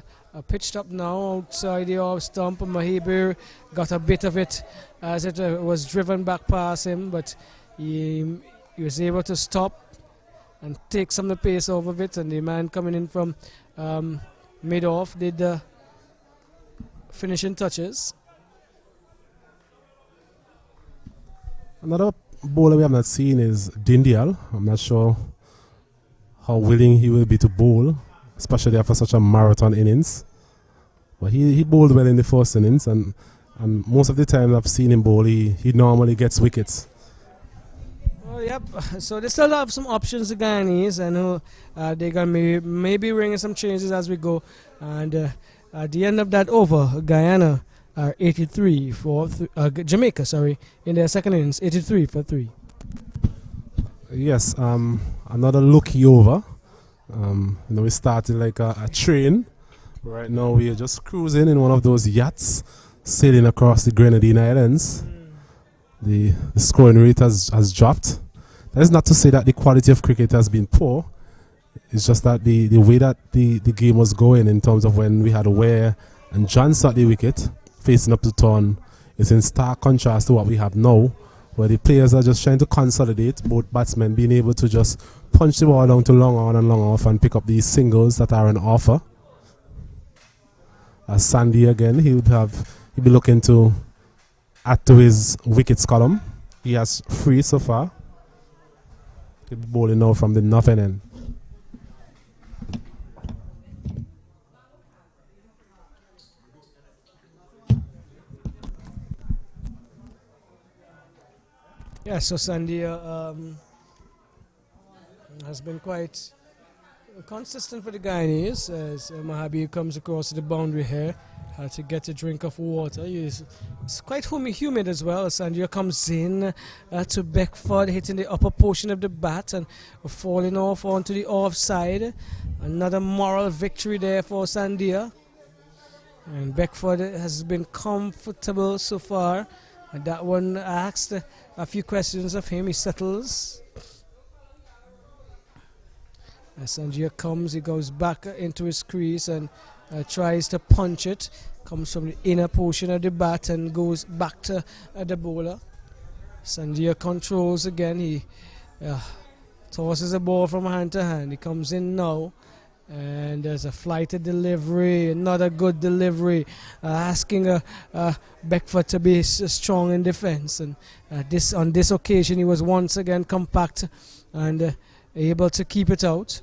B: pitched up now outside the off stump. Mahibir got a bit of it as it was driven back past him, but he was able to stop and take some of the pace off of it, and the man coming in from mid-off did the finishing touches.
A: Another bowler we have not seen is Dindial. I'm not sure how willing he will be to bowl, especially after such a marathon innings. But he bowled well in the first innings, and And most of the time I've seen him bowl, he normally gets wickets.
B: Oh, yep. So they still have some options, the Guyanese. I know they're going to maybe bringing some changes as we go. And at the end of that over, Guyana are 83 for Jamaica, sorry, in their second innings, 83 for 3.
A: Yes, another lucky over. We started like a train. Right now we are just cruising in one of those yachts, sailing across the Grenadine Islands. The scoring rate has dropped. That is not to say that the quality of cricket has been poor. It's just that the way that the game was going in terms of when we had Ware and Johnson at the wicket facing up to turn is in stark contrast to what we have now, where the players are just trying to consolidate, both batsmen being able to just punch the ball down to long on and long off and pick up these singles that are on offer. As Sandy again, he'd be looking to add to his wickets column. He has 3 so far. He'll be bowling now from the northern end.
B: Yeah, so Sandy has been quite consistent for the Guyanese as Mahabi comes across the boundary here to get a drink of water. It's quite humid as well. Sandia comes in to Beckford, hitting the upper portion of the bat and falling off onto the offside. Another moral victory there for Sandia. And Beckford has been comfortable so far. And that one asked a few questions of him. He settles. As Sanjay comes, he goes back into his crease and tries to punch it. Comes from the inner portion of the bat and goes back to the bowler. Sanjay controls again. He tosses the ball from hand to hand. He comes in now. And there's a flighted delivery, another good delivery, asking Beckford to be strong in defense. And on this occasion, he was once again compact and able to keep it out.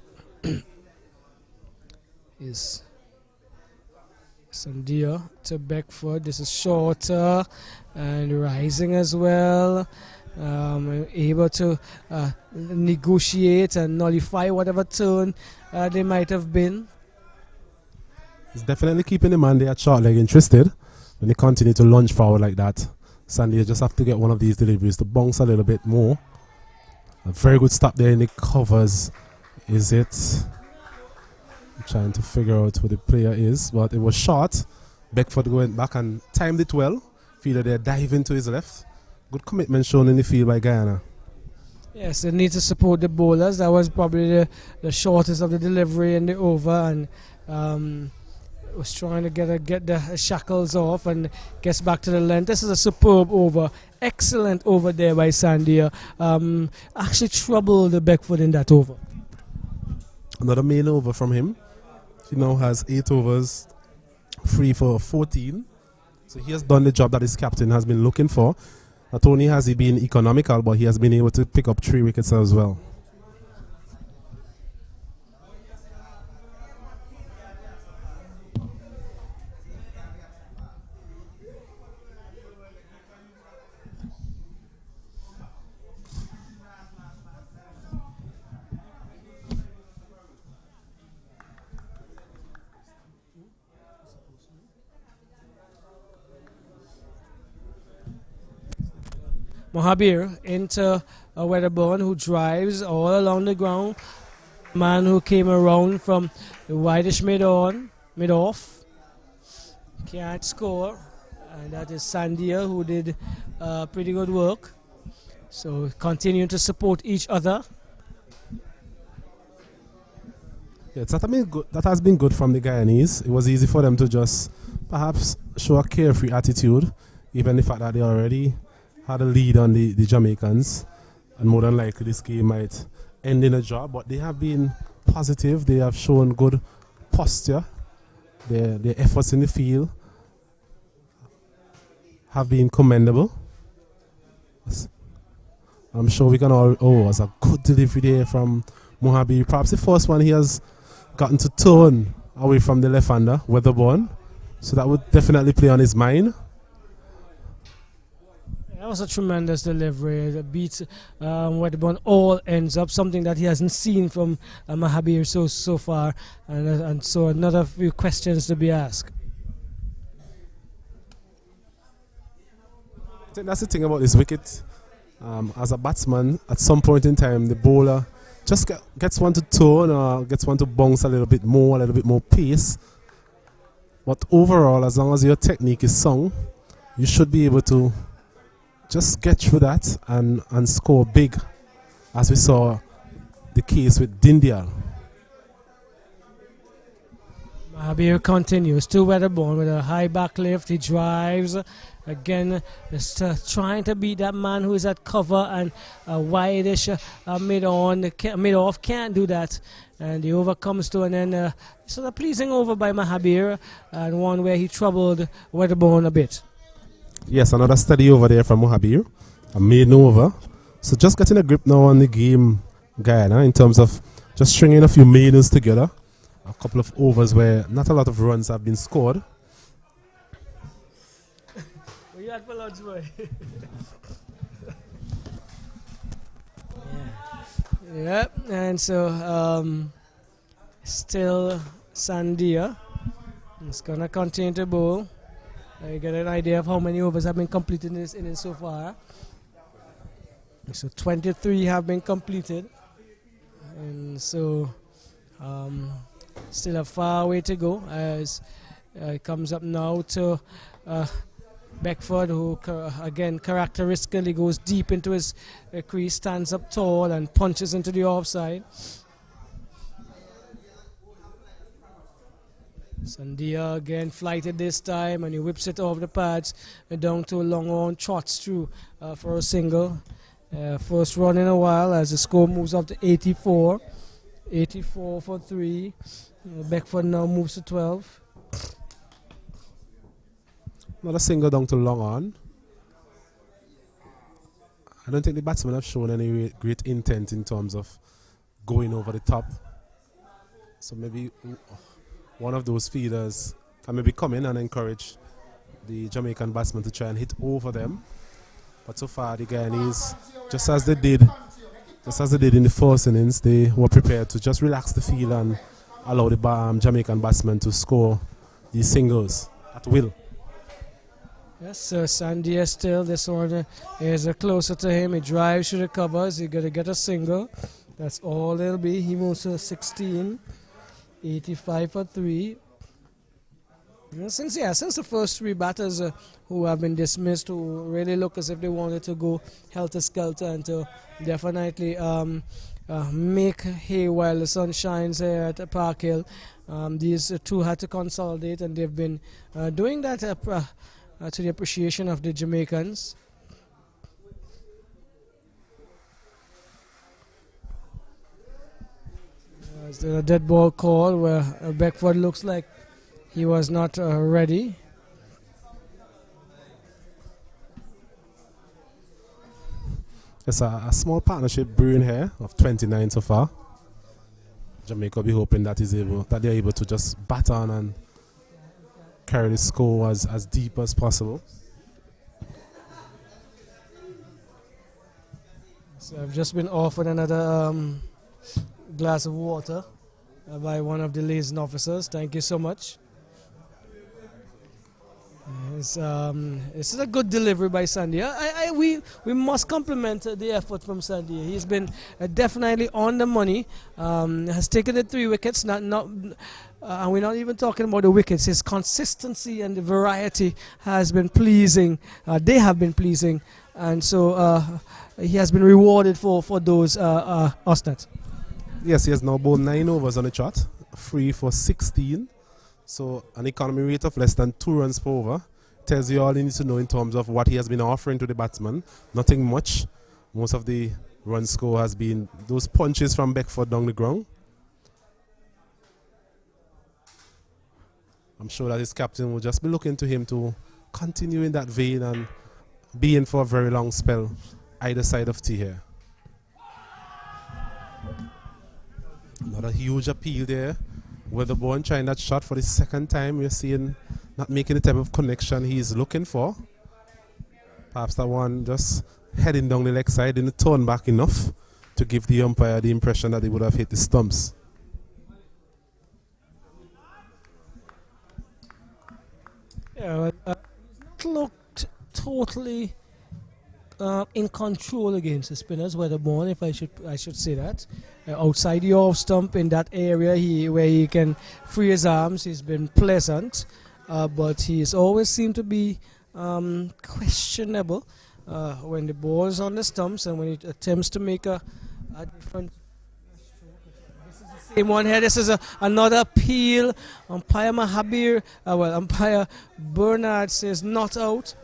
B: Is Sandia to Beckford. This is shorter and rising as well. Able to negotiate and nullify whatever turn they might have been.
A: He's definitely keeping the man there at short leg interested. When they continue to lunge forward like that, Sandy just have to get one of these deliveries to bounce a little bit more. A very good stop there in the covers. Is it? I'm trying to figure out who the player is, but it was short. Beckford went back and timed it well. Fielder there diving to his left. Good commitment shown in the field by Guyana.
B: Yes, they need to support the bowlers. That was probably the shortest of the delivery in the over, and was trying to get the shackles off and gets back to the length. This is a superb over. Excellent over there by Sandia. Actually troubled the Beckford in that over.
A: Another main over from him. He now has 8 overs, 3 for 14. So he has done the job that his captain has been looking for. Not only has he been economical, but he has been able to pick up 3 wickets as well.
B: Mohabir into Wedderburn, who drives all along the ground. Man who came around from the wideish mid-off. Can't score. And that is Sandia, who did pretty good work. So continuing to support each other.
A: Yeah, that has been good from the Guyanese. It was easy for them to just perhaps show a carefree attitude, given the fact that they already had a lead on the Jamaicans, and more than likely this game might end in a draw. But they have been positive. They have shown good posture. Their efforts in the field have been commendable. I'm sure we can all. Oh, it was a good delivery there from Mohabi. Perhaps the first one he has gotten to turn away from the left-hander, Weatherborn. So that would definitely play on his mind.
B: was a tremendous delivery. The beat Wedderburn all ends up, something that he hasn't seen from Mahabir so far, and so another few questions to be asked.
A: I think that's the thing about this wicket. As a batsman, at some point in time, the bowler just gets one to turn or gets one to bounce a little bit more pace. But overall, as long as your technique is sound, you should be able to just get through that and score big, as we saw the case with Dindial.
B: Mahabir continues to Wedderburn with a high back lift. He drives again, just trying to beat that man who is at cover and wide-ish mid-off. Can't do that, and the over comes to an end. Sort of pleasing over by Mahabir, and one where he troubled Wedderburn a bit.
A: Yes, another steady over there from Mahabir, a maiden over. So just getting a grip now on the game, Guyana, in terms of just stringing a few maidens together. A couple of overs where not a lot of runs have been scored.
B: We had for lunch, boy. Yeah, and so still Sandia is gonna continue to bowl. You get an idea of how many overs have been completed in this inning so far. So 23 have been completed, and so still a far way to go as it comes up now to Beckford, who again characteristically goes deep into his crease, stands up tall and punches into the offside. Sandia again flighted this time, and he whips it off the pads and down to a long on, trots through for a single. First run in a while as the score moves up to 84. 84 for 3. Beckford now moves to 12.
A: Another single down to long on. I don't think the batsmen have shown any great intent in terms of going over the top. So maybe one of those feeders can maybe come in and encourage the Jamaican batsmen to try and hit over them. But so far the Guyanese, just as they did in the first innings, they were prepared to just relax the field and allow the Jamaican batsmen to score these singles at will.
B: Yes, so Sandia still, this one is closer to him. He drives through the covers. He's going to get a single. That's all it'll be. He moves to 16. 85 for 3. Since the first 3 batters who have been dismissed, who really look as if they wanted to go helter-skelter and to definitely make hay while the sun shines here at Park Hill. These two had to consolidate, and they've been doing that to the appreciation of the Jamaicans. There's a dead ball call where Beckford looks like he was not ready.
A: It's a small partnership brewing here of 29 so far. Jamaica will be hoping that they're able to just bat on and carry the score as deep as possible.
B: So I've just been offered another glass of water by one of the liaison officers. Thank you so much. It's a good delivery by Sandia. We must compliment the effort from Sandia. He's been definitely on the money. Has taken the 3 wickets. And we're not even talking about the wickets. His consistency and the variety has been pleasing. They have been pleasing, and so he has been rewarded for those Osnets.
A: Yes, he has now bowled 9 overs on the trot, 3 for 16. So an economy rate of less than 2 runs per over tells you all you need to know in terms of what he has been offering to the batsman. Nothing much. Most of the run score has been those punches from Beckford down the ground. I'm sure that his captain will just be looking to him to continue in that vein and be in for a very long spell either side of tee here. Not a huge appeal there. Wedderburn trying that shot for the second time. We're seeing not making the type of connection he's looking for. Perhaps that one just heading down the leg side, didn't turn back enough to give the umpire the impression that he would have hit the stumps.
B: Yeah, it looked totally in control against the spinners, Weatherborn, if I should say that. Outside the off stump in that area where he can free his arms, he's been pleasant, but he's always seemed to be questionable when the ball is on the stumps and when he attempts to make a different. This is the same one here. This is another appeal. Umpire Umpire Bernard says not out.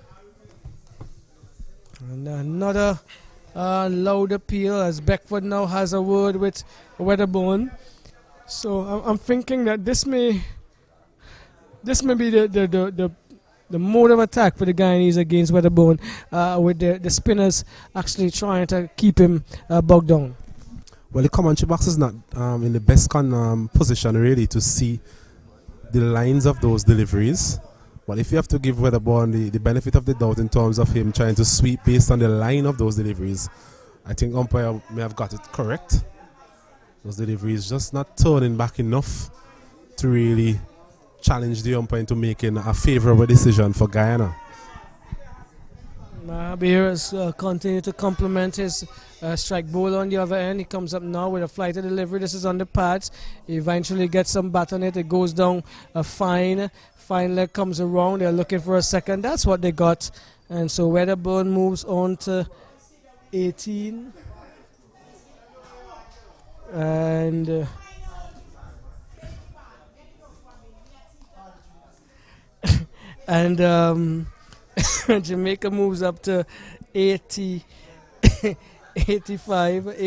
B: And another loud appeal as Beckford now has a word with Weatherborn. So I'm thinking that this may be the mode of attack for the Guyanese against Weatherborn, with the spinners actually trying to keep him bogged down.
A: Well, the commentary box is not in the best position really to see the lines of those deliveries. But if you have to give Weatherborn the benefit of the doubt in terms of him trying to sweep based on the line of those deliveries, I think umpire may have got it correct. Those deliveries just not turning back enough to really challenge the umpire into making a favourable decision for Guyana.
B: Mahabir has continued to compliment his strike bowler on the other end. He comes up now with a flighted delivery. This is on the pads. He eventually gets some bat on it. It goes down fine. Fine leg comes around. They're looking for a second. That's what they got. And so Weatherburn moves on to 18. And Jamaica moves up to 80, 85 for 3.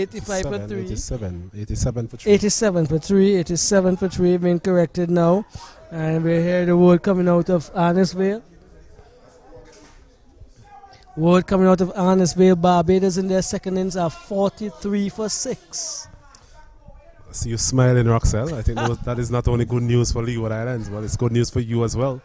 A: 87 for 3.
B: 87 for 3. 87 for 3 being corrected now. And we hear the word coming out of Arnesville. Word coming out of Arnesville. Barbados in their second innings are 43 for 6.
A: I see you smiling, Roxelle. I think that is not only good news for Leeward Islands, but it's good news for you as well.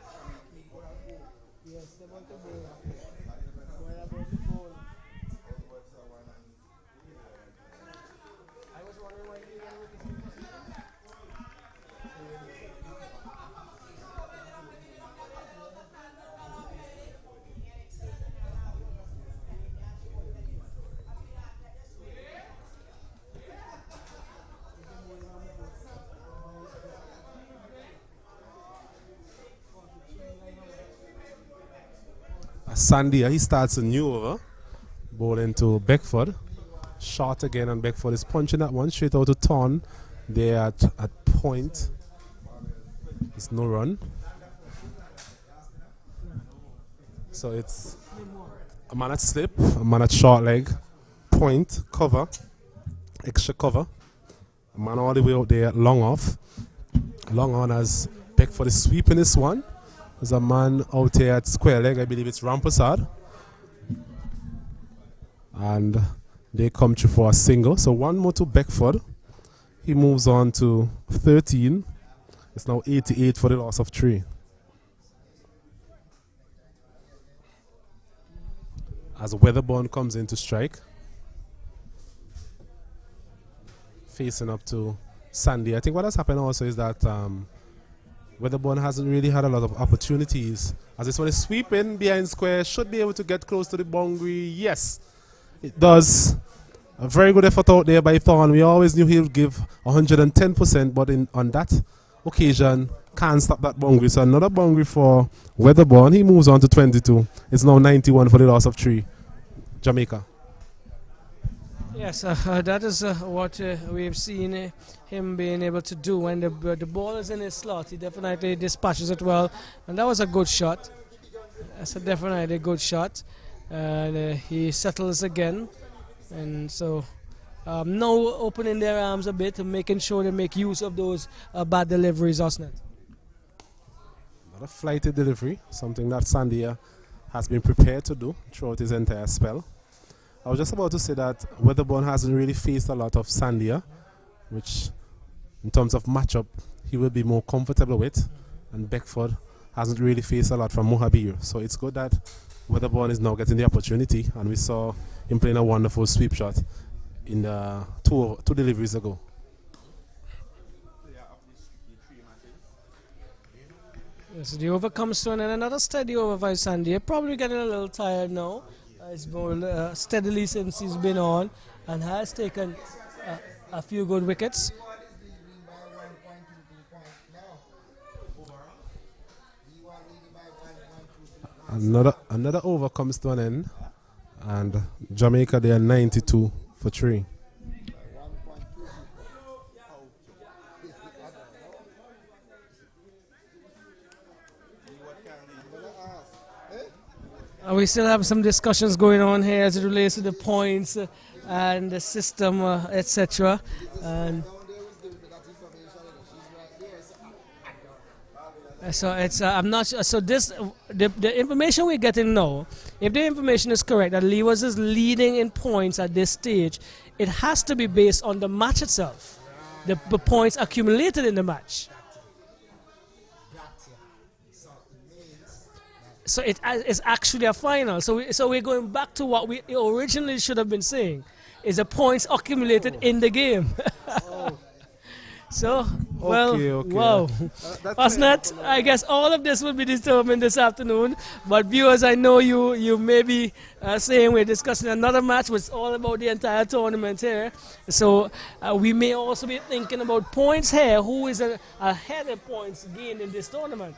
A: Sandia, he starts a new over. Ball into Beckford. Short again, and Beckford is punching that one straight out to Ton. There at point. It's no run. So it's a man at slip, a man at short leg, point, cover, extra cover. A man all the way out there, long off. Long on as Beckford is sweeping this one. There's a man out here at square leg, I believe it's Rampasad. And they come through for a single. So one more to Beckford. He moves on to 13. It's now 88 for the loss of 3. As Weatherborn comes in to strike. Facing up to Sandy. I think what has happened also is that Weatherborn hasn't really had a lot of opportunities. As this one is sweeping behind square, should be able to get close to the boundary. Yes, it does. A very good effort out there by Thorne. We always knew he'll give 110%, but on that occasion, can't stop that boundary. So another boundary for Weatherborn. He moves on to 22. It's now 91 for the loss of 3. Jamaica.
B: Yes, that is what we've seen him being able to do. When the ball is in his slot, he definitely dispatches it well. And that was a good shot. That's definitely a good shot. And he settles again. And so now opening their arms a bit and making sure they make use of those bad deliveries, Osnet.
A: Not a flighted delivery, something that Sandia has been prepared to do throughout his entire spell. I was just about to say that Weatherborn hasn't really faced a lot of Sandia, which in terms of matchup he will be more comfortable with, and Beckford hasn't really faced a lot from Mohabir. So it's good that Weatherborn is now getting the opportunity, and we saw him playing a wonderful sweep shot in the two deliveries ago.
B: Yes, the over comes to an end. Another steady over by Sandy. Probably getting a little tired now. He's bowled steadily since he's been on and has taken a few good wickets.
A: Another over comes to an end, and Jamaica, they are 92 for 3.
B: We still have some discussions going on here as it relates to the points and the system, etc. And so it's I'm not sure. So the information we're getting now, if the information is correct that Lewis is leading in points at this stage, it has to be based on the match itself, the points accumulated in the match. So it is actually a final. So we're going back to what we originally should have been saying, is the points accumulated in the game. So, well,
A: okay.
B: wow. Osnat, I guess all of this will be determined this afternoon. But viewers, I know you may be saying we're discussing another match, which is all about the entire tournament here. So we may also be thinking about points here. Who is ahead of points gained in this tournament?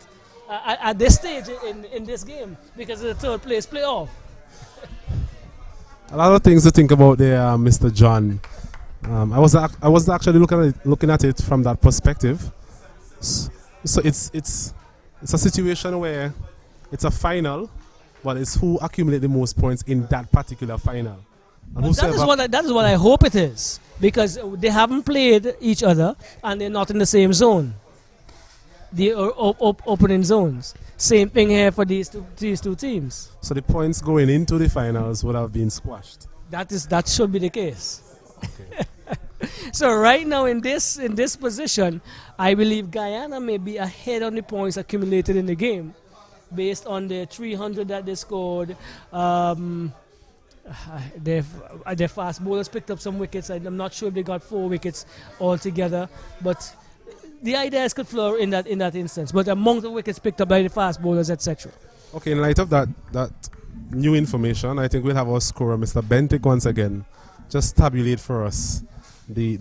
B: At this stage in this game, because of the third place playoff.
A: A lot of things to think about there, Mr. John. I was actually looking at it from that perspective. So it's a situation where it's a final, but it's who accumulate the most points in that particular final. And
B: that is what I hope it is, because they haven't played each other and they're not in the same zone. The opening zones. Same thing here for these two teams.
A: So the points going into the finals would have been squashed.
B: That should be the case.
A: Okay.
B: So right now in this position, I believe Guyana may be ahead on the points accumulated in the game, based on the 300 that they scored. Their fast bowlers picked up some wickets. I'm not sure if they got 4 wickets altogether, but the ideas could flow in that instance, but among the wickets picked up by the fast bowlers, etc.
A: Okay, in light of that new information, I think we'll have our scorer, Mr. Bentic, once again, just tabulate for us the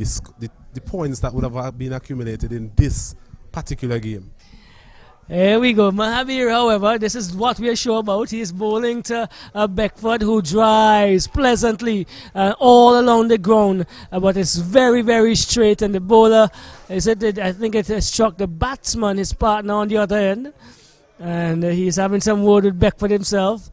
A: points that would have been accumulated in this particular game.
B: Here we go. Mahabir, however, this is what we are sure about. He is bowling to Beckford, who drives pleasantly all along the ground. But it's very, very straight. And the bowler, I think it has struck the batsman, his partner, on the other end. And he's having some word with Beckford himself.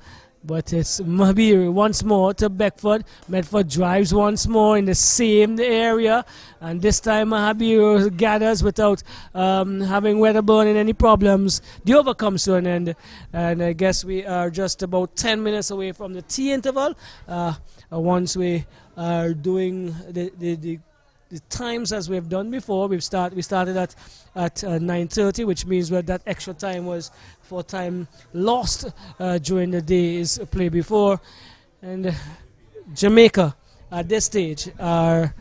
B: But it's Mahabir once more to Beckford. Medford drives once more in the same area. And this time Mahabir gathers without having Weatherburn in any problems. The over comes to an end. And I guess we are just about 10 minutes away from the tea interval. Once we are doing the times as we've done before, we started at 9:30, which means that extra time was for time lost during the day's play before. And Jamaica at this stage are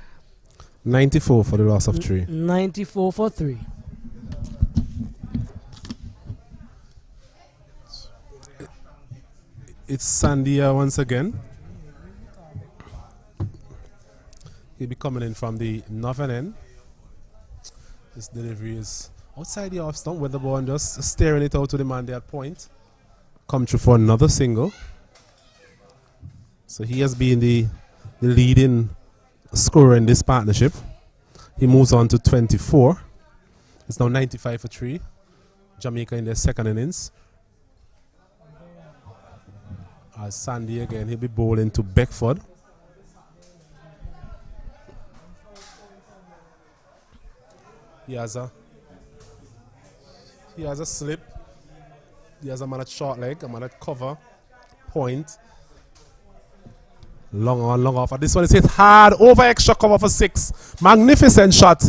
A: 94 for the loss of 3.
B: 94 for 3.
A: It's Sandia once again. He'll be coming in from the northern end. This delivery is outside the off stump with the ball, just staring it out to the man there at point. Come through for another single. So he has been the leading scorer in this partnership. He moves on to 24. It's now 95 for 3. Jamaica in their second innings. As Sandy again, he'll be bowling to Beckford. He has a slip. He has a man at short leg, a man at cover, point. Long on, long off. And this one is hit hard over extra cover for 6. Magnificent shot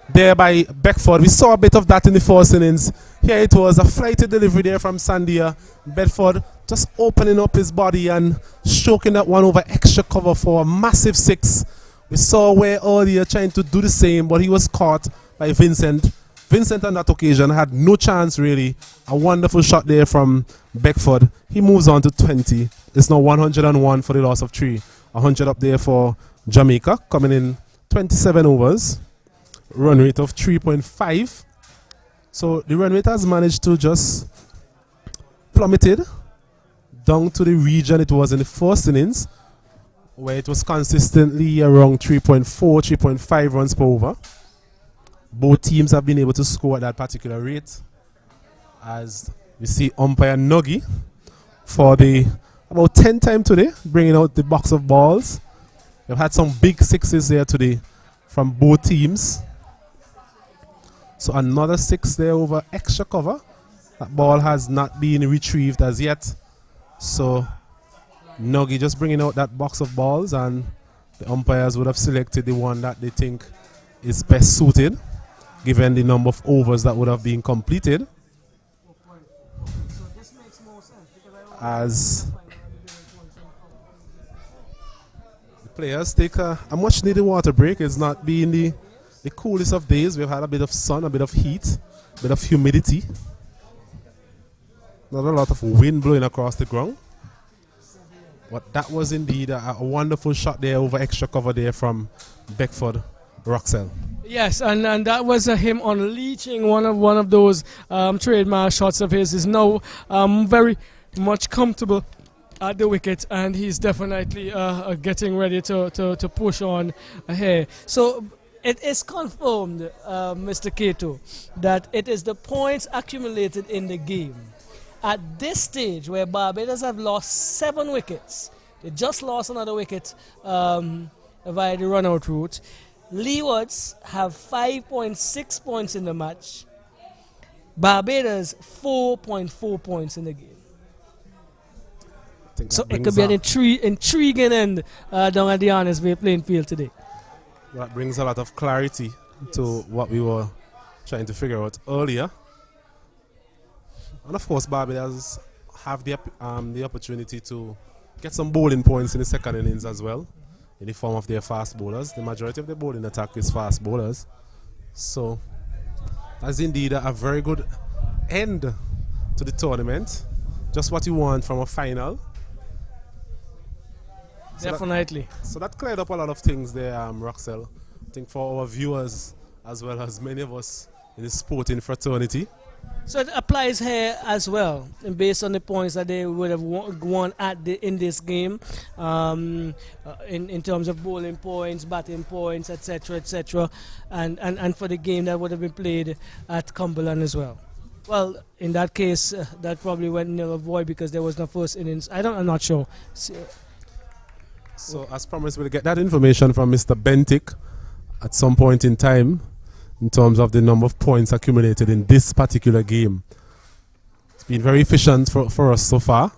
A: there by Beckford. We saw a bit of that in the first innings. Here it was, a flighty delivery there from Sandia. Bedford just opening up his body and stroking that one over extra cover for a massive 6. We saw where earlier trying to do the same, but he was caught by Vincent. Vincent on that occasion had no chance really. A wonderful shot there from Beckford. He moves on to 20. It's now 101 for the loss of 3. 100 up there for Jamaica, coming in 27 overs. Run rate of 3.5. So the run rate has managed to just plummeted down to the region it was in the first innings, where it was consistently around 3.4, 3.5 runs per over. Both teams have been able to score at that particular rate. As we see umpire Nuggy for the about 10th time today, bringing out the box of balls. We've had some big 6s there today from both teams. So another 6 there over extra cover. That ball has not been retrieved as yet. So Nuggy just bringing out that box of balls, and the umpires would have selected the one that they think is best suited, given the number of overs that would have been completed. As the players take a much needed water break. It's not been the coolest of days. We've had a bit of sun, a bit of heat, a bit of humidity. Not a lot of wind blowing across the ground. But that was indeed a wonderful shot there over extra cover there from Beckford Roxell.
B: Yes, and that was him unleashing one of those trademark shots of his. Is now very much comfortable at the wicket, and he's definitely getting ready to push on here. So it is confirmed, Mr. Kato, that it is the points accumulated in the game. At this stage, where Barbados have lost 7 wickets, they just lost another wicket via the run-out route. Leewards have 5.6 points in the match. Barbados 4.4 points in the game. So it could be an intriguing end down at the Honest Bay playing field today.
A: That brings a lot of clarity to what we were trying to figure out earlier. And of course, Barbados have the opportunity to get some bowling points in the second innings as well, in the form of their fast bowlers. The majority of the bowling attack is fast bowlers. So that's indeed a very good end to the tournament. Just what you want from a final.
B: Definitely.
A: So that cleared up a lot of things there, Roxell. I think for our viewers, as well as many of us in the sporting fraternity.
B: So it applies here as well, and based on the points that they would have won in this game, in terms of bowling points, batting points, etc., and for the game that would have been played at Cumberland as well. Well, in that case, that probably went nil or void because there was no first innings. I'm not sure.
A: So as promised, we'll get that information from Mr. Bentic at some point in time, in terms of the number of points accumulated in this particular game. It's been very efficient for us so far.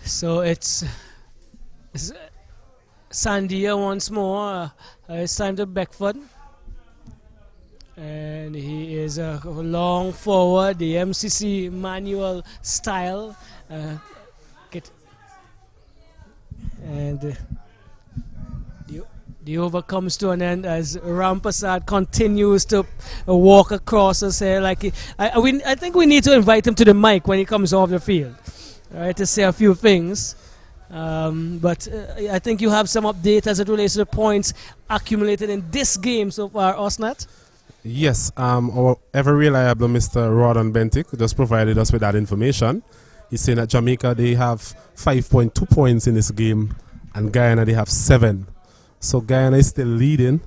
B: So it's Sandia once more. It's time to Beckford. And he is long forward, the MCC manual style. And the over comes to an end as Rampasad continues to walk across us here. Like I think we need to invite him to the mic when he comes off the field, right, to say a few things. But I think you have some update as it relates to the points accumulated in this game so far, Osnat.
A: Yes, our ever reliable Mr. Rodon Bentic just provided us with that information. He's saying that Jamaica, they have 5.2 points in this game, and Guyana, they have 7. So Guyana is still leading.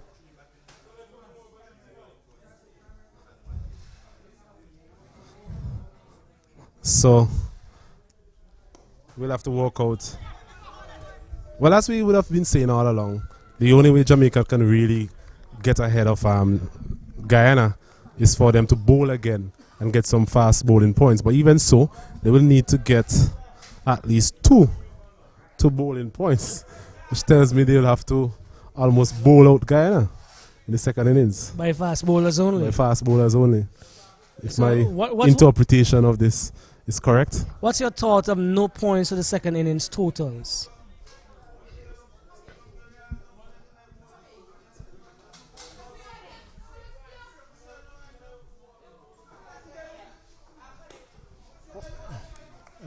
A: So we'll have to work out. Well, as we would have been saying all along, the only way Jamaica can really get ahead of Guyana is for them to bowl again and get some fast bowling points. But even so, they will need to get at least two bowling points, which tells me they'll have to almost bowl out Guyana in the second innings.
B: By fast bowlers only.
A: By fast bowlers only. If
B: So
A: my interpretation of this is correct.
B: What's your thought of no points for the second innings totals?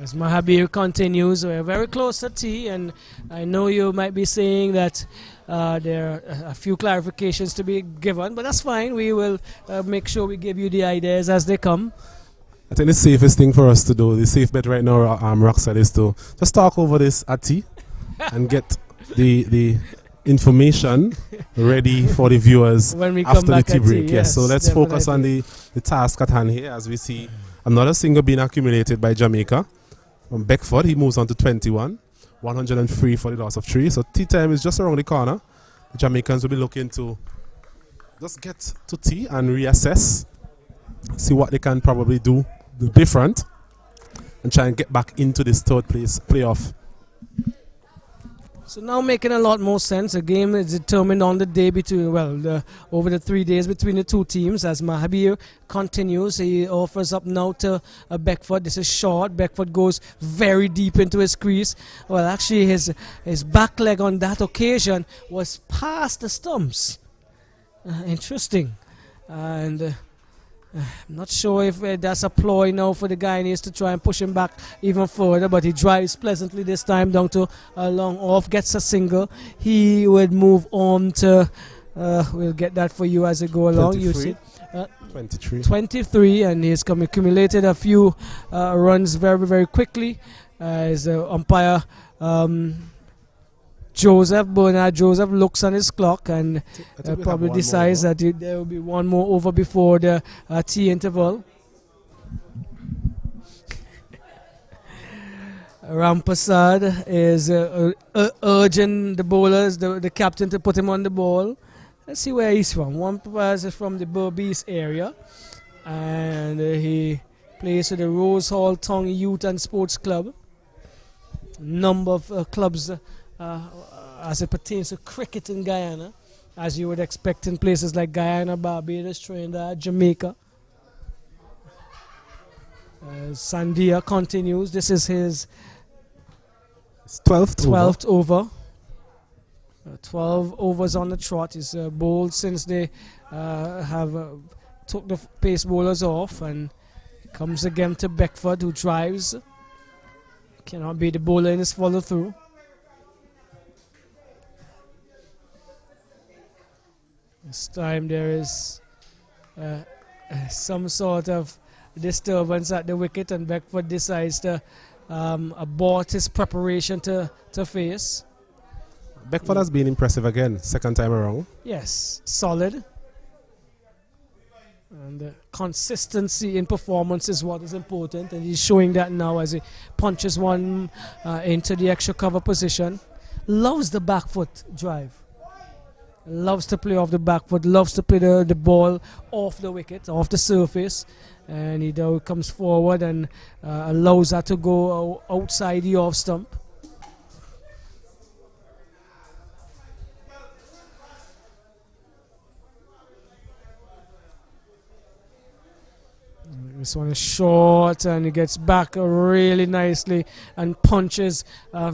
B: As Mahabir continues, we're very close to tea, and I know you might be saying that there are a few clarifications to be given, but that's fine. We will make sure we give you the ideas as they come.
A: I think the safest thing for us to do, the safe bet right now, Roxanne, is to just talk over this at tea and get the information ready for the viewers
B: when we
A: after
B: come back
A: the tea break.
B: Yes,
A: So let's focus on the task at hand here as we see another single being accumulated by Jamaica. From Beckford, he moves on to 21. 103 for the loss of 3. So tea time is just around the corner. The Jamaicans will be looking to just get to tea and reassess, see what they can probably do different, and try and get back into this third place playoff.
B: So now making a lot more sense. The game is determined on the day between, over the 3 days between the two teams. As Mahabir continues, he offers up now to Beckford. This is short. Beckford goes very deep into his crease. Well, actually, his back leg on that occasion was past the stumps. Interesting. And I'm not sure if that's a ploy now for the Guyanese to try and push him back even further, but he drives pleasantly this time down to a long off, gets a single. He would move on to, we'll get that for you as we go along.
A: 23.
B: You see,
A: 23,
B: and he's accumulated a few runs very, very quickly. As umpire Bernard Joseph looks on his clock and probably decides that there will be one more over before the tea interval. Rampasad is urging the bowlers, the captain, to put him on the ball. Let's see where he's from. One person is from the Berbice area, and he plays for the Rose Hall Tongue Youth and Sports Club. Number of clubs as it pertains to cricket in Guyana, as you would expect in places like Guyana, Barbados, Trinidad, Jamaica. Sandia continues. This is his 12th over. 12 overs on the trot. He's bowled since they have took the pace bowlers off, and comes again to Beckford, who drives. Cannot be the bowler in his follow through. This time there is some sort of disturbance at the wicket, and Beckford decides to abort his preparation to face.
A: Beckford has been impressive again, second time around.
B: Yes, solid. And consistency in performance is what is important, and he's showing that now as he punches one into the extra cover position. Loves the back foot drive. Loves to play off the back foot, loves to play the ball off the wicket, off the surface. And he now comes forward and allows that to go outside the off stump. This one is short, and he gets back really nicely and punches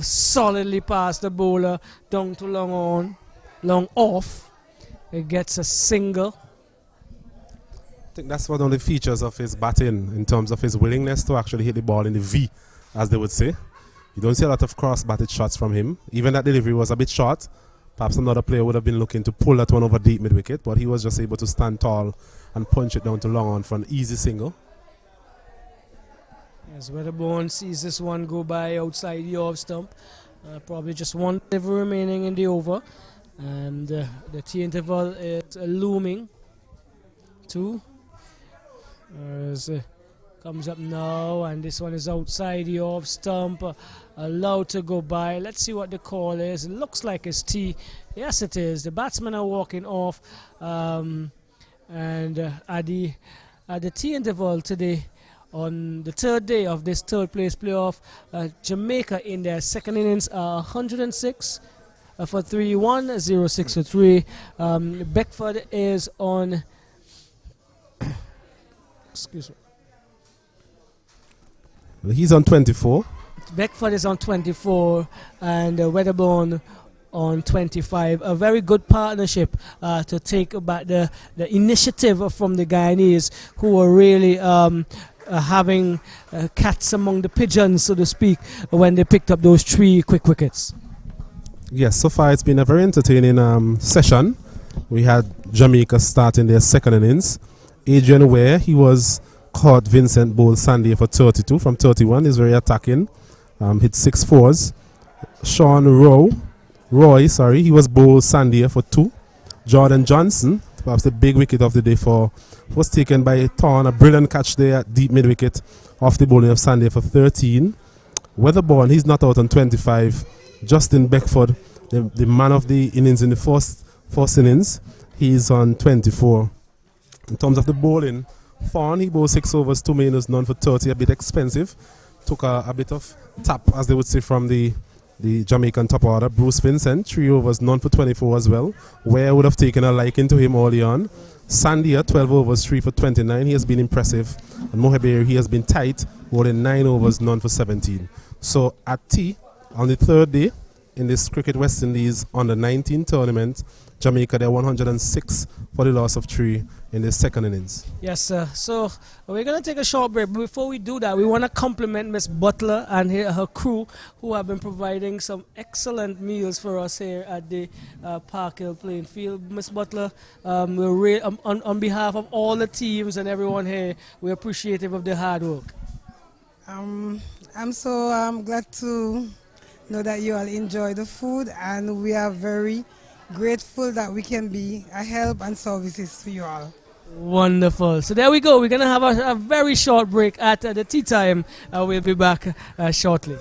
B: solidly past the bowler down to long off. He gets a single.
A: I think that's one of the features of his batting in terms of his willingness to actually hit the ball in the V, as they would say. You don't see a lot of cross-batted shots from him. Even that delivery was a bit short. Perhaps another player would have been looking to pull that one over deep mid-wicket, but he was just able to stand tall and punch it down to long on for an easy single.
B: As Weatherbourne sees this one go by outside the off stump. Probably just one delivery remaining in the over. And the tea interval is looming. 2. Comes up now, and this one is outside the off stump. Allowed to go by. Let's see what the call is. It looks like it's tea. Yes, it is. The batsmen are walking off. And at the tea interval today, on the third day of this third place playoff, Jamaica in their second innings are 106. for 3-1, 0-6 for 3. Beckford is on. Excuse me.
A: He's on 24.
B: Beckford is on 24 and Wedderburn on 25. A very good partnership to take back the initiative from the Guyanese, who are really having cats among the pigeons, so to speak, when they picked up those 3 quick wickets.
A: Yes, so far it's been a very entertaining session. We had Jamaica starting their second innings. Adrian Ware, he was caught Vincent bowled Sunday for 32 from 31. He's very attacking. Hit 6 fours. Sean Roy, he was bowled Sunday for 2. Jordan Johnson, perhaps the big wicket of the day, was taken by Thorne. A brilliant catch there at deep mid wicket off the bowling of Sunday for 13. Weatherborn, he's not out on 25. Justin Beckford, the man of the innings in the first innings, he's on 24. In terms of the bowling, Thorne, he bowled 6 overs, 2 minus, none for 30, a bit expensive. Took a bit of tap, as they would say, from the Jamaican top order. Bruce Vincent, 3 overs, none for 24 as well. Where would have taken a liking to him early on. Sandia, 12 overs, 3 for 29. He has been impressive. And Mohabir, he has been tight, bowling 9 overs, none for 17. So at T, on the third day, in this Cricket West Indies under 19 tournament, Jamaica, they're 106 for the loss of 3 in the second innings.
B: Yes, sir. So we're going to take a short break. But before we do that, we want to compliment Miss Butler and her crew, who have been providing some excellent meals for us here at the Park Hill playing field. Miss Butler, we're on behalf of all the teams and everyone here, we're appreciative of the hard work.
C: I'm so glad to know that you all enjoy the food, and we are very grateful that we can be a help and services to you all.
B: Wonderful. So there we go. We're going to have a very short break at the tea time. We'll be back shortly.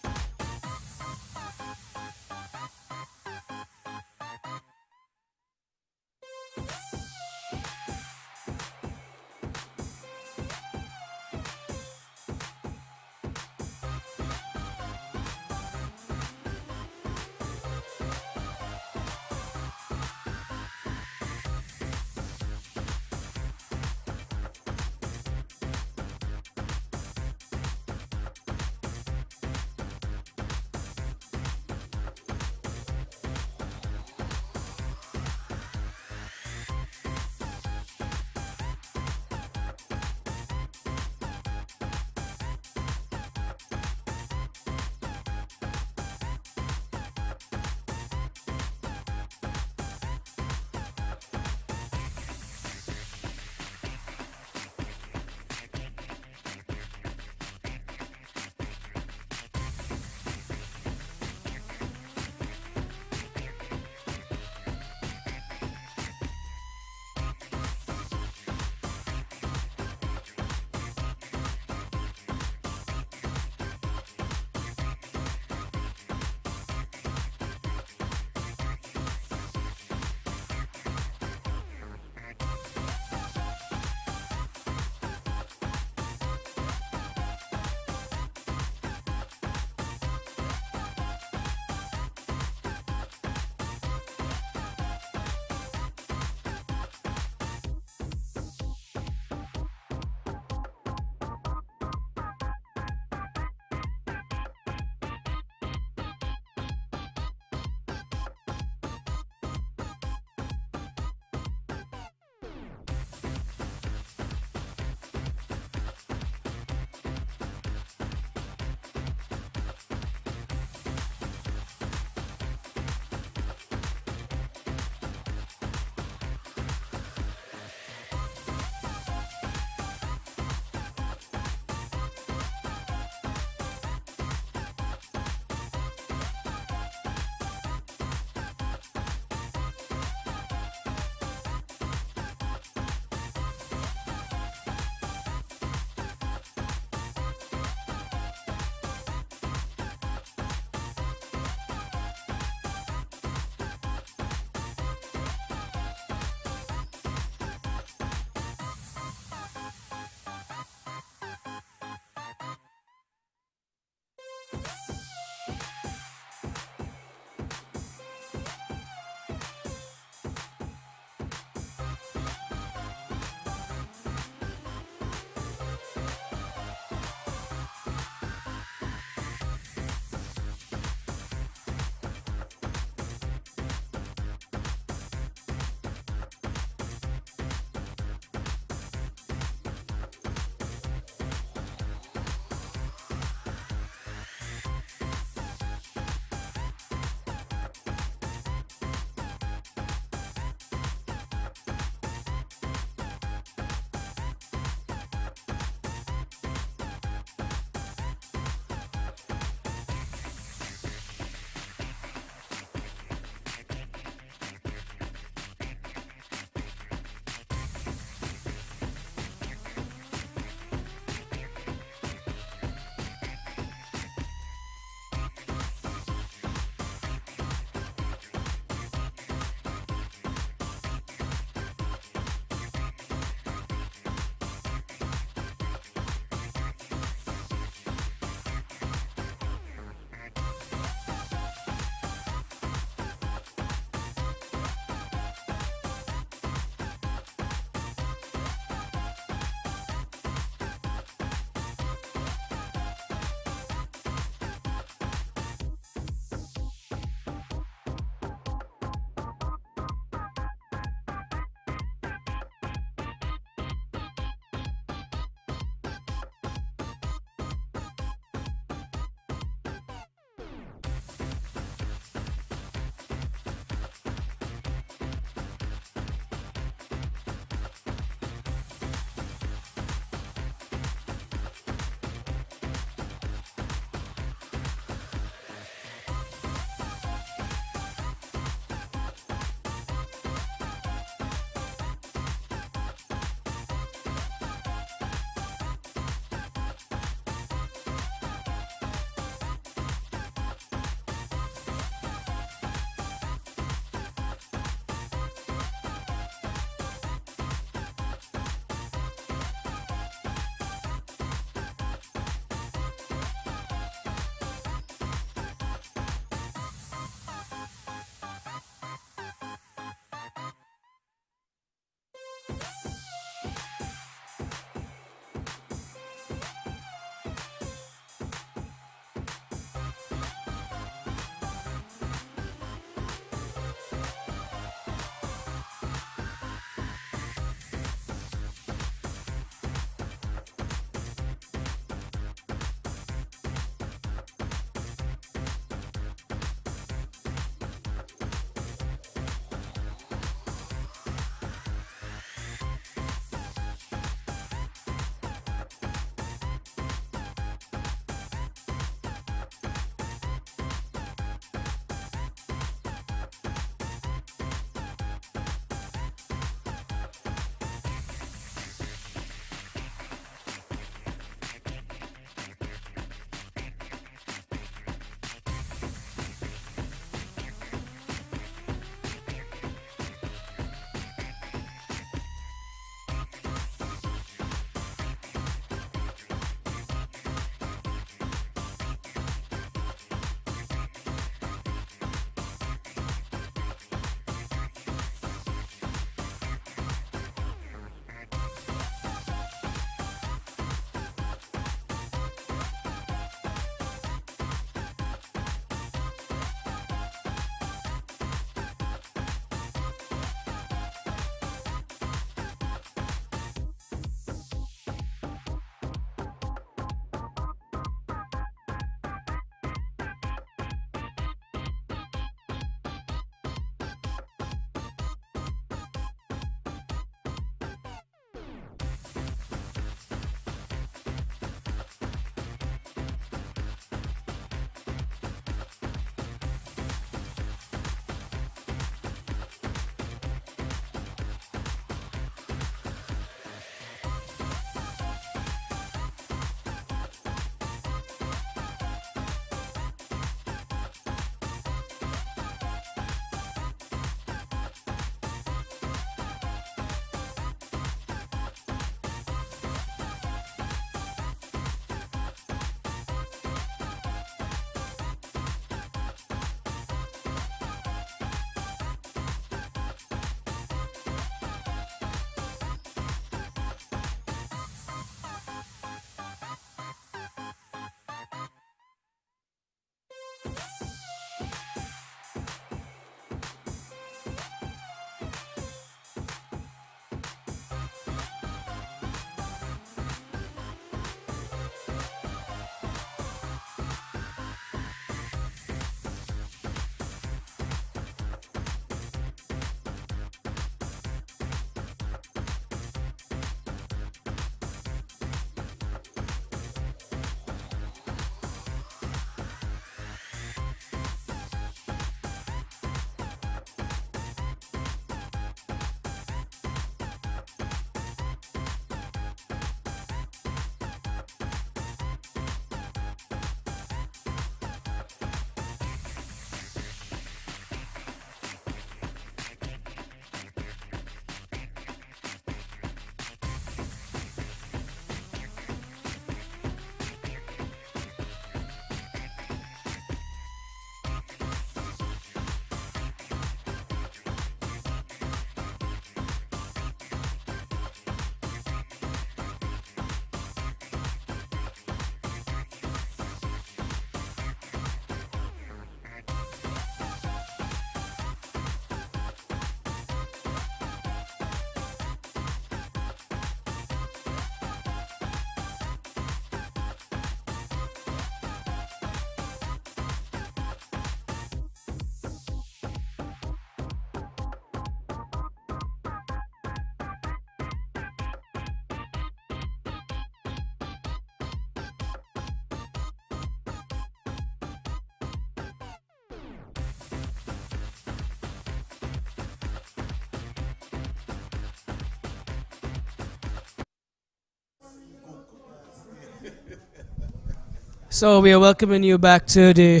B: So we are welcoming you back to the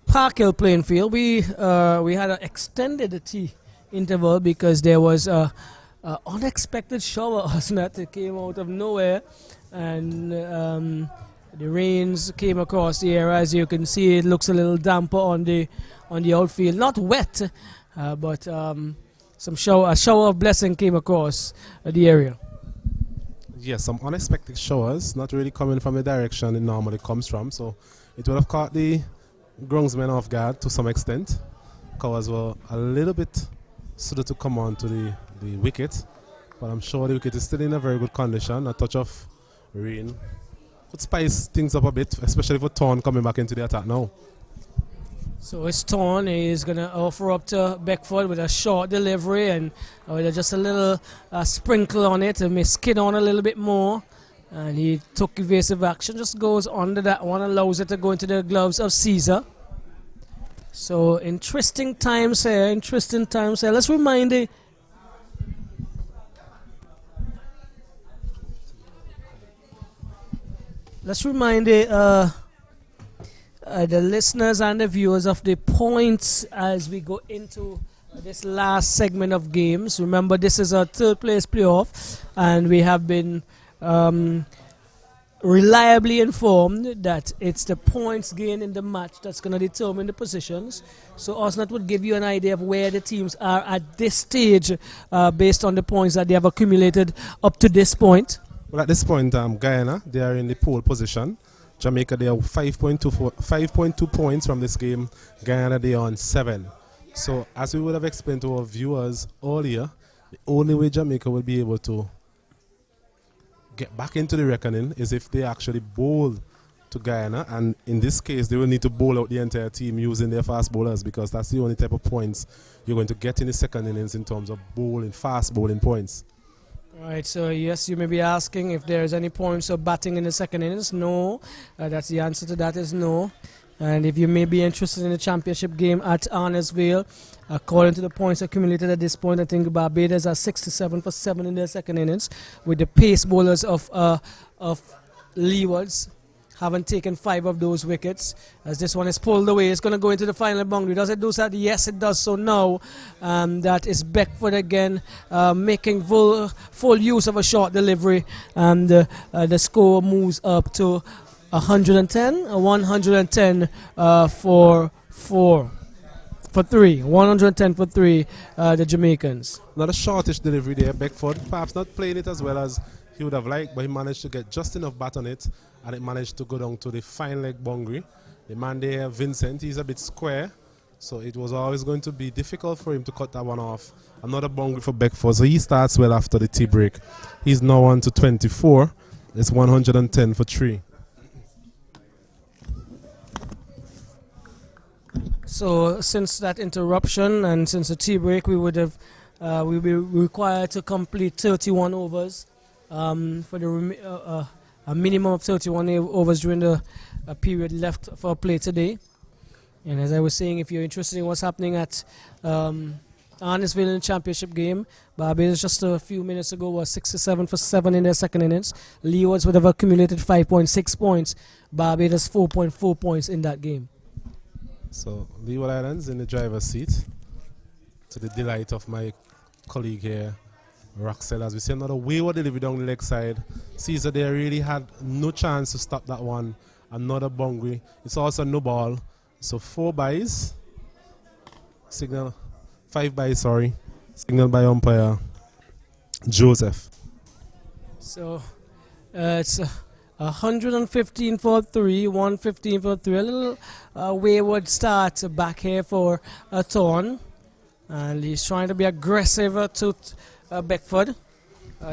B: Park Hill playing field. We had an extended tea interval because there was a unexpected shower that came out of nowhere, and the rains came across the area. As you can see, it looks a little damper on the outfield. Not wet, but a shower of blessing came across the area.
A: Yes, some unexpected showers, not really coming from the direction it normally comes from. So it would have caught the groundsmen off guard to some extent. Covers were a little bit slow to come on to the wicket. But I'm sure the wicket is still in a very good condition. A touch of rain could spice things up a bit, especially for Thorn coming back into the attack now.
B: So it's Thorn. He's going to offer up to Beckford with a short delivery and with just a little sprinkle on it and may skid on a little bit more. And he took evasive action, just goes under that one, allows it to go into the gloves of Caesar. So interesting times here, Let's remind the listeners and the viewers of the points as we go into this last segment of games. Remember, this is a third place playoff, and we have been reliably informed that it's the points gained in the match that's going to determine the positions. So Osnat would give you an idea of where the teams are at this stage based on the points that they have accumulated up to this point.
A: Well, at this point, Guyana, they are in the pole position. Jamaica, they are 5.2 points from this game. Guyana, they are on 7. So, as we would have explained to our viewers earlier, the only way Jamaica will be able to get back into the reckoning is if they actually bowl to Guyana. And in this case, they will need to bowl out the entire team using their fast bowlers, because that's the only type of points you're going to get in the second innings in terms of bowling, fast bowling points.
B: Right, so yes, you may be asking if there's any points of batting in the second innings. No, that's the answer to that is no. And if you may be interested in the championship game at Arnesville, according to the points accumulated at this point, I think Barbados are 67 for 7 in their second innings, with the pace bowlers of Leewards haven't taken 5 of those wickets. As this one is pulled away, it's going to go into the final boundary. Does it do that? Yes, it does. So now that is Beckford again making full use of a short delivery, and the score moves up to 110 for 3. 110 for 3, the Jamaicans.
A: Not a shortish delivery there. Beckford perhaps not playing it as well as he would have liked, but he managed to get just enough bat on it, and it managed to go down to the fine leg boundary. The man there, Vincent, he's a bit square, so it was always going to be difficult for him to cut that one off. Another boundary for Beckford, so he starts well after the tea break. He's now on to 24. It's 110 for 3.
B: So since that interruption and since the tea break, we would have we'll be required to complete 31 overs for the a minimum of 31 overs during the period left for play today. And as I was saying, if you're interested in what's happening at Arnesville in the championship game, Barbados just a few minutes ago was 67 for 7 in their second innings. Leewards would have accumulated 5.6 points. Barbados 4.4 points in that game.
A: So Leeward Islands in the driver's seat, to the delight of my colleague here, Roxel. As we see another wayward delivery down the leg side. Caesar there really had no chance to stop that one. Another boundary. It's also no ball. So 4 byes. Signal. 5 byes, sorry. Signal by umpire Joseph.
B: So it's 115 for 3, 115 for 3. A little wayward start back here for Thorn. And he's trying to be aggressive to Beckford.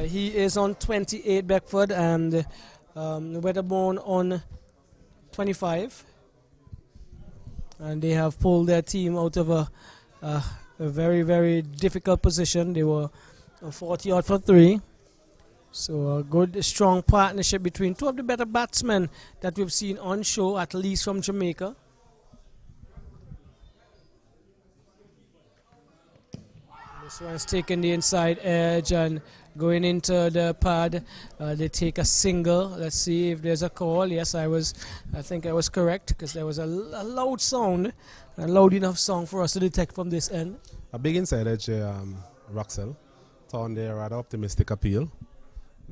B: He is on 28, Beckford, and Weatherborn on 25. And they have pulled their team out of a very, very difficult position. They were 40 out for 3. So a good, strong partnership between two of the better batsmen that we've seen on show, at least from Jamaica. This one's taking the inside edge, and going into the pad. They take a single. Let's see if there's a call. Yes, I think I was correct, because there was a loud sound, a loud enough sound for us to detect from this end.
A: A big inside edge, Roxell. Torn there, rather optimistic appeal.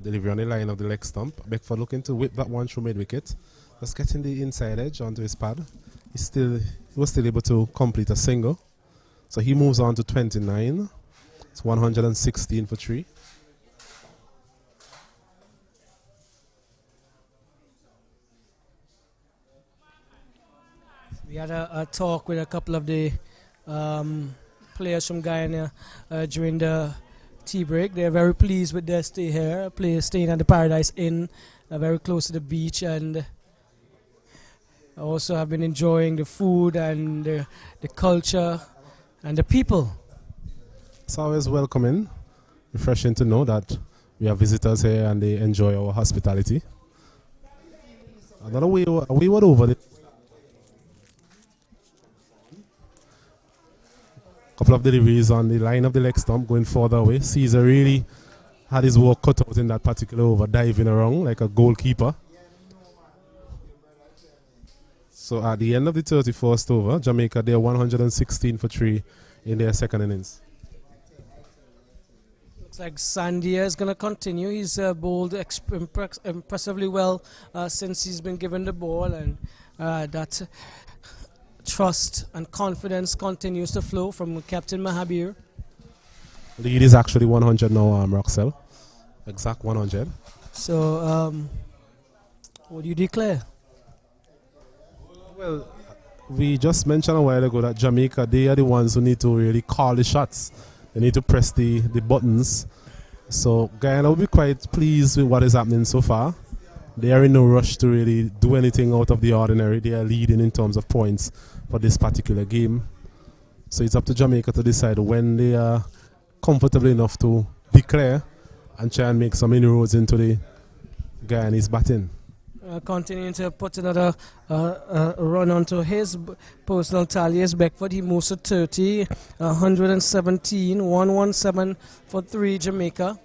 A: Delivery on the line of the leg stump. Beckford looking to whip that one through mid-wicket. Just getting the inside edge onto his pad. He was still able to complete a single. So he moves on to 29. It's 116 for 3.
B: We had a talk with a couple of the players from Guyana during the tea break. They're very pleased with their stay here. Players staying at the Paradise Inn, very close to the beach, and also have been enjoying the food and the culture and the people.
A: It's always welcoming, refreshing to know that we have visitors here and they enjoy our hospitality. Another way over the couple of deliveries on the line of the leg stump going further away. Caesar really had his work cut out in that particular over, diving around like a goalkeeper. So at the end of the 31st over, Jamaica, they're 116 for 3 in their second innings.
B: Looks like Sandia is going to continue. He's bowled impressively well since he's been given the ball, and that trust and confidence continues to flow from Captain Mahabir.
A: Lead is actually 100 now, Roxell. Exact 100.
B: So, what do you declare?
A: Well, we just mentioned a while ago that Jamaica, they are the ones who need to really call the shots. They need to press the buttons. So Guyana will be quite pleased with what is happening so far. They are in no rush to really do anything out of the ordinary. They are leading in terms of points for this particular game. So it's up to Jamaica to decide when they are comfortable enough to declare and try and make some inroads into the Guyanese batting.
B: Continuing to put another run onto his personal tally as Beckford. He moves to 30, 117, 117 for 3 Jamaica.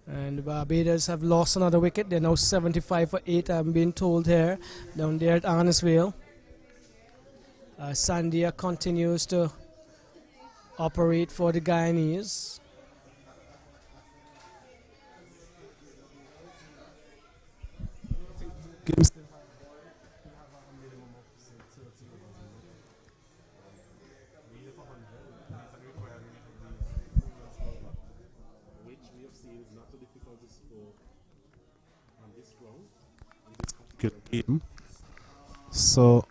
B: And the Barbados have lost another wicket. They're now 75 for 8, I'm being told here, down there at Arnesville. Sandia continues to operate for the Guyanese.
A: Game. So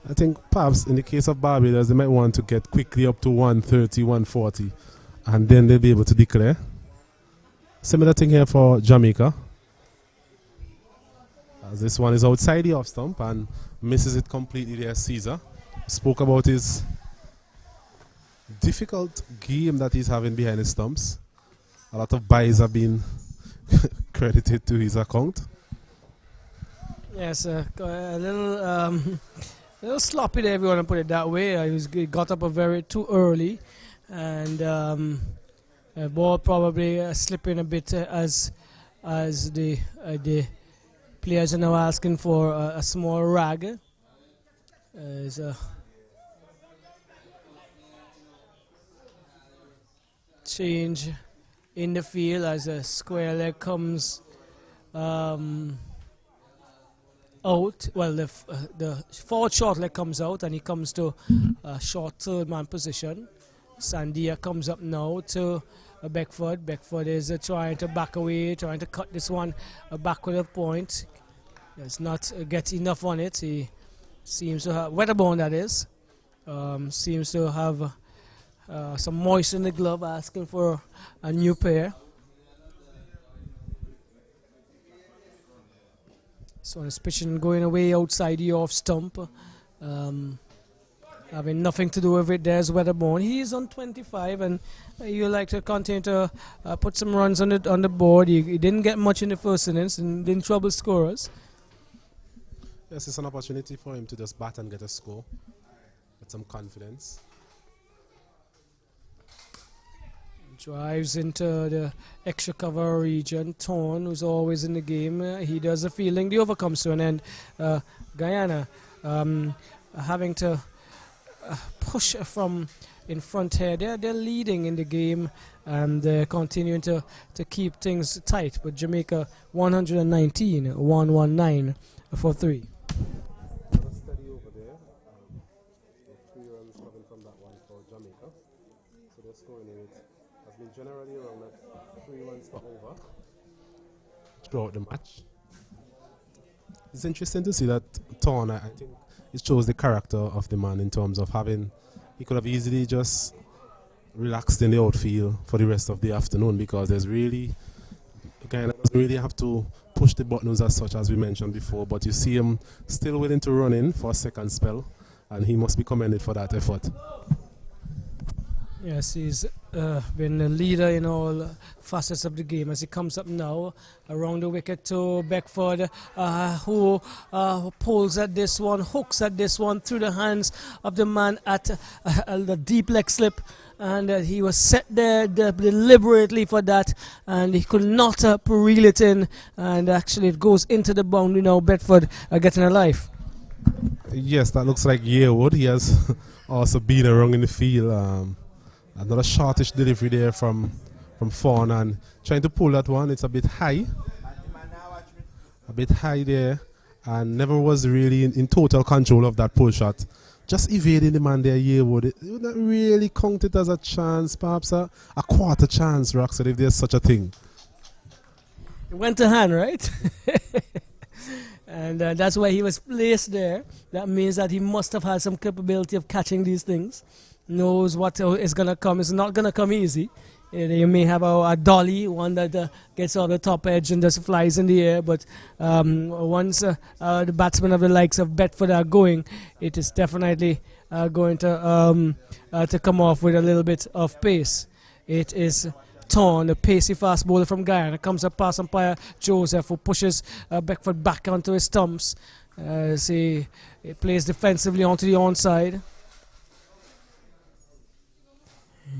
A: I think perhaps in the case of Barbados, they might want to get quickly up to 130, 140, and then they'll be able to declare. Similar thing here for Jamaica. As this one is outside the off stump and misses it completely there. Caesar spoke about his difficult game that he's having behind the stumps. A lot of buys have been credited to his account.
B: Yes, a little sloppy there, if you want to put it that way. He got up too early, and the ball probably slipping a bit as the players are now asking for a small rag. There's a change in the field as a square leg comes out. Well, the forward short leg comes out and he comes to a short third man position. Sandia comes up now to Beckford. Beckford is trying to back away, trying to cut this one back with a point. Does not get enough on it. He seems to have, Weatherborn that is, seems to have some moisture in the glove, asking for a new pair. So his pitching going away outside the off stump, having nothing to do with it. There's Weatherborn. He is on 25, and you like to continue to put some runs on the board. He didn't get much in the first innings and didn't trouble scorers.
A: Yes, it's an opportunity for him to just bat and get a score with some confidence.
B: Drives into the extra cover region. Torn, who's always in the game, he does the fielding. The over comes to an end. Guyana having to push from in front here. They're leading in the game and they're continuing to keep things tight. But Jamaica 119, 119 for 3.
A: Steady over there. 3 runs coming from that one for Jamaica. So they're scoring in it. Has been generally around at 3 runs per over throughout the match. It's interesting to see that Torn, I think it shows the character of the man in terms of having, he could have easily just relaxed in the outfield for the rest of the afternoon, because there's really, Guyana doesn't really have to push the buttons as such as we mentioned before, but you see him still willing to run in for a second spell, and he must be commended for that effort.
B: Yes, he's been a leader in all facets of the game as he comes up now around the wicket to Beckford, who pulls at this one, hooks at this one through the hands of the man at the deep leg slip, and he was set there deliberately for that, and he could not reel it in, and actually it goes into the boundary now. Bedford getting a life.
A: Yes, that looks like Yearwood. He has also been around in the field. Another shortish delivery there from Fawn, and trying to pull that one. It's a bit high. A bit high there, and never was really in total control of that pull shot. Just evading the man there, Yearwood. It would not really count it as a chance, perhaps a quarter chance, Roxanne, if there's such a thing.
B: It went to hand, right? And that's why he was placed there. That means that he must have had some capability of catching these things. Knows what is going to come. It's not going to come easy. You may have a dolly, one that gets on the top edge and just flies in the air. But once the batsmen of the likes of Bedford are going, it is definitely going to come off with a little bit of pace. It is Torn, the pacey fast bowler from Guyana, comes up past umpire Joseph, who pushes Beckford back onto his stumps as he plays defensively onto the onside.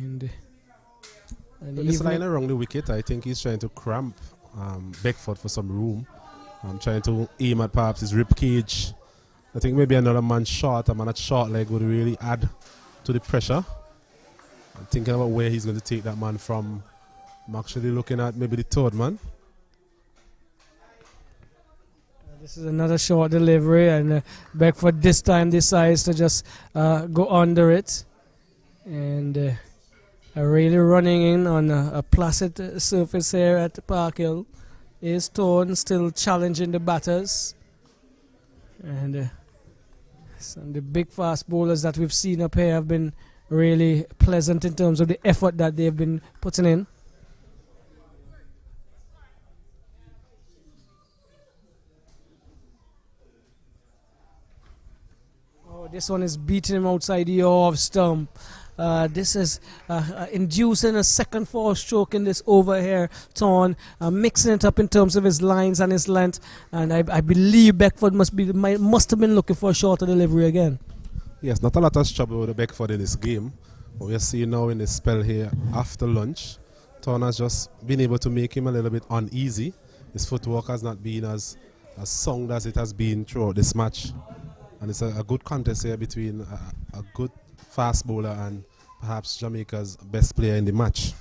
B: And
A: this line around the wicket, I think he's trying to cramp Beckford for some room. Trying to aim at perhaps his rib cage. I think maybe another man short, a man at short leg would really add to the pressure. I'm thinking about where he's going to take that man from. I'm actually looking at maybe the third man.
B: This is another short delivery, and Beckford this time decides to just go under it. And really running in on a placid surface here at Park Hill is Torn, still challenging the batters. And some of the big fast bowlers that we've seen up here have been really pleasant in terms of the effort that they've been putting in. Oh, this one is beating him outside the off stump. This is inducing a second four stroke in this over here. Torn, mixing it up in terms of his lines and his length, and I believe Beckford must have been looking for a shorter delivery again.
A: Yes, not a lot of trouble with Beckford in this game. What we are seeing now in this spell here after lunch, Torn has just been able to make him a little bit uneasy. His footwork has not been as sound as it has been throughout this match, and it's a good contest here between a good fast bowler and perhaps Jamaica's best player in the match.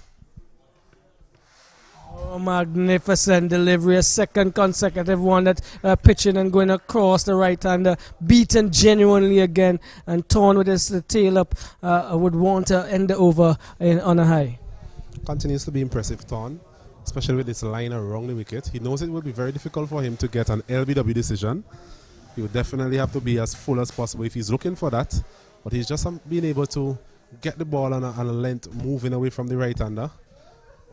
B: Oh, magnificent delivery, a second consecutive one that pitching and going across the right hander, beaten genuinely again, and Torn with his tail up would want to end the over on a high.
A: Continues to be impressive, Torn, especially with this line around the wicket. He knows it will be very difficult for him to get an LBW decision. He would definitely have to be as full as possible if he's looking for that. But he's just being able to get the ball on a length, moving away from the right-hander.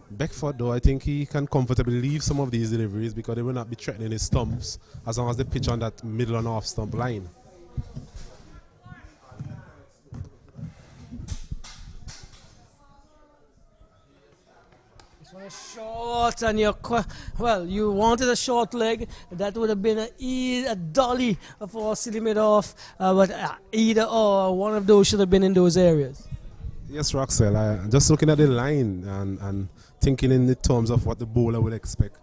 A: Beckford, though, I think he can comfortably leave some of these deliveries because they will not be threatening his stumps as long as they pitch on that middle and off stump line. This
B: one is short, and you wanted a short leg. That would have been a dolly for silly mid off, but either or one of those should have been in those areas.
A: Yes, Roxel. Just looking at the line and thinking in the terms of what the bowler would expect.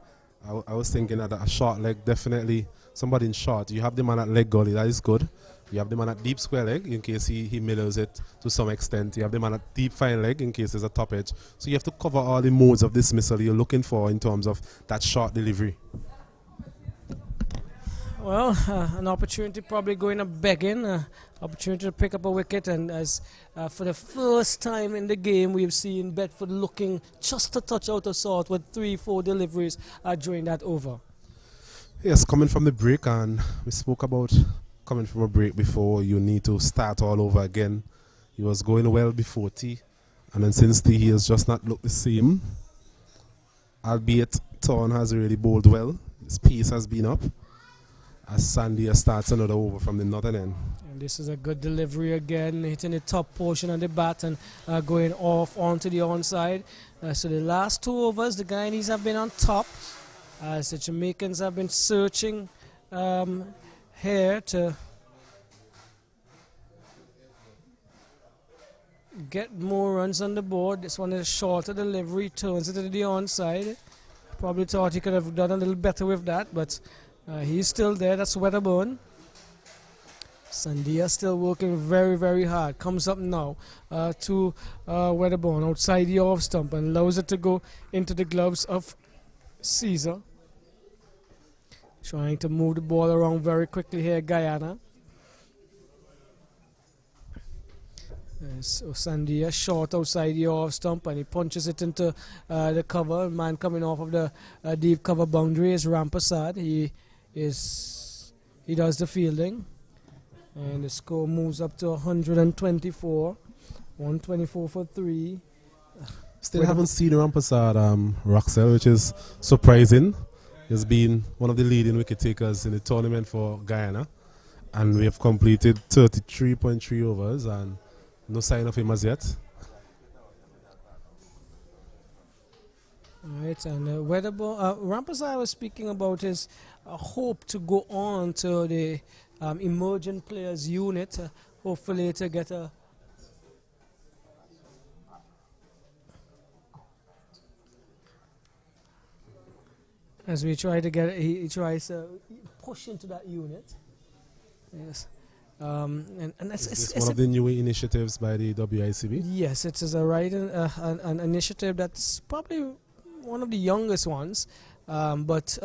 A: I was thinking that a short leg, definitely somebody in short. You have the man at leg gully, that is good. You have the man at deep square leg in case he middles it to some extent. You have the man at deep fine leg in case there's a top edge. So you have to cover all the modes of dismissal you're looking for in terms of that short delivery.
B: Well, an opportunity probably going up begging, opportunity to pick up a wicket, and as for the first time in the game we've seen Bedford looking just a touch out of sort with 3-4 deliveries during that over.
A: Yes, coming from the break, and we spoke about coming from a break before, you need to start all over again. He was going well before tea, and then since tea he has just not looked the same, albeit Thorn has really bowled well. His pace has been up as Sandia starts another over from the northern end.
B: And this is a good delivery again, hitting the top portion of the bat and going off onto the onside. So the last 2 overs, the Guyanese have been on top, as the Jamaicans have been searching here to get more runs on the board. This one is a shorter delivery, turns it to the onside. Probably thought he could have done a little better with that, but he's still there. That's Wedderburn. Sandia still working very, very hard. Comes up now to Wedderburn outside the off stump and allows it to go into the gloves of Caesar. Trying to move the ball around very quickly here, Guyana. So Sandia short outside the off stump and he punches it into the cover. Man coming off of the deep cover boundary is Rampasad. He does the fielding, and the score moves up to 124. 124 for 3.
A: Still haven't seen Rampasad Roxel, which is surprising. He's been one of the leading wicket takers in the tournament for Guyana, and we have completed 33.3 overs and no sign of him as yet.
B: Alright, and Rampasad was speaking about his hope to go on to the emerging players unit, hopefully to get a as we try to get he tries to push into that unit. Yes. And
A: it's one of the new initiatives by the WICB?
B: Yes, it is an initiative that's probably one of the youngest ones, but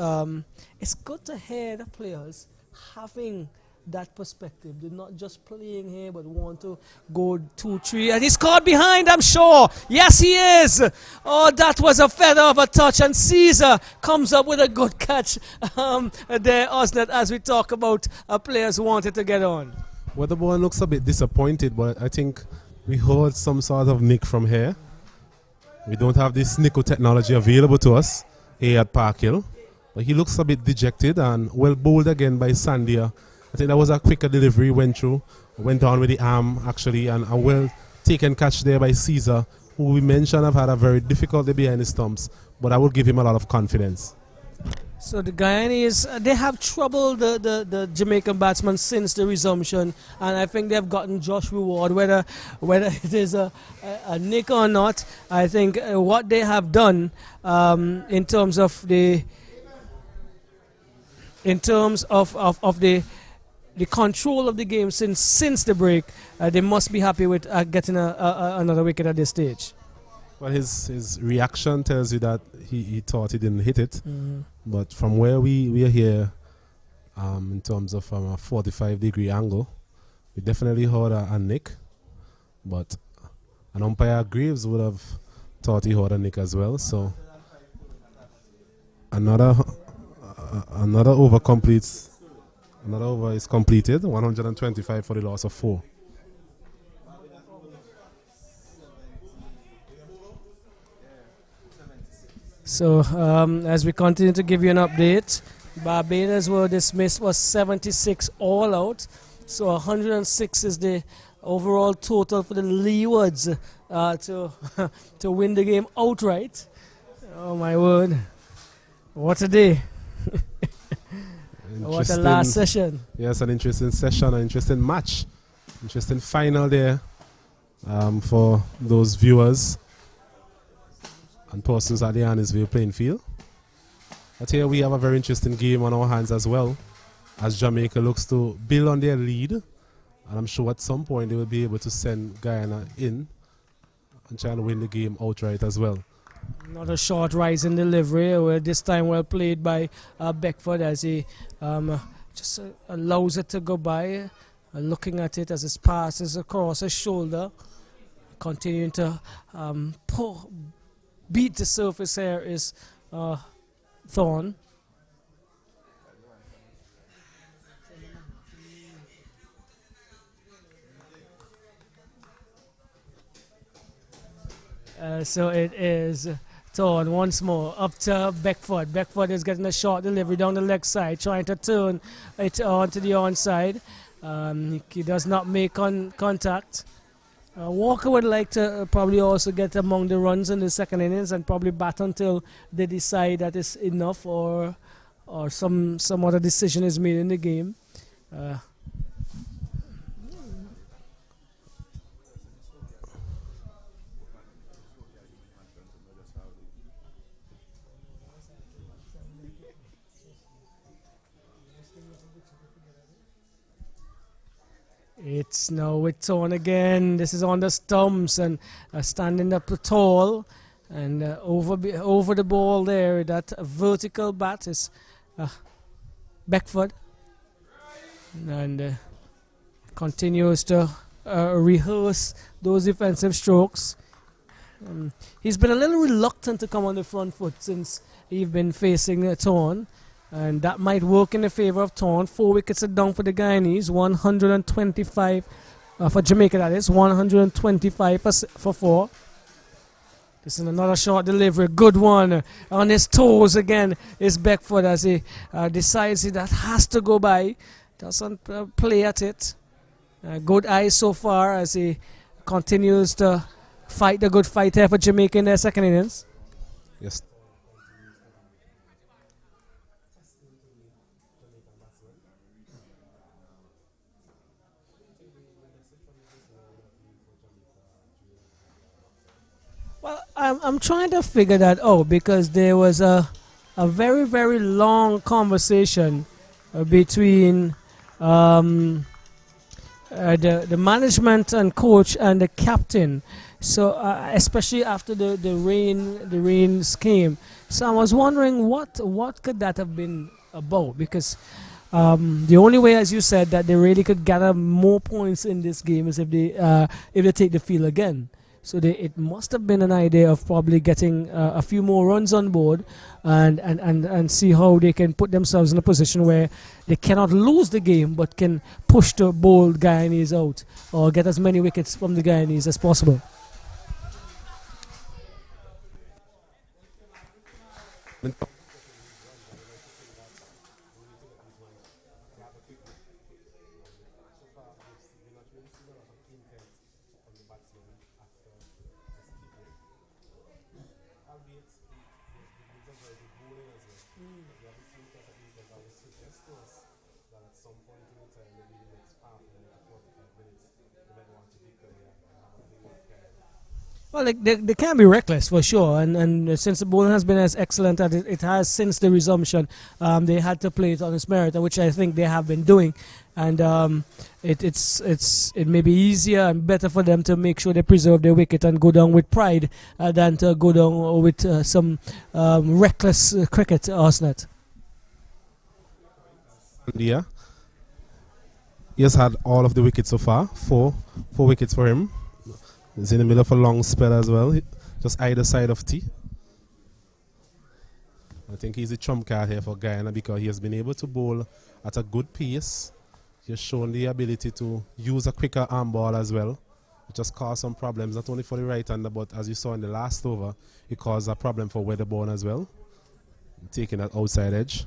B: it's good to hear the players having that perspective. They're not just playing here, but want to go 2-3, and he's caught behind, I'm sure. Yes, he is. Oh, that was a feather of a touch, and Caesar comes up with a good catch there, Osnet, as we talk about players who wanted to get on.
A: Well, the boy looks a bit disappointed, but I think we heard some sort of nick from here. We don't have this nickel technology available to us here at Park Hill, but he looks a bit dejected and well bowled again by Sandia. I think that was a quicker delivery, went on with the arm actually, and a well taken catch there by Caesar, who we mentioned have had a very difficult day behind the stumps, but I would give him a lot of confidence.
B: So the Guyanese, they have troubled the Jamaican batsmen since the resumption, and I think they've gotten Josh Reward, whether it is a nick or not. I think what they have done in terms of the control of the game since the break, they must be happy with getting another wicket at this stage.
A: Well, his reaction tells you that he thought he didn't hit it. But from where we are here, in terms of a 45-degree angle, we definitely heard a nick. But an umpire, Graves, would have thought he heard a nick as well. So another over completes. Another over is completed. 125 for the loss of 4.
B: So as we continue to give you an update, Barbados were dismissed was 76 all out. So 106 is the overall total for the Leewards to win the game outright. Oh my word! What a day! What a last session!
A: Yes, an interesting session, an interesting match, interesting final there. for those viewers and persons at the Annisville playing field. But here we have a very interesting game on our hands as well, as Jamaica looks to build on their lead, and I'm sure at some point they will be able to send Guyana in and try to win the game outright as well.
B: Not a short rise in delivery, where this time well played by Beckford as he just allows it to go by, looking at it as it passes across his shoulder, continuing to beat the surface here is Thorne. So it is Thorne once more up to Beckford. Beckford is getting a short delivery down the leg side, trying to turn it onto the onside. He does not make contact. Walker would like to probably also get among the runs in the second innings and probably bat until they decide that it's enough or some other decision is made in the game. It's now with Thorne again. This is on the stumps and standing up tall and over the ball there. That vertical bat is Beckford and continues to rehearse those defensive strokes. He's been a little reluctant to come on the front foot since he's been facing Thorne. And that might work in the favor of Thorne. 4 wickets are down for the Guyanese. 125 for Jamaica, that is. 125 for 4. This is another short delivery. Good one. On his toes again is Beckford as he decides that has to go by. Doesn't play at it. Good eyes so far as he continues to fight the good fight here for Jamaica in their second innings.
A: Yes.
B: Well, I'm trying to figure that out because there was a very, very long conversation between the management and coach and the captain. So especially after the rains came. So I was wondering what could that have been about, because the only way, as you said, that they really could gather more points in this game is if they take the field again. So it must have been an idea of probably getting a few more runs on board and see how they can put themselves in a position where they cannot lose the game but can push the bold Guyanese out or get as many wickets from the Guyanese as possible. Well, they can be reckless for sure, and since the bowling has been as excellent as it has since the resumption, they had to play it on its merit, which I think they have been doing, and it may be easier and better for them to make sure they preserve their wicket and go down with pride than to go down with some reckless cricket, Arsnet.
A: Yeah, he has had all of the wickets so far. Four wickets for him. He's in the middle of a long spell as well, just either side of T. I think he's a trump card here for Guyana because he has been able to bowl at a good pace. He has shown the ability to use a quicker arm ball as well, which has caused some problems, not only for the right-hander, but as you saw in the last over, it caused a problem for Weatherborn as well, taking that outside edge.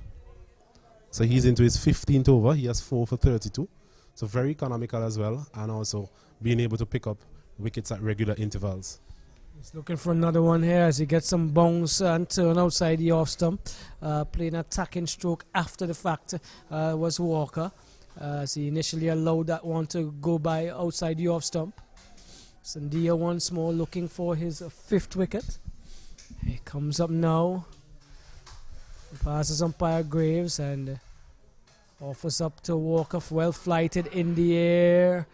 A: So he's into his 15th over. He has 4 for 32. So very economical as well, and also being able to pick up wickets at regular intervals.
B: He's looking for another one here as he gets some bounce and turn outside the off stump. Playing attacking stroke after the fact was Walker. As he initially allowed that one to go by outside the off stump. Sandia once more looking for his fifth wicket. He comes up now. Passes umpire Graves and offers up to Walker. Well flighted in the air.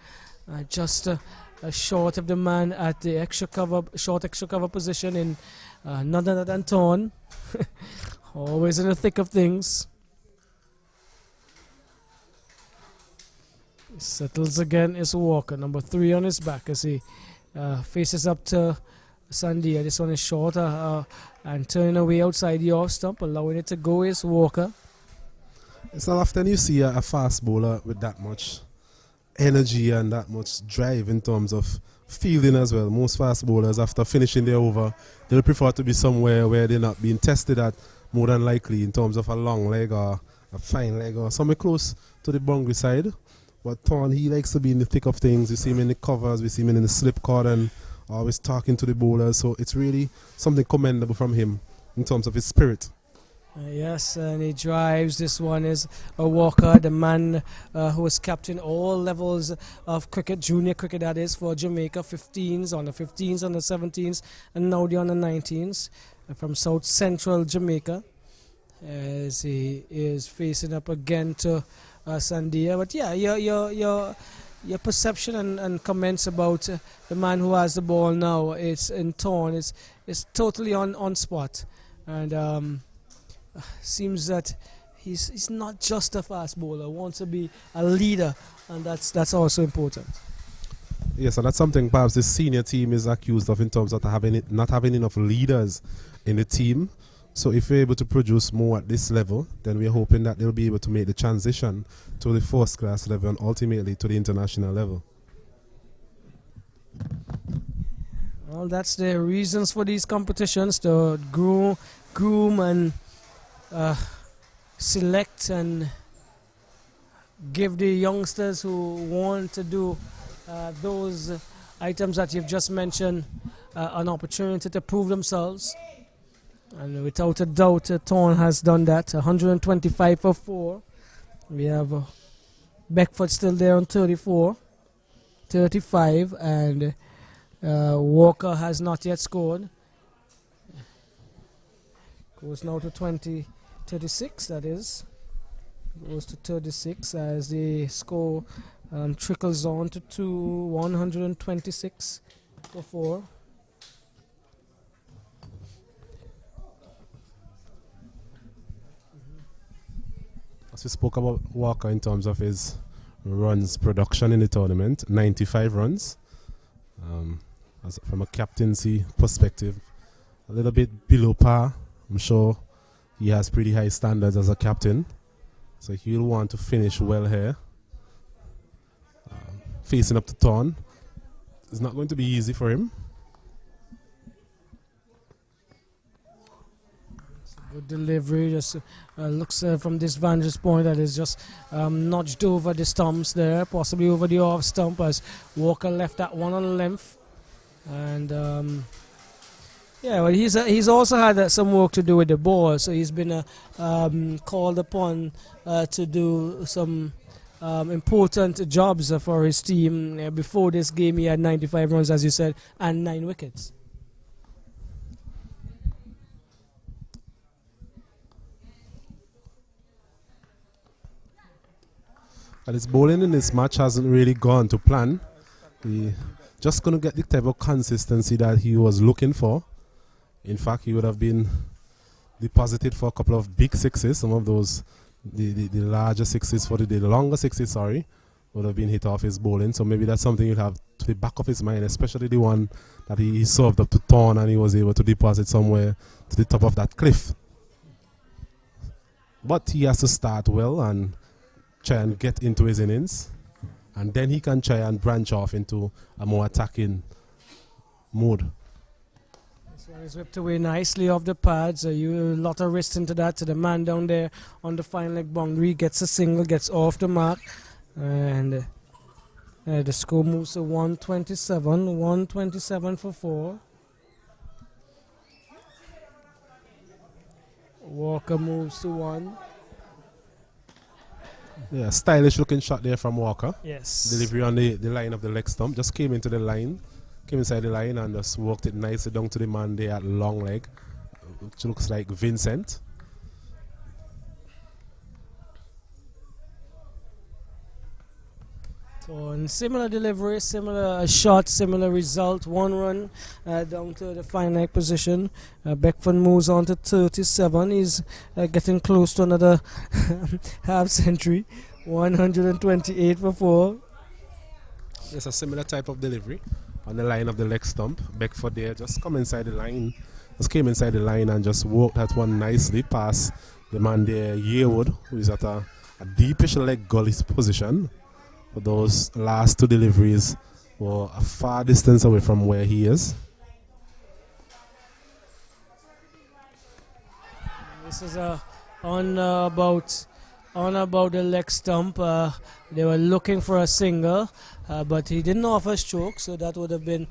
B: Just short of the man at the short extra cover position in none other than Torn. Always in the thick of things. Settles again is Walker, number 3 on his back as he faces up to Sandia. This one is shorter and turning away outside the off stump, allowing it to go is Walker.
A: It's not often you see a fast bowler with that much energy and that much drive in terms of fielding as well. Most fast bowlers, after finishing their over, they'll prefer to be somewhere where they're not being tested at, more than likely in terms of a long leg or a fine leg or somewhere close to the boundary side. But Thorn, he likes to be in the thick of things. We see him in the covers, we see him in the slip cord and always talking to the bowlers. So it's really something commendable from him in terms of his spirit.
B: Yes, and he drives. This one is a Walker, the man who was captain all levels of cricket, junior cricket that is, for Jamaica, 15s, on the 15s, on the 17s, and now the under 19s from South Central Jamaica, as he is facing up again to Sandia. But yeah, your perception and comments about the man who has the ball now, it's in Torn, it's totally on spot, and seems that he's not just a fast bowler, wants to be a leader, and that's also important.
A: Yes, and that's something perhaps the senior team is accused of in terms of not having enough leaders in the team. So if we're able to produce more at this level, then we're hoping that they'll be able to make the transition to the first class level and ultimately to the international level.
B: Well, that's the reasons for these competitions, to groom and select and give the youngsters who want to do those items that you've just mentioned an opportunity to prove themselves. And without a doubt, Torn has done that. 125 for 4. We have Beckford still there on 34, 35, and Walker has not yet scored. Goes now to 36, that is. Goes to 36 as the score trickles on to 126 for 4.
A: As we spoke about Walker in terms of his runs production in the tournament, 95 runs. From a captaincy perspective, a little bit below par. I'm sure he has pretty high standards as a captain, so he'll want to finish well here. Facing up to Torn, it's not going to be easy for him.
B: Good delivery, just looks from this vantage point that is just nudged over the stumps there, possibly over the off stump, as Walker left that one on length. And yeah, well, he's also had some work to do with the ball, so he's been called upon to do some important jobs for his team. Before this game, he had 95 runs, as you said, and 9 wickets.
A: And his bowling in this match hasn't really gone to plan. He just couldn't get the type of consistency that he was looking for. In fact, he would have been deposited for a couple of big sixes. Some of those, the larger sixes for the longer sixes, sorry, would have been hit off his bowling. So maybe that's something you'll have to the back of his mind, especially the one that he served up to Torn and he was able to deposit somewhere to the top of that cliff. But he has to start well and try and get into his innings, and then he can try and branch off into a more attacking mode.
B: This one is whipped away nicely off the pads. A lot of wrist into that, to the man down there on the fine leg boundary. Gets a single, gets off the mark, and the score moves to 127 for 4. Walker moves to 1.
A: Yeah, stylish looking shot there from Walker.
B: Yes.
A: Delivery on the line of the leg stump. Just came into the line. Came inside the line and just walked it nicely down to the man there at long leg, which looks like Vincent.
B: So in similar delivery, similar shot, similar result. 1 run down to the finite position. Beckford moves on to 37. He's getting close to another half century. 128 for 4.
A: It's a similar type of delivery on the line of the leg stump. Beckford there just came inside the line and just walked that one nicely past the man there, Yearwood, who is at a deepish leg gully position. But those last 2 deliveries were a far distance away from where he is.
B: This is on about the leg stump. They were looking for a single, but he didn't offer a stroke, so that would have been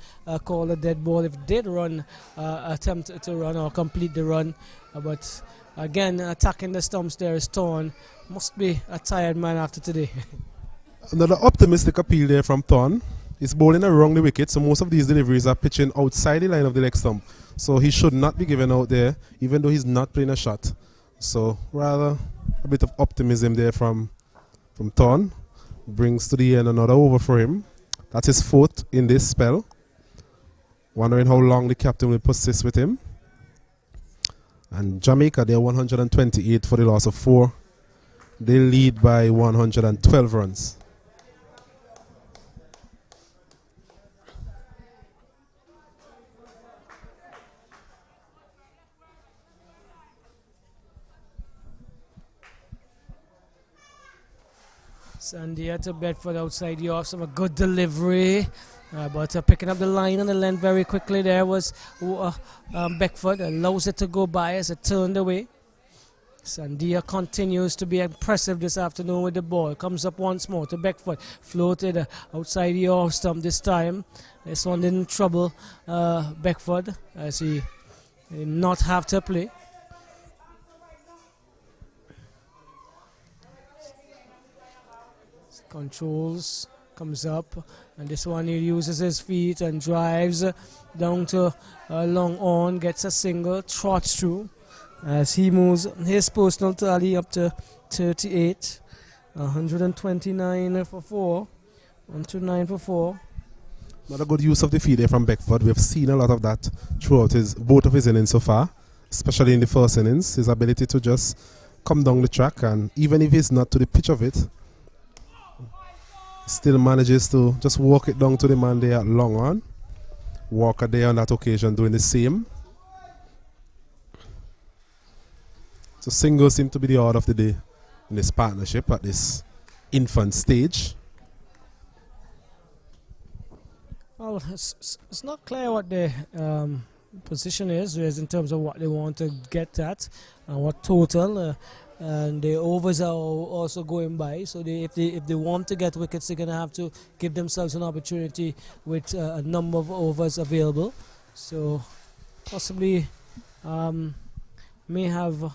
B: called a dead ball if he did attempt to run or complete the run. But again, attacking the stumps there is Thorn. Must be a tired man after today.
A: Another optimistic appeal there from Thorn. He's bowling around the wicket, so most of these deliveries are pitching outside the line of the leg stump. So he should not be given out there, even though he's not playing a shot. So rather a bit of optimism there from Thorn. Brings to the end another over for him. That's his 4th in this spell. Wondering how long the captain will persist with him. And Jamaica, they're 128 for the loss of 4. They lead by 112 runs.
B: Sandia to Bedford outside the off, some a good delivery, but picking up the line and the length very quickly there was Beckford. Allows it to go by as it turned away. Sandia continues to be impressive this afternoon with the ball. Comes up once more to Beckford. Floated outside the off stump this time. This one didn't trouble Beckford as he did not have to play. Controls, comes up, and this one he uses his feet and drives down to long on, gets a single, trots through as he moves his personal tally up to 38. 129 for 4. 129 for 4.
A: Not a good use of the feet there from Beckford. We've seen a lot of that throughout both of his innings so far, especially in the first innings. His ability to just come down the track, and even if he's not to the pitch of it, still manages to just walk it down to the man there at long on. Walker there on that occasion doing the same. So singles seem to be the order of the day in this partnership at this infant stage.
B: Well, it's not clear what the position is in terms of what they want to get at and what total. And the overs are also going by, so if they want to get wickets, they're going to have to give themselves an opportunity with a number of overs available. So possibly may have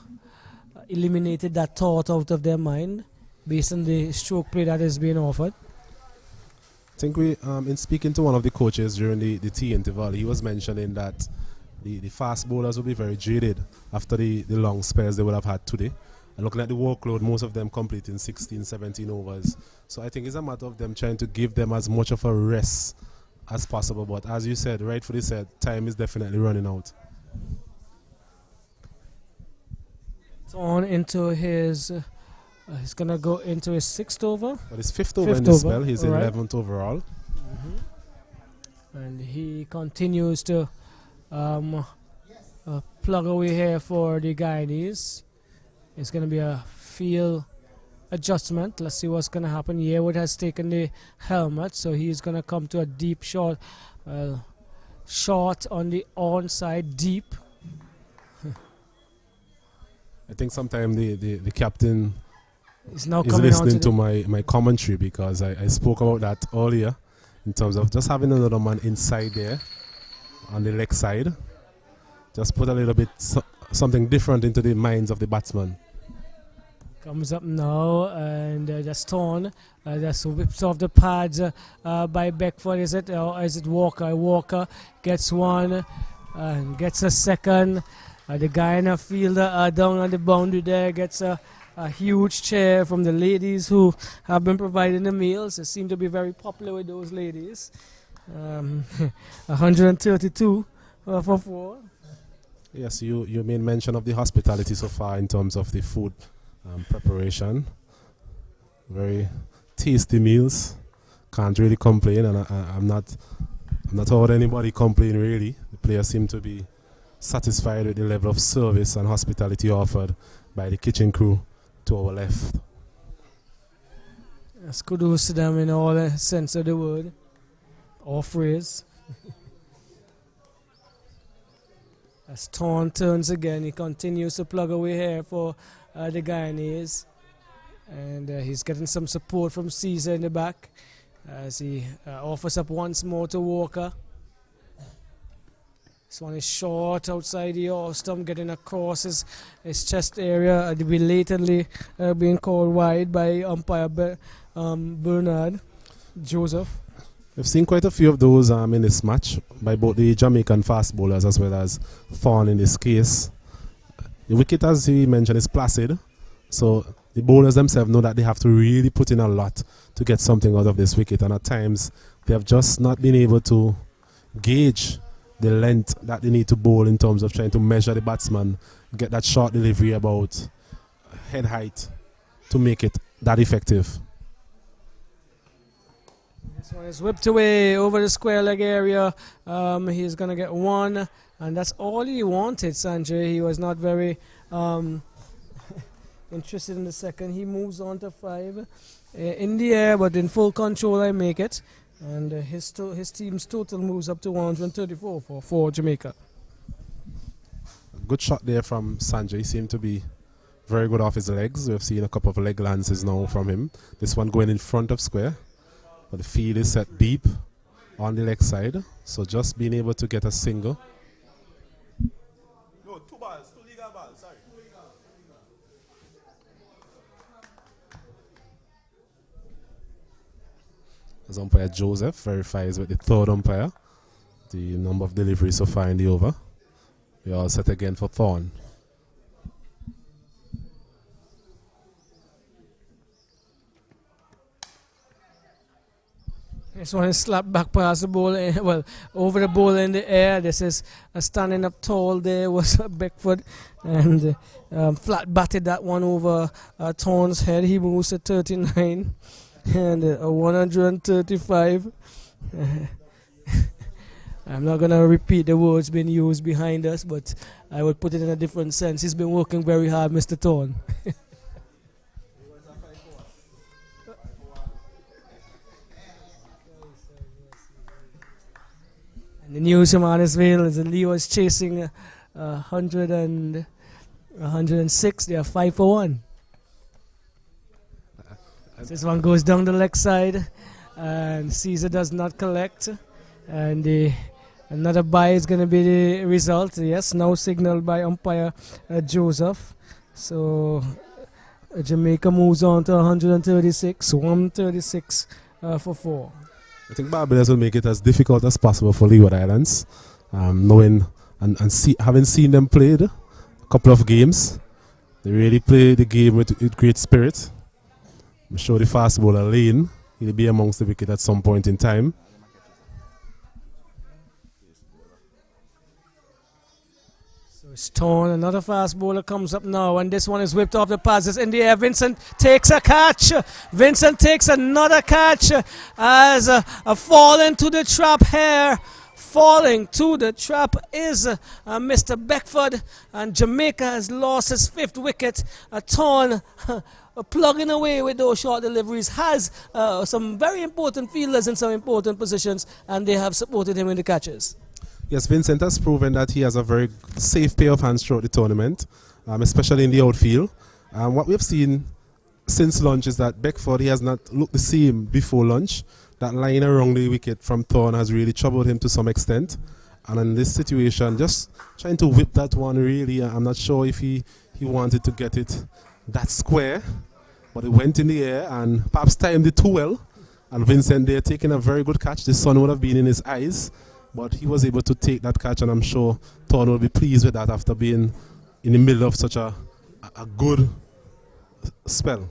B: eliminated that thought out of their mind based on the stroke play that is being offered.
A: I think we, in speaking to one of the coaches during the tea interval, he was mentioning that the fast bowlers will be very jaded after the long spells they would have had today. And looking at the workload, most of them completing 16, 17 overs. So I think it's a matter of them trying to give them as much of a rest as possible. But as you said, rightfully said, time is definitely running out.
B: On into his, he's going to go into his 6th over.
A: But his 5th over in this spell, he's 11th overall.
B: And he continues to plug away here for the Guyanese. It's going to be a field adjustment. Let's see what's going to happen. Yearwood has taken the helmet, so he's going to come to a deep shot. Shot on the onside, deep.
A: I think sometimes the captain
B: is now
A: listening to my commentary, because I spoke about that earlier in terms of just having another man inside there on the leg side. Just put a little bit something different into the minds of the batsman.
B: Comes up now, and that's torn. That's whips off the pads by Beckford. Is it? Or is it Walker? Walker gets one and gets a second. The Guyana fielder down on the boundary there gets a huge cheer from the ladies who have been providing the meals. They seem to be very popular with those ladies. 132 for 4.
A: Yes, you made mention of the hospitality so far in terms of the food preparation. Very tasty meals. Can't really complain, and I'm not heard anybody complain really. The players seem to be satisfied with the level of service and hospitality offered by the kitchen crew to our left.
B: Yes, kudos to them in all the sense of the word, or phrase. As Torn turns again, he continues to plug away here for the Guyanese. And he's getting some support from Caesar in the back as he offers up once more to Walker. This one is short outside the off stump, getting across his chest area. Belatedly being called wide by umpire Bernard Joseph.
A: We've seen quite a few of those in this match by both the Jamaican fast bowlers as well as Thorn in this case. The wicket, as he mentioned, is placid. So the bowlers themselves know that they have to really put in a lot to get something out of this wicket. And at times, they have just not been able to gauge the length that they need to bowl in terms of trying to measure the batsman, get that short delivery about head height to make it that effective.
B: This one is whipped away over the square leg area. He's going to get one, and that's all he wanted, Sanjay. He was not very interested in the second. He moves on to 5 in the air, but in full control, I make it. And his team's total moves up to 134 for Jamaica.
A: A good shot there from Sanjay. He seemed to be very good off his legs. We've seen a couple of leg lances now from him. This one going in front of square. But the field is set deep on the leg side. So just being able to get a single.
D: No, 2 balls, 2 legal balls, sorry.
A: As umpire Joseph verifies with the third umpire the number of deliveries so far in the over. We are all set again for Thorn.
B: This one is slapped back past the ball, well, over the ball in the air. This is standing up tall there was Beckford, and flat batted that one over Thorn's head. He moves to 39 and 135. I'm not going to repeat the words being used behind us, but I would put it in a different sense. He's been working very hard, Mr. Thorn. The news from Huddersfield is that Leo is chasing 100 and 106. They are 5 for 1. This one goes down the leg side, and Caesar does not collect. And another bye is going to be the result. Yes, now signaled by umpire Joseph. So Jamaica moves on to 136, 136 for 4.
A: I think Barbados will make it as difficult as possible for Leeward Islands, knowing and having seen them played a couple of games. They really play the game with great spirit. I'm sure the fast bowler Lane, he'll be amongst the wicket at some point in time.
B: So it's Torn, another fast bowler comes up now, and this one is whipped off the passes in the air. Vincent takes a catch. Vincent takes another catch as a fall into the trap here. Falling to the trap is Mr. Beckford, and Jamaica has lost his 5th wicket. Torn plugging away with those short deliveries, has some very important fielders in some important positions, and they have supported him in the catches.
A: Yes, Vincent has proven that he has a very safe pair of hands throughout the tournament, especially in the outfield. What we've seen since lunch is that Beckford, he has not looked the same before lunch. That line around the wicket from Thorn has really troubled him to some extent. And in this situation, just trying to whip that one really, I'm not sure if he wanted to get it that square, but it went in the air and perhaps timed it too well. And Vincent there taking a very good catch. The sun would have been in his eyes, but he was able to take that catch, and I'm sure Thorn will be pleased with that after being in the middle of such a good spell.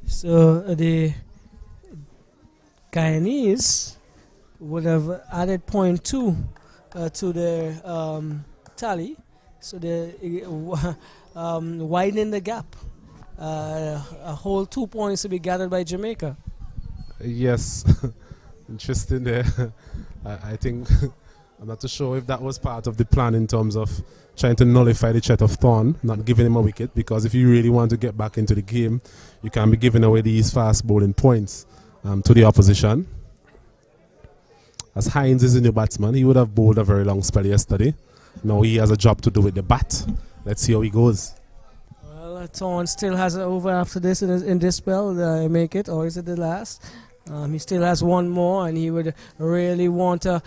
B: So the Guyanese would have added 0.2 to their tally, so they're widening the gap. A whole 2 points to be gathered by Jamaica.
A: Yes, interesting there. I think I'm not too sure if that was part of the plan in terms of trying to nullify the threat of Thorn, not giving him a wicket, because if you really want to get back into the game, you can't be giving away these fast bowling points to the opposition. As Hines is a new batsman, he would have bowled a very long spell yesterday. Now he has a job to do with the bat. Let's see how he goes.
B: Well, Thorn still has an over after this in this spell. Make it, or is it the last? He still has one more, and he would really want to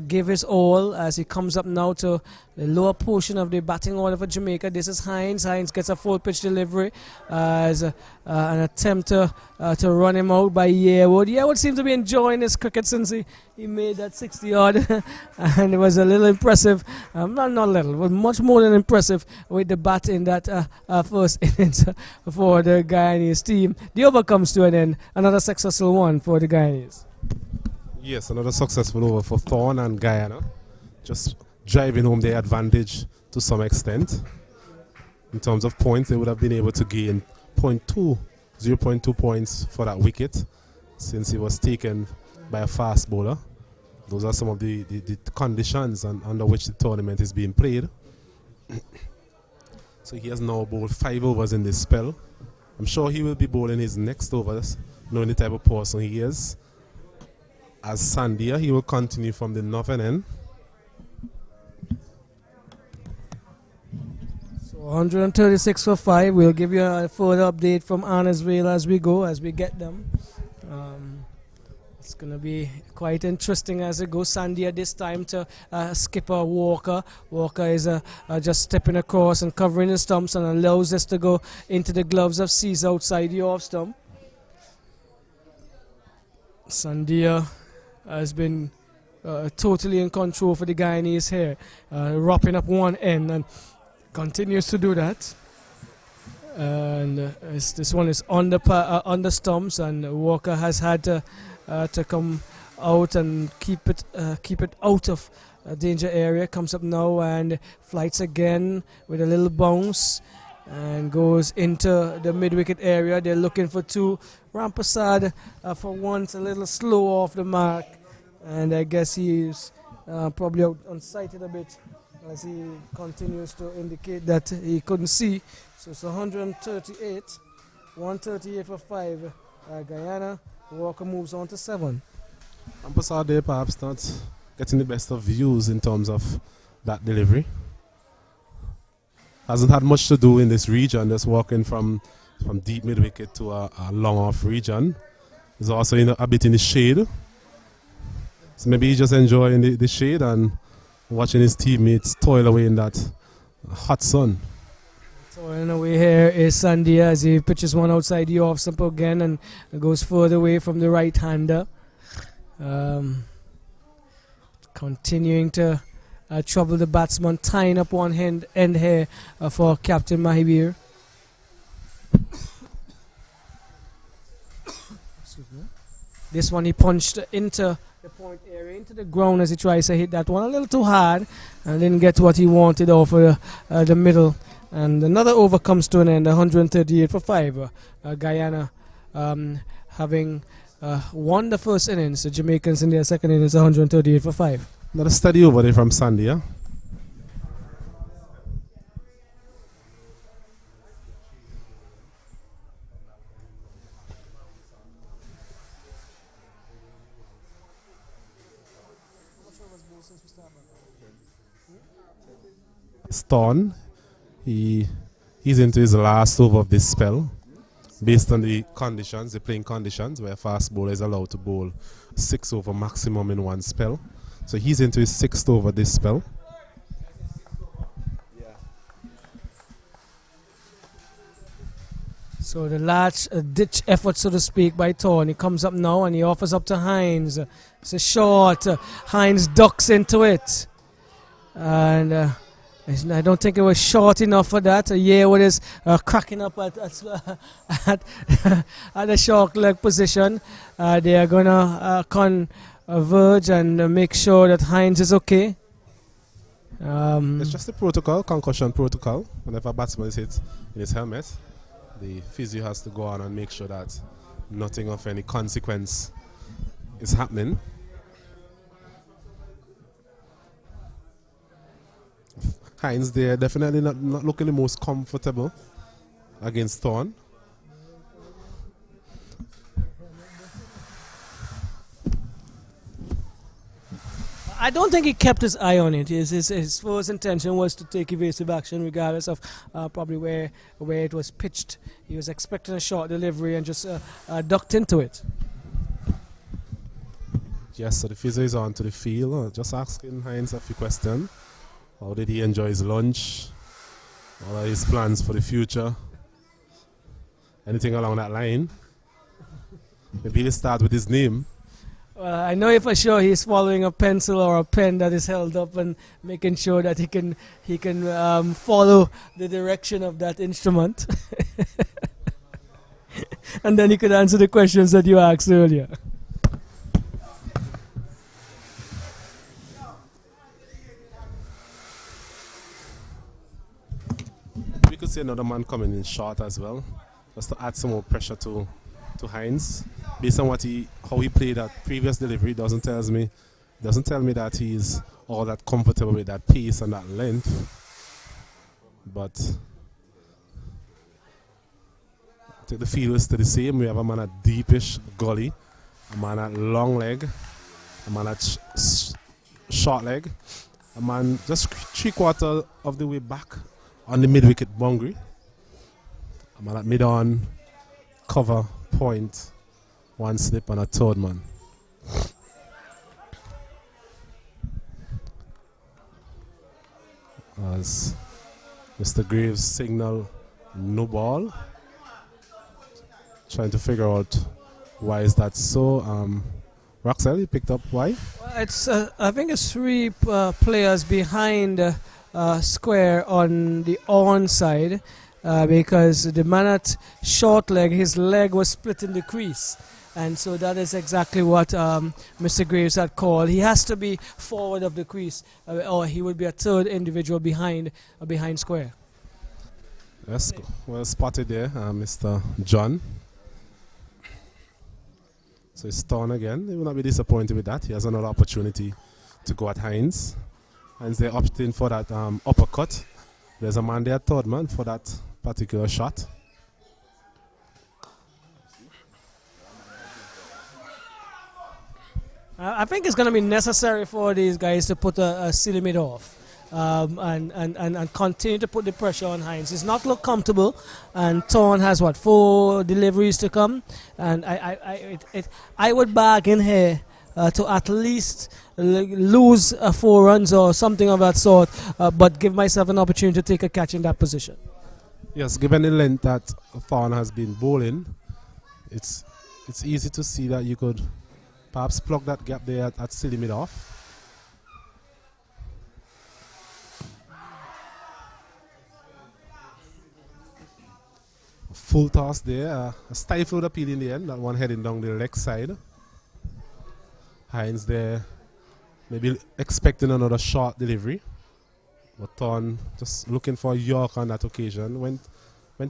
B: give his all as he comes up now to the lower portion of the batting order for Jamaica. This is Hines. Hines gets a full pitch delivery as an attempt to run him out by Yearwood. Yearwood seems to be enjoying his cricket since he made that 60-odd, and it was a little impressive. Not little, it was much more than impressive with the bat in that first innings for the Guyanese team. The over comes to an end. Another successful one for the Guyanese.
A: Yes, another successful over for Thorn and Guyana. Just driving home their advantage to some extent. In terms of points, they would have been able to gain 0.2 points for that wicket since he was taken by a fast bowler. Those are some of the conditions under which the tournament is being played. So he has now bowled 5 overs in this spell. I'm sure he will be bowling his next overs, knowing the type of person he is. As Sandia, he will continue from the northern end.
B: So 136 for 5. We'll give you a further update from Arnesville as we get them. It's going to be quite interesting as it goes. Sandia this time to skipper Walker. Walker is just stepping across and covering the stumps and allows this to go into the gloves of Caesar outside the off stump. Sandia has been totally in control for the Guyanese here, wrapping up one end and continues to do that. And this one is on the stumps, and Walker has had to come out and keep it out of danger area. Comes up now and flights again with a little bounce and goes into the mid-wicket area. They're looking for 2. Rampasad for once a little slow off the mark, and I guess he's probably out unsighted a bit as he continues to indicate that he couldn't see. So it's 138 for 5. Guyana. Walker moves on to 7.
A: Rampasad there perhaps not getting the best of views in terms of that delivery. Hasn't had much to do in this region, just walking from deep mid-wicket to a long off region. He's also a bit in the shade. So maybe he's just enjoying the shade and watching his teammates toil away in that hot sun.
B: Toiling away here is Sandia as he pitches one outside the off stump again and goes further away from the right-hander. Continuing to trouble the batsman, tying up one end here for Captain Mahibir. This one he punched into the point area, into the ground as he tries to hit that one a little too hard and didn't get what he wanted off the middle. And another over comes to an end, 138 for 5. Guyana having won the first innings. The Jamaicans in their second innings, 138 for 5.
A: Another steady over there from Sandia. Thorn, he's into his last over of this spell based on the conditions, the playing conditions, where a fast bowler is allowed to bowl 6 over maximum in one spell. So he's into his 6th over this spell.
B: So the last ditch effort, so to speak, by Thorn. He comes up now and he offers up to Hines. It's a short. Hines ducks into it. And I don't think it was short enough for that. Yearwood is cracking up at at the short leg position. They are going to converge and make sure that Hines is okay.
A: It's just a protocol, concussion protocol. Whenever a batsman is hit in his helmet, the physio has to go on and make sure that nothing of any consequence is happening. Hines there definitely not looking the most comfortable against Thorn.
B: I don't think he kept his eye on it. His first intention was to take evasive action regardless of probably where it was pitched. He was expecting a short delivery and just ducked into it.
A: Yes, so the physio is on to the field. Just asking Hines a few questions. How did he enjoy his lunch? What are his plans for the future? Anything along that line? Maybe he'll start with his name.
B: I know for sure he's following a pencil or a pen that is held up and making sure that he can follow the direction of that instrument. And then he could answer the questions that you asked earlier.
A: We could see another man coming in short as well, just to add some more pressure to Hines. Based on how he played that previous delivery, doesn't tell me that he's all that comfortable with that pace and that length. But I think the field is still the same. We have a man at deepish gully, a man at long leg, a man at short leg, a man just 3/4 of the way back on the mid-wicket boundary, a man at mid-on, cover, point, one slip and a third man. As Mr. Graves signal no ball. Trying to figure out why is that so. Roxelle, you picked up why?
B: Well, it's I think it's three players behind square on the on side. Because the man at short leg, his leg was split in the crease. And so that is exactly what Mr. Graves had called. He has to be forward of the crease, or he would be a third individual behind square.
A: Yes, well spotted there, Mr. John. So it's Thorn again. He will not be disappointed with that. He has another opportunity to go at Hines. Hines there opting for that uppercut. There's a man there, third man, for that particular shot.
B: I think it's going to be necessary for these guys to put a ceiling mid off and continue to put the pressure on Hines. He's not look comfortable, and Thorn has 4 deliveries to come, and I would bargain here to at least lose 4 runs or something of that sort, but give myself an opportunity to take a catch in that position.
A: Yes, given the length that Thorn has been bowling, it's easy to see that you could perhaps plug that gap there at silly mid off. Full toss there, a stifled appeal in the end, that one heading down the leg side. Hines there, maybe expecting another short delivery. But Thorn just looking for a York on that occasion. Went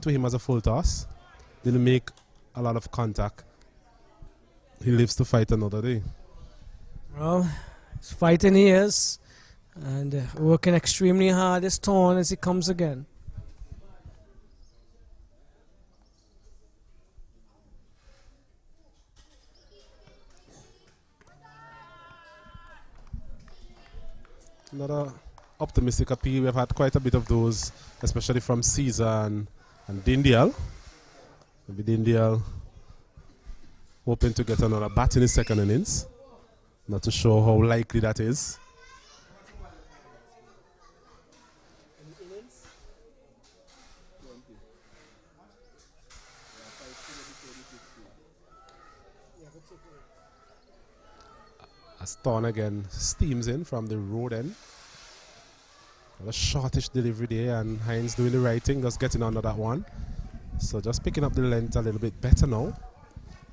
A: to him as a full toss. Didn't make a lot of contact. He lives to fight another day.
B: Well, he's fighting he is. And working extremely hard is Thorn as he comes again.
A: Another optimistic appeal. We've had quite a bit of those, especially from Caesar and Dindial. Maybe Dindial hoping to get another bat in his second innings. Not too sure how likely that is. As Thorn again steams in from the road end. A shortish delivery there, and Hines doing the right thing, just getting under that one. So just picking up the length a little bit better now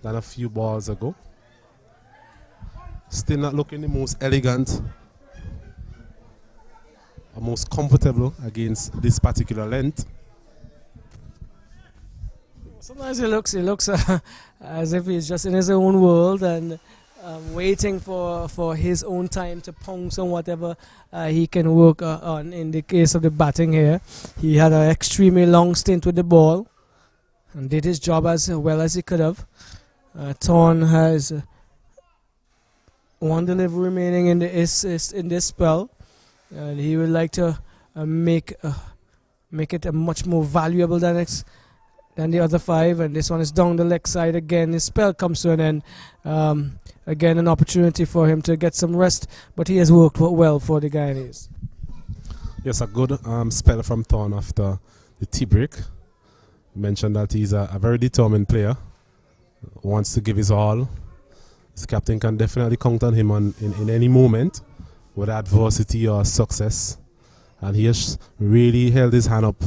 A: than a few balls ago. Still not looking the most elegant or most comfortable against this particular length.
B: Sometimes it looks as if he's just in his own world and waiting for his own time to pounce on whatever he can work on. In the case of the batting here, he had an extremely long stint with the ball and did his job as well as he could have. Thorn has one delivery remaining in this spell, and he would like to make it a much more valuable than the other 5, and this one is down the leg side again. His spell comes to an end. Again, an opportunity for him to get some rest, but he has worked well for the Guyanese.
A: Yes, a good spell from Thorn after the tea break. Mentioned that he's a very determined player, wants to give his all. His captain can definitely count on him in any moment, whether adversity or success. And he has really held his hand up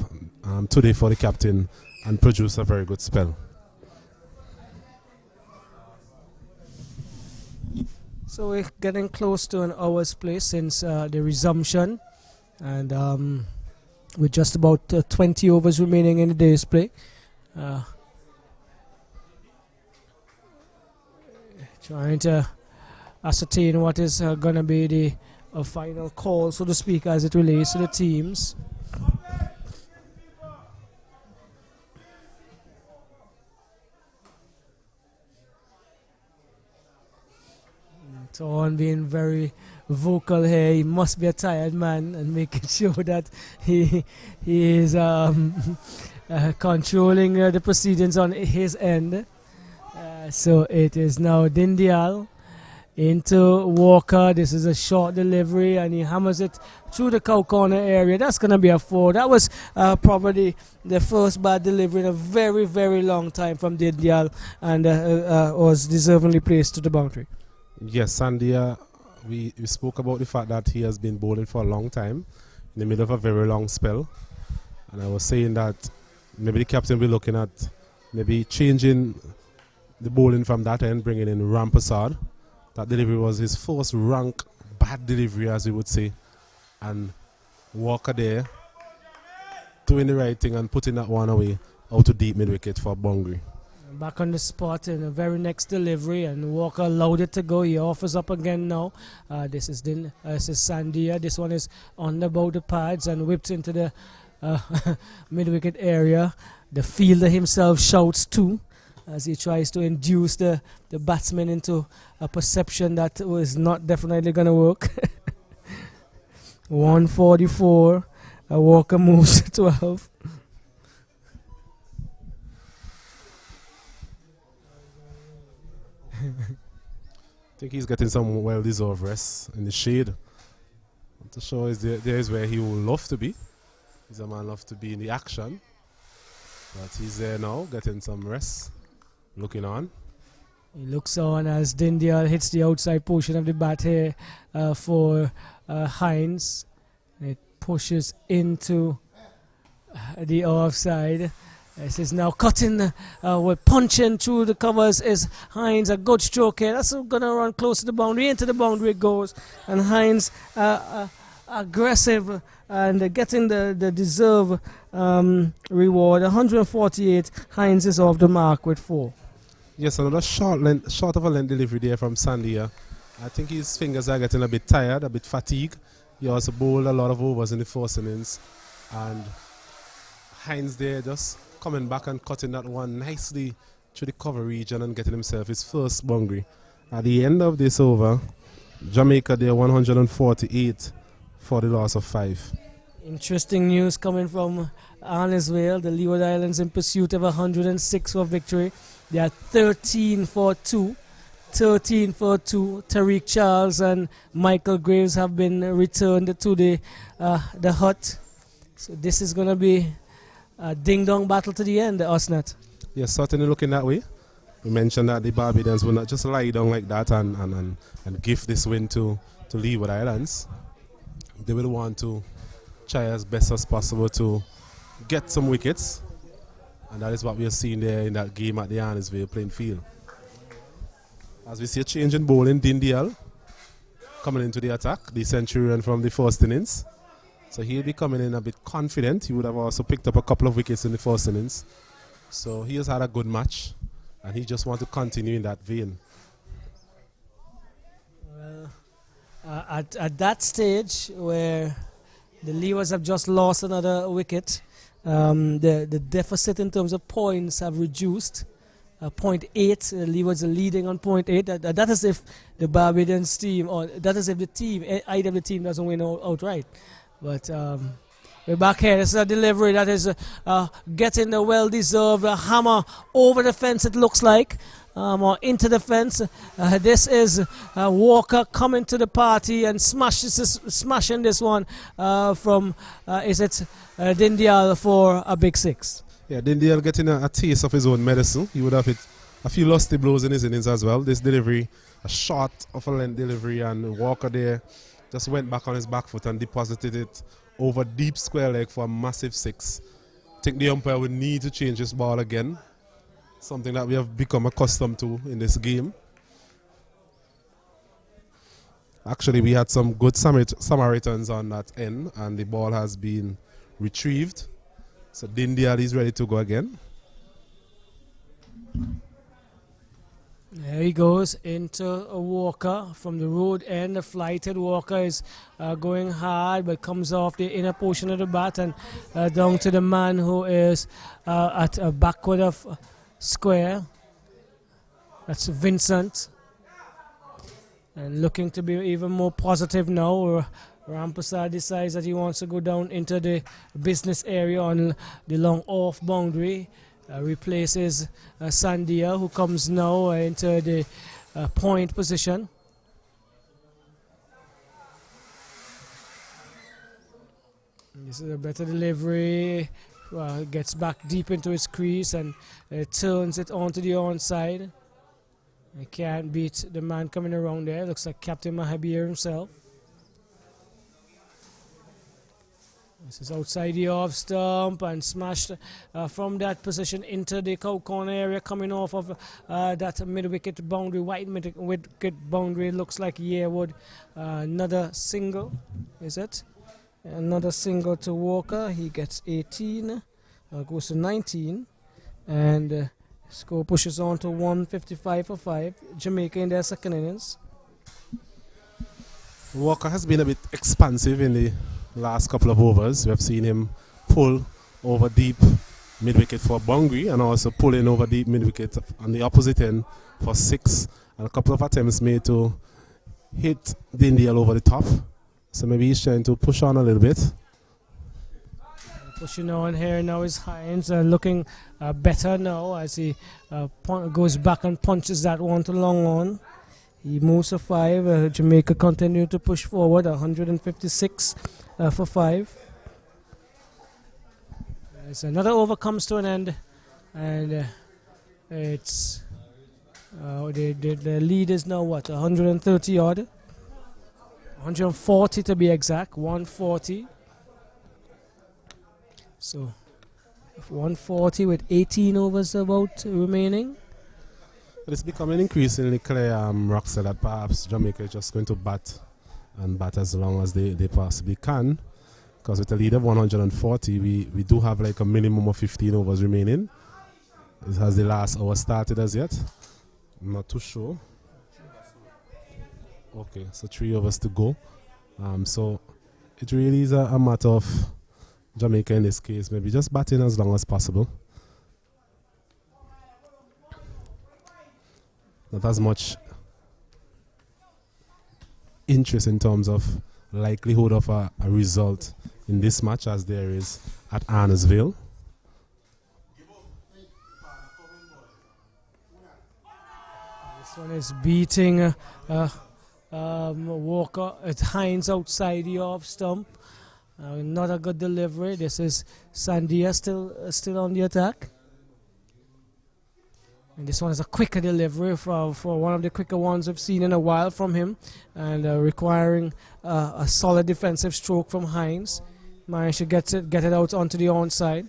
A: today for the captain and produced a very good spell.
B: So we're getting close to an hour's play since the resumption, and with just about 20 overs remaining in the day's play. Trying to ascertain what is going to be the final call, so to speak, as it relates to the teams. Thorn being very vocal here. He must be a tired man, and making sure that he is controlling the proceedings on his end. So it is now Dindial into Walker. This is a short delivery, and he hammers it through the cow corner area. That's going to be a 4. That was probably the first bad delivery in a very, very long time from Dindial, and was deservingly placed to the boundary.
A: Yes, Sandy, we spoke about the fact that he has been bowling for a long time in the middle of a very long spell. And I was saying that maybe the captain will be looking at maybe changing the bowling from that end, bringing in Rampasad. That delivery was his first rank bad delivery, as we would say. And Walker there doing the right thing and putting that one away out to deep mid wicket for boundary.
B: Back on the spot in the very next delivery, and Walker allowed it to go. He offers up again now. This is Sandia. This one is on about the pads and whipped into the mid-wicket area. The fielder himself shouts too as he tries to induce the batsman into a perception that was not definitely going to work. 144. Walker moves to 12.
A: I think he's getting some well-deserved rest in the shade. To show is there is where he would love to be. He's a man love to be in the action, but he's there now getting some rest, looking on.
B: He looks on as Dindial hits the outside portion of the bat here for Hines. It pushes into the offside. This is now cutting, with punching through the covers is Hines. A good stroke here. That's going to run close to the boundary. Into the boundary it goes. And Hines aggressive and getting the deserved reward. 148. Hines is off the mark with 4.
A: Yes, another short of a length delivery there from Sandia. I think his fingers are getting a bit tired, a bit fatigued. He also bowled a lot of overs in the first innings. And Hines there just coming back and cutting that one nicely through the cover region and getting himself his first boundary. At the end of this over, Jamaica there 148 for the loss of 5.
B: Interesting news coming from Arnesville. The Leeward Islands in pursuit of 106 for victory. They are 13 for 2. 13 for 2. Tariq Charles and Michael Graves have been returned to the hut. So this is going to be a ding-dong battle to the end, Osnat.
A: Yes, certainly looking that way. we mentioned that the Barbadians will not just lie down like that and give this win to Leeward Islands. They will want to try as best as possible to get some wickets, and that is what we are seeing there in that game at the Annisville playing field. As we see a change in bowling, Dindial coming into the attack, the Centurion from the first innings. So he'll be coming in a bit confident. He would have also picked up a couple of wickets in the first innings. So he has had a good match, and he just wants to continue in that vein.
B: Well, at that stage where the Leewards have just lost another wicket, the deficit in terms of points have reduced. 0.8, the Leewards are leading on 0.8. That is if the Barbadians team, or that is if the team, either of the team doesn't win outright. But we're back here. This is a delivery that is getting the well-deserved hammer over the fence, it looks like, or into the fence. This is Walker coming to the party and smashing this one from, Dindial for a big 6.
A: Yeah, Dindial getting a taste of his own medicine. He would have hit a few lusty blows in his innings as well. This delivery, a short of a length delivery, and Walker there just went back on his back foot and deposited it over deep square leg for a massive 6. I think the umpire would need to change his ball again, something that we have become accustomed to in this game. Actually, we had some good Samaritans on that end, and the ball has been retrieved. So Dindial is ready to go again.
B: There he goes into a Walker from the road end. The flighted Walker is going hard, but comes off the inner portion of the bat and down to the man who is at a backward of square. That's Vincent. And looking to be even more positive now. Rampasar decides that he wants to go down into the business area on the long off boundary. Replaces Sandia, who comes now into the point position. This is a better delivery. Gets back deep into his crease and turns it onto the onside. He can't beat the man coming around there. Looks like Captain Mahabir himself. This is outside the off stump and smashed from that position into the cow corner area, coming off of that mid-wicket boundary, white mid-wicket boundary. Looks like Yearwood. Another single, is it? Another single to Walker. He gets 18, goes to 19, and score pushes on to 155 for 5. Jamaica in their second innings.
A: Walker has been a bit expansive in the last couple of overs. We have seen him pull over deep mid-wicket for boundary and also pull in over deep mid-wicket on the opposite end for 6, and a couple of attempts made to hit Dindial over the top. So maybe he's trying to push on a little bit.
B: Pushing on here now is Hines, looking better now as he goes back and punches that one to long on. He moves to 5. Jamaica continue to push forward, 156 for 5. As another over comes to an end, and it's the lead is now what, 130 odd, 140 to be exact, 140. So 140 with 18 overs about remaining.
A: It's becoming increasingly clear, Roxel, that perhaps Jamaica is just going to bat and bat as long as they possibly can. Because with a lead of 140, we do have like a minimum of 15 overs remaining. Has the last hour started as yet? I'm not too sure. Okay, so 3 overs to go. So it really is a matter of Jamaica in this case, maybe just batting as long as possible. Not as much interest in terms of likelihood of a result in this match as there is at Annisville.
B: This one is beating Walker. It's Hines outside the off stump. Not a good delivery. This is Sandia still on the attack. And this one is a quicker delivery for one of the quicker ones we've seen in a while from him, and requiring a solid defensive stroke from Hines. Managed to get it out onto the onside.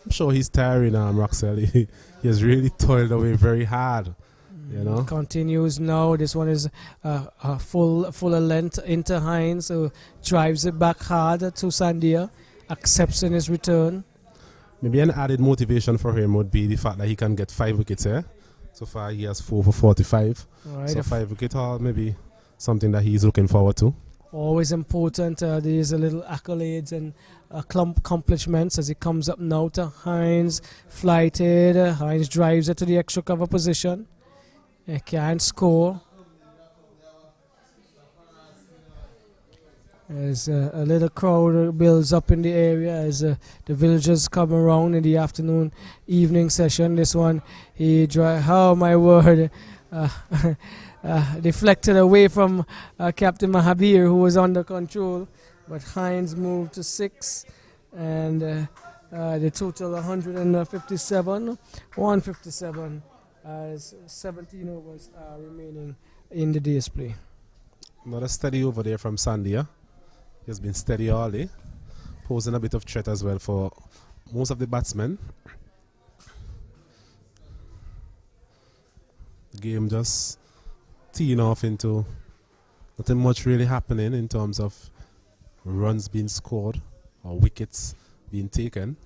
A: I'm sure he's tiring, Roxelle. He has really toiled away very hard, you know.
B: Continues now. This one is fuller length into Hines, who drives it back hard to Sandia, accepts in his return.
A: Maybe an added motivation for him would be the fact that he can get 5 wickets here. So far he has 4 for 45.
B: Right,
A: so 5 wicket haul, maybe something that he's looking forward to.
B: Always important. These are little accolades and accomplishments as he comes up now to Hines. Flighted. Hines drives it to the extra cover position. He can't score. As a little crowd builds up in the area as the villagers come around in the afternoon, evening session. This one, oh my word, deflected away from Captain Mahabir, who was under control. But Hines moved to 6, and the total 157, 157, as 17 overs are remaining in the display.
A: Not a steady over there from Sandia. He has been steady all day, posing a bit of threat as well for most of the batsmen. The game just teeing off into nothing much really happening in terms of runs being scored or wickets being taken.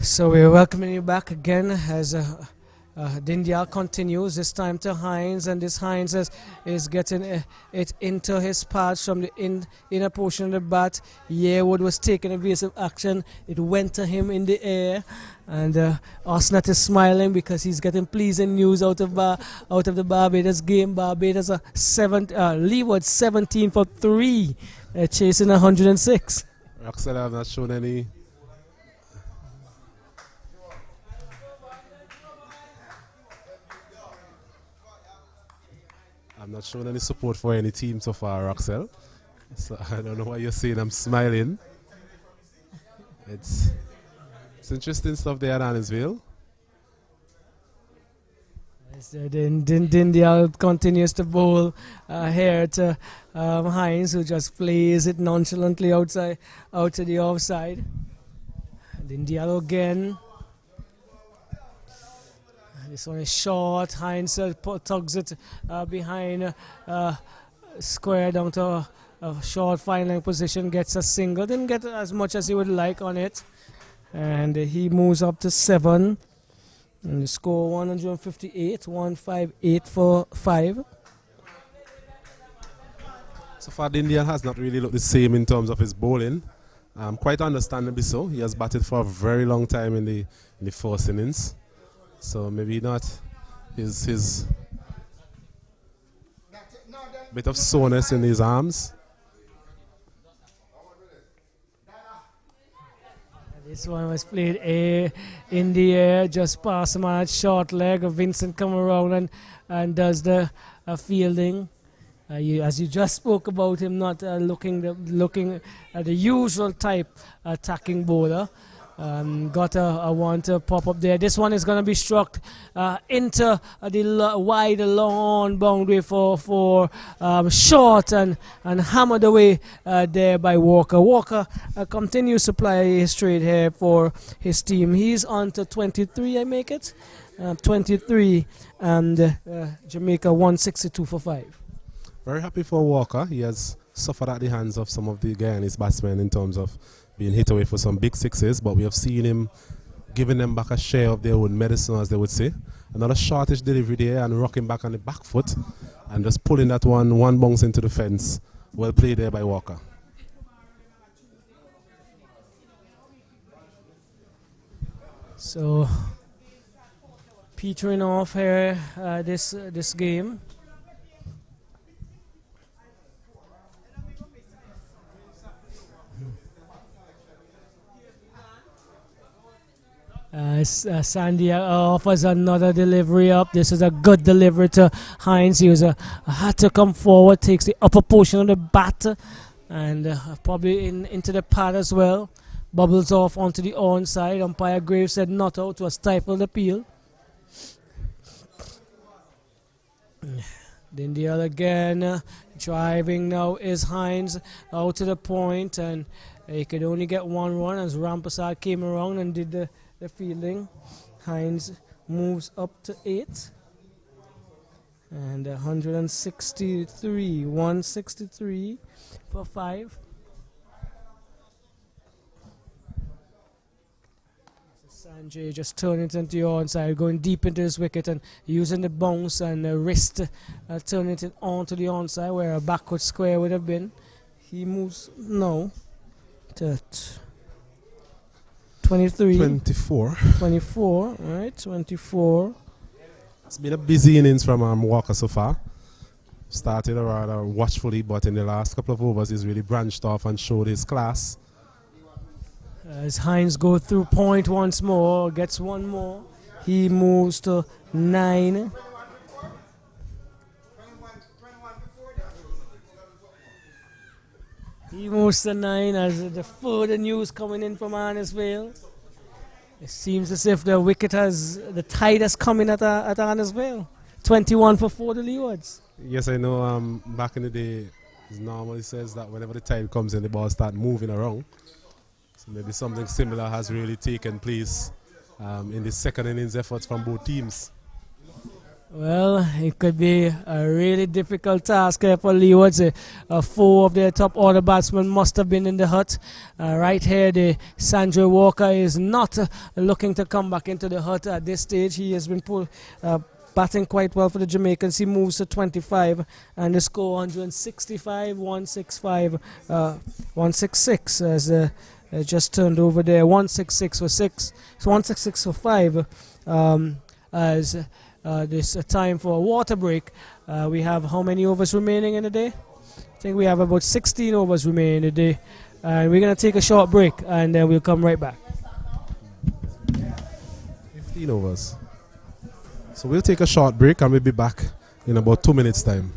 B: So we're welcoming you back again as Dindyal continues, this time to Hines, and this Hines is getting it into his pads from the inner portion of the bat. Yearwood was taking evasive action. It went to him in the air, and Osnat is smiling because he's getting pleasing news out of the Barbados game. Barbados leeward 17 for 3, chasing 106.
A: Roxelle have not shown any. I'm not showing any support for any team so far, Roxelle. So I don't know why you're saying I'm smiling. It's interesting stuff there at Annisville.
B: Dindyal continues to bowl here to Hines, who just plays it nonchalantly out to the offside. Dindyal again. This one is short. Hines tugs it behind square down to a short fine line position. Gets a single. Didn't get as much as he would like on it. And he moves up to 7. And the score 158. 158 for 5.
A: So far, Dindyal has not really looked the same in terms of his bowling. Quite understandably so. He has batted for a very long time in the first innings. So maybe not his bit of soreness in his arms.
B: This one was played in the air, just past him on short leg. Vincent come around and does the fielding. As you just spoke about him, not looking at the usual type attacking bowler. Got a one to pop up there. This one is going to be struck into the wide lawn boundary for short and hammered away there by Walker. Walker continues to play straight here for his team. He's on to 23, I make it. 23, and Jamaica 162 for 5.
A: Very happy for Walker. He has suffered at the hands of some of the Guyanese batsmen in terms of being hit away for some big sixes, but we have seen him giving them back a share of their own medicine, as they would say. Another shortish delivery there and rocking back on the back foot and just pulling that one bounce into the fence. Well played there by Walker.
B: So petering off here this game. Sandy offers another delivery up. This is a good delivery to Hines. He had to come forward, takes the upper portion of the bat and probably into the pad as well. Bubbles off onto the onside. Umpire Graves said not out to a stifled appeal. Then the other again. Driving now is Hines out to the point, and he could only get one run as Rampasad came around and did the fielding. Hines moves up to 8. And 163 for 5. Sanjay just turning it into the onside, going deep into his wicket and using the bounce and the wrist, turning it onto the onside where a backward square would have been. He moves now to 23.
A: 24.
B: 24, right? 24.
A: It's been a busy innings from Walker so far. Started rather watchfully, but in the last couple of overs, he's really branched off and showed his class.
B: As Hines goes through point once more, gets one more. He moves to 9. He moves to 9 as the further news coming in from Arnesville. It seems as if the tide has come in at Arnesville. 21 for 4 the Leewards.
A: Yes, I know. Back in the day, it normally says that whenever the tide comes in, the ball start moving around. So maybe something similar has really taken place in the second innings efforts from both teams.
B: Well, it could be a really difficult task here for Leewards. 4 of their top order batsmen must have been in the hut. Right here, the Sandra Walker is not looking to come back into the hut at this stage. He has been batting quite well for the Jamaicans. He moves to 25 and the score 165, 165, 166 as just turned over there. 166 for 6. So 166 for 5 as this time for a water break. We have how many overs remaining in the day? I think we have about 16 overs remaining in the day. And we're going to take a short break and then we'll come right back.
A: 15 overs. So we'll take a short break and we'll be back in about 2 minutes' time.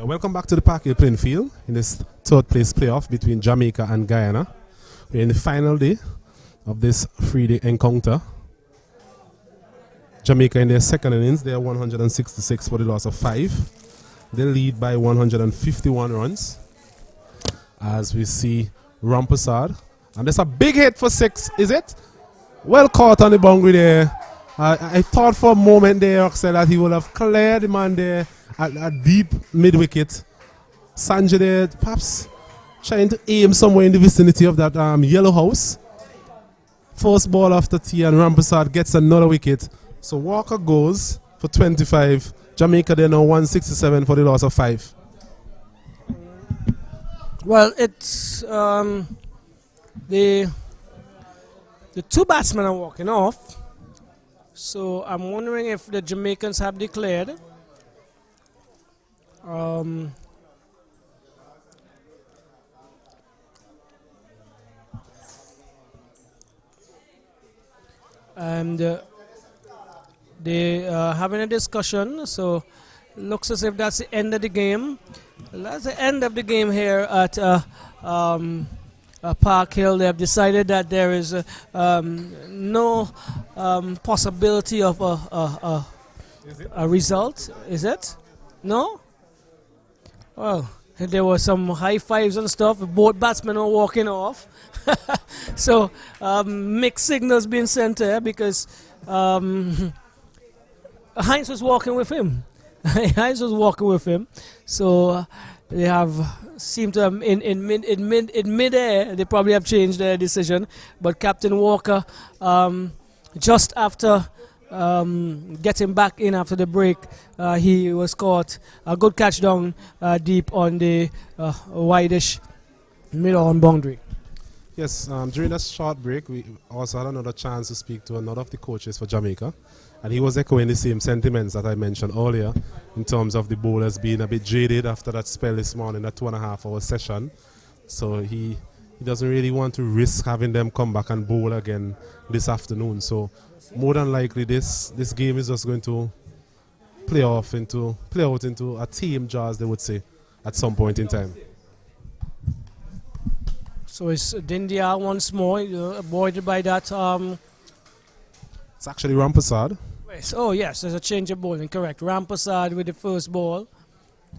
A: Yeah, welcome back to the Park Hill playing field in this third place playoff between Jamaica and Guyana. We're in the final day of this 3-day encounter. Jamaica in their second innings, they are 166 for the loss of 5. They lead by 151 runs. As we see Rampersad, and there's a big hit for 6, is it? Well caught on the boundary there. I thought for a moment there, Axel, that he would have cleared the man there at a deep mid-wicket. Sanjay there, perhaps trying to aim somewhere in the vicinity of that yellow house. First ball after tee, and Rampersad gets another wicket. So Walker goes for 25. Jamaica, they're now 167 for the loss of 5.
B: Well, it's the two batsmen are walking off. So I'm wondering if the Jamaicans have declared. And they are having a discussion, so looks as if that's the end of the game. That's the end of the game here at Park Hill. They have decided that there is no possibility of a result. Is it? No? Well, there were some high fives and stuff. Both batsmen are walking off. So mixed signals being sent there because Heinz was walking with him. Heinz was walking with him. So they have seemed to have in mid-air, they probably have changed their decision. But Captain Walker, just after getting back in after the break, he was caught a good catch down deep on the wideish mid-on boundary.
A: Yes, during that short break, we also had another chance to speak to another of the coaches for Jamaica. And he was echoing the same sentiments that I mentioned earlier in terms of the bowlers being a bit jaded after that spell this morning, that 2.5-hour session. So he doesn't really want to risk having them come back and bowl again this afternoon. So more than likely this game is just going to play out into a team draw, as they would say, at some point in time.
B: So it's Dindia once more, avoided by that.
A: It's actually Rampersad.
B: Oh yes, there's a change of bowling, correct. Rampersad with the first ball,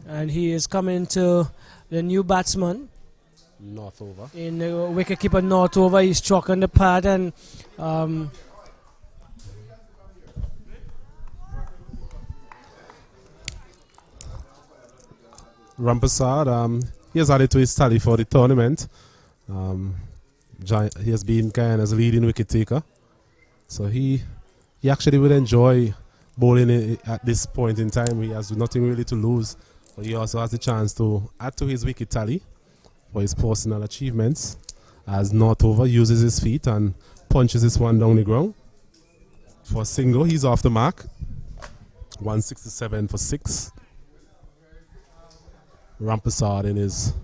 B: and he is coming to the new batsman.
A: Northover.
B: In the wicketkeeper Northover, he's chalking the pad, and
A: Rampersad, he has added to his tally for the tournament. He has been Guyana's leading wicket taker. So he actually would enjoy bowling at this point in time. He has nothing really to lose, but he also has the chance to add to his wicket tally for his personal achievements, as Northover uses his feet and punches this one down the ground. For a single, he's off the mark. 167 for 6. Rampersad in his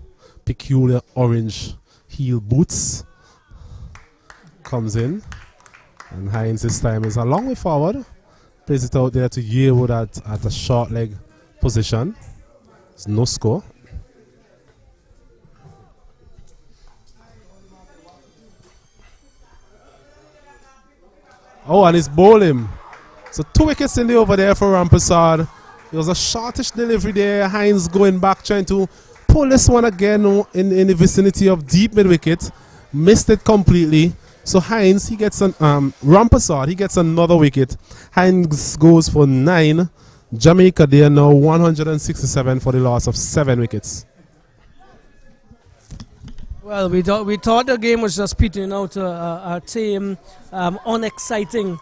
A: peculiar orange heel boots comes in. And Heinz this time is a long way forward. Plays it out there to Yearwood at a short leg position. There's no score. Oh, and he's bowling. So 2 wickets in the over there for Rampersad. It was a shortish delivery there. Heinz going back, trying to pull this one again in the vicinity of deep mid-wicket. Missed it completely. So Heinz, he gets Rampersad, he gets another wicket. Heinz goes for 9. Jamaica, they are now 167 for the loss of 7 wickets.
B: well, we thought the game was just petering out a tame, unexciting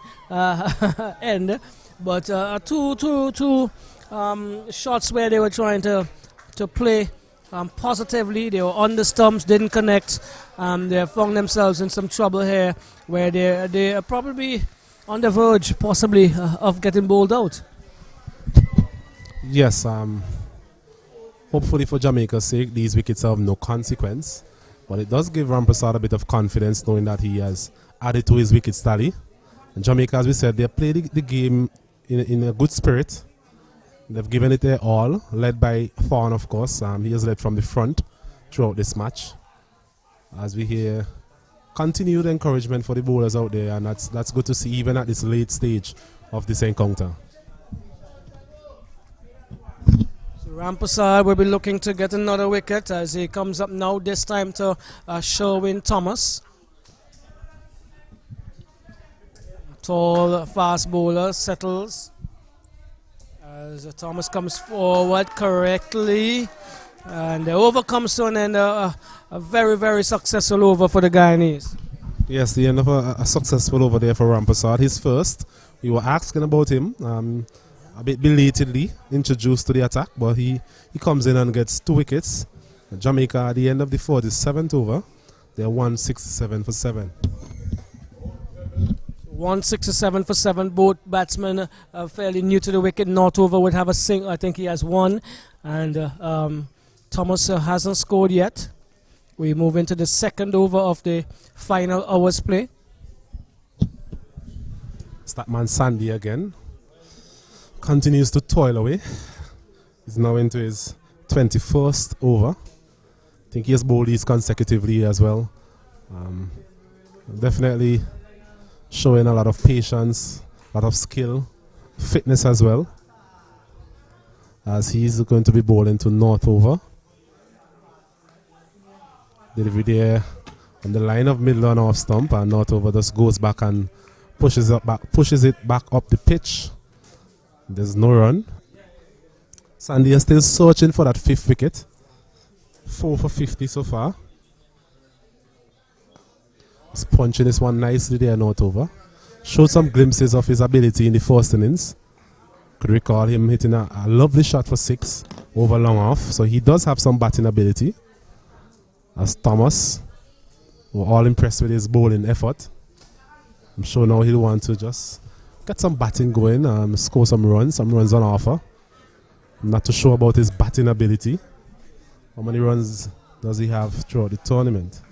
B: end, but two shots where they were trying to play positively. They were on the stumps, didn't connect. They found themselves in some trouble here, where they are probably on the verge, possibly, of getting bowled out.
A: Yes, hopefully for Jamaica's sake, these wickets have no consequence. But it does give Rampersad a bit of confidence, knowing that he has added to his wicket tally. And Jamaica, as we said, they played the game in a good spirit. They've given it their all, led by Thorne, of course. He has led from the front throughout this match. As we hear continued encouragement for the bowlers out there, and that's good to see even at this late stage of this encounter.
B: So Rampasar will be looking to get another wicket as he comes up now, this time to Sherwin Thomas. Tall, fast bowler, settles. As Thomas comes forward correctly. And the over comes to an end, a very, very successful over for the Guyanese.
A: Yes, the end of a successful over there for Rampasar. His first. We were asking about him, a bit belatedly introduced to the attack, but he comes in and gets 2 wickets. Jamaica at the end of the 47th over, they're 167 for 7.
B: 167 for 7. Both batsmen are fairly new to the wicket. Not over would have a single. I think he has 1. And Thomas hasn't scored yet. We move into the second over of the final hour's play.
A: Statman Sandy again continues to toil away. He's now into his 21st over. I think he has bowled these consecutively as well. Definitely showing a lot of patience, a lot of skill, fitness as well. As he's going to be bowling to North over. Delivery there on the line of middle and off stump, and North over just goes back and pushes it back up the pitch. There's no run. Sandy is still searching for that 5th wicket. 4 for 50 so far. He's punching this one nicely there, North over. Showed some glimpses of his ability in the first innings. Could recall him hitting a lovely shot for 6 over long off. So he does have some batting ability. As Thomas, we're all impressed with his bowling effort. I'm sure now he'll want to just get some batting going, score some runs on offer. I'm not too sure about his batting ability. How many runs does he have throughout the tournament?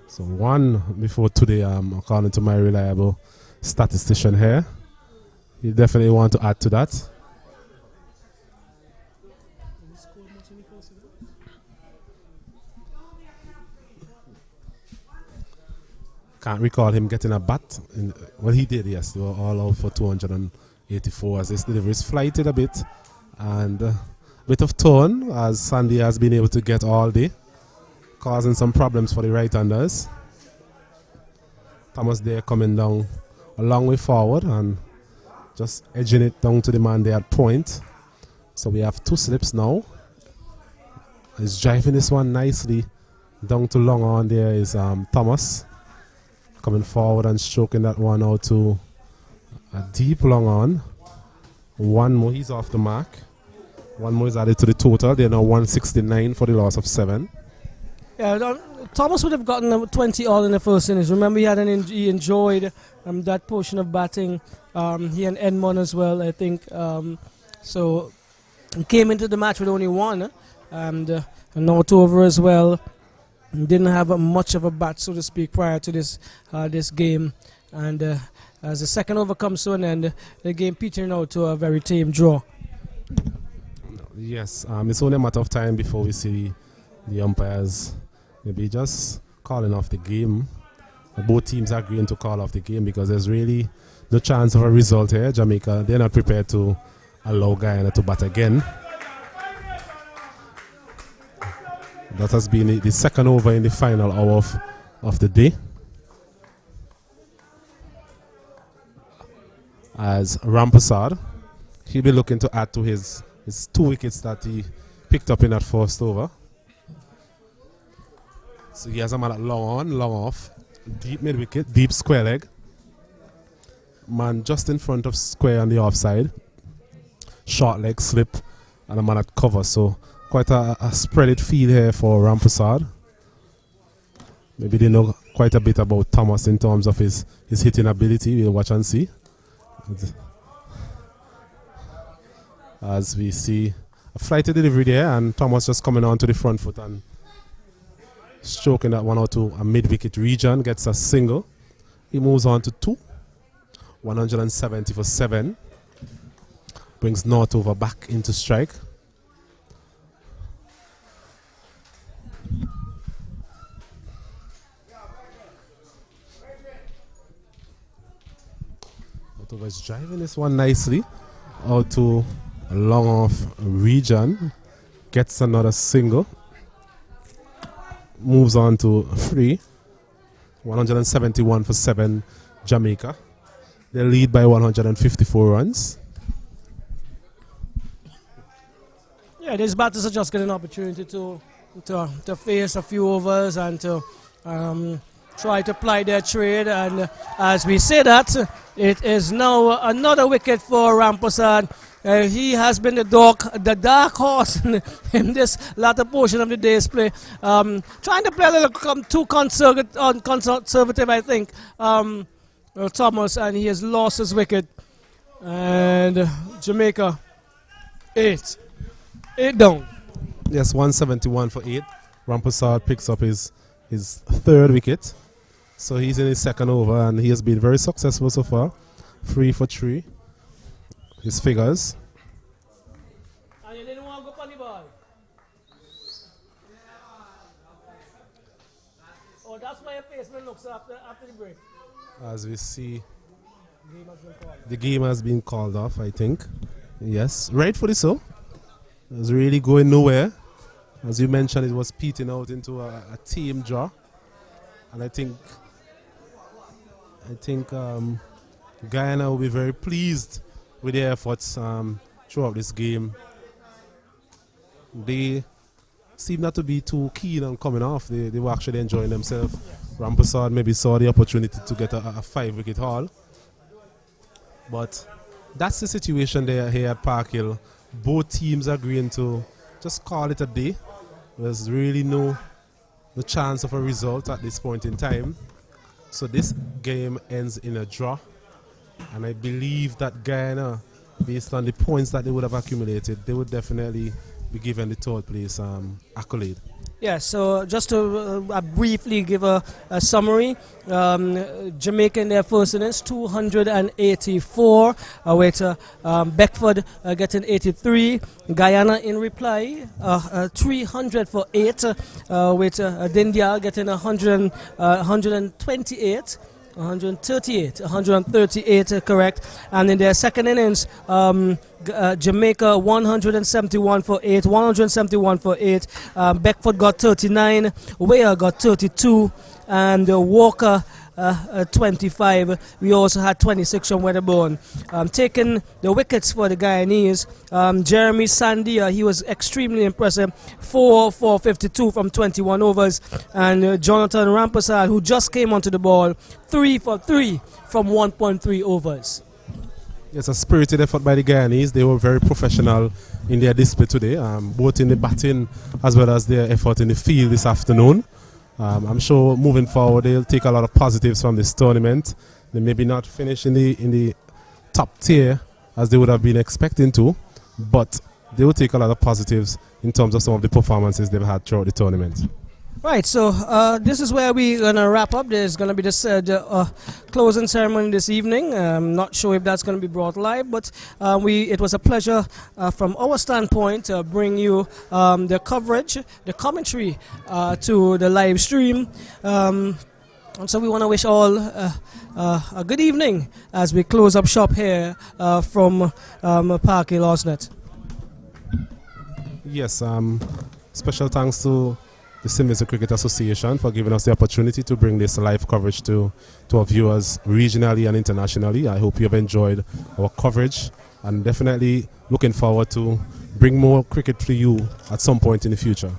A: So 1 before today, according to my reliable statistician here. You definitely want to add to that. Can't recall him getting a bat. Well, he did, yes. They were all out for 284 as his deliveries flighted a bit. And a bit of turn as Sandy has been able to get all day, causing some problems for the right-handers. Thomas there coming down a long way forward and just edging it down to the man there at point. So we have 2 slips now. He's driving this one nicely down to long on. There is Thomas coming forward and stroking that one out to a deep long on. 1 more, he's off the mark. 1 more is added to the total. They're now 169 for the loss of 7.
B: Yeah, Thomas would have gotten 20 all in the first innings. Remember, he enjoyed that portion of batting. He and Edmond as well, I think. So he came into the match with only 1, and not over as well. Didn't have much of a bat, so to speak, prior to this game. And as the second over comes to an end, the game petering out to a very tame draw.
A: Yes, it's only a matter of time before we see the umpires maybe just calling off the game. Both teams are agreeing to call off the game because there's really no chance of a result here. Jamaica, they're not prepared to allow Guyana to bat again. That has been the second over in the final hour of the day. As Rampasar, he'll be looking to add to his 2 wickets that he picked up in that first over. So he has a man at long on, long off, deep mid wicket, deep square leg. Man just in front of square on the offside. Short leg slip and a man at cover. So quite a spreaded field here for Rampasar. Maybe they know quite a bit about Thomas in terms of his hitting ability. We'll watch and see. As we see a flighty delivery there, and Thomas just coming on to the front foot and stroking that one out to a mid-wicket region, gets a single. He moves on to 2. 170 for 7. Brings North over back into strike. North over is driving this one nicely out to a long off region. Gets another single. Moves on to 3. 171 for 7, Jamaica. They lead by 154 runs.
B: Yeah, these batters are just getting an opportunity to face a few overs and to try to ply their trade. And as we say that, it is now another wicket for Rampersad. He has been the dark horse in this latter portion of the day's play. Trying to play a little too conservative, I think, Thomas, and he has lost his wicket. And Jamaica, 8 down.
A: Yes, 171 for 8. Rampersad picks up his third wicket. So he's in his second over, and he has been very successful so far. 3 for 3. His figures.
B: And you didn't want to go on the ball. Oh, that's why your faceman looks after the break.
A: As we see, the game has been called off, I think. Yes, rightfully so. It was really going nowhere. As you mentioned, it was peating out into a team draw. And I think Guyana will be very pleased with their efforts throughout this game. They seem not to be too keen on coming off. They were actually enjoying themselves. Rampersad maybe saw the opportunity to get a 5-wicket haul. But that's the situation there here at Park Hill. Both teams agreeing to just call it a day. There's really no chance of a result at this point in time. So this game ends in a draw. And I believe that Guyana, based on the points that they would have accumulated, they would definitely be given the third place accolade.
B: Yeah, so just to briefly give a summary, Jamaica in their first innings, 284, with Beckford getting 83, Guyana in reply, 300 for 8, with Dindia getting 128. 138, correct. And in their second innings, Jamaica 171 for 8, 171 for 8. Beckford got 39, Weah got 32, and Walker 25. We also had 26 from Weatherbourne. Taking the wickets for the Guyanese, Jeremy Sandia, he was extremely impressive, 4 for 52 from 21 overs, and Jonathan Rampersad, who just came onto the ball, 3 for 3 from 1.3 overs.
A: Yes, a spirited effort by the Guyanese. They were very professional in their display today, both in the batting as well as their effort in the field this afternoon. I'm sure moving forward they'll take a lot of positives from this tournament. They maybe not finish in the top tier as they would have been expecting to, but they will take a lot of positives in terms of some of the performances they've had throughout the tournament.
B: Right, so this is where we're going to wrap up. There's going to be this closing ceremony this evening. I'm not sure if that's going to be brought live, but it was a pleasure from our standpoint to bring you the coverage, the commentary to the live stream. And so we want to wish all a good evening as we close up shop here from Park Hill Osnet.
A: Yes, special thanks to the Simmons Cricket Association for giving us the opportunity to bring this live coverage to our viewers regionally and internationally. I hope you have enjoyed our coverage and definitely looking forward to bring more cricket to you at some point in the future.